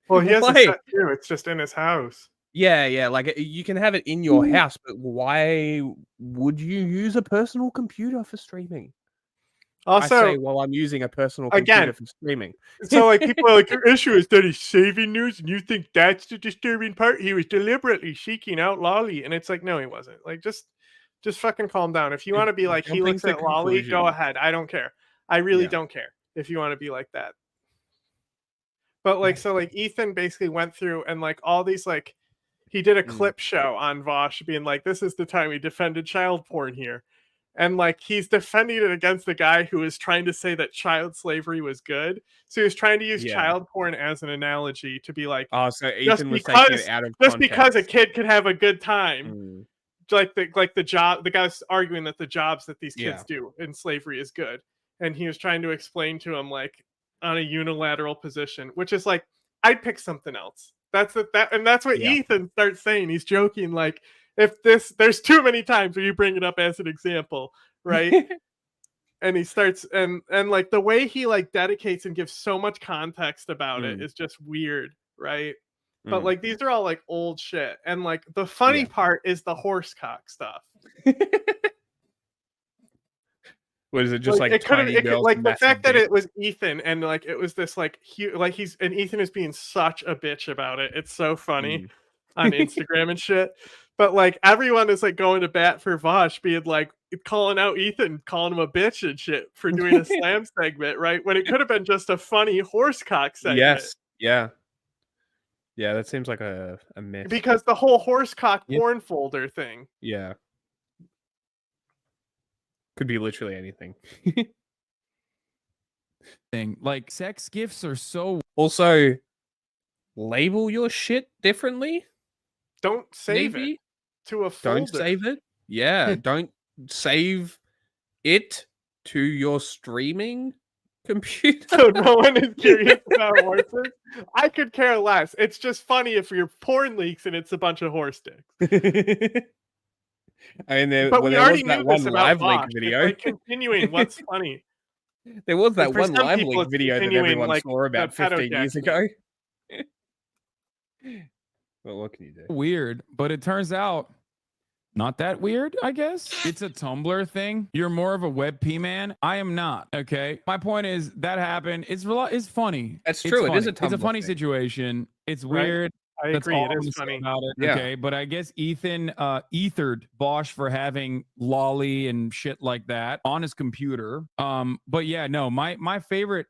Well, he has a set too. It's just in his house. Yeah. You can have it in your house, but why would you use a personal computer for streaming? Also, I say, well, I'm using a personal computer for streaming. So people are like, your issue is that he's saving news, and you think that's the disturbing part? He was deliberately seeking out lolly, and it's like, no, he wasn't. Just fucking calm down. If you want to be like, he looks at lolly, go ahead. I don't care. I really don't care if you want to be like that. But Ethan basically went through and all these he did a clip show on Vosh being like, this is the time he defended child porn here. And he's defending it against the guy who is trying to say that child slavery was good. So he was trying to use child porn as an analogy to be like, oh, so Ethan was taking it out of context. Just because a kid could have a good time, the guy's arguing that the jobs that these kids do in slavery is good. And he was trying to explain to him on a unilateral position, which is I'd pick something else. That's what Ethan starts saying. He's joking if there's too many times where you bring it up as an example, right? and he starts and like the way he like dedicates and gives so much context about it Mm. is just weird, right? But Mm. like these are all like old shit, and like the funny Yeah. part is the horse cock stuff. What is it? Just like it could have tiny girls like with the massive fact that dicks? it was Ethan and like it was this like like Ethan is being such a bitch about it. It's so funny on Instagram and shit. But like everyone is like going to bat for Vosh, being like calling out Ethan, calling him a bitch and shit for doing a slam segment, right? When it could have been just a funny horse cock segment. Yes. Yeah. Yeah, that seems like a miss. Because the whole horse cock porn folder thing. Yeah. Could be literally anything. Thing like sex gifts are so Also, label your shit differently. Don't save Maybe. it to a folder. Don't save it. Yeah, don't save it to your streaming computer. So no one is curious about horses. I could care less. It's just funny if your porn leaks and it's a bunch of horse dicks. I mean, there, But well, we there already was that knew one this about live leak Vosh. video. It's like continuing what's funny. There was that And for one some live people, leak it's video that continuing, everyone like, saw about the 15 years ago. pedojack Well, what can you do? weird, but it turns out not that weird, I guess. It's a Tumblr thing. You're more of a WebP man. I am not. Okay. My point is that happened. It's funny. That's It's true. It funny. is a It's a Tumblr funny thing. situation. It's Right. weird. I That's agree. all It I'm is gonna say funny. about it. Yeah. Okay. But I guess Ethan ethered Bosch for having lolly and shit like that on his computer. But yeah, no, my favorite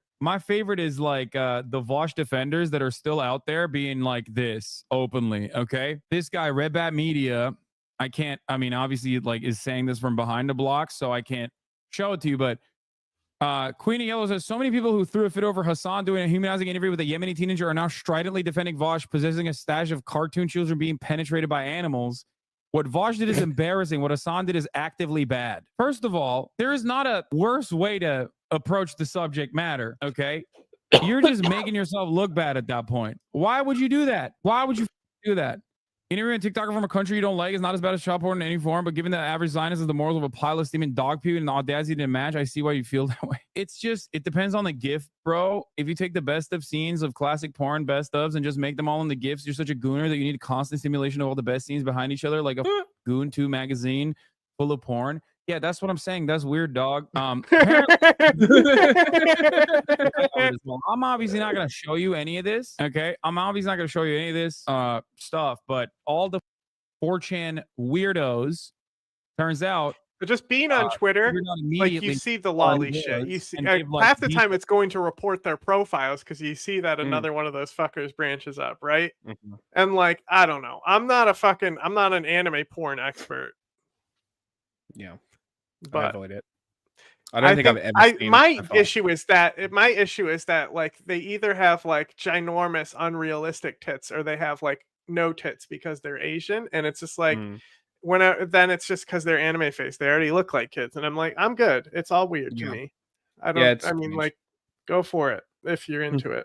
is like the Vosh defenders that are still out there being like this openly. Okay. This guy, Red Bat Media, I mean, obviously, like, is saying this from behind the block, so I can't show it to you, but Queen of Yellow says so many people who threw a fit over Hassan doing a humanizing interview with a Yemeni teenager are now stridently defending Vosh possessing a stash of cartoon children being penetrated by animals. What Vosh did is embarrassing. What Hassan did is actively bad. First of all, there is not a worse way to approach the subject matter, okay? You're just making yourself look bad at that point. Why would you do that? Why would you do that? Interviewing a TikToker from a country you don't like is not as bad as child porn in any form, but given that average Zionist has the morals of a pile of steaming dog poo and the audacity to match, I see why you feel that way. It's just, it depends on the gift, bro. If you take the best of scenes of classic porn, best ofs, and just make them all in the gifts, you're such a gooner that you need constant stimulation of all the best scenes behind each other, like a Goon 2 magazine full of porn. Yeah, that's what I'm saying. That's weird, dog. I'm obviously not going to show you any of this. Okay. I'm obviously not going to show you any of this stuff, but all the 4chan weirdos, turns out. But just being on Twitter, like you see the lolly shit. You see half the time it's going to report their profiles because you see that another one of those fuckers branches up, right? And like, I don't know. I'm not an anime porn expert. Yeah. But I avoid it. I don't think I've ever seen my issue is that like they either have like ginormous unrealistic tits or they have like no tits because they're Asian, and it's just like then it's just because they're anime face. They already look like kids, and I'm like, I'm good. It's all weird to me. I don't. I mean, like, go for it if you're into it.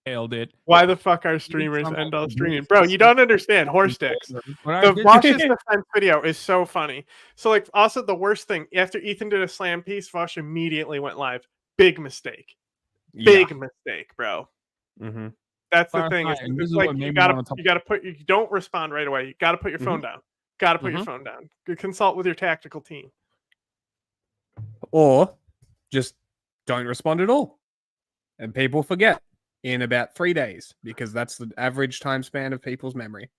Nailed it. Why the fuck are streamers end all streaming? Bro, you don't understand. Horse dicks. The Vosh's defense video is so funny. So, like, also the worst thing, after Ethan did a slam piece, Vosh immediately went live. Big mistake. Big mistake, bro. That's the thing. It's like you don't respond right away. You gotta put your phone down. Gotta put your phone down. Consult with your tactical team. Or just don't respond at all. And people forget in about 3 days, because that's the average time span of people's memory.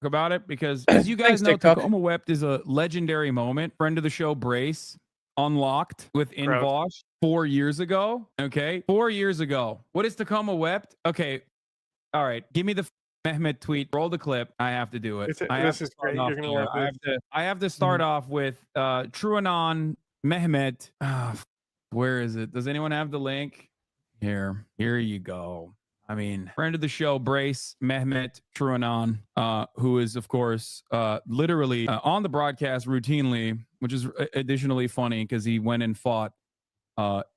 About it, because as you guys know, Tacoma Wept is a legendary moment. Friend of the show, Brace, unlocked within Vosh 4 years ago. Okay, 4 years ago. What is Tacoma Wept? Okay, all right. Give me the Mehmet tweet. Roll the clip. I have to do it. This is great. You're gonna love this. I have to start off with Truanon Mehmet. Where is it? Does anyone have the link? Here you go. I mean, friend of the show, Brace Mehmet Truanon, who is, of course, literally on the broadcast routinely, which is additionally funny because he went and fought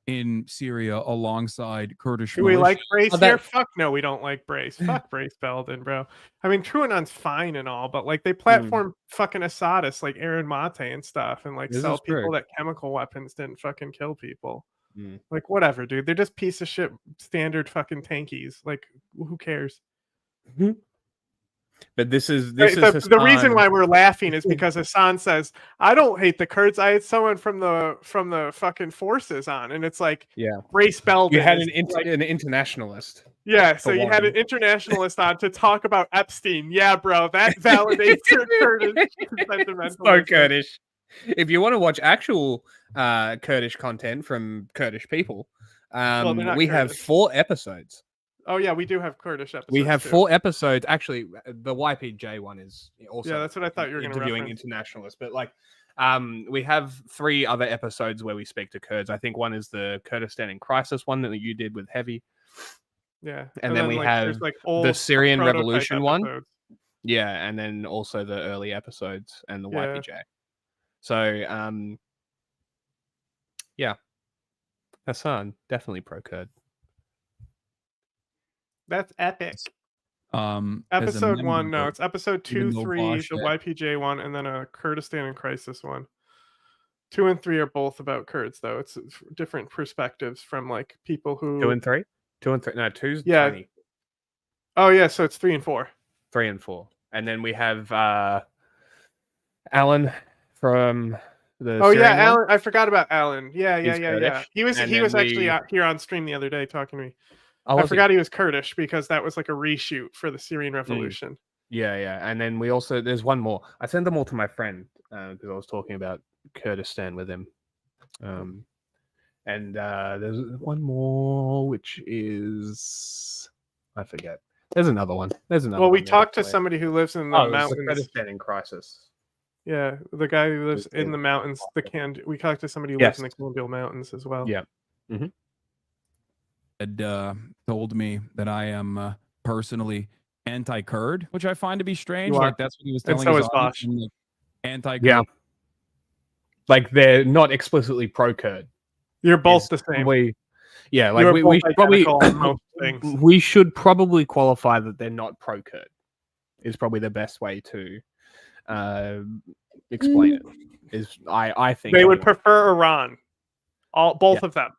in Syria alongside Kurdish Do we like Brace Oh, here? that- Fuck no, we don't like Brace. Fuck Brace Belden, bro. I mean, TrueAnon's fine and all, but like they platform fucking Assadists like Aaron Mate and stuff, and like This sell is true. people that chemical weapons didn't fucking kill people. Mm. Like whatever, dude. They're just piece of shit standard fucking tankies. Like who cares? But this is The reason Hassan. why we're laughing is because Hassan says, "I don't hate the Kurds. I had someone from the fucking forces on," and it's like, Yeah. Brace Belden. You had is an like, internationalist. yeah, so for you had one. an internationalist on to talk about Epstein. Yeah, bro, that validates your Kurdish sentimentalism. So Kurdish. If you want to watch actual Kurdish content from Kurdish people, Well, they're not we have Kurdish. 4 episodes. Oh yeah, we do have Kurdish episodes. We have too. 4 episodes. Actually, the YPJ one is also Yeah, that's what I thought you were going to interviewing reference. internationalists. But like, we have 3 other episodes where we speak to Kurds. I think one is the Kurdistan in Crisis one that you did with Heavy. Yeah, And then we like, have there's, like, the old Syrian prototype Revolution one. episodes. Yeah, and then also the early episodes and the Yeah. YPJ. So, yeah, Hassan definitely pro Kurd. That's epic. As a Episode 1, member, no, it's episode 2, even though 3, Vosh the had- YPJ one, and then a Kurdistan in Crisis one. 2 and 3 are both about Kurds, though. It's different perspectives from like people who 2 and 3, 2 and 3. No, 2's Yeah. tiny. Oh yeah, so it's 3 and 4. 3 and 4, and then we have Alan from the. Oh yeah, Syrian one. Alan. I forgot about Alan. Yeah. He's Kurdish, He was and he then was actually we- out here on stream the other day talking to me. Oh, I was he? forgot he was Kurdish because that was like a reshoot for the Syrian Revolution. Yeah, and then we also there's one more. I sent them all to my friend because I was talking about Kurdistan with him. And there's one more which is I forget. There's another one. Well, we one there, talked to actually. somebody who lives in the Oh, it was the mountains. Kurdistan in Crisis. Yeah, the guy who lives in the mountains. We talked to somebody who lives in the Candial Mountains as well. Yeah. Had told me that I am personally anti-Kurd, which I find to be strange. You are. Like that's what he was And telling so his is audience, Bosch. and, like, anti-Kurd. Yeah. Like they're not explicitly pro Kurd. You're both the same. Yeah, like You're we both should probably identical on most things. we should probably qualify that they're not pro Kurd. Is probably the best way to explain it. Is I think They would anyway. prefer Iran. Both of them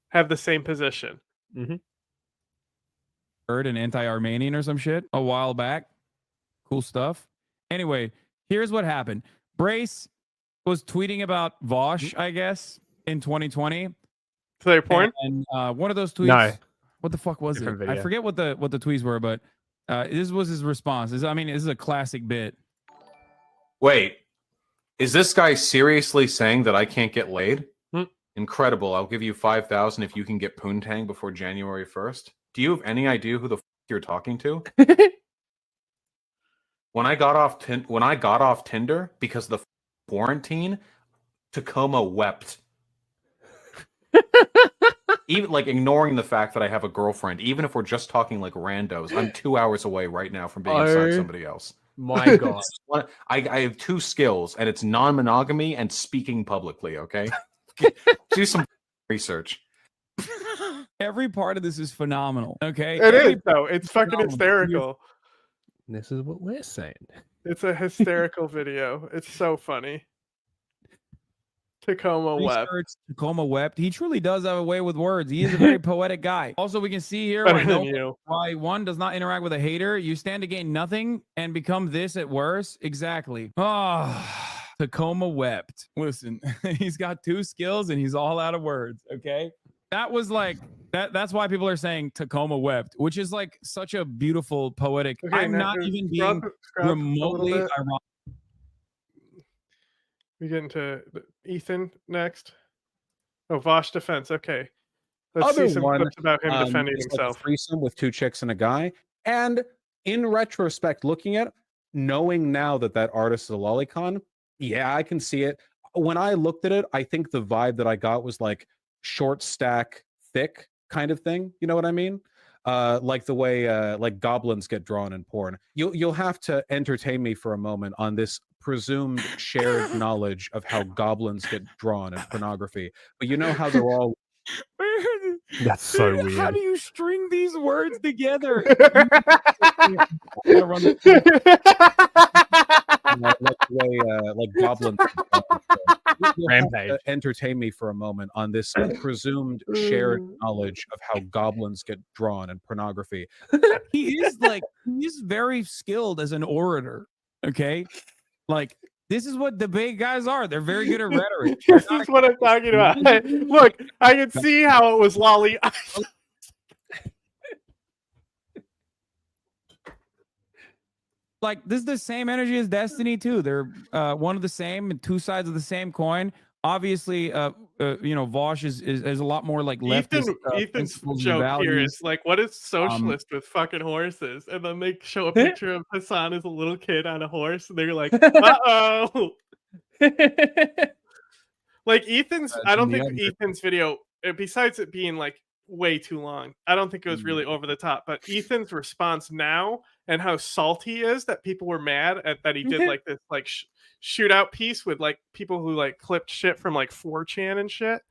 have the same position. Kurd and anti-Armenian or some shit a while back. Cool stuff. Anyway, here's what happened. Brace was tweeting about Vosh, I guess, in 2020. Play porn? And one of those tweets. No. What the fuck was Different it? I video. forget what the tweets were, but this was his response. This is a classic bit. Wait, is this guy seriously saying that I can't get laid? Hmm. Incredible. I'll give you 5,000 if you can get Poontang before January 1st. Do you have any idea who the you're talking to? When I got off Tinder because of the quarantine, Tacoma wept. Even like ignoring the fact that I have a girlfriend, even if we're just talking like randos, I'm 2 hours away right now from being inside somebody else. My God. I have 2 skills, and it's non-monogamy and speaking publicly, okay? Do some research. Every part of this is phenomenal. Okay. It Every is though. It's fucking phenomenal. hysterical. This is what we're saying. It's a hysterical video. It's so funny. Tacoma wept. Research, Tacoma wept. He truly does have a way with words. He is a very poetic guy. Also, we can see here Better than why one does not interact with a hater. You stand to gain nothing and become this at worst. Exactly. Oh, Tacoma wept. Listen, he's got 2 skills and he's all out of words. Okay. That was like that's why people are saying Tacoma wept, which is like such a beautiful poetic. Okay, I'm now not even scrub being a little remotely bit. ironic. We get into Ethan next. Oh, Vosh defense. Okay. Let's Other see some one clips about him defending is like a himself. threesome with 2 chicks and a guy. And in retrospect, looking at it, knowing now that that artist is a lolicon, yeah, I can see it. When I looked at it, I think the vibe that I got was like short stack, thick kind of thing. You know what I mean? like the way like goblins get drawn in porn. You'll have to entertain me for a moment on this presumed shared knowledge of how goblins get drawn in pornography. But you know how they're all That's so weird. How do you string these words together? like the way like goblins. You'll have Rampage. to entertain me for a moment on this presumed shared knowledge of how goblins get drawn in pornography. He's very skilled as an orator. Okay, like this is what debate guys are. They're very good at rhetoric. This is what I'm talking about. Look, I can see how it was lolly. Like this is the same energy as Destiny too. They're one of the same and two sides of the same coin. Obviously, Vosh is a lot more like leftist. Ethan's principles and joke here values. is like, what is socialist with fucking horses? And then they show a picture of Hassan as a little kid on a horse, and they're like, uh-oh. Like Ethan's, I don't think Ethan's video, besides it being like way too long, I don't think it was really over the top, but Ethan's response now and how salty he is that people were mad at that he did like this like shootout piece with like people who like clipped shit from like 4chan and shit.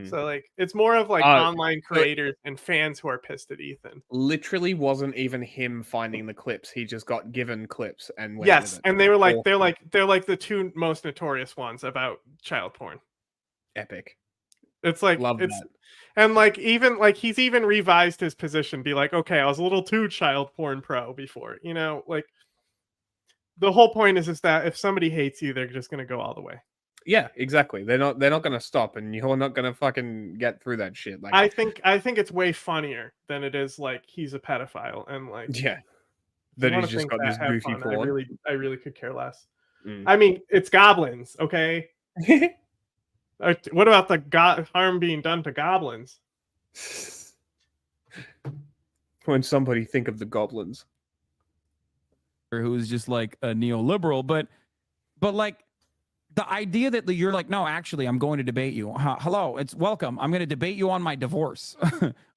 So like it's more of like online creators and fans who are pissed at Ethan. Literally wasn't even him finding the clips. He just got given clips and went Yes, with it. and they were like they're like the two most notorious ones about child porn. Epic. It's like Love it's that. and like even like he's even revised his position, be like, okay, I was a little too child porn pro before, you know, like the whole point is that if somebody hates you, they're just gonna go all the way. Yeah, exactly. They're not gonna stop, and you're not gonna fucking get through that shit. Like I think it's way funnier than it is like he's a pedophile and like yeah, that he's just got this have goofy fun. porn. I really could care less. I mean, it's goblins, okay? What about the harm being done to goblins? When somebody think of the goblins, who's just like a neoliberal, but like the idea that you're like, no, actually, I'm going to debate you. Hello, it's welcome. I'm going to debate you on my divorce.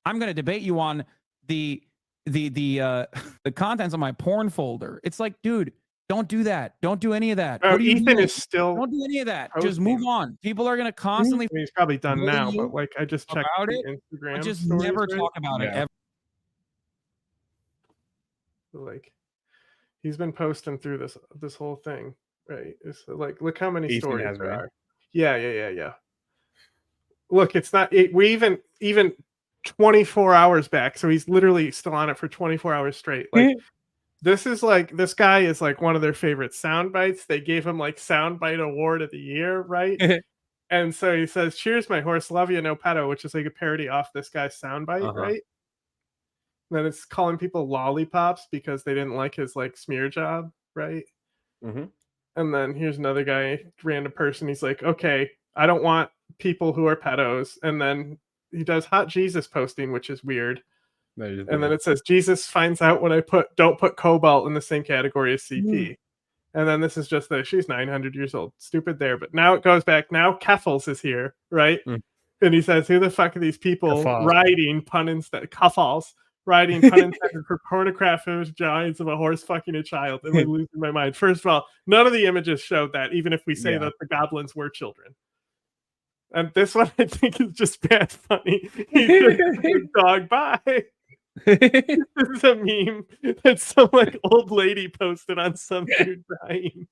I'm going to debate you on the contents of my porn folder. It's like, dude, don't do that. Don't do any of that. Oh, Ethan is still. Don't do any of that. posting. Just move on. People are going to constantly. I mean, he's probably done bully now, you but like I just checked about the it, Instagram. but just stories, never right? talk about it ever. Like he's been posting through this whole thing, right? It's like look how many Ethan stories has there been. are. Yeah. Look, it's not. We even 24 hours back, so he's literally still on it for 24 hours straight. Like this guy is like one of their favorite sound bites. They gave him like soundbite award of the year, right? And so he says, "Cheers, my horse, love you, no pedo," which is like a parody off this guy's soundbite, right? And then it's calling people lollipops because they didn't like his like smear job, right? And then here's another guy, random person. He's like, "Okay, I don't want people who are pedos." And then he does hot Jesus posting, which is weird. And then it says Jesus finds out when I don't put cobalt in the same category as CP. And then this is just she's 900 years old. Stupid there. But now it goes back. Now Keffels is here, right? And he says, who the fuck are these people riding pun instead Keffels riding pun intended for pornographic giants of a horse fucking a child? And I'm losing my mind. First of all, none of the images showed that, even if we say that the goblins were children. And this one I think is just bad funny. He's just a dog bye. This is a meme that some like old lady posted on some dude dying.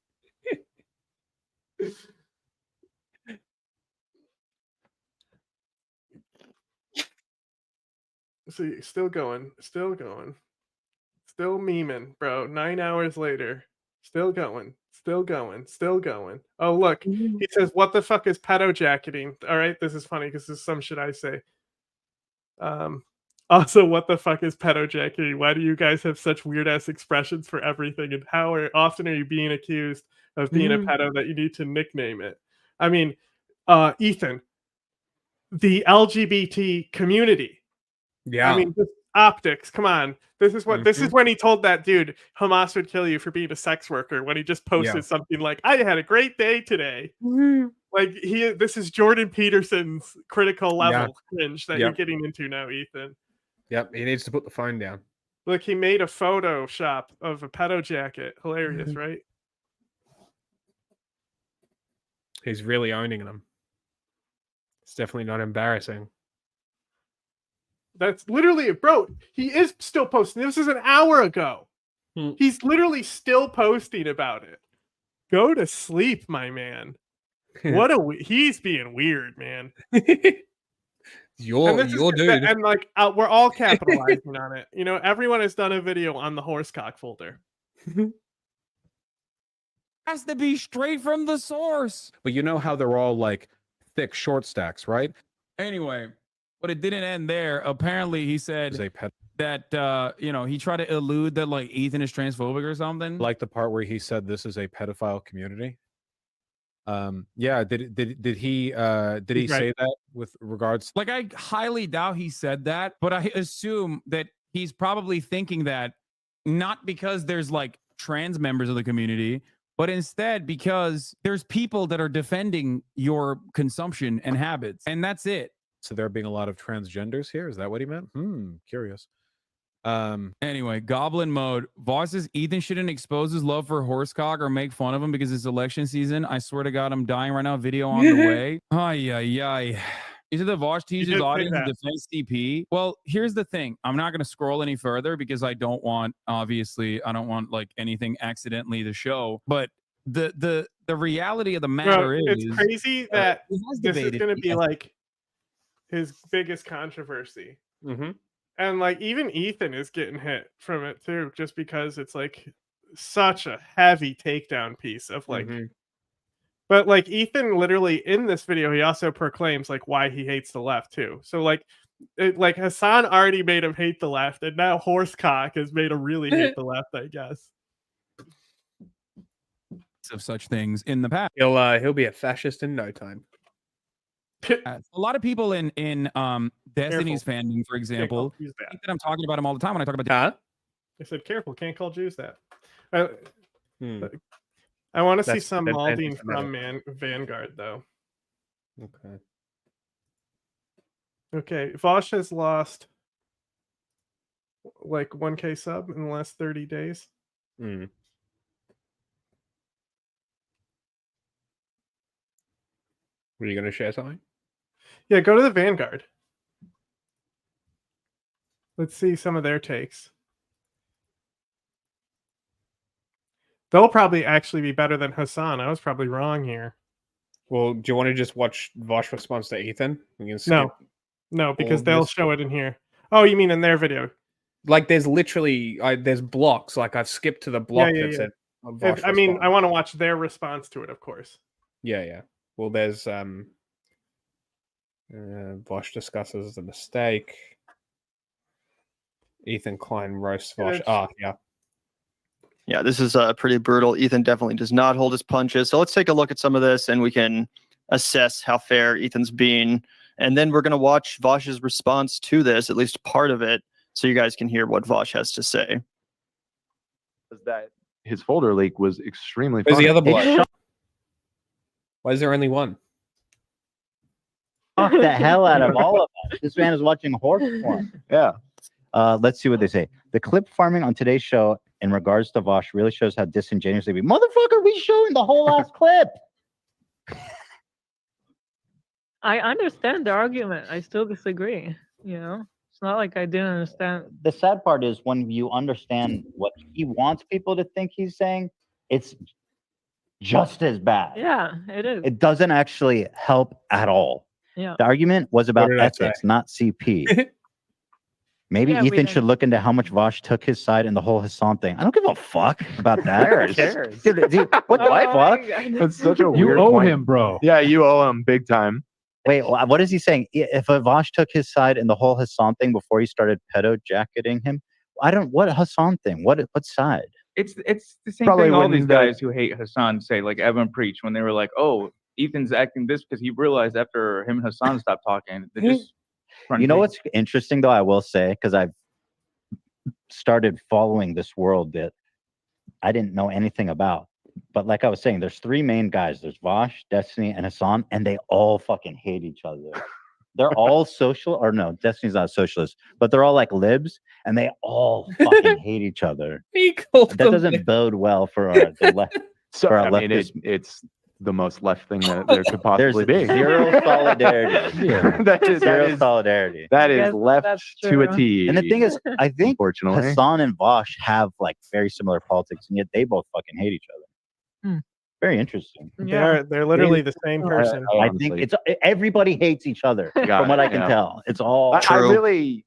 See, still going, still memeing, bro. 9 hours later, still going. Oh, look, he says, "What the fuck is pedo jacketing?" All right, this is funny because this is some shit I say. Also, what the fuck is pedo jacketing? Why do you guys have such weird ass expressions for everything? And how often are you being accused of being a pedo that you need to nickname it? I mean, Ethan, the LGBT community. Yeah. I mean, just optics. Come on. This is what this is when he told that dude Hamas would kill you for being a sex worker, when he just posted something like, "I had a great day today." Like this is Jordan Peterson's critical level cringe that you're getting into now, Ethan. Yep, he needs to put the phone down. Look, he made a Photoshop of a pedo jacket. Hilarious, right? He's really owning them. It's definitely not embarrassing. That's literally it, bro. He is still posting. This is an hour ago. He's literally still posting about it. Go to sleep, my man. What a he's being weird, man. Your dude. And like we're all capitalizing on it. You know, everyone has done a video on the horsecock folder. Has to be straight from the source. But you know how they're all like thick short stacks, right? Anyway, but it didn't end there. Apparently, he said that you know, he tried to allude that like Ethan is transphobic or something. Like the part where he said this is a pedophile community. Yeah, did he say that with regards? Like, I highly doubt he said that, but I assume that he's probably thinking that not because there's like trans members of the community, but instead because there's people that are defending your consumption and habits, and that's it. So there being a lot of transgenders here. Is that what he meant? Curious. Anyway, Goblin mode. Voss says Ethan shouldn't expose his love for horsecock or make fun of him because it's election season. I swear to God, I'm dying right now. Video on the way. Ay, ay, ay. Is it the Voss teases audience defense CP? Well, here's the thing. I'm not going to scroll any further because I don't want, obviously, I don't want like anything accidentally to show. But the reality of the matter is, it's crazy that this is going to be like his biggest controversy. And like even Ethan is getting hit from it too, just because it's like such a heavy takedown piece of like. But like Ethan literally in this video, he also proclaims like why he hates the left too. So like, like Hassan already made him hate the left, and now Horsecock has made him really hate the left, I guess. Of such things in the past, He'll be a fascist in no time. A lot of people in Destiny's fandom, for example, think that I'm talking about him all the time when I talk about. I said, "Careful, can't call Jews that." I want to see some molding from Vanguard, though. Okay, Vosh has lost like 1K sub in the last 30 days. Were you going to share something? Yeah, go to the Vanguard. Let's see some of their takes. They'll probably actually be better than Hassan. I was probably wrong here. Well, do you want to just watch Vosh response to Ethan? No, because they'll show it in here. Oh, you mean in their video? Like, there's literally there's blocks. Like, I've skipped to the block that said Vosh I mean, I want to watch their response to it, of course. Yeah. Well, there's Vosh discusses the mistake. Ethan Klein roasts Vosh. Yeah, this is pretty brutal. Ethan definitely does not hold his punches. So let's take a look at some of this and we can assess how fair Ethan's being. And then we're going to watch Vosh's response to this, at least part of it, so you guys can hear what Vosh has to say. That his folder leak was extremely Where's funny. the other bloke? Why is there only one? Off the hell out of all of us. This man is watching horse porn. Yeah. Let's see what they say. The clip farming on today's show in regards to Vosh really shows how disingenuous they be. Motherfucker, we showing the whole last clip. I understand the argument. I still disagree. You know, it's not like I didn't understand. The sad part is when you understand what he wants people to think he's saying, it's just as bad. Yeah, it is. It doesn't actually help at all. Yeah. The argument was about ethics, not CP. Maybe Ethan should look into how much Vosh took his side in the whole Hassan thing. I don't give a fuck about that. Dude, what the fuck? That's such a You weird owe point. him, bro. Yeah, you owe him big time. Wait, what is he saying? If Vosh took his side in the whole Hassan thing before he started pedo jacketing him, what Hassan thing? What side? It's the same Probably thing all when these he's guys who hate Hassan say, like Evan Preach, when they were like, oh, Ethan's acting this because he realized after him and Hassan stopped talking. They just You know what's interesting though, I will say, because I've started following this world that I didn't know anything about. But like I was saying, there's three main guys. There's Vosh, Destiny, and Hassan, and they all fucking hate each other. They're all social, or no, Destiny's not a socialist, but they're all like libs, and they all fucking hate each other. That doesn't bode well for the left. So for our I mean, leftist. it's the most left thing that there could possibly There's be. zero solidarity. Zero solidarity. That is left to a T. And the thing is, I think unfortunately, Hassan and Vosh have like very similar politics, and yet they both fucking hate each other. Very interesting. They're literally the same person. I think it's everybody hates each other. From what I can tell, it's all I true. really,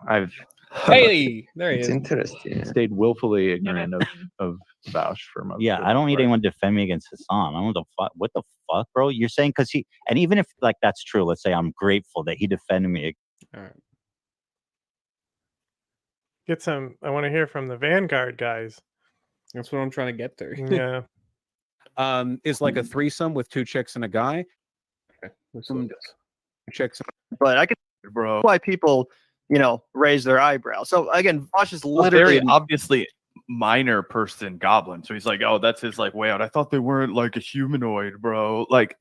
I've Hey, there he it's is. interesting. Stayed willfully ignorant of Vouch for most. Yeah, I don't need anyone to defend me against Hassan. I don't know what the fuck, bro. You're saying because he, and even if like that's true, let's say I'm grateful that he defended me. All right. Get some. I want to hear from the Vanguard guys. That's what I'm trying to get through. Yeah. Is like a threesome with 2 chicks and a guy. Okay. Chicks. But I can, bro, why people, raise their eyebrows. So again, Vosh is A literally very obviously minor person goblin. So he's like, oh, that's his like way out. I thought they weren't like a humanoid, bro. Like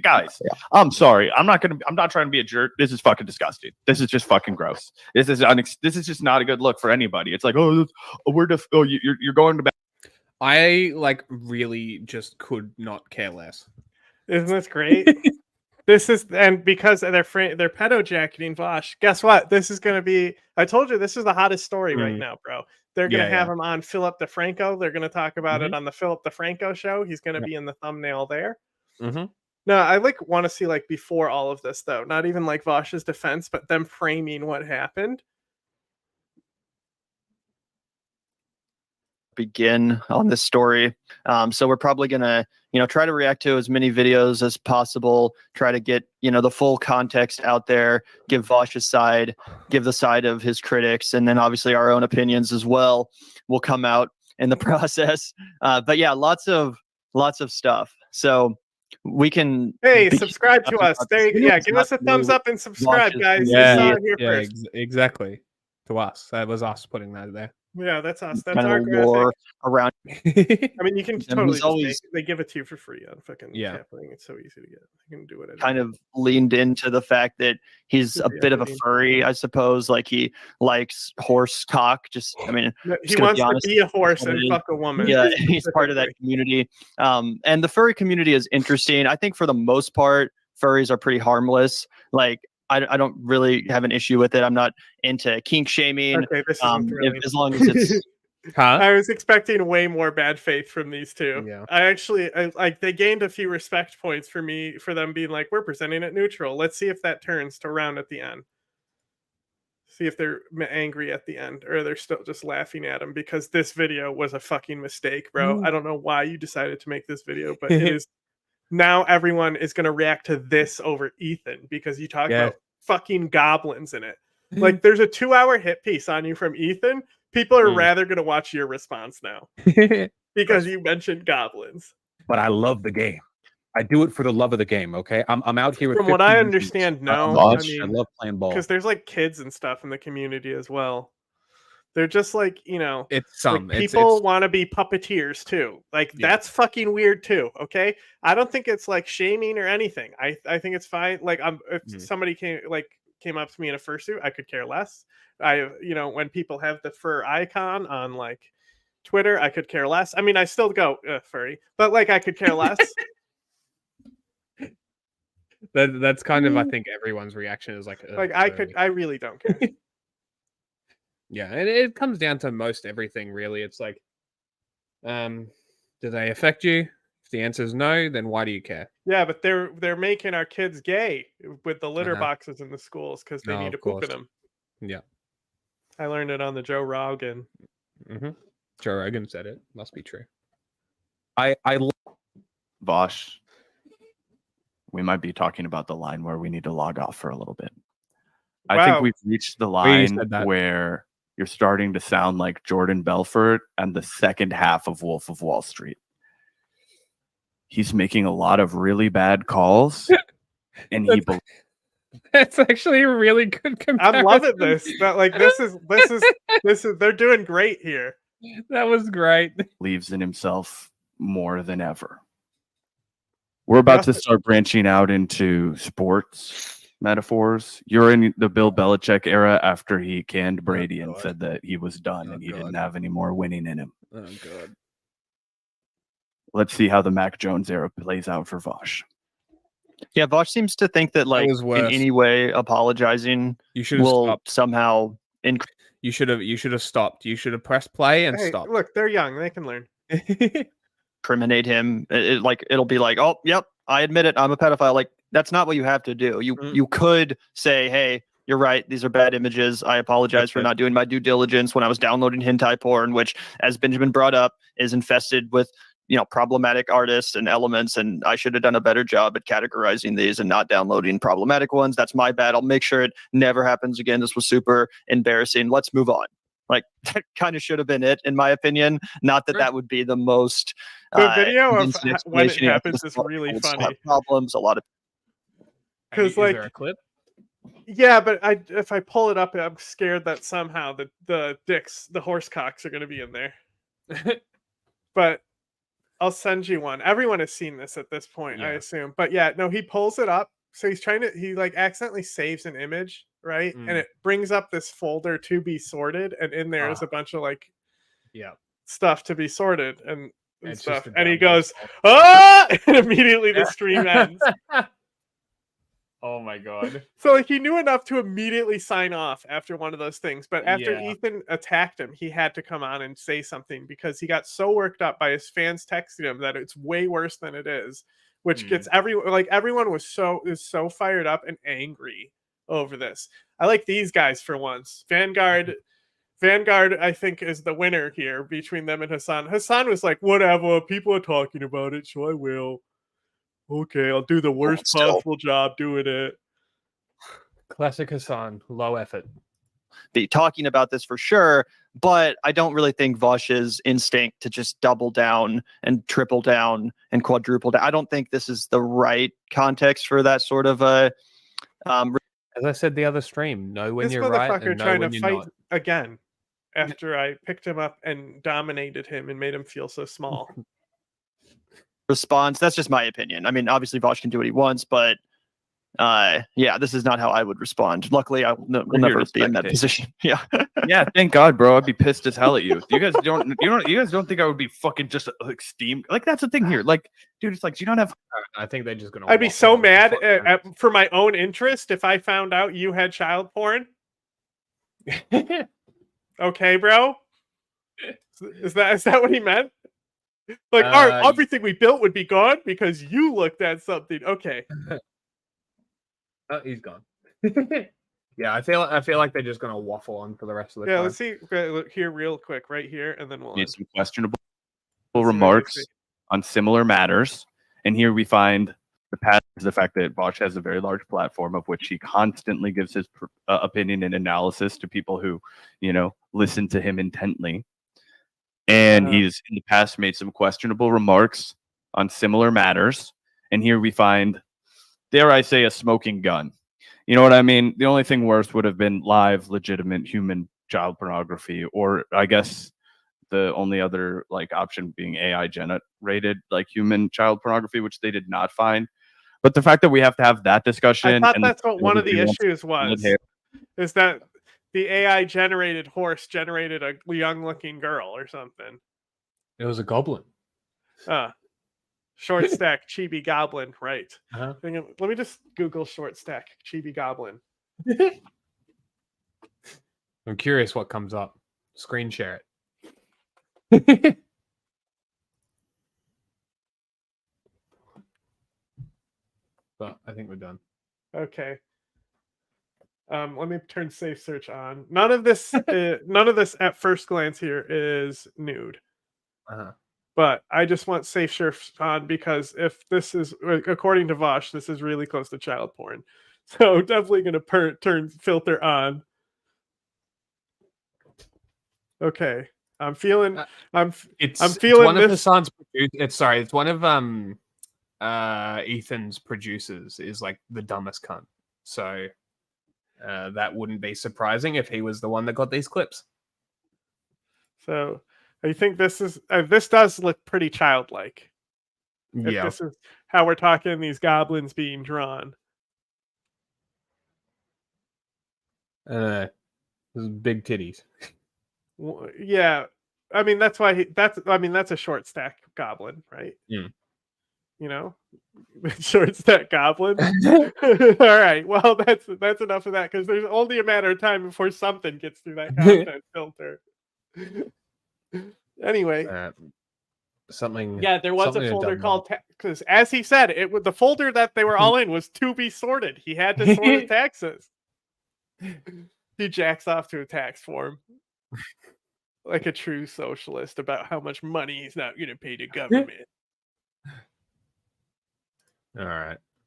guys. I'm sorry. I'm not trying to be a jerk. This is fucking disgusting. This is just fucking gross. This is just not a good look for anybody. It's like, you're going to bed. I like really just could not care less. Isn't this great? This is, and because they're pedo jacketing Vosh, guess what? This is going to be, I told you, this is the hottest story right now, bro. They're going to have him on Philip DeFranco. They're going to talk about it on the Philip DeFranco show. He's going to be in the thumbnail there. No, I want to see like before all of this though, not even like Vosh's defense, but them framing what happened. begin on this story. So we're probably going to, try to react to as many videos as possible, try to get, the full context out there, give Vosh's side, give the side of his critics, and then obviously our own opinions as well will come out in the process. But yeah, lots of stuff. So we can subscribe to us. Give us a thumbs up and subscribe, guys. Exactly. To us. That was us putting that there. Yeah, that's us. That's kind our of war around. I mean, you can totally always, they give it to you for free on fucking Capling. It's so easy to get. You can do it. Kind of leaned into the fact that he's a bit of a furry, I suppose. Like he likes horse cock. He wants to be a horse and fuck a woman. Yeah, he's part of that community. And the furry community is interesting. I think for the most part, furries are pretty harmless. Like I don't really have an issue with it. I'm not into kink shaming. Okay, this as long as it's. I was expecting way more bad faith from these two. Yeah. I they gained a few respect points for them being like, we're presenting it neutral. Let's see if that turns to round at the end. See if they're angry at the end or they're still just laughing at him because this video was a fucking mistake, bro. I don't know why you decided to make this video, but it is. Now everyone is going to react to this over Ethan because you talk about fucking goblins in it. Like there's a 2-hour hit piece on you from Ethan. People are rather going to watch your response now because you mentioned goblins. But I love the game. I do it for the love of the game. Okay, I'm out here. From what I understand, no. I love playing ball because there's like kids and stuff in the community as well. They're just like, it's some people want to be puppeteers too. Like that's fucking weird too. Okay. I don't think it's like shaming or anything. I think it's fine. Like if somebody came up to me in a fursuit, I could care less. When people have the fur icon on like Twitter, I could care less. I mean, I still go furry, but like I could care less. That's kind of, I think everyone's reaction is like I really don't care. Yeah, and it comes down to most everything, really. It's like, do they affect you? If the answer is no, then why do you care? Yeah, but they're making our kids gay with the litter boxes in the schools because they need to poop in them. Yeah, I learned it on the Joe Rogan. Joe Rogan said it. Must be true. I Vosh. We might be talking about the line where we need to log off for a little bit. I think we've reached the line where you're starting to sound like Jordan Belfort and the second half of Wolf of Wall Street. He's making a lot of really bad calls, and that's actually a really good comparison. I'm loving this. This is they're doing great here. That was great. Believes in himself more than ever. We're about to start branching out into sports metaphors. You're in the Bill Belichick era after he canned Brady and said that he was done and he didn't have any more winning in him. Oh god. Let's see how the Mac Jones era plays out for Vosh. Yeah, Vosh seems to think that like was in worse. any way apologizing You should have will stopped. somehow increase. You should have stopped. You should have pressed play and Hey, stopped. look, they're young. They can learn. Incriminate him. It'll be like, oh, yep, I admit it, I'm a pedophile. Like that's not what you have to do. You could say, hey, you're right, these are bad images. I apologize for not doing my due diligence when I was downloading hentai porn, which, as Benjamin brought up, is infested with problematic artists and elements, and I should have done a better job at categorizing these and not downloading problematic ones. That's my bad. I'll make sure it never happens again. This was super embarrassing. Let's move on. Like that kind of should have been it, in my opinion. Not that that would be the most. The video of convincing when it explanation. happens is really People still have funny. problems. A lot of. Because Is there a clip? Yeah, but if I pull it up, I'm scared that somehow the horse cocks are going to be in there. But I'll send you one. Everyone has seen this at this point, I assume. But yeah, no, he pulls it up. So he like accidentally saves an image, right? And it brings up this folder to be sorted, and in there is a bunch of like stuff to be sorted and It's stuff. just a And he dumb goes, ah! And immediately the stream ends. Oh my god. So like he knew enough to immediately sign off after one of those things, but after Yeah. Ethan attacked him, he had to come on and say something because he got so worked up by his fans texting him that it's way worse than it is, which gets everyone was so fired up and angry over this. I like these guys for once. Vanguard I think is the winner here between them and Hassan. Hassan was like, whatever, people are talking about it, so I will. Okay, I'll do the worst possible job doing it. Classic Hassan, low effort. Be talking about this for sure, but I don't really think Vosh's instinct to just double down and triple down and quadruple down. I don't think this is the right context for that sort of as I said the other stream, know when This you're right motherfucker and know trying when to you're fight not. again after I picked him up and dominated him and made him feel so small. response. That's just my opinion. I mean, obviously Vosh can do what he wants, but yeah, this is not how I would respond. Luckily, I will never be in that position. Yeah. Yeah, thank God, bro. I'd be pissed as hell at you. You guys don't think I would be fucking just like steamed? Like that's the thing here. Like, dude, it's like you don't have. I think they're just gonna. I'd be so mad for my own interest if I found out you had child porn. Okay, bro. Is that what he meant? Like, everything we built would be gone because you looked at something. Okay. Oh, he's gone. Yeah, I feel like they're just gonna waffle on for the rest of the Yeah, time. let's see. Look here, real quick, right here, and then we'll. Made some questionable remarks on similar matters, and here we find the fact that Vosh has a very large platform of which he constantly gives his opinion and analysis to people who, listen to him intently. And he's in the past made some questionable remarks on similar matters. And here we find, dare I say, a smoking gun. You know what I mean? The only thing worse would have been live, legitimate human child pornography, or I guess the only other option being AI generated human child pornography, which they did not find. But the fact that we have to have that discussion, I thought that's what one of the issues was, is that the AI generated horse generated a young looking girl or something. It was a goblin. Short stack chibi goblin, right? Uh-huh. Let me just Google short stack chibi goblin. I'm curious what comes up. Screen share it. But I think we're done. Okay. Let me turn safe search on. None of this at first glance here is nude. But I just want safe search on because if this is, according to Vosh, this is really close to child porn. So definitely going to turn filter on. Okay. I'm feeling it's feeling one of this. Hassan's it's one of Ethan's producers is the dumbest cunt. So that wouldn't be surprising if he was the one that got these clips. So I think this does look pretty childlike. If Yeah. this is how we're talking these goblins being drawn. Big titties. Yeah. I mean, that's why that's a short stack goblin, right? Mm. You know, short stack goblin. All right. Well, that's enough of that because there's only a matter of time before something gets through that content filter. Anyway. Something. Yeah, there was a something folder done called because, as he said, the folder that they were all in was to be sorted. He had to sort the taxes. He jacks off to a tax form like a true socialist about how much money he's not going to pay the government. All right.